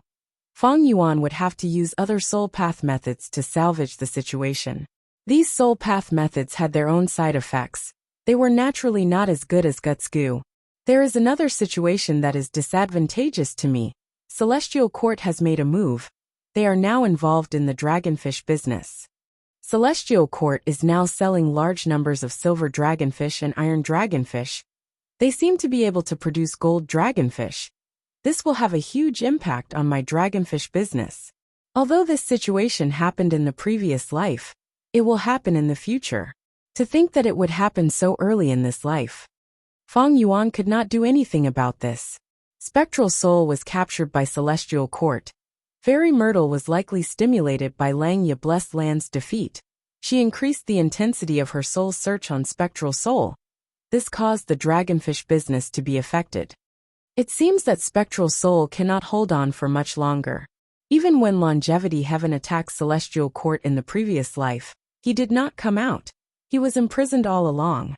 Feng Yuan would have to use other soul path methods to salvage the situation. These soul path methods had their own side effects. They were naturally not as good as Guts Gu. There is another situation that is disadvantageous to me. Celestial Court has made a move. They are now involved in the dragonfish business. Celestial Court is now selling large numbers of silver dragonfish and iron dragonfish. They seem to be able to produce gold dragonfish. This will have a huge impact on my dragonfish business. Although this situation happened in the previous life, it will happen in the future. To think that it would happen so early in this life. Feng Yuan could not do anything about this. Spectral soul was captured by Celestial Court. Fairy Myrtle was likely stimulated by Langya Blessed Land's defeat. She increased the intensity of her soul's search on spectral soul. This caused the dragonfish business to be affected. It seems that spectral soul cannot hold on for much longer. Even when Longevity Heaven attacked Celestial Court in the previous life, he did not come out. He was imprisoned all along.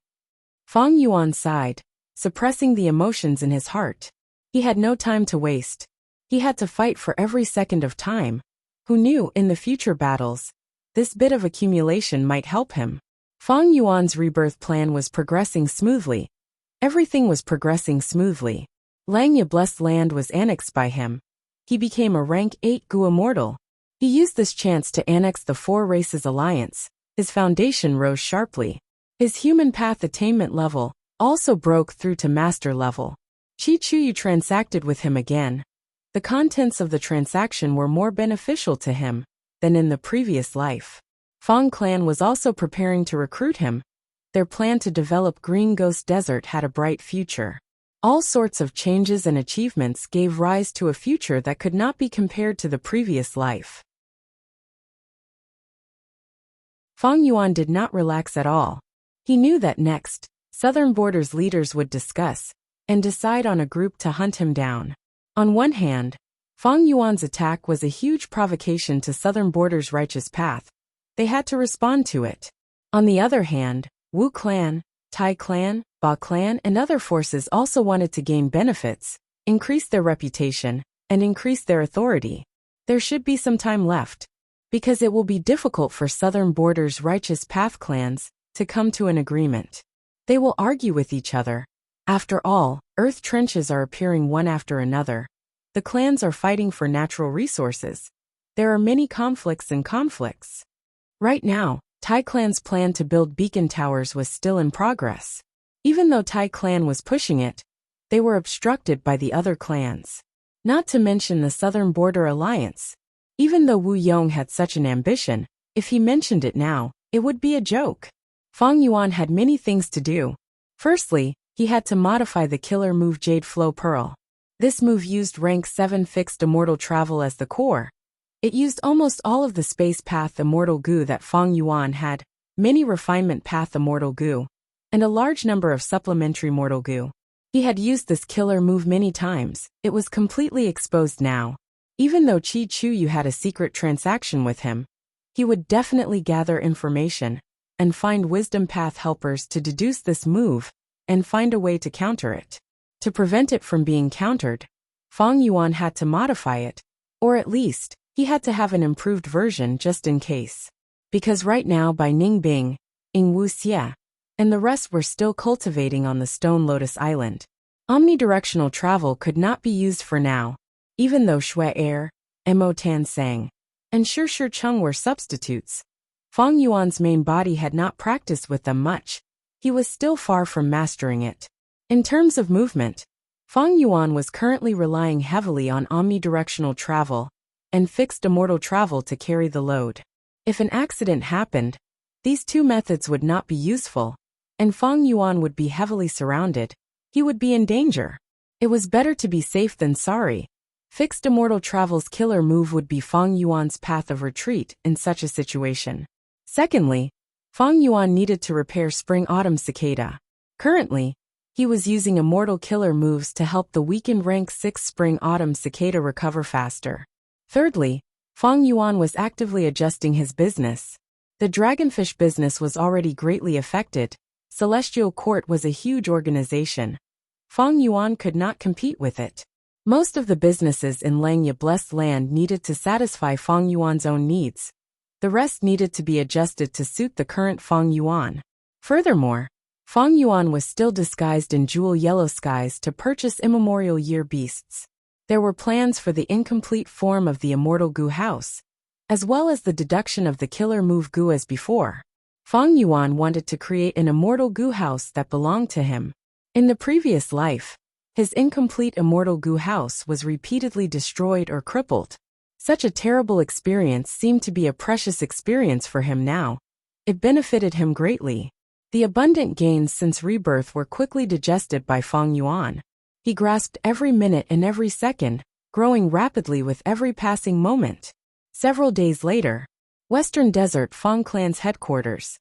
Feng Yuan sighed, suppressing the emotions in his heart. He had no time to waste. He had to fight for every second of time. Who knew, in the future battles, this bit of accumulation might help him. Feng Yuan's rebirth plan was progressing smoothly. Everything was progressing smoothly. Langya Blessed Land was annexed by him. He became a rank 8 Gu Immortal. He used this chance to annex the Four Races Alliance. His foundation rose sharply. His human path attainment level also broke through to master level. Qi Chuyu transacted with him again. The contents of the transaction were more beneficial to him than in the previous life. Feng Clan was also preparing to recruit him. Their plan to develop Green Ghost Desert had a bright future. All sorts of changes and achievements gave rise to a future that could not be compared to the previous life. Feng Yuan did not relax at all. He knew that next, Southern Border's leaders would discuss and decide on a group to hunt him down. On one hand, Feng Yuan's attack was a huge provocation to Southern Border's righteous path. They had to respond to it. On the other hand, Wu Clan, Tai Clan, Ba Clan and other forces also wanted to gain benefits, increase their reputation, and increase their authority. There should be some time left, because it will be difficult for Southern Border's righteous path clans to come to an agreement. They will argue with each other. After all, earth trenches are appearing one after another. The clans are fighting for natural resources. There are many conflicts and conflicts. Right now, Tai Clan's plan to build beacon towers was still in progress. Even though Tai Clan was pushing it, they were obstructed by the other clans. Not to mention the Southern Border Alliance. Even though Wu Yong had such an ambition, if he mentioned it now, it would be a joke. Feng Yuan had many things to do. Firstly, he had to modify the killer move Jade Flow Pearl. This move used rank 7 fixed immortal travel as the core. It used almost all of the space path immortal goo that Feng Yuan had, many refinement path immortal goo, and a large number of supplementary mortal goo. He had used this killer move many times. It was completely exposed now. Even though Qi Chuyu had a secret transaction with him, he would definitely gather information and find wisdom path helpers to deduce this move and find a way to counter it. To prevent it from being countered, Feng Yuan had to modify it, or at least, he had to have an improved version just in case. Because right now by Ning Bing, Wuxia, and the rest were still cultivating on the Stone Lotus Island. Omnidirectional travel could not be used for now, even though Shui Air, Mo Tan Sang, and Shi Chung were substitutes. Feng Yuan's main body had not practiced with them much. He was still far from mastering it. In terms of movement, Feng Yuan was currently relying heavily on omnidirectional travel and fixed immortal travel to carry the load. If an accident happened, these two methods would not be useful, and Feng Yuan would be heavily surrounded. He would be in danger. It was better to be safe than sorry. Fixed immortal travel's killer move would be Feng Yuan's path of retreat in such a situation. Secondly, Feng Yuan needed to repair Spring-Autumn Cicada. Currently, he was using immortal killer moves to help the weakened rank 6 Spring-Autumn Cicada recover faster. Thirdly, Feng Yuan was actively adjusting his business. The dragonfish business was already greatly affected. Celestial Court was a huge organization. Feng Yuan could not compete with it. Most of the businesses in Langya Blessed Land needed to satisfy Feng Yuan's own needs. The rest needed to be adjusted to suit the current Feng Yuan. Furthermore, Feng Yuan was still disguised in jewel yellow skies to purchase immemorial year beasts. There were plans for the incomplete form of the immortal Gu house, as well as the deduction of the killer move Gu as before. Feng Yuan wanted to create an immortal Gu house that belonged to him. In the previous life, His incomplete immortal goo house was repeatedly destroyed or crippled. Such a terrible experience seemed to be a precious experience for him now. It benefited him greatly. The abundant gains since rebirth were quickly digested by Feng Yuan. He grasped every minute and every second, growing rapidly with every passing moment. Several days later, Western Desert Feng Clan's headquarters.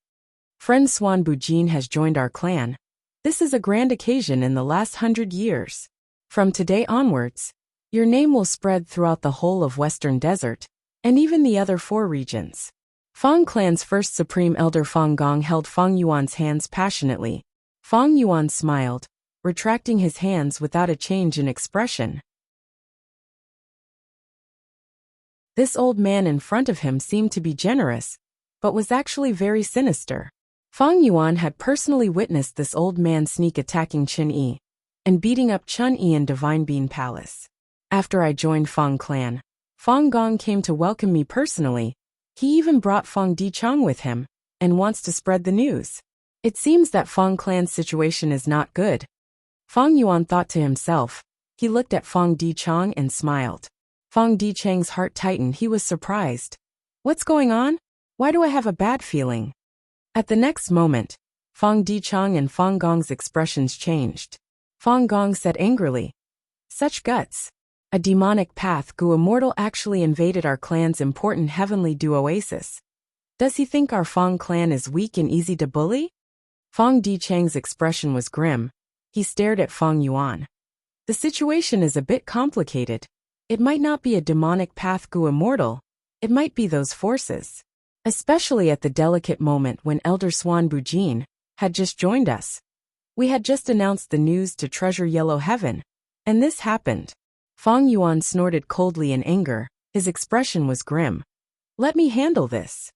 Friend Swan Bujin has joined our clan. This is a grand occasion in the last 100 years. From today onwards, your name will spread throughout the whole of Western Desert, and even the other 4 regions. Feng Clan's first Supreme Elder Feng Gong held Feng Yuan's hands passionately. Feng Yuan smiled, retracting his hands without a change in expression. This old man in front of him seemed to be generous, but was actually very sinister. Feng Yuan had personally witnessed this old man sneak attacking Chen Yi and beating up Chun Yi in Divine Bean Palace. After I joined Feng Clan, Feng Gong came to welcome me personally. He even brought Feng Dichang with him and wants to spread the news. It seems that Feng Clan's situation is not good. Feng Yuan thought to himself. He looked at Feng Dichang and smiled. Feng Dichang's heart tightened. He was surprised. What's going on? Why do I have a bad feeling? At the next moment, Feng Dichang and Feng Gong's expressions changed. Feng Gong said angrily, "Such guts. A demonic path Gu immortal actually invaded our clan's important heavenly dew oasis. Does he think our Feng clan is weak and easy to bully?" Feng Dichang's expression was grim. He stared at Feng Yuan. The situation is a bit complicated. It might not be a demonic path Gu immortal. It might be those forces. Especially at the delicate moment when Elder Swan Bujin had just joined us. We had just announced the news to Treasure Yellow Heaven, and this happened. Feng Yuan snorted coldly in anger. His expression was grim. Let me handle this.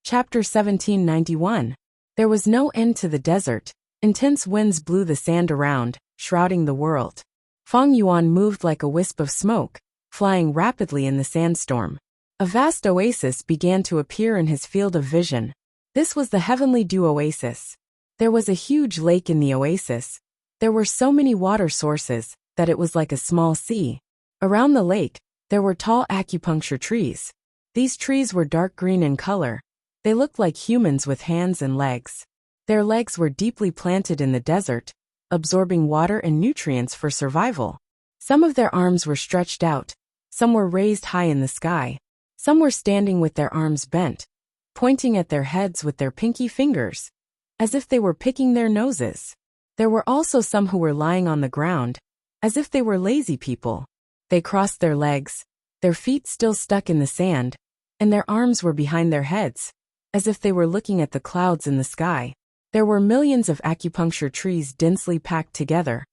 Chapter 1791. There was no end to the desert. Intense winds blew the sand around, shrouding the world. Feng Yuan moved like a wisp of smoke, flying rapidly in the sandstorm. A vast oasis began to appear in his field of vision. This was the Heavenly Dew Oasis. There was a huge lake in the oasis. There were so many water sources that it was like a small sea. Around the lake, there were tall acupuncture trees. These trees were dark green in color. They looked like humans with hands and legs. Their legs were deeply planted in the desert, absorbing water and nutrients for survival. Some of their arms were stretched out. Some were raised high in the sky. Some were standing with their arms bent, pointing at their heads with their pinky fingers, as if they were picking their noses. There were also some who were lying on the ground, as if they were lazy people. They crossed their legs, their feet still stuck in the sand, and their arms were behind their heads, as if they were looking at the clouds in the sky. There were millions of acupuncture trees densely packed together,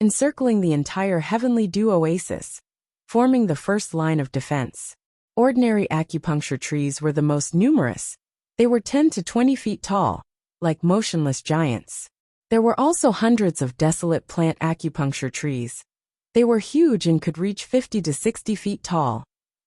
encircling the entire Heavenly Dew Oasis, forming the first line of defense. Ordinary acupuncture trees were the most numerous. They were 10 to 20 feet tall, like motionless giants. There were also hundreds of desolate plant acupuncture trees. They were huge and could reach 50 to 60 feet tall.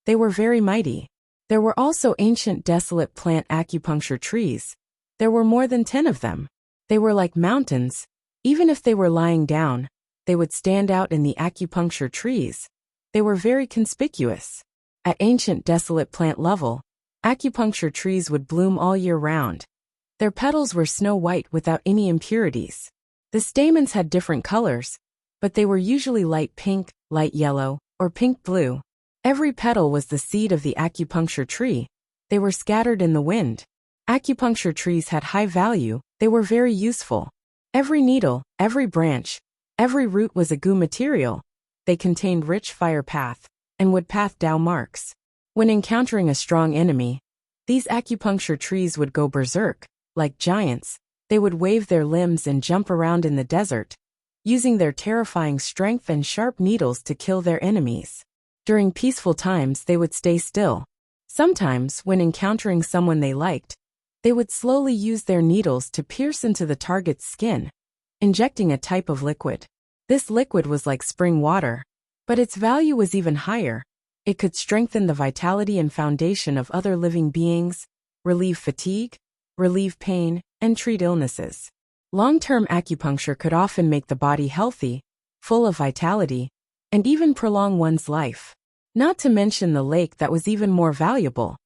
They were very mighty. There were also ancient desolate plant acupuncture trees. There were more than 10 of them. They were like mountains. Even if they were lying down, they would stand out in the acupuncture trees. They were very conspicuous. At ancient desolate plant level, acupuncture trees would bloom all year round. Their petals were snow white without any impurities. The stamens had different colors, but they were usually light pink, light yellow, or pink blue. Every petal was the seed of the acupuncture tree. They were scattered in the wind. Acupuncture trees had high value. They were very useful. Every needle, every branch, every root was a Gu material. They contained rich fire path and wood path Dao marks. When encountering a strong enemy, these acupuncture trees would go berserk. Like giants, they would wave their limbs and jump around in the desert, using their terrifying strength and sharp needles to kill their enemies. During peaceful times, they would stay still. Sometimes, when encountering someone they liked, they would slowly use their needles to pierce into the target's skin, injecting a type of liquid. This liquid was like spring water, but its value was even higher. It could strengthen the vitality and foundation of other living beings, relieve fatigue, relieve pain, and treat illnesses. Long-term acupuncture could often make the body healthy, full of vitality, and even prolong one's life. Not to mention the lake that was even more valuable.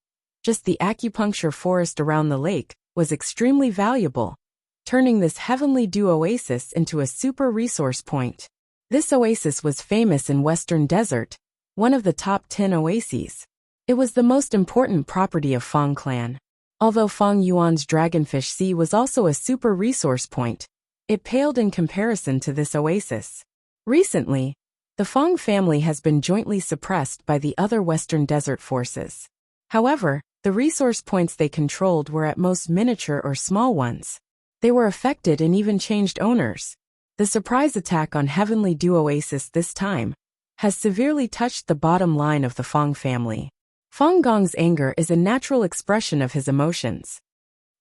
Just the acupuncture forest around the lake was extremely valuable, turning this heavenly dew oasis into a super resource point. This oasis was famous in Western Desert, one of the top 10 oases. It was the most important property of Fang clan. Although Fang Yuan's Dragonfish Sea was also a super resource point, it paled in comparison to this oasis. Recently, the Fang family has been jointly suppressed by the other Western Desert forces. However, the resource points they controlled were at most miniature or small ones. They were affected and even changed owners. The surprise attack on Heavenly Dew Oasis this time has severely touched the bottom line of the Fang family. Fang Gong's anger is a natural expression of his emotions.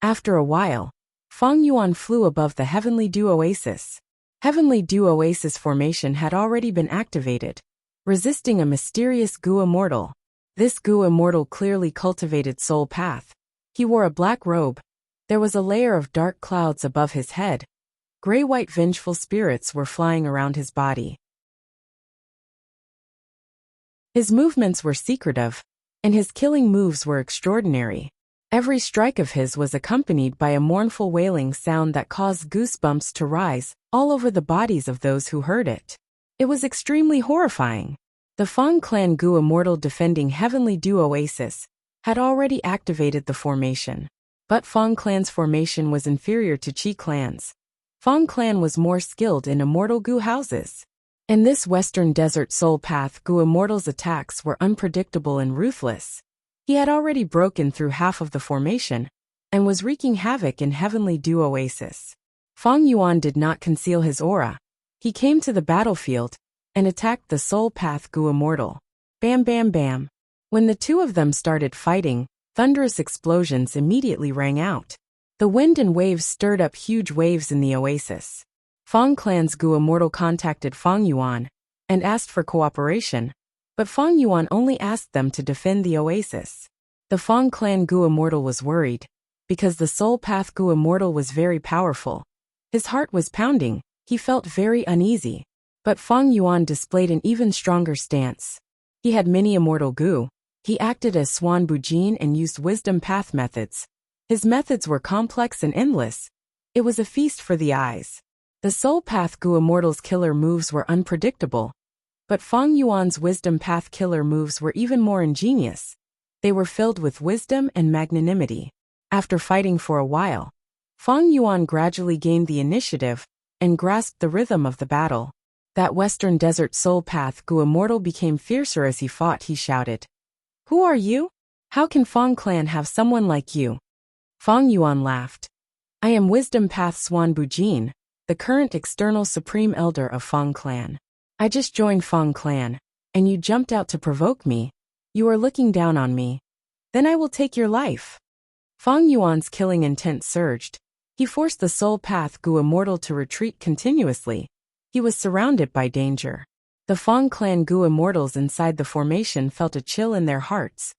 After a while, Fang Yuan flew above the Heavenly Dew Oasis. Heavenly Dew Oasis formation had already been activated, resisting a mysterious Gu Immortal. This Gu Immortal clearly cultivated soul path. He wore a black robe. There was a layer of dark clouds above his head. Gray-white vengeful spirits were flying around his body. His movements were secretive, and his killing moves were extraordinary. Every strike of his was accompanied by a mournful wailing sound that caused goosebumps to rise all over the bodies of those who heard it. It was extremely horrifying. The Fang clan Gu Immortal defending Heavenly Dew Oasis had already activated the formation. But Fang clan's formation was inferior to Qi clan's. Fang clan was more skilled in immortal Gu houses. In this Western Desert Soul Path, Gu Immortal's attacks were unpredictable and ruthless. He had already broken through half of the formation and was wreaking havoc in Heavenly Dew Oasis. Fang Yuan did not conceal his aura. He came to the battlefield and attacked the Soul Path Gu Immortal. Bam bam bam. When the two of them started fighting, thunderous explosions immediately rang out. The wind and waves stirred up huge waves in the oasis. Fang clan's Gu Immortal contacted Fang Yuan and asked for cooperation, but Fang Yuan only asked them to defend the oasis. The Fang clan Gu Immortal was worried, because the Soul Path Gu Immortal was very powerful. His heart was pounding, he felt very uneasy. But Fang Yuan displayed an even stronger stance. He had many immortal Gu. He acted as Swan Bujin and used wisdom path methods. His methods were complex and endless. It was a feast for the eyes. The Soul Path Gu Immortal's killer moves were unpredictable, but Fang Yuan's wisdom path killer moves were even more ingenious. They were filled with wisdom and magnanimity. After fighting for a while, Fang Yuan gradually gained the initiative and grasped the rhythm of the battle. That Western Desert Soul Path Gu Immortal became fiercer as he fought. He shouted, "Who are you? How can Fang clan have someone like you?" Fang Yuan laughed. "I am Wisdom Path Swan Bujin, the current external supreme elder of Fang clan. I just joined Fang clan, and you jumped out to provoke me. You are looking down on me. Then I will take your life." Fang Yuan's killing intent surged. He forced the Soul Path Gu Immortal to retreat continuously. He was surrounded by danger. The Fang clan Gu Immortals inside the formation felt a chill in their hearts.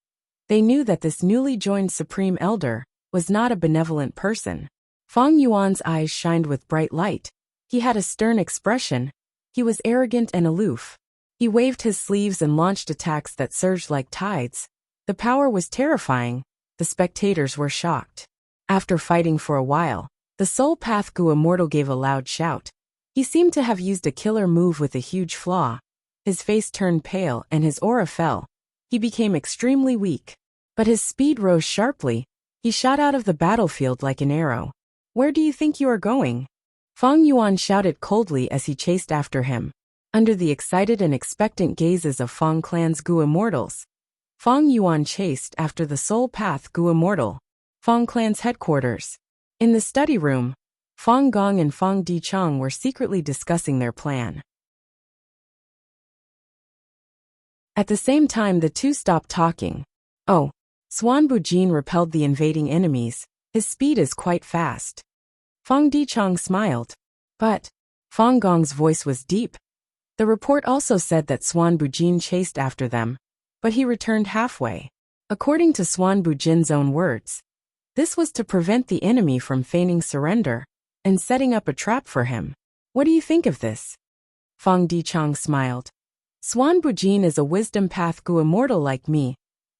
They knew that this newly joined Supreme Elder was not a benevolent person. Fang Yuan's eyes shined with bright light. He had a stern expression. He was arrogant and aloof. He waved his sleeves and launched attacks that surged like tides. The power was terrifying. The spectators were shocked. After fighting for a while, the Soul Path Gu Immortal gave a loud shout. He seemed to have used a killer move with a huge flaw. His face turned pale and his aura fell. He became extremely weak. But his speed rose sharply. He shot out of the battlefield like an arrow. "Where do you think you are going?" Fang Yuan shouted coldly as he chased after him. Under the excited and expectant gazes of Fang clan's Gu Immortals, Fang Yuan chased after the Soul Path Gu Immortal. Fang clan's headquarters. In the study room, Fang Gong and Fang Dichang were secretly discussing their plan. At the same time, the two stopped talking. "Oh, Swan Bujin repelled the invading enemies. His speed is quite fast." Fang Dichang smiled. But Fang Gong's voice was deep. The report also said that Swan Bujin chased after them, but he returned halfway. According to Swan Bujin's own words, This was to prevent the enemy from feigning surrender and setting up a trap for him. What do you think of this? Fang Dichang smiled. Swan Bujin is a wisdom path gu immortal like me.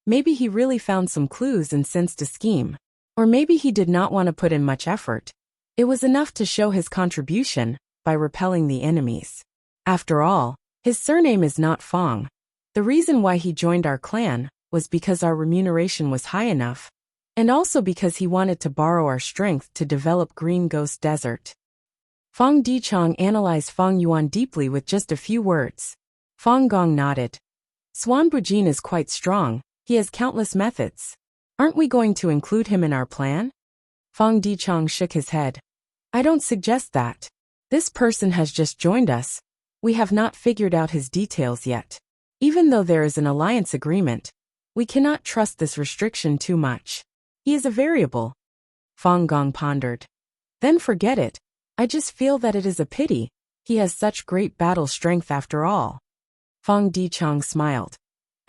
Maybe he really found some clues and sensed a scheme. Or maybe he did not want to put in much effort. It was enough to show his contribution by repelling the enemies. After all, his surname is not Fang. The reason why he joined our clan was because our remuneration was high enough, and also because he wanted to borrow our strength to develop Green Ghost Desert. Fang Dichang analyzed Fang Yuan deeply with just a few words. Fang Gong nodded. Swan Bujin is quite strong. He has countless methods. Aren't we going to include him in our plan? Fang Dichang shook his head. I don't suggest that. This person has just joined us. We have not figured out his details yet. Even though there is an alliance agreement, we cannot trust this restriction too much. He is a variable. Fang Gong pondered. Then forget it. I just feel that it is a pity. He has such great battle strength after all. Fang Dichang smiled.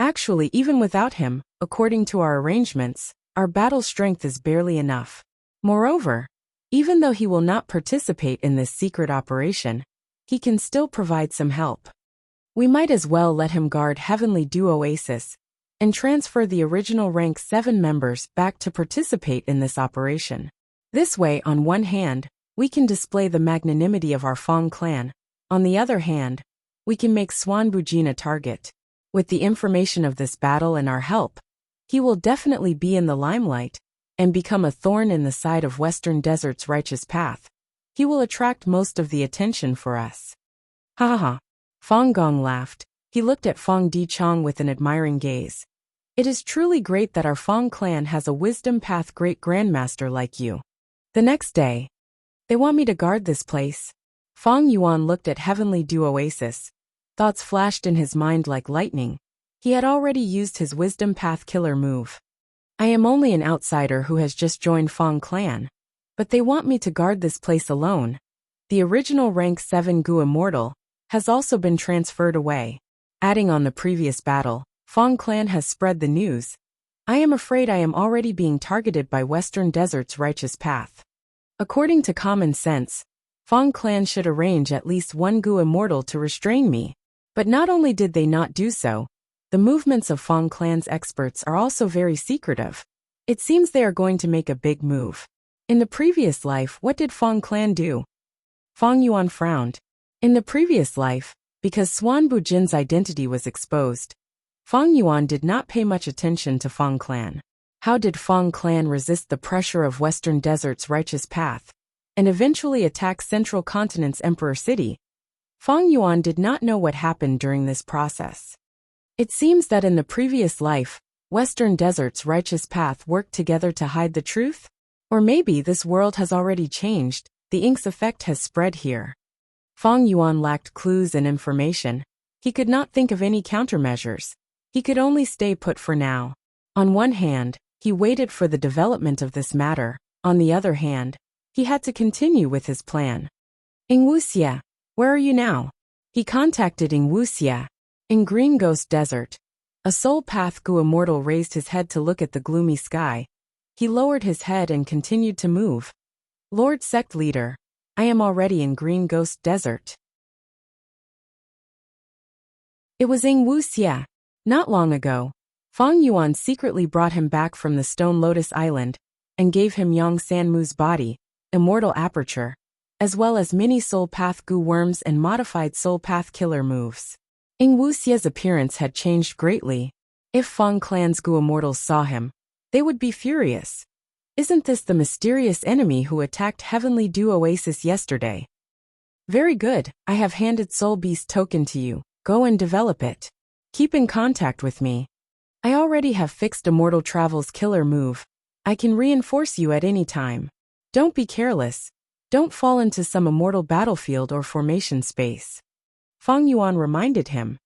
Actually, even without him, according to our arrangements, our battle strength is barely enough. Moreover, even though he will not participate in this secret operation, he can still provide some help. We might as well let him guard Heavenly Dew Oasis and transfer the original rank 7 members back to participate in this operation. This way, on one hand, we can display the magnanimity of our Fang clan. On the other hand, we can make Swan Bujin a target. With the information of this battle and our help, he will definitely be in the limelight and become a thorn in the side of Western Desert's righteous path. He will attract most of the attention for us. Ha ha ha. Fang Gong laughed. He looked at Fang Dichang with an admiring gaze. It is truly great that our Fang clan has a wisdom path great grandmaster like you. The next day, they want me to guard this place. Fang Yuan looked at Heavenly Dew Oasis. Thoughts flashed in his mind like lightning. He had already used his wisdom path killer move. I am only an outsider who has just joined Fang clan, but they want me to guard this place alone. The original rank 7 Gu Immortal has also been transferred away. Adding on the previous battle, Fang clan has spread the news. I am afraid I am already being targeted by Western Desert's righteous path. According to common sense, Fang clan should arrange at least 1 Gu Immortal to restrain me. But not only did they not do so, the movements of Fang clan's experts are also very secretive. It seems they are going to make a big move. In the previous life, what did Fang clan do? Fang Yuan frowned. In the previous life, because Swan Bujin's identity was exposed, Fang Yuan did not pay much attention to Fang clan. How did Fang clan resist the pressure of Western Desert's righteous path and eventually attack Central Continent's Emperor City? Fang Yuan did not know what happened during this process. It seems that in the previous life, Western Desert's righteous path worked together to hide the truth? Or maybe this world has already changed, the ink's effect has spread here. Fang Yuan lacked clues and information. He could not think of any countermeasures. He could only stay put for now. On one hand, he waited for the development of this matter. On the other hand, he had to continue with his plan. Wuxia, where are you now? He contacted Wuxia. In Green Ghost Desert, a soul path Gu Immortal raised his head to look at the gloomy sky. He lowered his head and continued to move. Lord Sect Leader, I am already in Green Ghost Desert. It was Wuxia. Not long ago, Fang Yuan secretly brought him back from the Stone Lotus Island and gave him Yang Sanmu's body, Immortal Aperture, as well as mini soul path Gu worms and modified soul path killer moves. Wuxia's appearance had changed greatly. If Fang clan's Gu Immortals saw him, they would be furious. Isn't this the mysterious enemy who attacked Heavenly Dew Oasis yesterday? Very good, I have handed Soul Beast token to you. Go and develop it. Keep in contact with me. I already have fixed Immortal Travel's killer move. I can reinforce you at any time. Don't be careless. Don't fall into some immortal battlefield or formation space. Fang Yuan reminded him.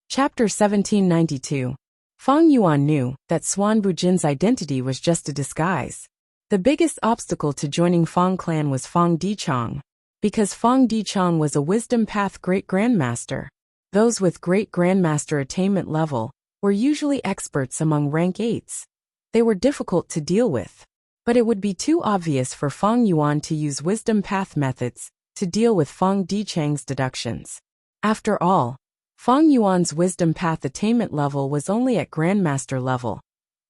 Chapter 1792. Fang Yuan knew that Swan Bujin's identity was just a disguise. The biggest obstacle to joining Fang clan was Fang Dichang, because Fang Dichang was a wisdom path great grandmaster. Those with great grandmaster attainment level were usually experts among rank 8s. They were difficult to deal with. But it would be too obvious for Fang Yuan to use wisdom path methods to deal with Fang Dichang's deductions. After all, Fang Yuan's wisdom path attainment level was only at grandmaster level,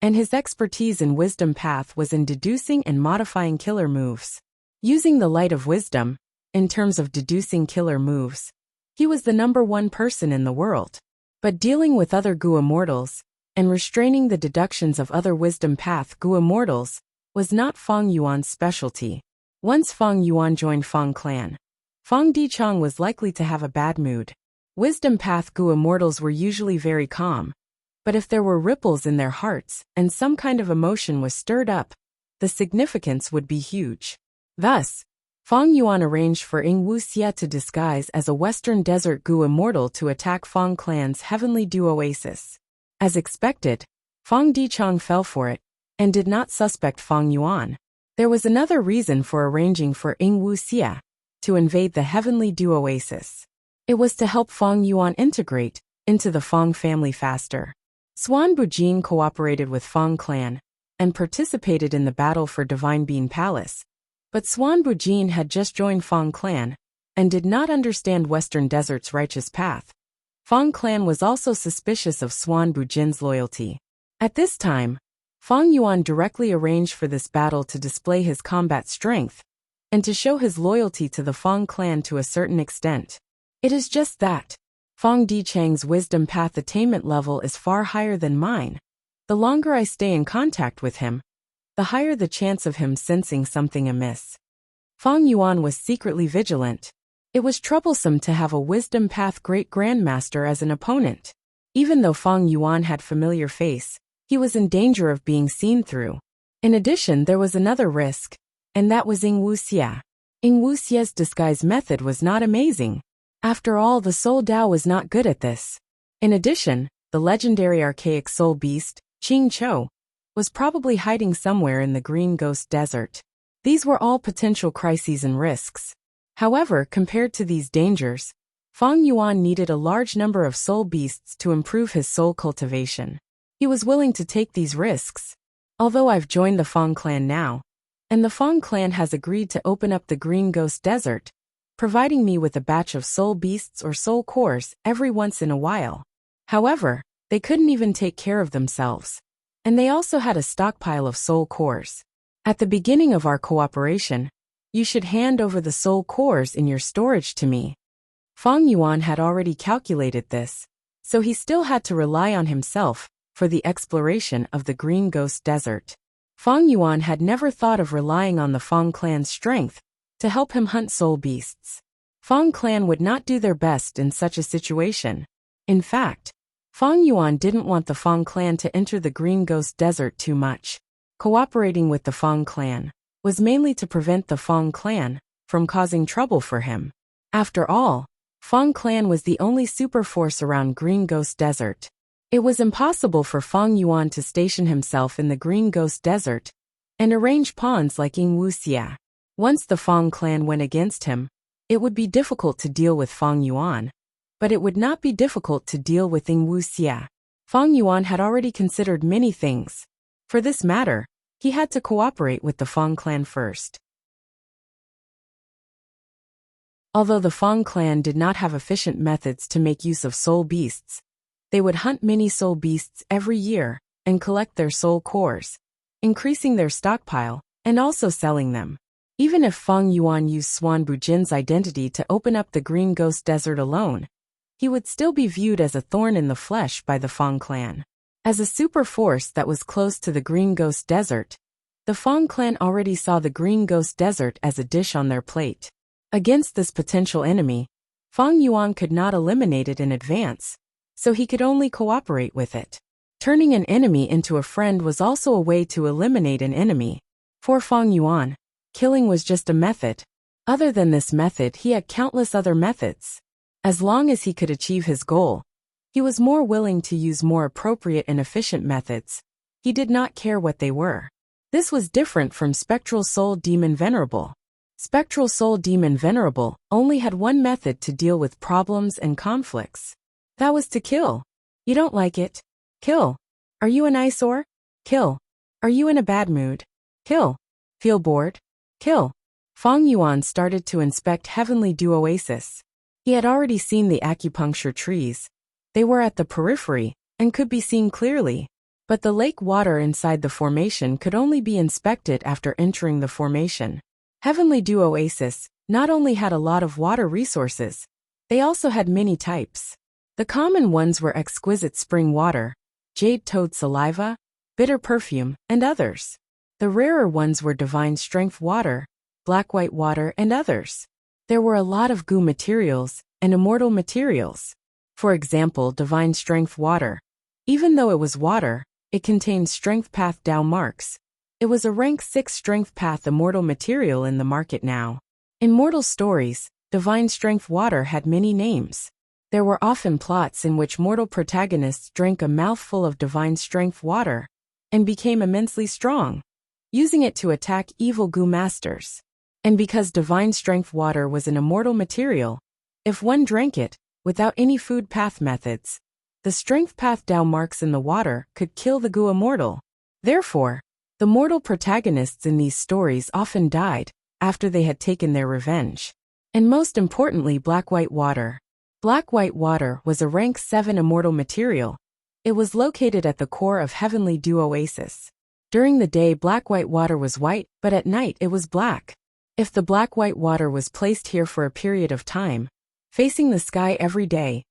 and his expertise in wisdom path was in deducing and modifying killer moves. Using the light of wisdom, in terms of deducing killer moves, he was the #1 person in the world. But dealing with other Gua mortals, and restraining the deductions of other wisdom path Gua mortals, was not Fang Yuan's specialty. Once Fang Yuan joined Fang clan, Fang Dichang was likely to have a bad mood. Wisdom path Gua mortals were usually very calm, but if there were ripples in their hearts and some kind of emotion was stirred up, the significance would be huge. Thus, Fang Yuan arranged for Wuxia to disguise as a Western Desert Gua mortal to attack Fang clan's Heavenly Dew Oasis. As expected, Fang Dichang fell for it, and did not suspect Fang Yuan. There was another reason for arranging for Wuxia to invade the Heavenly Dew Oasis. It was to help Fang Yuan integrate into the Fang family faster. Swan Bujin cooperated with Fang clan and participated in the battle for Divine Bean Palace, but Swan Bujin had just joined Fang clan and did not understand Western Desert's righteous path. Fang clan was also suspicious of Swan Bujin's loyalty. At this time, Fang Yuan directly arranged for this battle to display his combat strength and to show his loyalty to the Fang clan to a certain extent. It is just that Fang Dichang's wisdom path attainment level is far higher than mine. The longer I stay in contact with him, the higher the chance of him sensing something amiss. Fang Yuan was secretly vigilant. It was troublesome to have a wisdom path great grandmaster as an opponent. Even though Fang Yuan had familiar face, he was in danger of being seen through. In addition, there was another risk, and that was Wuxia. Wuxia's disguise method was not amazing. After all, the Soul Dao was not good at this. In addition, the legendary archaic soul beast, Qing Chou, was probably hiding somewhere in the Green Ghost Desert. These were all potential crises and risks. However, compared to these dangers, Fang Yuan needed a large number of soul beasts to improve his soul cultivation. He was willing to take these risks. Although I've joined the Fang clan now, and the Fang clan has agreed to open up the Green Ghost Desert, providing me with a batch of soul beasts or soul cores every once in a while. However, they couldn't even take care of themselves. And they also had a stockpile of soul cores. At the beginning of our cooperation, you should hand over the soul cores in your storage to me. Fang Yuan had already calculated this, so he still had to rely on himself for the exploration of the Green Ghost Desert. Fang Yuan had never thought of relying on the Fang clan's strength to help him hunt soul beasts. Fang clan would not do their best in such a situation. In fact, Fang Yuan didn't want the Fang clan to enter the Green Ghost Desert too much. Cooperating with the Fang clan was mainly to prevent the Fang clan from causing trouble for him. After all, Fang clan was the only super force around Green Ghost Desert. It was impossible for Fang Yuan to station himself in the Green Ghost Desert and arrange pawns like Wuxia. Once the Fang clan went against him, it would be difficult to deal with Fang Yuan, but it would not be difficult to deal with Wuxia. Fang Yuan had already considered many things. For this matter, he had to cooperate with the Fang clan first. Although the Fang clan did not have efficient methods to make use of soul beasts, they would hunt many soul beasts every year and collect their soul cores, increasing their stockpile and also selling them. Even if Fang Yuan used Swan Bujin's identity to open up the Green Ghost Desert alone, he would still be viewed as a thorn in the flesh by the Fang clan. As a super force that was close to the Green Ghost Desert, the Fang clan already saw the Green Ghost Desert as a dish on their plate. Against this potential enemy, Fang Yuan could not eliminate it in advance, so he could only cooperate with it. Turning an enemy into a friend was also a way to eliminate an enemy. For Fang Yuan, killing was just a method. Other than this method, he had countless other methods. As long as he could achieve his goal, he was more willing to use more appropriate and efficient methods. He did not care what they were. This was different from Spectral Soul Demon Venerable. Spectral Soul Demon Venerable only had one method to deal with problems and conflicts. That was to kill. You don't like it? Kill. Are you an eyesore? Kill. Are you in a bad mood? Kill. Feel bored? Kill. Feng Yuan started to inspect Heavenly Dew Oasis. He had already seen the acupuncture trees. They were at the periphery and could be seen clearly. But the lake water inside the formation could only be inspected after entering the formation. Heavenly Dew Oasis not only had a lot of water resources, they also had many types. The common ones were exquisite spring water, jade toad saliva, bitter perfume, and others. The rarer ones were divine strength water, black white water, and others. There were a lot of goo materials and immortal materials. For example, divine strength water. Even though it was water, it contained strength path Dao marks. It was a rank 6 strength path immortal material in the market now. In mortal stories, divine strength water had many names. There were often plots in which mortal protagonists drank a mouthful of divine strength water and became immensely strong, using it to attack evil goo masters. And because divine strength water was an immortal material, if one drank it, without any food path methods, the strength path Dao marks in the water could kill the goo immortal. Therefore, the mortal protagonists in these stories often died after they had taken their revenge. And most importantly, black white water. Black white water was a rank 7 immortal material. It was located at the core of Heavenly Dew Oasis. During the day, black white water was white, but at night it was black. If the black white water was placed here for a period of time, facing the sky every day,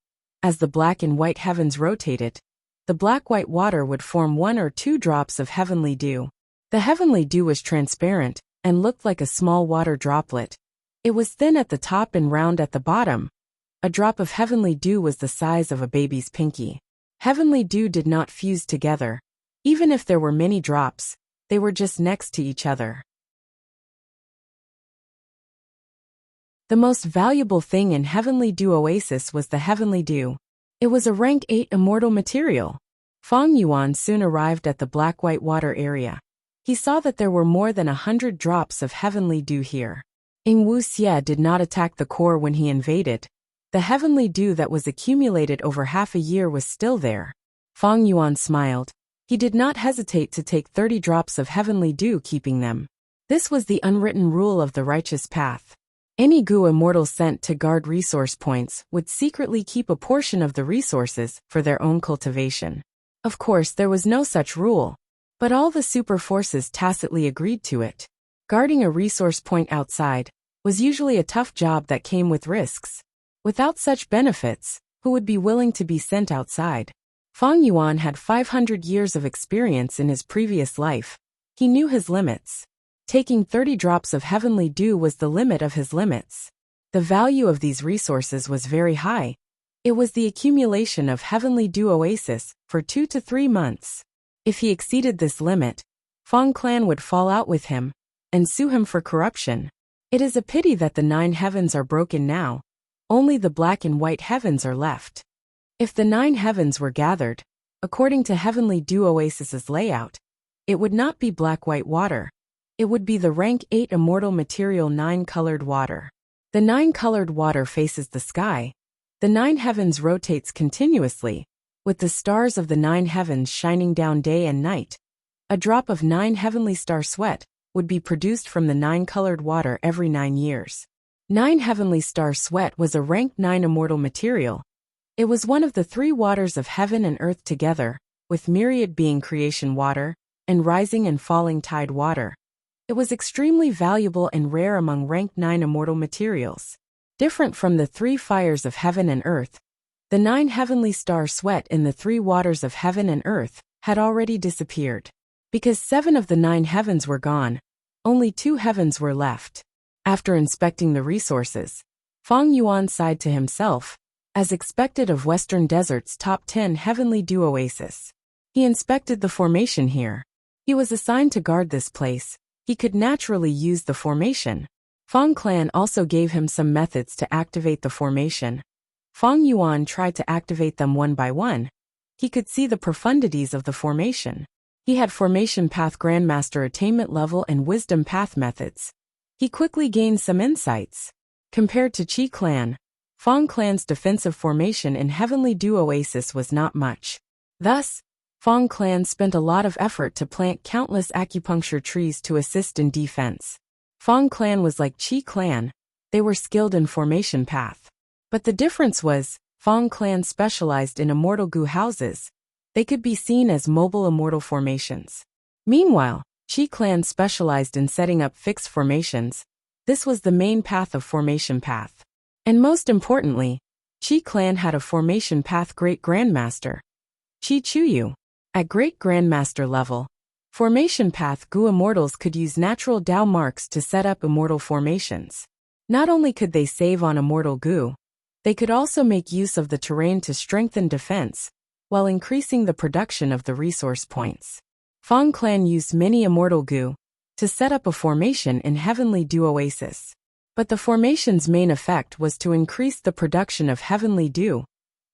as the black and white heavens rotated, the black white water would form 1 or 2 drops of heavenly dew. The heavenly dew was transparent and looked like a small water droplet. It was thin at the top and round at the bottom. A drop of heavenly dew was the size of a baby's pinky. Heavenly dew did not fuse together. Even if there were many drops, they were just next to each other. The most valuable thing in Heavenly Dew Oasis was the heavenly dew. It was a rank 8 immortal material. Feng Yuan soon arrived at the black-white water area. He saw that there were more than 100 drops of heavenly dew here. Wuxia did not attack the core when he invaded. The heavenly dew that was accumulated over half a year was still there. Feng Yuan smiled. He did not hesitate to take 30 drops of heavenly dew, keeping them. This was the unwritten rule of the righteous path. Any goo immortal sent to guard resource points would secretly keep a portion of the resources for their own cultivation. Of course, there was no such rule, but all the super forces tacitly agreed to it. Guarding a resource point outside was usually a tough job that came with risks. Without such benefits, who would be willing to be sent outside? Feng Yuan had 500 years of experience in his previous life. He knew his limits. Taking 30 drops of heavenly dew was the limit of his limits. The value of these resources was very high. It was the accumulation of Heavenly Dew Oasis for 2 to 3 months. If he exceeded this limit, Feng clan would fall out with him and sue him for corruption. It is a pity that the 9 heavens are broken now. Only the black and white heavens are left. If the 9 heavens were gathered, according to Heavenly Dew Oasis's layout, it would not be black-white water. It would be the rank 8 immortal material 9-colored water. The 9-colored water faces the sky. The 9 heavens rotates continuously, with the stars of the 9 heavens shining down day and night. A drop of 9 heavenly star sweat would be produced from the 9-colored water every 9 years. 9 heavenly star sweat was a rank 9 immortal material. It was one of the 3 waters of heaven and earth together, with myriad being creation water, and rising and falling tide water. It was extremely valuable and rare among rank 9 immortal materials. Different from the 3 fires of heaven and earth, the 9 heavenly star sweat in the 3 waters of heaven and earth had already disappeared. Because 7 of the 9 heavens were gone, only 2 heavens were left. After inspecting the resources, Feng Yuan sighed to himself, as expected of Western Desert's top 10 Heavenly Dew Oasis. He inspected the formation here. He was assigned to guard this place. He could naturally use the formation. Feng clan also gave him some methods to activate the formation. Feng Yuan tried to activate them one by one. He could see the profundities of the formation. He had Formation Path Grandmaster Attainment Level and Wisdom Path methods. He quickly gained some insights. Compared to Qi Clan, Fong clan's defensive formation in Heavenly Dew Oasis was not much. Thus, Fong clan spent a lot of effort to plant countless acupuncture trees to assist in defense. Fong clan was like Qi clan, they were skilled in formation path. But the difference was, Fong clan specialized in immortal goo houses. They could be seen as mobile immortal formations. Meanwhile, Qi clan specialized in setting up fixed formations. This was the main path of formation path. And most importantly, Qi clan had a formation path Great Grandmaster, Qi Chuyu. At Great Grandmaster level, formation path Gu immortals could use natural Dao marks to set up immortal formations. Not only could they save on immortal Gu, they could also make use of the terrain to strengthen defense, while increasing the production of the resource points. Fong clan used many immortal Gu to set up a formation in Heavenly Dew Oasis. But the formation's main effect was to increase the production of Heavenly Dew.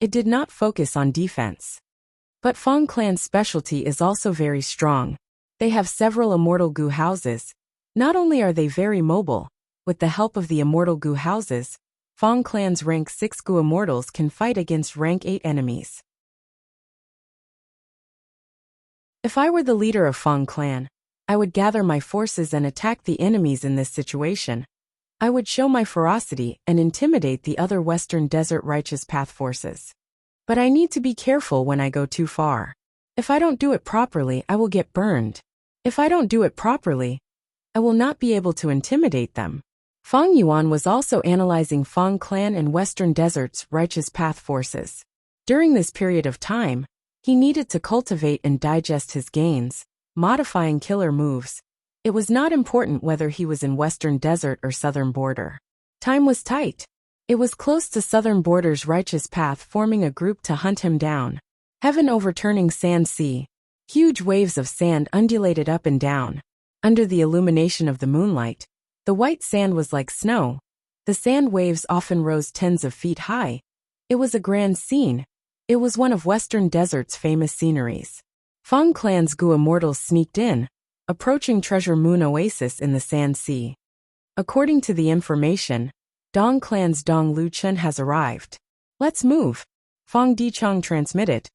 It did not focus on defense. But Fong clan's specialty is also very strong. They have several immortal Gu houses. Not only are they very mobile, with the help of the immortal Gu houses, Fong clan's rank 6 Gu immortals can fight against rank 8 enemies. If I were the leader of Fong clan, I would gather my forces and attack the enemies in this situation. I would show my ferocity and intimidate the other Western Desert Righteous Path forces. But I need to be careful when I go too far. If I don't do it properly, I will get burned. If I don't do it properly, I will not be able to intimidate them. Fong Yuan was also analyzing Fong clan and Western Desert's Righteous Path forces. During this period of time, he needed to cultivate and digest his gains, modifying killer moves. It was not important whether he was in Western Desert or Southern Border. Time was tight. It was close to Southern Border's Righteous Path forming a group to hunt him down. Heaven overturning sand sea. Huge waves of sand undulated up and down. Under the illumination of the moonlight, the white sand was like snow. The sand waves often rose tens of feet high. It was a grand scene. It was one of Western Desert's famous sceneries. Fong clan's Gu immortals sneaked in, approaching Treasure Moon Oasis in the Sand Sea. According to the information, Dong clan's Dong Luchun has arrived. Let's move. Fong Dichong transmitted.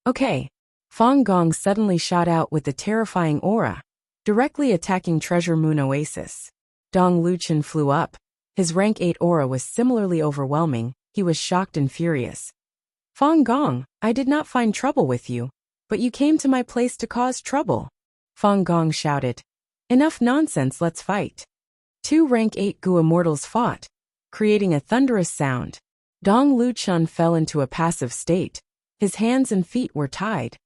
Okay. Fong Gong suddenly shot out with a terrifying aura, directly attacking Treasure Moon Oasis. Dong Luchun flew up. His rank 8 aura was similarly overwhelming. He was shocked and furious. Fong Gong, I did not find trouble with you, but you came to my place to cause trouble. Fong Gong shouted. Enough nonsense, let's fight. 2 rank 8 Gu immortals fought, creating a thunderous sound. Dong Luchun fell into a passive state. His hands and feet were tied,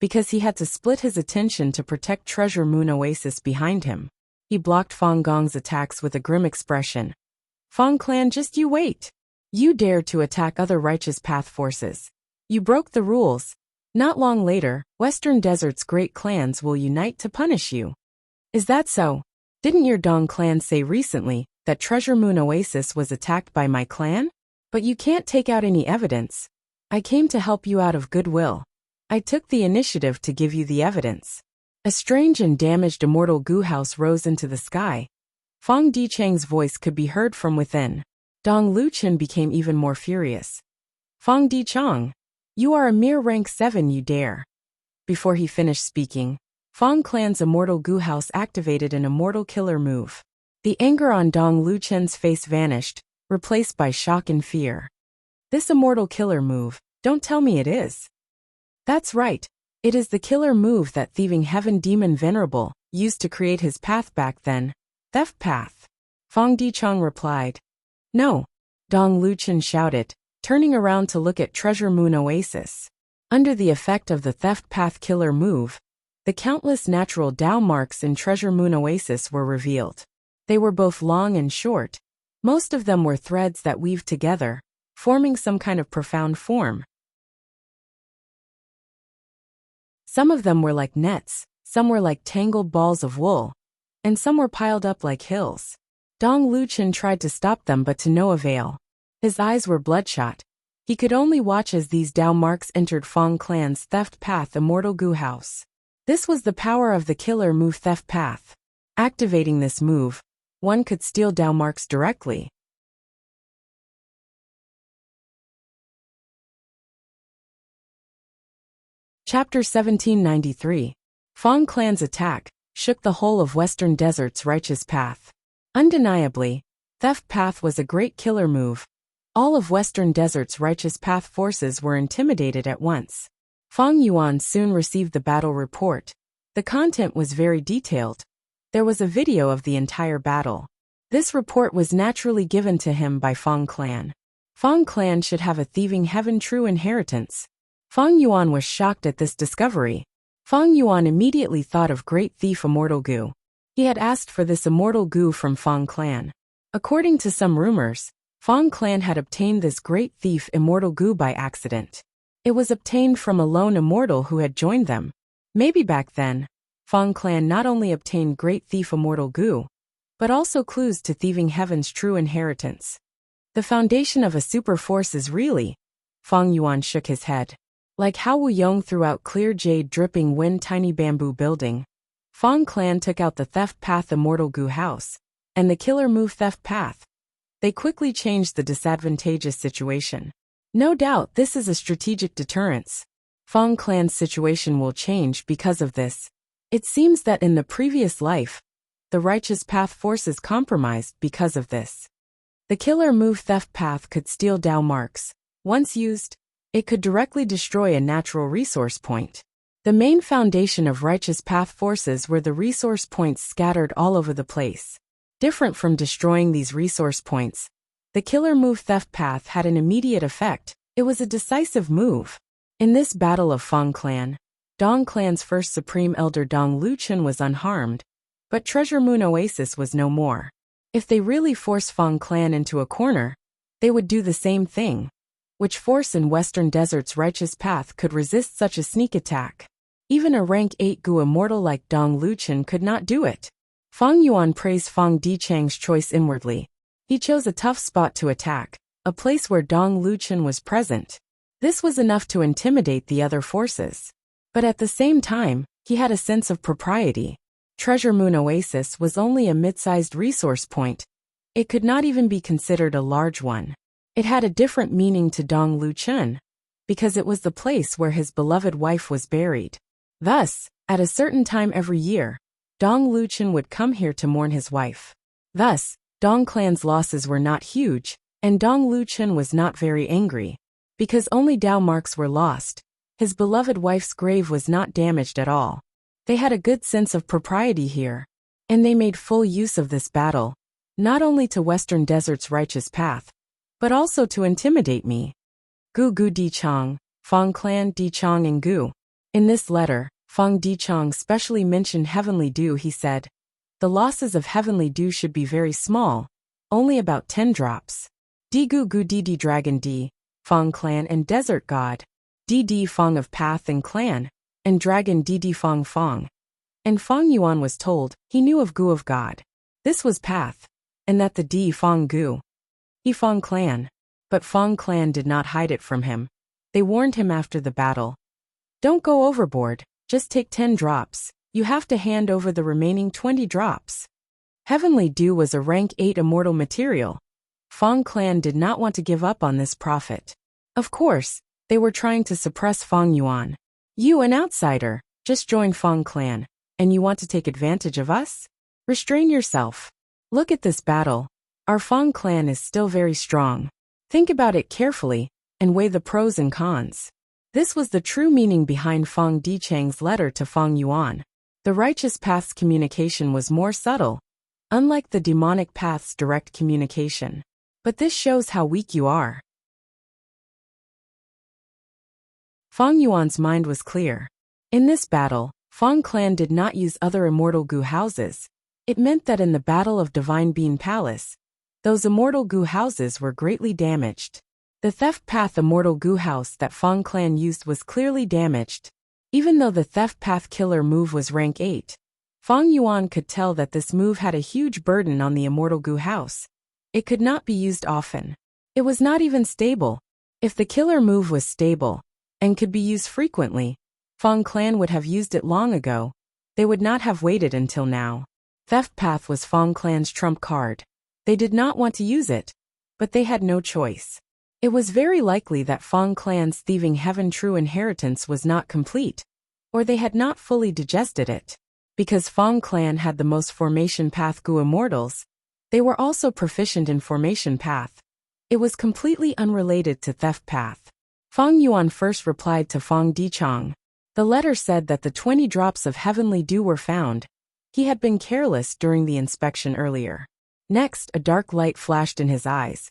because he had to split his attention to protect Treasure Moon Oasis behind him. He blocked Fong Gong's attacks with a grim expression. Fong clan, just you wait. You dared to attack other Righteous Path forces. You broke the rules. Not long later, Western Desert's great clans will unite to punish you. Is that so? Didn't your Dong clan say recently that Treasure Moon Oasis was attacked by my clan? But you can't take out any evidence. I came to help you out of goodwill. I took the initiative to give you the evidence. A strange and damaged immortal Gu house rose into the sky. Fong Dichang's voice could be heard from within. Dong Luchun became even more furious. Fong Dichang, you are a mere rank 7, you dare. Before he finished speaking, Fong clan's immortal Gu house activated an immortal killer move. The anger on Dong Luchun's face vanished, replaced by shock and fear. This immortal killer move, don't tell me it is. That's right, it is the killer move that thieving heaven demon Venerable used to create his path back then. Theft path. Fong Dichang replied. No. Dong Luchun shouted, turning around to look at Treasure Moon Oasis. Under the effect of the theft path killer move, the countless natural Dao marks in Treasure Moon Oasis were revealed. They were both long and short. Most of them were threads that weaved together, forming some kind of profound form. Some of them were like nets, some were like tangled balls of wool, and some were piled up like hills. Dong Luchun tried to stop them but to no avail. His eyes were bloodshot. He could only watch as these Dao marks entered Fong clan's theft path immortal Gu house. This was the power of the killer move theft path. Activating this move, one could steal Dao marks directly. Chapter 1793. Fong Clan's attack shook the whole of Western Desert's righteous path. Undeniably, Theft Path was a great killer move. All of Western Desert's righteous path forces were intimidated at once. Fong Yuan soon received the battle report. The content was very detailed. There was a video of the entire battle. This report was naturally given to him by Fong Clan. Fong Clan should have a thieving heaven true inheritance. Fong Yuan was shocked at this discovery. Fong Yuan immediately thought of Great Thief Immortal Gu. He had asked for this immortal Gu from Fong Clan. According to some rumors, Fong Clan had obtained this Great Thief Immortal Gu by accident. It was obtained from a lone immortal who had joined them. Maybe back then, Fong Clan not only obtained Great Thief Immortal Gu, but also clues to thieving heaven's true inheritance. The foundation of a super force is really... Fong Yuan shook his head. Like how Wu Yong threw out clear jade dripping wind tiny bamboo building, Fong Clan took out the Theft Path Immortal Gu house, and the killer move Theft Path. They quickly changed the disadvantageous situation. No doubt this is a strategic deterrence. Fong Clan's situation will change because of this. It seems that in the previous life, the righteous path forces compromised because of this. The killer move Theft Path could steal Dao marks. Once used, it could directly destroy a natural resource point. The main foundation of righteous path forces were the resource points scattered all over the place. Different from destroying these resource points, the killer move Theft Path had an immediate effect. It was a decisive move. In this battle of Fong Clan, Dong Clan's first supreme elder Dong Luchun was unharmed, but Treasure Moon Oasis was no more. If they really force Fong Clan into a corner, they would do the same thing. Which force in Western Desert's righteous path could resist such a sneak attack? Even a rank 8 Gu immortal like Dong Luchun could not do it. Fong Yuan praised Fong Dichang's choice inwardly. He chose a tough spot to attack, a place where Dong Luchun was present. This was enough to intimidate the other forces. But at the same time, he had a sense of propriety. Treasure Moon Oasis was only a mid-sized resource point. It could not even be considered a large one. It had a different meaning to Dong Luchun, because it was the place where his beloved wife was buried. Thus, at a certain time every year, Dong Luchun would come here to mourn his wife. Thus, Dong Clan's losses were not huge, and Dong Luchun was not very angry. Because only Dao marks were lost, his beloved wife's grave was not damaged at all. They had a good sense of propriety here, and they made full use of this battle, not only to Western Desert's righteous path, but also to intimidate me. Gu Gu Dichang, Fong Clan Dichang and Gu. In this letter, Fong Dichang specially mentioned Heavenly Dew. He said, the losses of Heavenly Dew should be very small, only about 10 drops. Di Gu Gu Di Di Dragon Di, Fong Clan and Desert God. Di Di Fong of Path and Clan, and Dragon Di Di Fong Fong. And Fong Yuan was told, he knew of Gu of God. This was Path, and that the Di Fong Gu. He Fong Clan. But Fong Clan did not hide it from him. They warned him after the battle. Don't go overboard, just take 10 drops. You have to hand over the remaining 20 drops. Heavenly Dew was a rank 8 immortal material. Fong Clan did not want to give up on this profit. Of course, they were trying to suppress Fong Yuan. You, an outsider, just joined Fong Clan, and you want to take advantage of us? Restrain yourself. Look at this battle. Our Fong Clan is still very strong. Think about it carefully, and weigh the pros and cons. This was the true meaning behind Fong Dichang's letter to Fong Yuan. The righteous path's communication was more subtle, unlike the demonic path's direct communication. But this shows how weak you are. Fong Yuan's mind was clear. In this battle, Fong Clan did not use other immortal Gu houses. It meant that in the Battle of Divine Bean Palace, those immortal Gu houses were greatly damaged. The Theft Path immortal Gu house that Fong Clan used was clearly damaged. Even though the Theft Path killer move was rank 8, Fong Yuan could tell that this move had a huge burden on the immortal Gu house. It could not be used often. It was not even stable. If the killer move was stable, and could be used frequently, Fong Clan would have used it long ago. They would not have waited until now. Theft Path was Fong Clan's trump card. They did not want to use it, but they had no choice. It was very likely that Fang clan's thieving heaven true inheritance was not complete, or they had not fully digested it. Because Fang clan had the most formation path Gu immortals, they were also proficient in formation path. It was completely unrelated to theft path. Fang Yuan first replied to Fang Dichang. The letter said that the 20 drops of heavenly dew were found. He had been careless during the inspection earlier. Next, a dark light flashed in his eyes.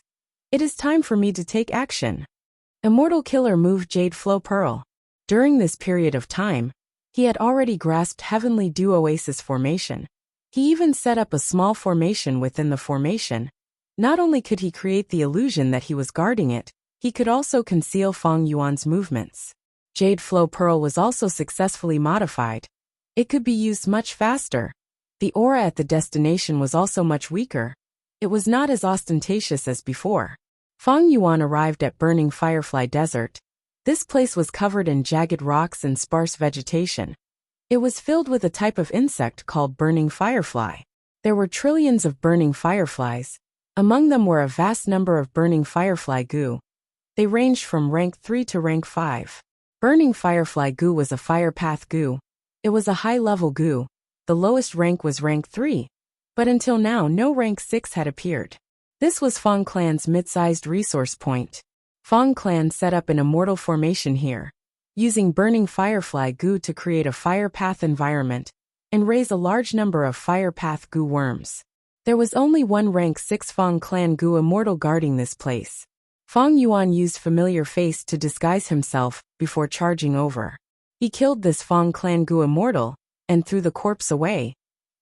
It is time for me to take action. Immortal Killer moved Jade Flow Pearl. During this period of time, he had already grasped Heavenly Dew Oasis formation. He even set up a small formation within the formation. Not only could he create the illusion that he was guarding it, he could also conceal Fang Yuan's movements. Jade Flow Pearl was also successfully modified. It could be used much faster. The aura at the destination was also much weaker. It was not as ostentatious as before. Fang Yuan arrived at Burning Firefly Desert. This place was covered in jagged rocks and sparse vegetation. It was filled with a type of insect called burning firefly. There were trillions of burning fireflies. Among them were a vast number of burning firefly goo. They ranged from rank 3 to rank 5. Burning firefly goo was a fire path goo. It was a high-level goo. The lowest rank was rank 3. But until now no rank 6 had appeared. This was Fang clan's mid-sized resource point. Fang clan set up an immortal formation here, using burning firefly goo to create a fire path environment and raise a large number of fire path goo worms. There was only one rank 6 Fang clan goo immortal guarding this place. Fang Yuan used familiar face to disguise himself before charging over. He killed this Fang clan goo immortal and threw the corpse away.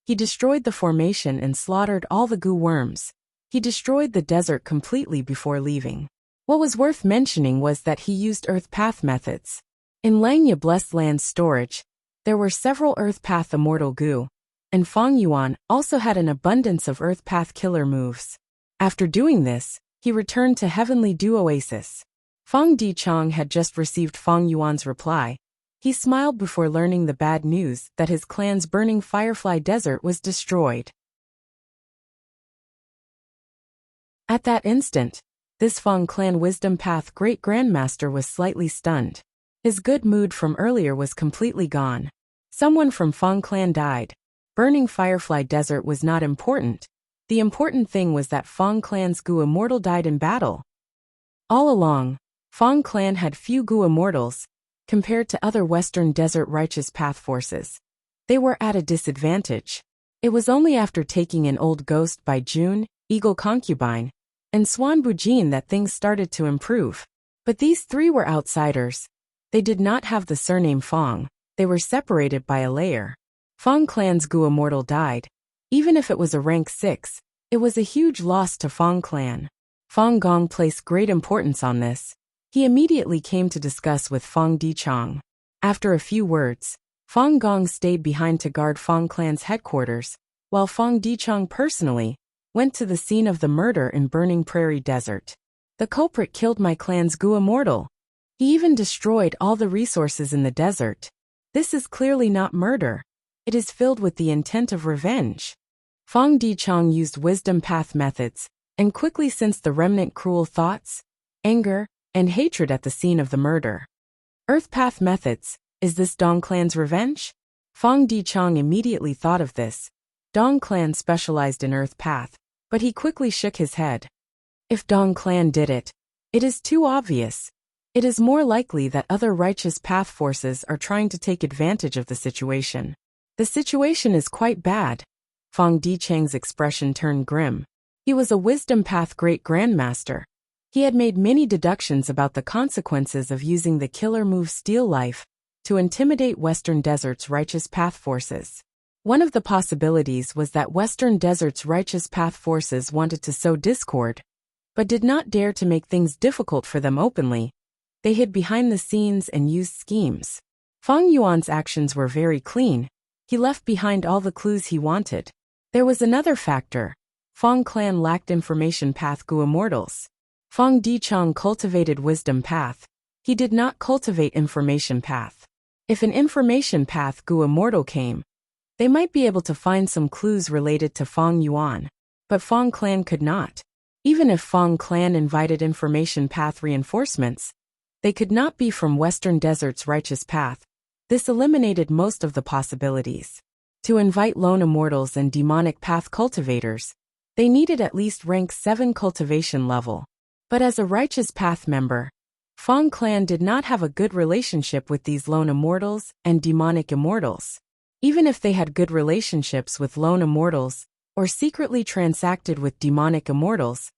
He destroyed the formation and slaughtered all the goo worms. He destroyed the desert completely before leaving. What was worth mentioning was that he used Earth Path methods. In Langya Blessed Land's storage, there were several Earth Path immortal goo, and Fang Yuan also had an abundance of Earth Path killer moves. After doing this, he returned to Heavenly Dew Oasis. Fang Dichang had just received Fang Yuan's reply. He smiled before learning the bad news that his clan's burning Firefly Desert was destroyed. At that instant, this Fang clan Wisdom Path Great Grandmaster was slightly stunned. His good mood from earlier was completely gone. Someone from Fang clan died. Burning Firefly Desert was not important. The important thing was that Fang clan's Gu immortal died in battle. All along, Fang clan had few Gu immortals, compared to other Western Desert Righteous Path forces. They were at a disadvantage. It was only after taking an old ghost by June, Eagle Concubine, and Swan Bujin that things started to improve. But these three were outsiders. They did not have the surname Fang. They were separated by a layer. Fang clan's Gu immortal died. Even if it was a rank 6, it was a huge loss to Fang clan. Fang Gong placed great importance on this. He immediately came to discuss with Fang Dichang. After a few words, Fang Gong stayed behind to guard Fang clan's headquarters, while Fang Dichang personally went to the scene of the murder in Burning Prairie Desert. The culprit killed my clan's Gu immortal. He even destroyed all the resources in the desert. This is clearly not murder. It is filled with the intent of revenge. Fang Dichang used wisdom path methods and quickly sensed the remnant cruel thoughts, anger, and hatred at the scene of the murder. Earth Path methods, is this Dong clan's revenge? Fang Dichang immediately thought of this. Dong clan specialized in Earth Path, but he quickly shook his head. If Dong clan did it, it is too obvious. It is more likely that other Righteous Path forces are trying to take advantage of the situation. The situation is quite bad. Fang Dichang's expression turned grim. He was a Wisdom Path Great Grandmaster. He had made many deductions about the consequences of using the killer move Steal Life to intimidate Western Desert's Righteous Path forces. One of the possibilities was that Western Desert's Righteous Path forces wanted to sow discord, but did not dare to make things difficult for them openly. They hid behind the scenes and used schemes. Fang Yuan's actions were very clean. He left behind all the clues he wanted. There was another factor. Fang clan lacked information path Gu immortals. Fang Dichang cultivated wisdom path. He did not cultivate information path. If an information path Gu immortal came, they might be able to find some clues related to Fang Yuan. But Fang clan could not. Even if Fong clan invited information path reinforcements, they could not be from Western Desert's righteous path. This eliminated most of the possibilities. To invite lone immortals and demonic path cultivators, they needed at least rank 7 cultivation level. But as a righteous path member, Fong clan did not have a good relationship with these lone immortals and demonic immortals. Even if they had good relationships with lone immortals, or secretly transacted with demonic immortals,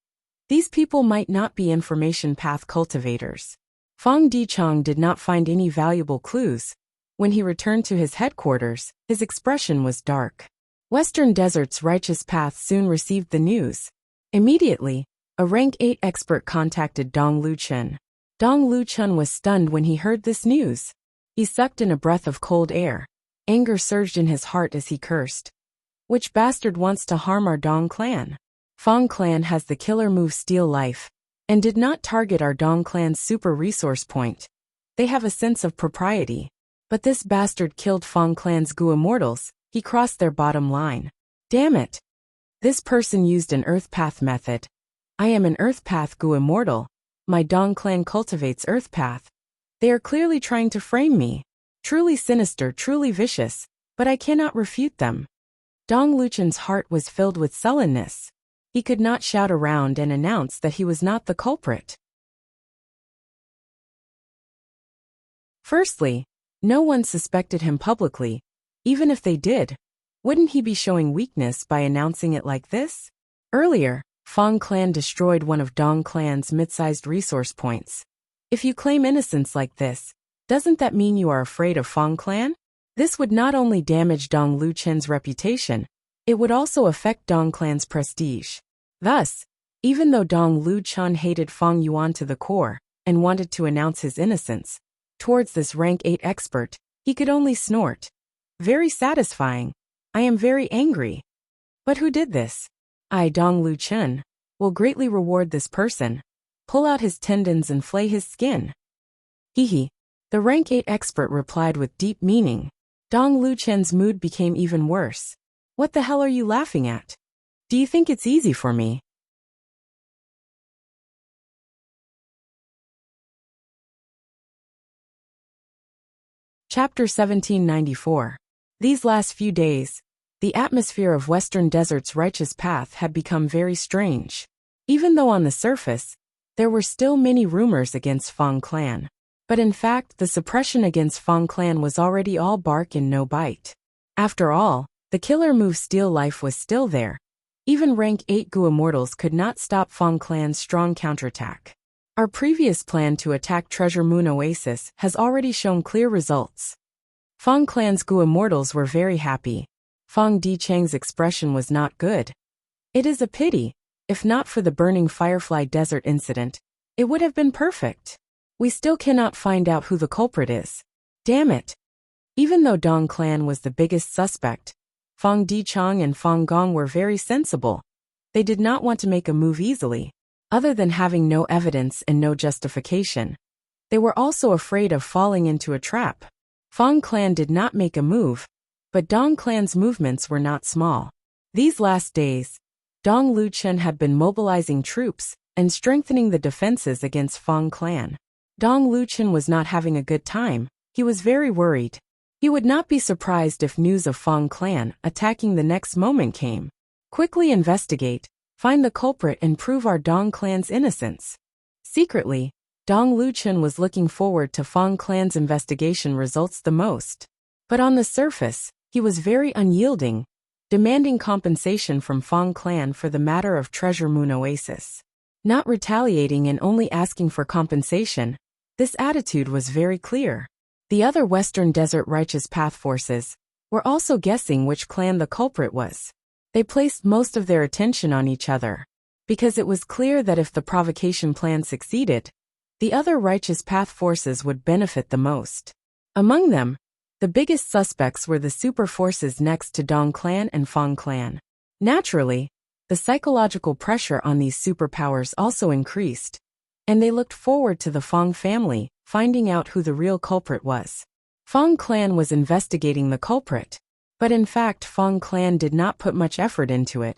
these people might not be information path cultivators. Fong Dichang did not find any valuable clues. When he returned to his headquarters, his expression was dark. Western Desert's righteous path soon received the news. Immediately, a rank 8 expert contacted Dong Luchun. Dong Luchun was stunned when he heard this news. He sucked in a breath of cold air. Anger surged in his heart as he cursed. Which bastard wants to harm our Dong clan? Fong clan has the killer move Steal Life, and did not target our Dong clan's super resource point. They have a sense of propriety. But this bastard killed Fong clan's Gu immortals. He crossed their bottom line. Damn it. This person used an Earth Path method. I am an Earth Path Gu immortal. My Dong clan cultivates Earth Path. They are clearly trying to frame me. Truly sinister, truly vicious, but I cannot refute them. Dong Luchun's heart was filled with sullenness. He could not shout around and announce that he was not the culprit. Firstly, no one suspected him publicly. Even if they did, wouldn't he be showing weakness by announcing it like this? Earlier, Fong clan destroyed one of Dong clan's mid-sized resource points. If you claim innocence like this, doesn't that mean you are afraid of Fong clan? This would not only damage Dong Luchun's reputation, it would also affect Dong clan's prestige. Thus, even though Dong Luchun hated Fong Yuan to the core and wanted to announce his innocence, towards this rank 8 expert, he could only snort. Very satisfying. I am very angry. But who did this? I, Dong Luchun, will greatly reward this person. Pull out his tendons and flay his skin. Hehe. The rank 8 expert replied with deep meaning. Dong Luchun's mood became even worse. What the hell are you laughing at? Do you think it's easy for me? Chapter 1794. These last few days, the atmosphere of Western Desert's righteous path had become very strange. Even though on the surface, there were still many rumors against Fong clan. But in fact, the suppression against Fong clan was already all bark and no bite. After all, the killer move Steal Life was still there. Even rank 8 Gu immortals could not stop Fong clan's strong counterattack. Our previous plan to attack Treasure Moon Oasis has already shown clear results. Fong clan's Gu immortals were very happy. Fong Dichang's expression was not good. It is a pity. If not for the burning Firefly Desert incident, it would have been perfect. We still cannot find out who the culprit is. Damn it. Even though Dong clan was the biggest suspect, Fong Dichang and Fong Gong were very sensible. They did not want to make a move easily. Other than having no evidence and no justification, they were also afraid of falling into a trap. Fong clan did not make a move, but Dong clan's movements were not small. These last days, Dong Luchun had been mobilizing troops and strengthening the defenses against Fong clan. Dong Luchun was not having a good time. He was very worried. He would not be surprised if news of Fong clan attacking the next moment came. Quickly investigate, find the culprit and prove our Dong clan's innocence. Secretly, Dong Luchun was looking forward to Fong clan's investigation results the most. But on the surface, he was very unyielding, demanding compensation from Fong clan for the matter of Treasure Moon Oasis. Not retaliating and only asking for compensation, this attitude was very clear. The other Western Desert Righteous Path forces were also guessing which clan the culprit was. They placed most of their attention on each other, because it was clear that if the provocation plan succeeded, the other Righteous Path forces would benefit the most. Among them, the biggest suspects were the super forces next to Dong clan and Fong clan. Naturally, the psychological pressure on these superpowers also increased, and they looked forward to the Fong family finding out who the real culprit was. Fong clan was investigating the culprit, but in fact Fong clan did not put much effort into it.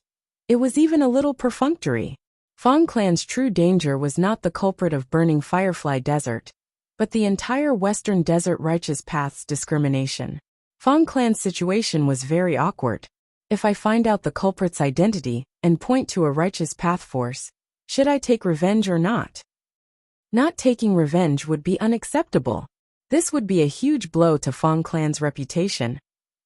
It was even a little perfunctory. Fong clan's true danger was not the culprit of burning Firefly Desert, but the entire Western Desert Righteous Path's discrimination. Fong clan's situation was very awkward. If I find out the culprit's identity and point to a Righteous Path force, should I take revenge or not? Not taking revenge would be unacceptable. This would be a huge blow to Fong clan's reputation.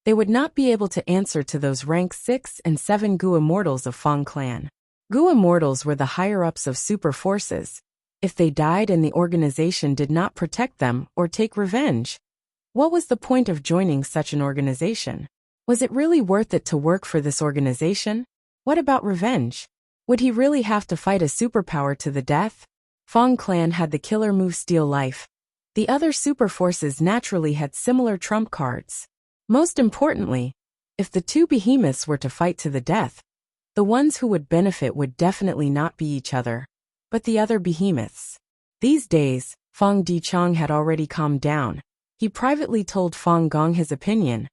They would not be able to answer to those rank 6 and 7 Gu Immortals of Fong clan. Gu Immortals were the higher-ups of super forces. If they died and the organization did not protect them or take revenge, what was the point of joining such an organization? Was it really worth it to work for this organization? What about revenge? Would he really have to fight a superpower to the death? Fong clan had the killer move Steal Life. The other super forces naturally had similar trump cards. Most importantly, if the two behemoths were to fight to the death, the ones who would benefit would definitely not be each other, but the other behemoths. These days, Fong Dichang had already calmed down. He privately told Fong Gong his opinion.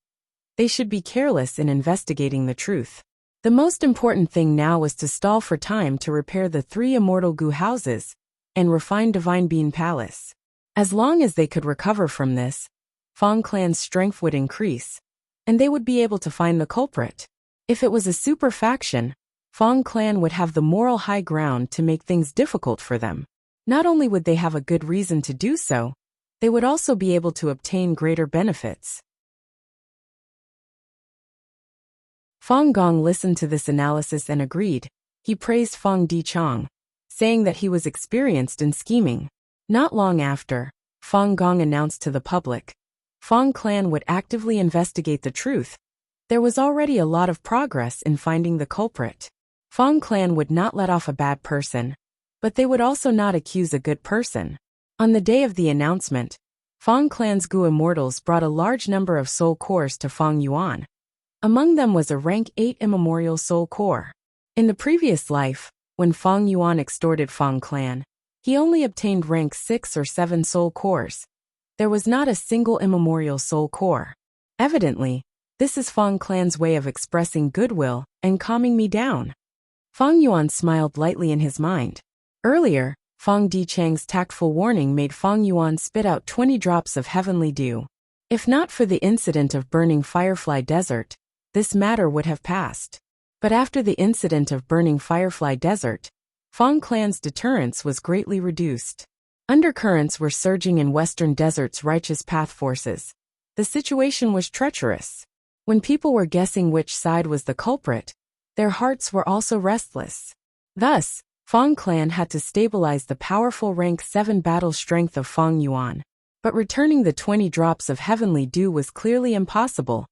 They should be careless in investigating the truth. The most important thing now was to stall for time to repair the 3 immortal Gu houses and refine Divine Bean Palace. As long as they could recover from this, Fong clan's strength would increase, and they would be able to find the culprit. If it was a super faction, Fong clan would have the moral high ground to make things difficult for them. Not only would they have a good reason to do so, they would also be able to obtain greater benefits. Fong Gong listened to this analysis and agreed. He praised Fong Dichang, saying that he was experienced in scheming. Not long after, Fong Gong announced to the public, Fong clan would actively investigate the truth. There was already a lot of progress in finding the culprit. Fong clan would not let off a bad person, but they would also not accuse a good person. On the day of the announcement, Fong clan's Gu Immortals brought a large number of soul cores to Fong Yuan. Among them was a rank 8 immemorial soul core. In the previous life, when Fong Yuan extorted Fong clan, he only obtained rank 6 or 7 soul cores. There was not a single immemorial soul core. Evidently, this is Fong clan's way of expressing goodwill and calming me down. Fong Yuan smiled lightly in his mind. Earlier, Fong Dichang's tactful warning made Fong Yuan spit out 20 drops of heavenly dew. If not for the incident of burning Firefly Desert, this matter would have passed. But after the incident of burning Firefly Desert, Fong clan's deterrence was greatly reduced. Undercurrents were surging in Western Desert's Righteous Path forces. The situation was treacherous. When people were guessing which side was the culprit, their hearts were also restless. Thus, Fong clan had to stabilize the powerful rank 7 battle strength of Fong Yuan. But returning the 20 drops of heavenly dew was clearly impossible.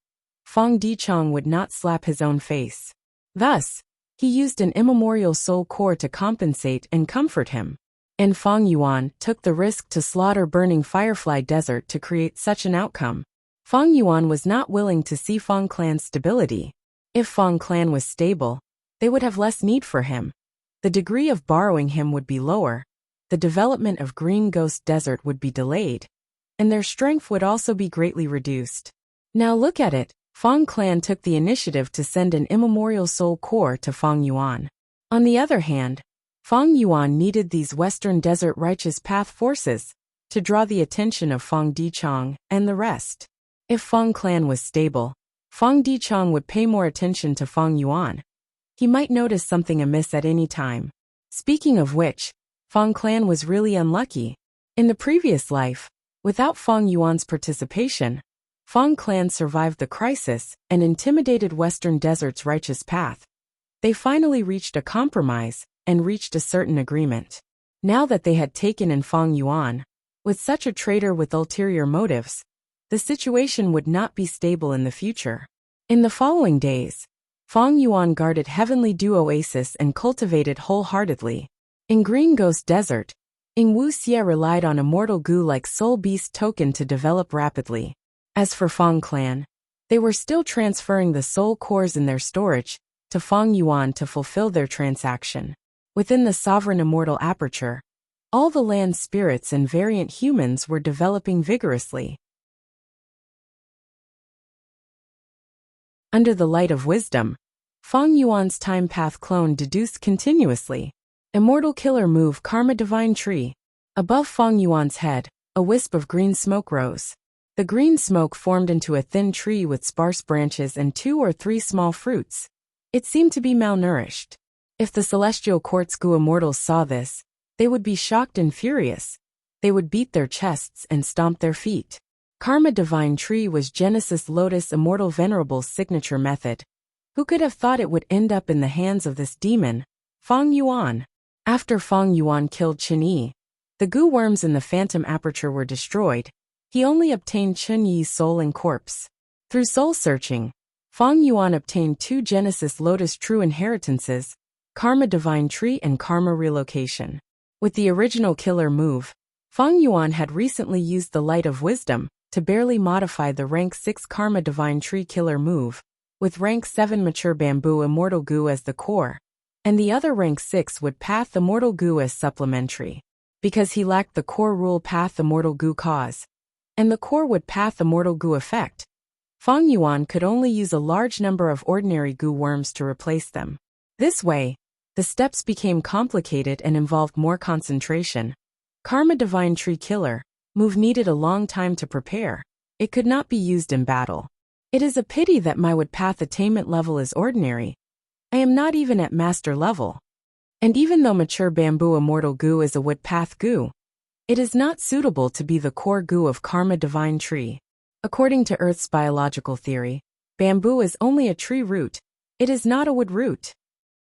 Fong Dichang would not slap his own face. Thus, he used an immemorial soul core to compensate and comfort him. And Fong Yuan took the risk to slaughter burning Firefly Desert to create such an outcome. Fong Yuan was not willing to see Fong clan's stability. If Fong clan was stable, they would have less need for him. The degree of borrowing him would be lower, the development of Green Ghost Desert would be delayed, and their strength would also be greatly reduced. Now look at it, Fong clan took the initiative to send an immemorial soul core to Fong Yuan. On the other hand, Fong Yuan needed these Western Desert Righteous Path forces to draw the attention of Fong Dichang and the rest. If Fong clan was stable, Fong Dichang would pay more attention to Fong Yuan. He might notice something amiss at any time. Speaking of which, Fong clan was really unlucky. In the previous life, without Fong Yuan's participation, Fong clan survived the crisis and intimidated Western Desert's Righteous Path. They finally reached a compromise and reached a certain agreement. Now that they had taken in Fong Yuan, with such a traitor with ulterior motives, the situation would not be stable in the future. In the following days, Fong Yuan guarded Heavenly Dew Oasis and cultivated wholeheartedly. In Green Ghost Desert, Wuxia relied on Immortal Gu like Soul Beast token to develop rapidly. As for Fong clan, they were still transferring the soul cores in their storage to Fong Yuan to fulfill their transaction. Within the Sovereign Immortal Aperture, all the land spirits and variant humans were developing vigorously. Under the light of wisdom, Fong Yuan's time path clone deduced continuously. Immortal Killer Move Karma Divine Tree. Above Fang Yuan's head, a wisp of green smoke rose. The green smoke formed into a thin tree with sparse branches and 2 or 3 small fruits. It seemed to be malnourished. If the celestial quartz goo immortals saw this, they would be shocked and furious. They would beat their chests and stomp their feet. Karma Divine Tree was Genesis Lotus Immortal Venerable's signature method. Who could have thought it would end up in the hands of this demon, Fang Yuan? After Fang Yuan killed Chen Yi, the goo worms in the phantom aperture were destroyed. He only obtained Chen Yi's soul and corpse. Through soul searching, Fang Yuan obtained 2 Genesis Lotus True Inheritances, Karma Divine Tree and Karma Relocation. With the original killer move, Fang Yuan had recently used the Light of Wisdom to barely modify the rank 6 Karma Divine Tree killer move, with rank 7 Mature Bamboo Immortal Goo as the core, and the other rank 6 Wood Path Immortal Goo as supplementary. Because he lacked the core Rule Path Immortal Goo cause, and the core Wood Path Immortal Goo effect, Fang Yuan could only use a large number of ordinary goo worms to replace them. This way, the steps became complicated and involved more concentration. Karma Divine Tree Killer move needed a long time to prepare. It could not be used in battle. It is a pity that my Wood Path attainment level is ordinary. I am not even at master level. And even though Mature Bamboo Immortal Goo is a Wood Path goo, it is not suitable to be the core goo of Karma Divine Tree. According to Earth's biological theory, bamboo is only a tree root. It is not a wood root.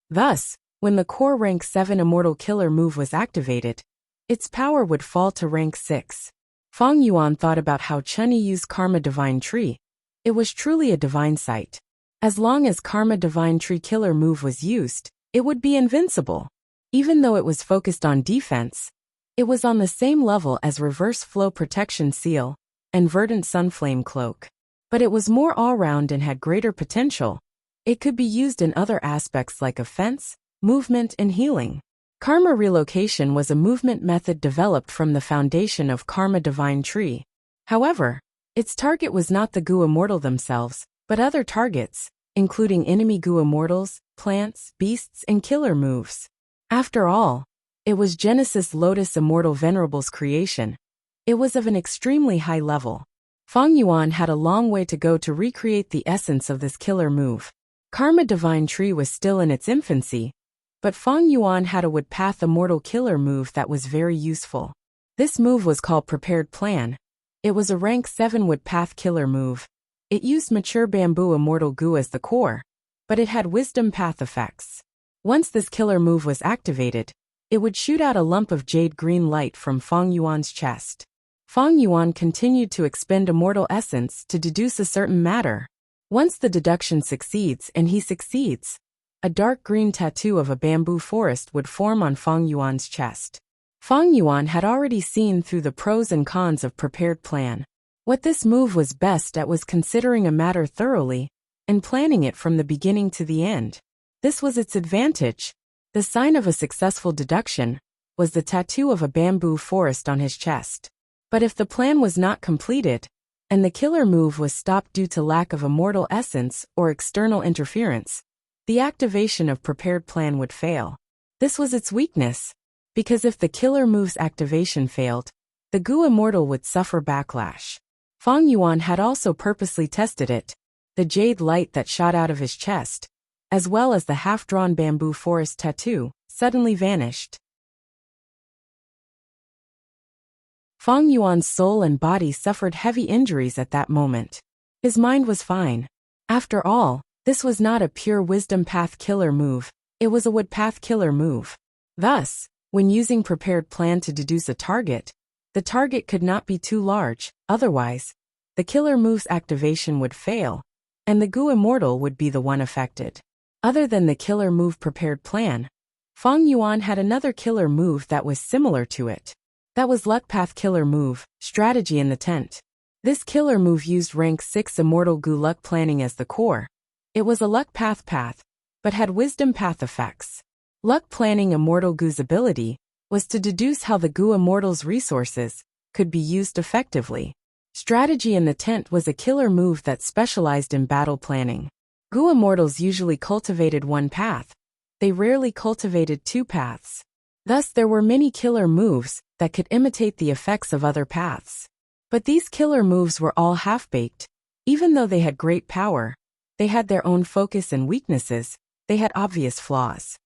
Thus, when the core rank 7 Immortal Killer move was activated, its power would fall to rank 6. Fang Yuan thought about how Chen Yi used Karma Divine Tree. It was truly a divine sight. As long as Karma Divine Tree Killer move was used, it would be invincible. Even though it was focused on defense, it was on the same level as Reverse Flow Protection Seal and Verdant Sunflame Cloak. But it was more all-round and had greater potential. It could be used in other aspects like offense, movement, and healing. Karma Relocation was a movement method developed from the foundation of Karma Divine Tree. However, its target was not the goo immortal themselves, but other targets, including enemy goo immortals, plants, beasts, and killer moves. After all, it was Genesis Lotus Immortal Venerable's creation. It was of an extremely high level. Fang Yuan had a long way to go to recreate the essence of this killer move. Karma Divine Tree was still in its infancy, but Fang Yuan had a Wood Path Immortal Killer move that was very useful. This move was called Prepared Plan. It was a rank 7 Wood Path Killer move. It used Mature Bamboo Immortal Goo as the core, but it had Wisdom Path effects. Once this killer move was activated, it would shoot out a lump of jade green light from Fang Yuan's chest. Fang Yuan continued to expend Immortal Essence to deduce a certain matter. Once the deduction succeeds and he succeeds, a dark green tattoo of a bamboo forest would form on Fang Yuan's chest. Fang Yuan had already seen through the pros and cons of Prepared Plan. What this move was best at was considering a matter thoroughly and planning it from the beginning to the end. This was its advantage. The sign of a successful deduction was the tattoo of a bamboo forest on his chest. But if the plan was not completed, and the killer move was stopped due to lack of Immortal Essence or external interference, the activation of Prepared Plan would fail. This was its weakness, because if the killer move's activation failed, the goo immortal would suffer backlash. Fang Yuan had also purposely tested it. The jade light that shot out of his chest, as well as the half-drawn bamboo forest tattoo, suddenly vanished. Fang Yuan's soul and body suffered heavy injuries at that moment. His mind was fine. After all, this was not a pure Wisdom Path Killer move, it was a Wood Path Killer move. Thus, when using Prepared Plan to deduce a target, the target could not be too large, otherwise, the killer move's activation would fail, and the goo immortal would be the one affected. Other than the killer move Prepared Plan, Fang Yuan had another killer move that was similar to it. That was Luck Path Killer move, Strategy in the Tent. This killer move used rank 6 Immortal Goo Luck Planning as the core. It was a Luck Path but had Wisdom Path effects. Luck Planning Immortal Goo's ability was to deduce how the goo immortal's resources could be used effectively. Strategy in the Tent was a killer move that specialized in battle planning. Goo immortals usually cultivated one path. They rarely cultivated two paths. Thus there were many killer moves that could imitate the effects of other paths. But these killer moves were all half-baked. Even though they had great power, they had their own focus and weaknesses, they had obvious flaws.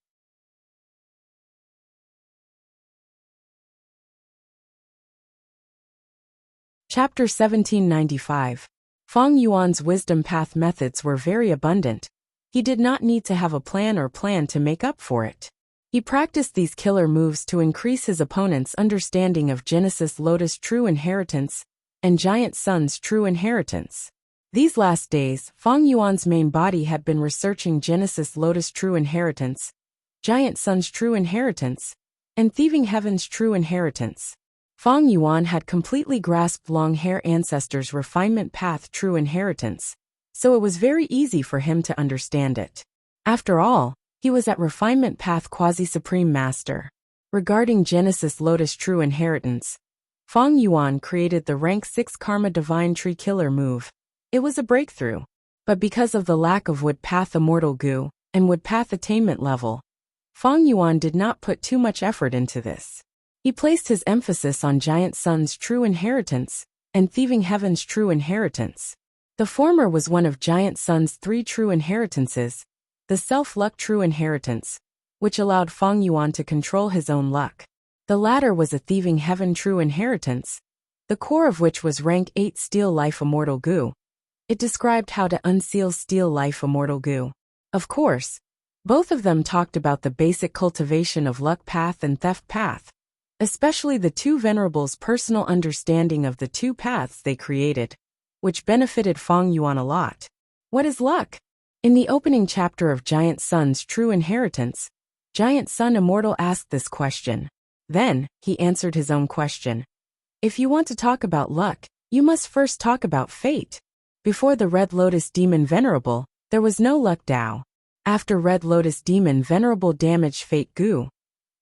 Chapter 1795. Feng Yuan's wisdom path methods were very abundant. He did not need to have a plan to make up for it. He practiced these killer moves to increase his opponent's understanding of Genesis Lotus True Inheritance and Giant Sun's True Inheritance. These last days, Feng Yuan's main body had been researching Genesis Lotus True Inheritance, Giant Sun's True Inheritance, and Thieving Heaven's True Inheritance. Feng Yuan had completely grasped Long Hair Ancestors' refinement path True Inheritance, so it was very easy for him to understand it. After all, he was at refinement path Quasi-Supreme Master. Regarding Genesis Lotus True Inheritance, Feng Yuan created the rank 6 Karma Divine Tree Killer move. It was a breakthrough. But because of the lack of Wood Path Immortal Gu and Wood Path attainment level, Feng Yuan did not put too much effort into this. He placed his emphasis on Giant Sun's True Inheritance and Thieving Heaven's True Inheritance. The former was one of Giant Sun's 3 true inheritances, the Self-Luck True Inheritance, which allowed Feng Yuan to control his own luck. The latter was a Thieving Heaven True Inheritance, the core of which was rank 8 Steal Life Immortal Gu. It described how to unseal Steal Life Immortal Gu. Of course, both of them talked about the basic cultivation of Luck Path and Theft Path, especially the two venerables' personal understanding of the two paths they created, which benefited Feng Yuan a lot. What is luck? In the opening chapter of Giant Sun's True Inheritance, Giant Sun Immortal asked this question. Then, he answered his own question. If you want to talk about luck, you must first talk about fate. Before the Red Lotus Demon Venerable, there was no luck Tao. After Red Lotus Demon Venerable damaged Fate Gu,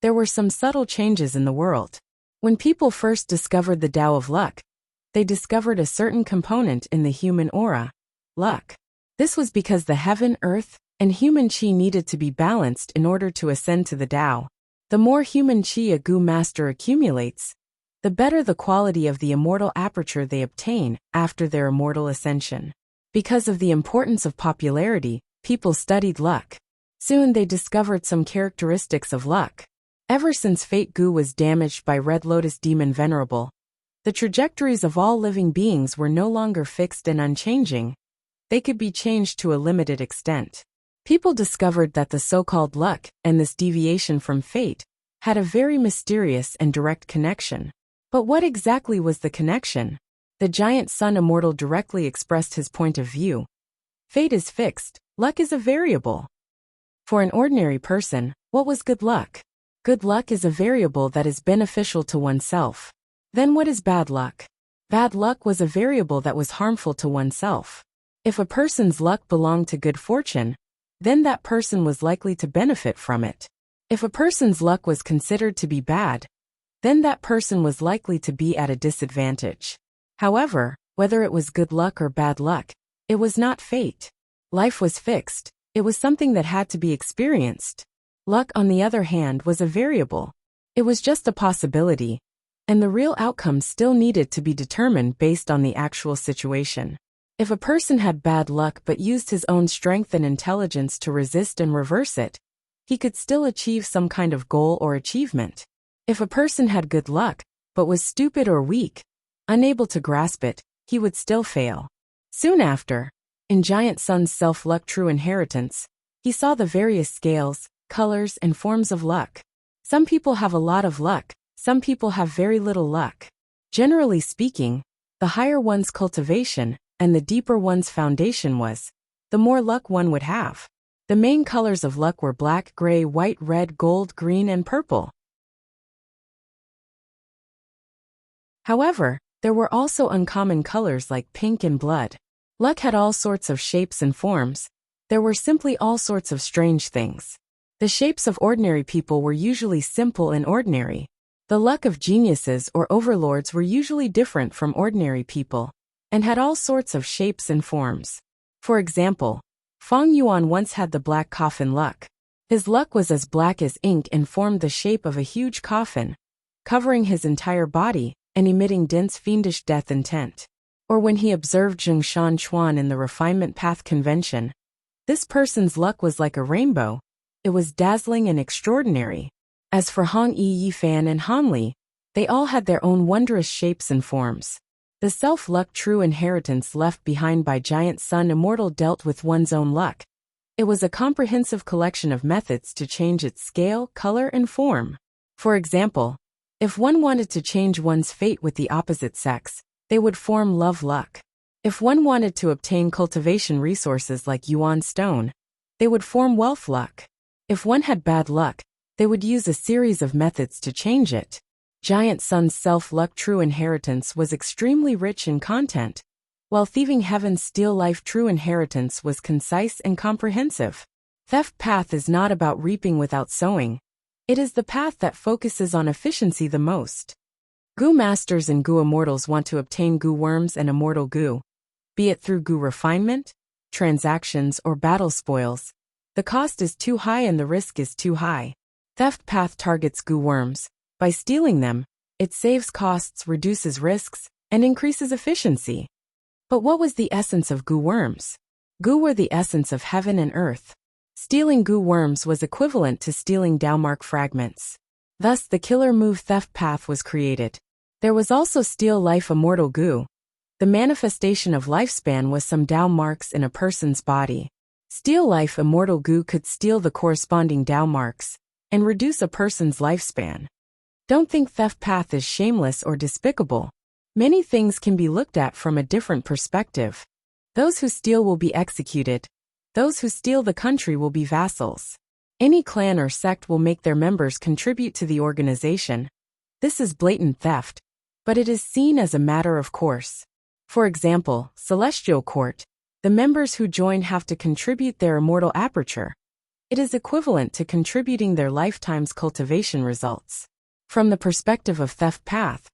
there were some subtle changes in the world. When people first discovered the Tao of luck, they discovered a certain component in the human aura, luck. This was because the heaven, earth, and human chi needed to be balanced in order to ascend to the Tao. The more human chi a Gu master accumulates, the better the quality of the immortal aperture they obtain after their immortal ascension. Because of the importance of popularity, people studied luck. Soon they discovered some characteristics of luck. Ever since Fate Gu was damaged by Red Lotus Demon Venerable, the trajectories of all living beings were no longer fixed and unchanging. They could be changed to a limited extent. People discovered that the so-called luck and this deviation from fate had a very mysterious and direct connection. But what exactly was the connection? The Giant Sun Immortal directly expressed his point of view. Fate is fixed, luck is a variable. For an ordinary person, what was good luck? Good luck is a variable that is beneficial to oneself. Then what is bad luck? Bad luck was a variable that was harmful to oneself. If a person's luck belonged to good fortune, then that person was likely to benefit from it. If a person's luck was considered to be bad, then that person was likely to be at a disadvantage. However, whether it was good luck or bad luck, it was not fate. Life was fixed, it was something that had to be experienced. Luck, on the other hand, was a variable. It was just a possibility, and the real outcome still needed to be determined based on the actual situation. If a person had bad luck but used his own strength and intelligence to resist and reverse it, he could still achieve some kind of goal or achievement. If a person had good luck, but was stupid or weak, unable to grasp it, he would still fail. Soon after, in Giant Sun's Self-Luck True Inheritance, he saw the various scales, colors, and forms of luck. Some people have a lot of luck, some people have very little luck. Generally speaking, the higher one's cultivation, and the deeper one's foundation was, the more luck one would have. The main colors of luck were black, gray, white, red, gold, green, and purple. However, there were also uncommon colors like pink and blood. Luck had all sorts of shapes and forms. There were simply all sorts of strange things. The shapes of ordinary people were usually simple and ordinary. The luck of geniuses or overlords were usually different from ordinary people, and had all sorts of shapes and forms. For example, Feng Yuan once had the black coffin luck. His luck was as black as ink and formed the shape of a huge coffin, covering his entire body and emitting dense fiendish death intent. Or when he observed Zhengshan Chuan in the Refinement Path Convention, this person's luck was like a rainbow. It was dazzling and extraordinary. As for Hong Yi Yifan and Han Li, they all had their own wondrous shapes and forms. The self-luck true inheritance left behind by Giant Sun Immortal dealt with one's own luck. It was a comprehensive collection of methods to change its scale, color, and form. For example, if one wanted to change one's fate with the opposite sex, they would form love luck. If one wanted to obtain cultivation resources like Yuan Stone, they would form wealth luck. If one had bad luck, they would use a series of methods to change it. Giant Sun's self-luck true inheritance was extremely rich in content, while Thieving Heaven's Steel Life true inheritance was concise and comprehensive. Theft Path is not about reaping without sowing. It is the path that focuses on efficiency the most. Goo Masters and Goo Immortals want to obtain Goo Worms and Immortal Goo, be it through Goo Refinement, transactions, or battle spoils. The cost is too high and the risk is too high. Theft Path targets Goo Worms. By stealing them, it saves costs, reduces risks, and increases efficiency. But what was the essence of Goo Worms? Goo were the essence of heaven and earth. Stealing Goo Worms was equivalent to stealing Dao fragments. Thus, the killer move Theft Path was created. There was also Steel Life Immortal Goo. The manifestation of lifespan was some Dao marks in a person's body. Steel Life Immortal Goo could steal the corresponding Dao marks and reduce a person's lifespan. Don't think Theft Path is shameless or despicable. Many things can be looked at from a different perspective. Those who steal will be executed. Those who steal the country will be vassals. Any clan or sect will make their members contribute to the organization. This is blatant theft, but it is seen as a matter of course. For example, Celestial Court, the members who join have to contribute their immortal aperture. It is equivalent to contributing their lifetime's cultivation results. From the perspective of Theft Path,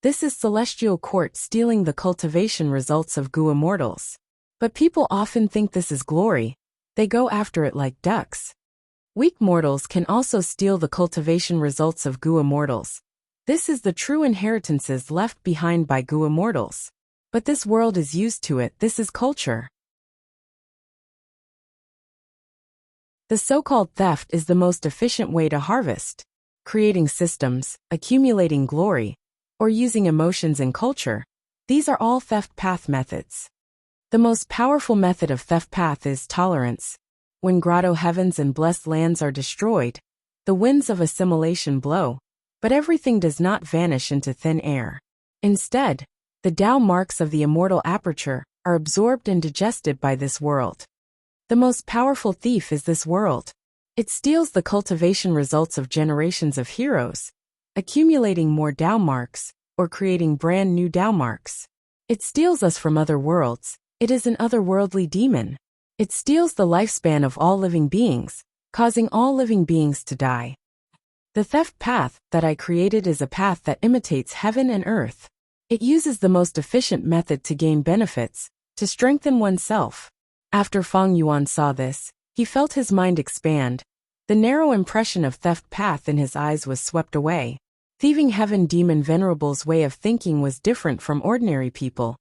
this is Celestial Court stealing the cultivation results of Goo Immortals. But people often think this is glory. They go after it like ducks. Weak mortals can also steal the cultivation results of Goo Immortals. This is the true inheritances left behind by Goo Immortals. But this world is used to it. This is culture. The so-called theft is the most efficient way to harvest. Creating systems, accumulating glory, or using emotions and culture, these are all Theft Path methods. The most powerful method of Theft Path is tolerance. When grotto heavens and blessed lands are destroyed, the winds of assimilation blow, but everything does not vanish into thin air. Instead, the Tao marks of the immortal aperture are absorbed and digested by this world. The most powerful thief is this world. It steals the cultivation results of generations of heroes, accumulating more Tao marks, or creating brand new Tao marks. It steals us from other worlds. It is an otherworldly demon. It steals the lifespan of all living beings, causing all living beings to die. The theft path that I created is a path that imitates heaven and earth. It uses the most efficient method to gain benefits, to strengthen oneself. After Feng Yuan saw this, he felt his mind expand. The narrow impression of theft path in his eyes was swept away. Thieving Heaven Demon Venerable's way of thinking was different from ordinary people.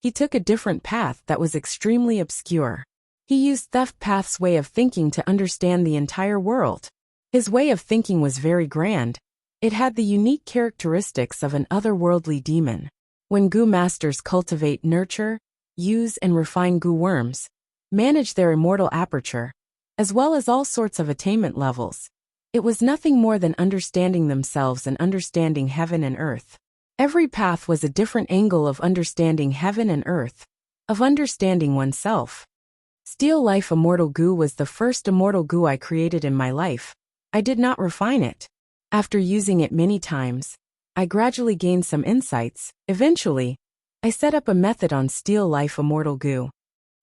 He took a different path that was extremely obscure. He used Theft Path's way of thinking to understand the entire world. His way of thinking was very grand. It had the unique characteristics of an otherworldly demon. When Goo Masters cultivate, nurture, use and refine Goo Worms, manage their immortal aperture, as well as all sorts of attainment levels, it was nothing more than understanding themselves and understanding heaven and earth. Every path was a different angle of understanding heaven and earth, of understanding oneself. Steel Life Immortal Goo was the first immortal goo I created in my life. I did not refine it. After using it many times, I gradually gained some insights. Eventually, I set up a method on Steel Life Immortal Goo.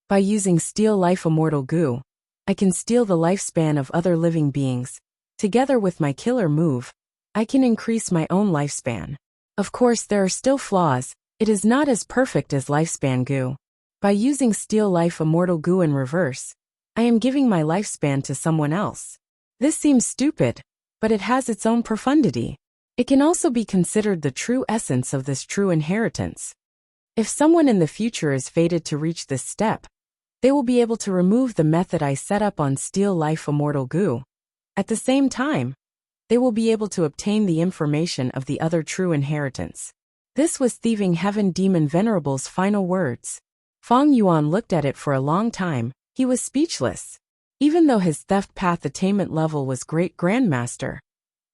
By using Steel Life Immortal Goo, I can steal the lifespan of other living beings. Together with my killer move, I can increase my own lifespan. Of course, there are still flaws. It is not as perfect as Lifespan Goo. By using Steel Life Immortal Goo in reverse, I am giving my lifespan to someone else. This seems stupid, but it has its own profundity. It can also be considered the true essence of this true inheritance. If someone in the future is fated to reach this step, they will be able to remove the method I set up on Steal Life Immortal Goo. At the same time, they will be able to obtain the information of the other true inheritance. This was Thieving Heaven Demon Venerable's final words. Feng Yuan looked at it for a long time. He was speechless. Even though his theft path attainment level was Great Grandmaster,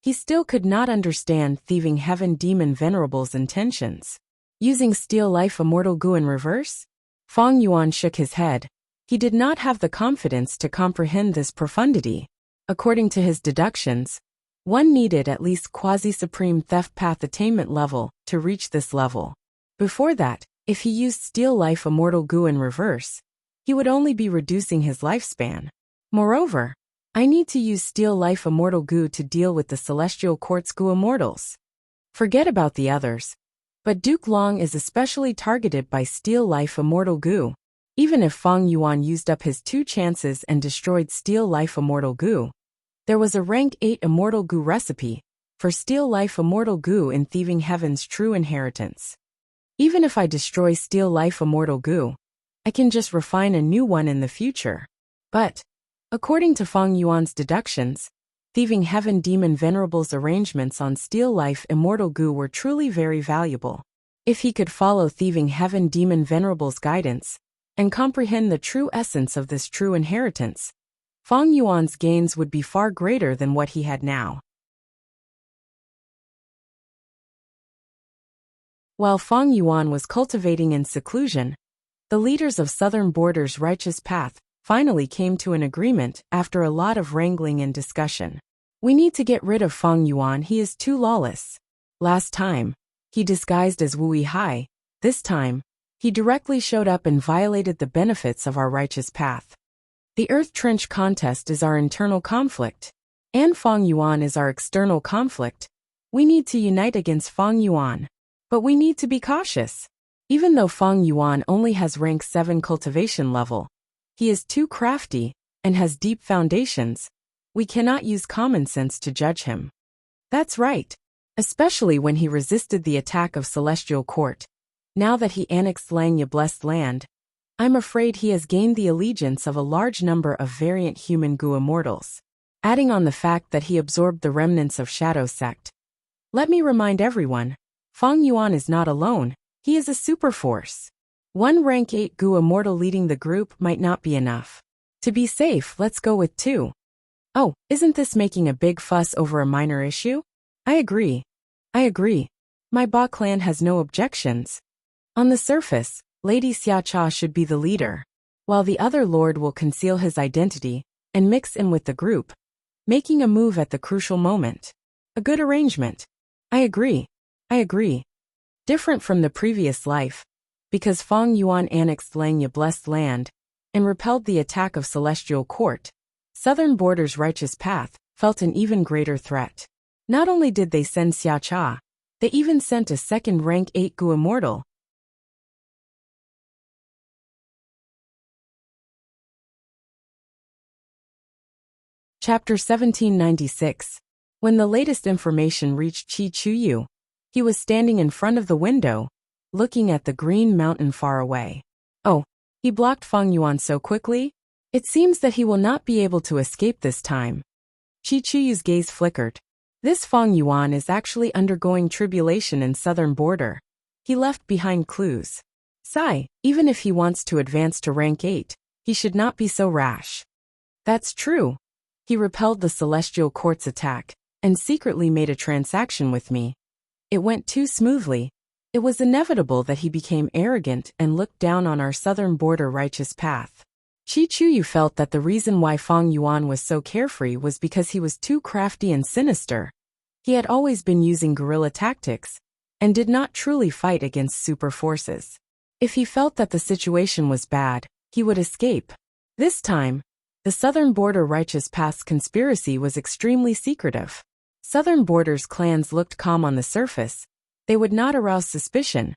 he still could not understand Thieving Heaven Demon Venerable's intentions. Using Steal Life Immortal Goo in reverse? Feng Yuan shook his head. He did not have the confidence to comprehend this profundity. According to his deductions, one needed at least quasi-supreme theft path attainment level to reach this level. Before that, if he used Steal Life Immortal Goo in reverse, he would only be reducing his lifespan. Moreover, I need to use Steal Life Immortal Goo to deal with the Celestial Quartz Goo Immortals. Forget about the others. But Duke Long is especially targeted by Steal Life Immortal Goo. Even if Feng Yuan used up his 2 chances and destroyed Steal Life Immortal Goo, there was a rank 8 Immortal Goo recipe for Steal Life Immortal Goo in Thieving Heaven's true inheritance. Even if I destroy Steal Life Immortal Goo, I can just refine a new one in the future. But, according to Feng Yuan's deductions, Thieving Heaven Demon Venerable's arrangements on Steal Life Immortal Goo were truly very valuable. If he could follow Thieving Heaven Demon Venerable's guidance and comprehend the true essence of this true inheritance, Feng Yuan's gains would be far greater than what he had now. While Feng Yuan was cultivating in seclusion, the leaders of Southern Border's righteous path finally came to an agreement after a lot of wrangling and discussion. We need to get rid of Feng Yuan. He is too lawless. Last time, he disguised as Wu Hai. This time, he directly showed up and violated the benefits of our righteous path. The Earth Trench contest is our internal conflict, and Feng Yuan is our external conflict. We need to unite against Feng Yuan. But we need to be cautious. Even though Feng Yuan only has rank 7 cultivation level, he is too crafty and has deep foundations. We cannot use common sense to judge him. That's right. Especially when he resisted the attack of Celestial Court. Now that he annexed Langya Blessed Land, I'm afraid he has gained the allegiance of a large number of variant human Goo immortals. Adding on the fact that he absorbed the remnants of Shadow Sect. Let me remind everyone, Feng Yuan is not alone, he is a superforce. One rank 8 Goo immortal leading the group might not be enough. To be safe, let's go with 2. Oh, isn't this making a big fuss over a minor issue? I agree. My Ba clan has no objections. On the surface, Lady Xiacha should be the leader, while the other lord will conceal his identity and mix in with the group, making a move at the crucial moment. A good arrangement. I agree. Different from the previous life, because Feng Yuan annexed Langya Blessed Land and repelled the attack of Celestial Court, Southern Border's righteous path felt an even greater threat. Not only did they send Xiacha, they even sent a second rank 8 Goo immortal. Chapter 1796. When the latest information reached Qi Chuyu, he was standing in front of the window, looking at the green mountain far away. Oh, he blocked Feng Yuan so quickly? It seems that he will not be able to escape this time. Qi Chuyu's gaze flickered. This Feng Yuan is actually undergoing tribulation in Southern Border. He left behind clues. Sigh, even if he wants to advance to rank 8, he should not be so rash. That's true. He repelled the Celestial Court's attack, and secretly made a transaction with me. It went too smoothly. It was inevitable that he became arrogant and looked down on our Southern Border righteous path. Qi Chuyu felt that the reason why Feng Yuan was so carefree was because he was too crafty and sinister. He had always been using guerrilla tactics, and did not truly fight against super forces. If he felt that the situation was bad, he would escape. This time, the Southern Border righteous path's conspiracy was extremely secretive. Southern Border's clans looked calm on the surface. They would not arouse suspicion.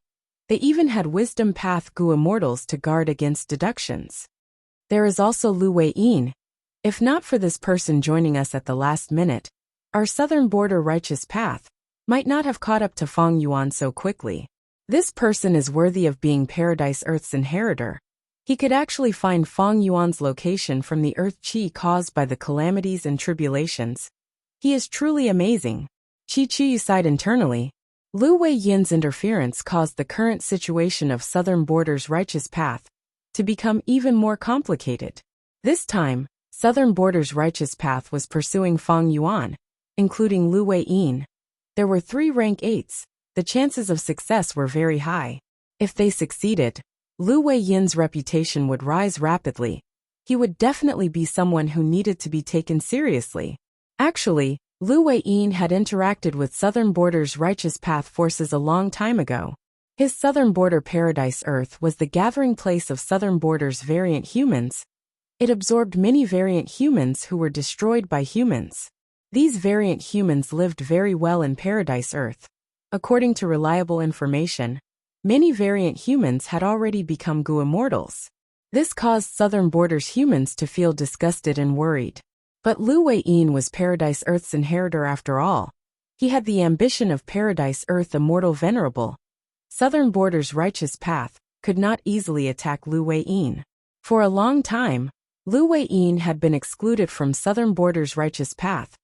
They even had Wisdom Path Goo immortals to guard against deductions. There is also Lu Wei-yin. If not for this person joining us at the last minute, our southern border righteous path might not have caught up to Feng Yuan so quickly. This person is worthy of being Paradise Earth's inheritor. He could actually find Feng Yuan's location from the earth qi caused by the calamities and tribulations. He is truly amazing. Qi sighed internally. Lu Wei Yin's interference caused the current situation of Southern Border's righteous path to become even more complicated. This time, Southern Border's righteous path was pursuing Feng Yuan, including Lu Wei Yin. There were 3 rank 8s. The chances of success were very high. If they succeeded, Lu Wei Yin's reputation would rise rapidly. He would definitely be someone who needed to be taken seriously. Actually, Lu Wei Yin had interacted with Southern Border's righteous path forces a long time ago. His Southern Border Paradise Earth was the gathering place of Southern Border's variant humans. It absorbed many variant humans who were destroyed by humans. These variant humans lived very well in Paradise Earth. According to reliable information, many variant humans had already become Gu immortals. This caused Southern Border's humans to feel disgusted and worried. But Lu Wei Yin was Paradise Earth's inheritor after all. He had the ambition of Paradise Earth immortal venerable. Southern Border's righteous path could not easily attack Lu Wei Yin. For a long time, Lu Wei Yin had been excluded from Southern Border's righteous path.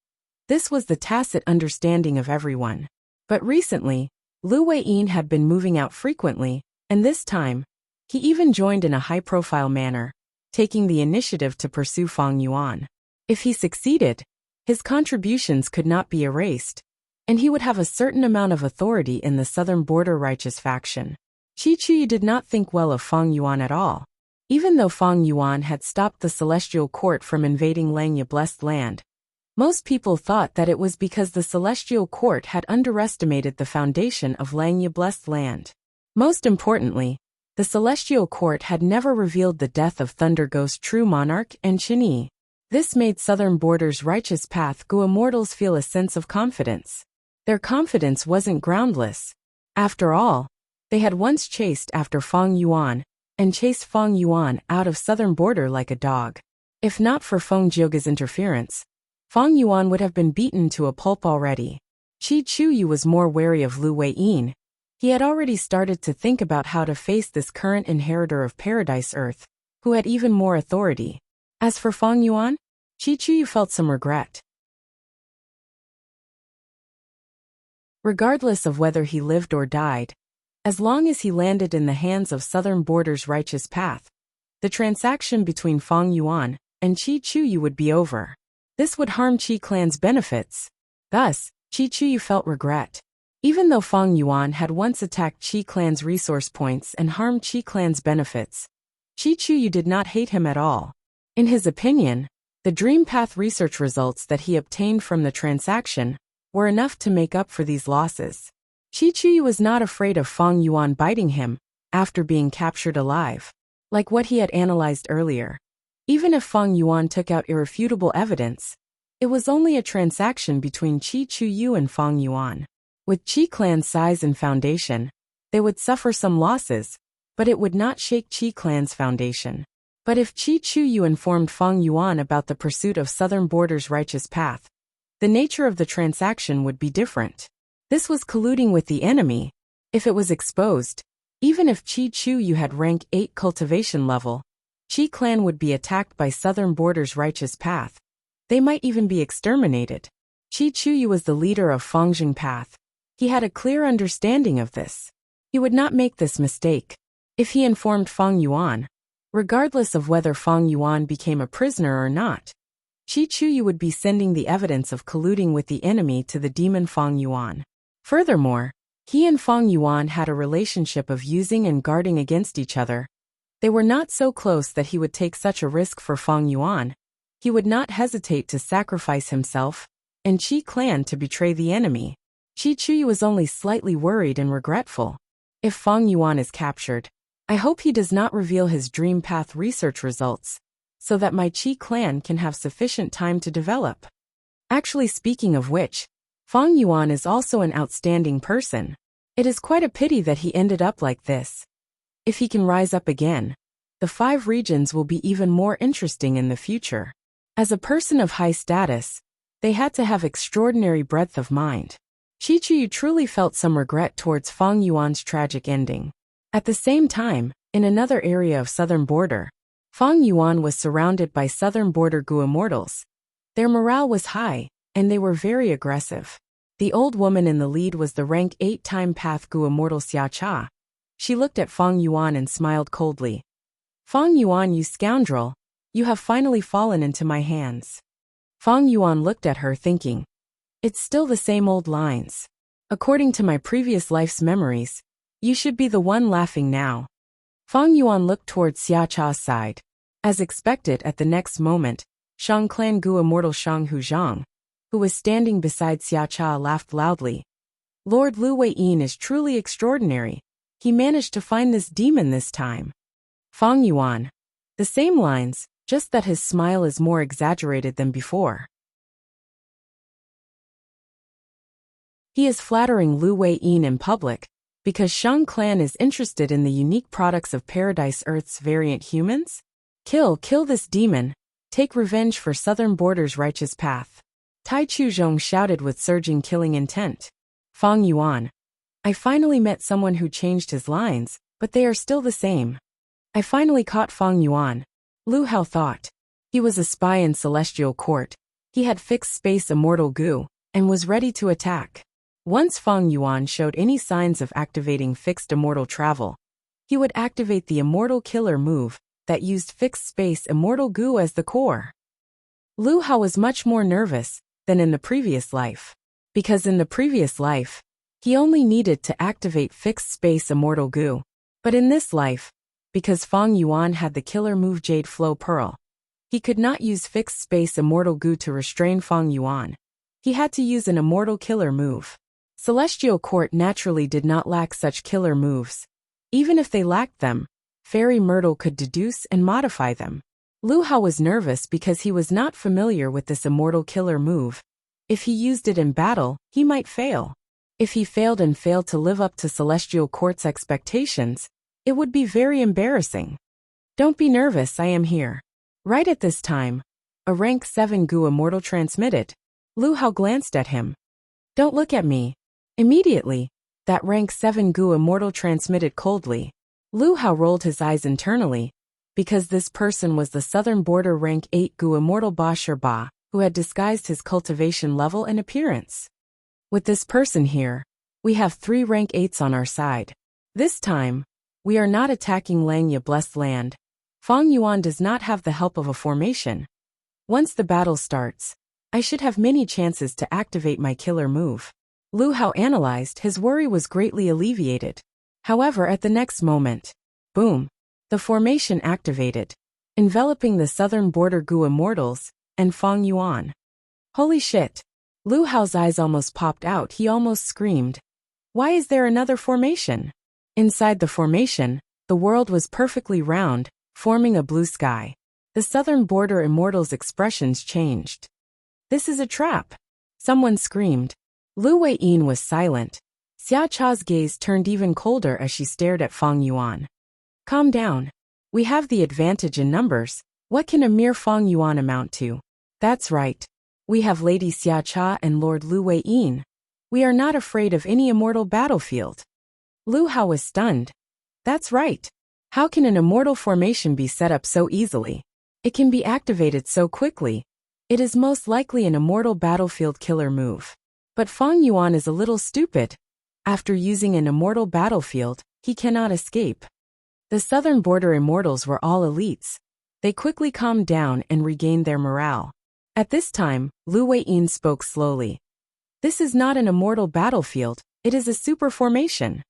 This was the tacit understanding of everyone. But recently, Lu Wei Yin had been moving out frequently, and this time, he even joined in a high-profile manner, taking the initiative to pursue Feng Yuan. If he succeeded, his contributions could not be erased, and he would have a certain amount of authority in the Southern Border righteous faction. Qi did not think well of Feng Yuan at all. Even though Feng Yuan had stopped the Celestial Court from invading Langya Blessed Land, most people thought that it was because the Celestial Court had underestimated the foundation of Langya Blessed Land. Most importantly, the Celestial Court had never revealed the death of Thunder Ghost True Monarch and Qin. This made Southern Border's righteous path Gu immortals feel a sense of confidence. Their confidence wasn't groundless. After all, they had once chased after Feng Yuan and chased Feng Yuan out of Southern Border like a dog. If not for Feng Jiuge's interference, Feng Yuan would have been beaten to a pulp already. Qi Chuyu was more wary of Lu Wei Yin. He had already started to think about how to face this current inheritor of Paradise Earth, who had even more authority. As for Feng Yuan, Qi Chuyu felt some regret. Regardless of whether he lived or died, as long as he landed in the hands of Southern Border's righteous path, the transaction between Feng Yuan and Qi Chuyu would be over. This would harm Qi Clan's benefits. Thus, Qi Chuyu felt regret. Even though Feng Yuan had once attacked Qi Clan's resource points and harmed Qi Clan's benefits, Qi Chuyu did not hate him at all. In his opinion, the Dream Path research results that he obtained from the transaction were enough to make up for these losses. Qi Chuyu was not afraid of Feng Yuan biting him after being captured alive, like what he had analyzed earlier. Even if Feng Yuan took out irrefutable evidence, it was only a transaction between Qi Chuyu and Feng Yuan. With Qi Clan's size and foundation, they would suffer some losses, but it would not shake Qi Clan's foundation. But if Qi Chuyu informed Feng Yuan about the pursuit of Southern Border's righteous path, the nature of the transaction would be different. This was colluding with the enemy. If it was exposed, even if Qi Chuyu had rank 8 cultivation level, Qi Clan would be attacked by Southern Border's righteous path. They might even be exterminated. Qi Chuyu was the leader of Fengjing Path. He had a clear understanding of this. He would not make this mistake. If he informed Feng Yuan, regardless of whether Feng Yuan became a prisoner or not, Qi Chuyu would be sending the evidence of colluding with the enemy to the demon Feng Yuan. Furthermore, he and Feng Yuan had a relationship of using and guarding against each other. They were not so close that he would take such a risk for Feng Yuan. He would not hesitate to sacrifice himself and Qi Clan to betray the enemy. Qi Chuyu was only slightly worried and regretful. If Feng Yuan is captured, I hope he does not reveal his Dream Path research results, so that my Qi Clan can have sufficient time to develop. Actually, speaking of which, Feng Yuan is also an outstanding person. It is quite a pity that he ended up like this. If he can rise up again, the 5 regions will be even more interesting in the future. As a person of high status, they had to have extraordinary breadth of mind. Qiqiu truly felt some regret towards Fang Yuan's tragic ending. At the same time, in another area of southern border, Fang Yuan was surrounded by southern border Gu immortals. Their morale was high, and they were very aggressive. The old woman in the lead was the rank 8-time path Gu immortal Xia Cha. She looked at Fang Yuan and smiled coldly. Fang Yuan, you scoundrel, you have finally fallen into my hands. Fang Yuan looked at her thinking, it's still the same old lines. According to my previous life's memories, you should be the one laughing now. Fang Yuan looked towards Xia Cha's side. As expected, at the next moment, Shang Clan Gu immortal Shang Hu Zhang, who was standing beside Xia Cha, laughed loudly. Lord Lu Weiyin is truly extraordinary. He managed to find this demon this time. Fang Yuan. The same lines, just that his smile is more exaggerated than before. He is flattering Lu Weiyin in public, because Shang Clan is interested in the unique products of Paradise Earth's variant humans? Kill this demon. Take revenge for Southern Border's righteous path. Tai Chuzhong shouted with surging killing intent. Fang Yuan. I finally met someone who changed his lines, but they are still the same. I finally caught Fang Yuan. Lu Hao thought. He was a spy in Celestial Court. He had fixed space immortal Gu, and was ready to attack. Once Fang Yuan showed any signs of activating fixed immortal travel, he would activate the immortal killer move that used fixed space immortal Gu as the core. Lu Hao was much more nervous than in the previous life, because in the previous life, he only needed to activate fixed space immortal Gu. But in this life, because Fang Yuan had the killer move Jade Flow Pearl, he could not use fixed space immortal Gu to restrain Fang Yuan. He had to use an immortal killer move. Celestial Court naturally did not lack such killer moves. Even if they lacked them, Fairy Myrtle could deduce and modify them. Lu Hao was nervous because he was not familiar with this immortal killer move. If he used it in battle, he might fail. If he failed to live up to Celestial Court's expectations, it would be very embarrassing. Don't be nervous, I am here. Right at this time, a rank 7 Gu immortal transmitted. Lu Hao glanced at him. Don't look at me. Immediately, that rank 7 Gu immortal transmitted coldly. Lu Hao rolled his eyes internally, because this person was the southern border rank 8 Gu immortal Ba Shi Ba, who had disguised his cultivation level and appearance. With this person here, we have 3 rank 8s on our side. This time, we are not attacking Langya Blessed Land. Fang Yuan does not have the help of a formation. Once the battle starts, I should have many chances to activate my killer move. Lu Hao analyzed. His worry was greatly alleviated. However, at the next moment, boom, the formation activated, enveloping the southern border Gu immortals and Fang Yuan. Holy shit! Lu Hao's eyes almost popped out. He almost screamed. Why is there another formation? Inside the formation, the world was perfectly round, forming a blue sky. The southern border immortals' expressions changed. This is a trap! Someone screamed. Lu Weiyin was silent. Xia Cha's gaze turned even colder as she stared at Fang Yuan. Calm down. We have the advantage in numbers. What can a mere Fang Yuan amount to? That's right. We have Lady Xia Cha and Lord Lu Weiyin. We are not afraid of any immortal battlefield. Lu Hao was stunned. That's right. How can an immortal formation be set up so easily? It can be activated so quickly. It is most likely an immortal battlefield killer move. But Fang Yuan is a little stupid. After using an immortal battlefield, he cannot escape. The southern border immortals were all elites. They quickly calmed down and regained their morale. At this time, Lu Weiyin spoke slowly. This is not an immortal battlefield, it is a super formation.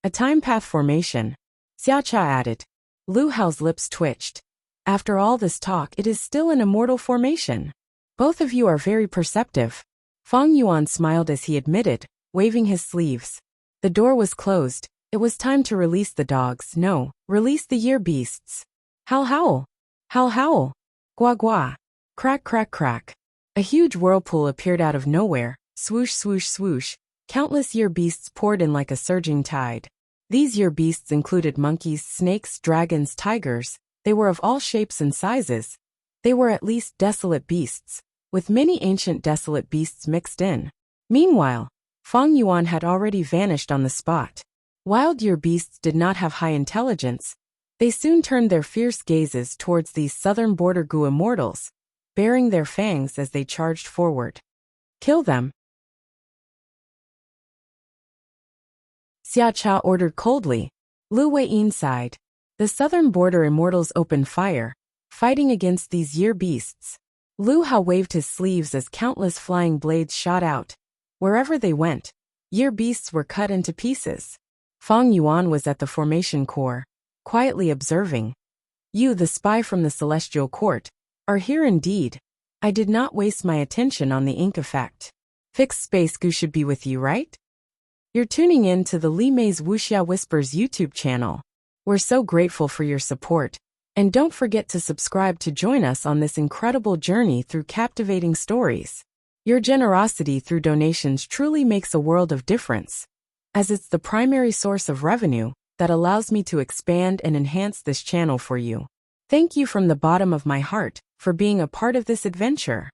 A time path formation. Xia Cha added. Lu Hao's lips twitched. After all this talk, it is still an immortal formation. Both of you are very perceptive. Fang Yuan smiled as he admitted, waving his sleeves. The door was closed. It was time to release the dogs. No, release the year beasts. Howl howl. Howl howl. Gua gua. Crack crack crack. A huge whirlpool appeared out of nowhere. Swoosh swoosh swoosh. Countless year beasts poured in like a surging tide. These year beasts included monkeys, snakes, dragons, tigers. They were of all shapes and sizes. They were at least desolate beasts, with many ancient desolate beasts mixed in. Meanwhile, Feng Yuan had already vanished on the spot. Wild year beasts did not have high intelligence. They soon turned their fierce gazes towards these southern border Gu immortals, baring their fangs as they charged forward. Kill them, Xia Cha ordered coldly. Lu Weiyin sighed. The southern border immortals opened fire, fighting against these year beasts. Lu Hao waved his sleeves as countless flying blades shot out. Wherever they went, year beasts were cut into pieces. Feng Yuan was at the formation core, quietly observing. You, the spy from the celestial court, are here indeed. I did not waste my attention on the ink effect. Fixed Space Gu should be with you, right? You're tuning in to the Li Mei's Wuxia Whispers YouTube channel. We're so grateful for your support, and don't forget to subscribe to join us on this incredible journey through captivating stories. Your generosity through donations truly makes a world of difference, as it's the primary source of revenue that allows me to expand and enhance this channel for you. Thank you from the bottom of my heart for being a part of this adventure.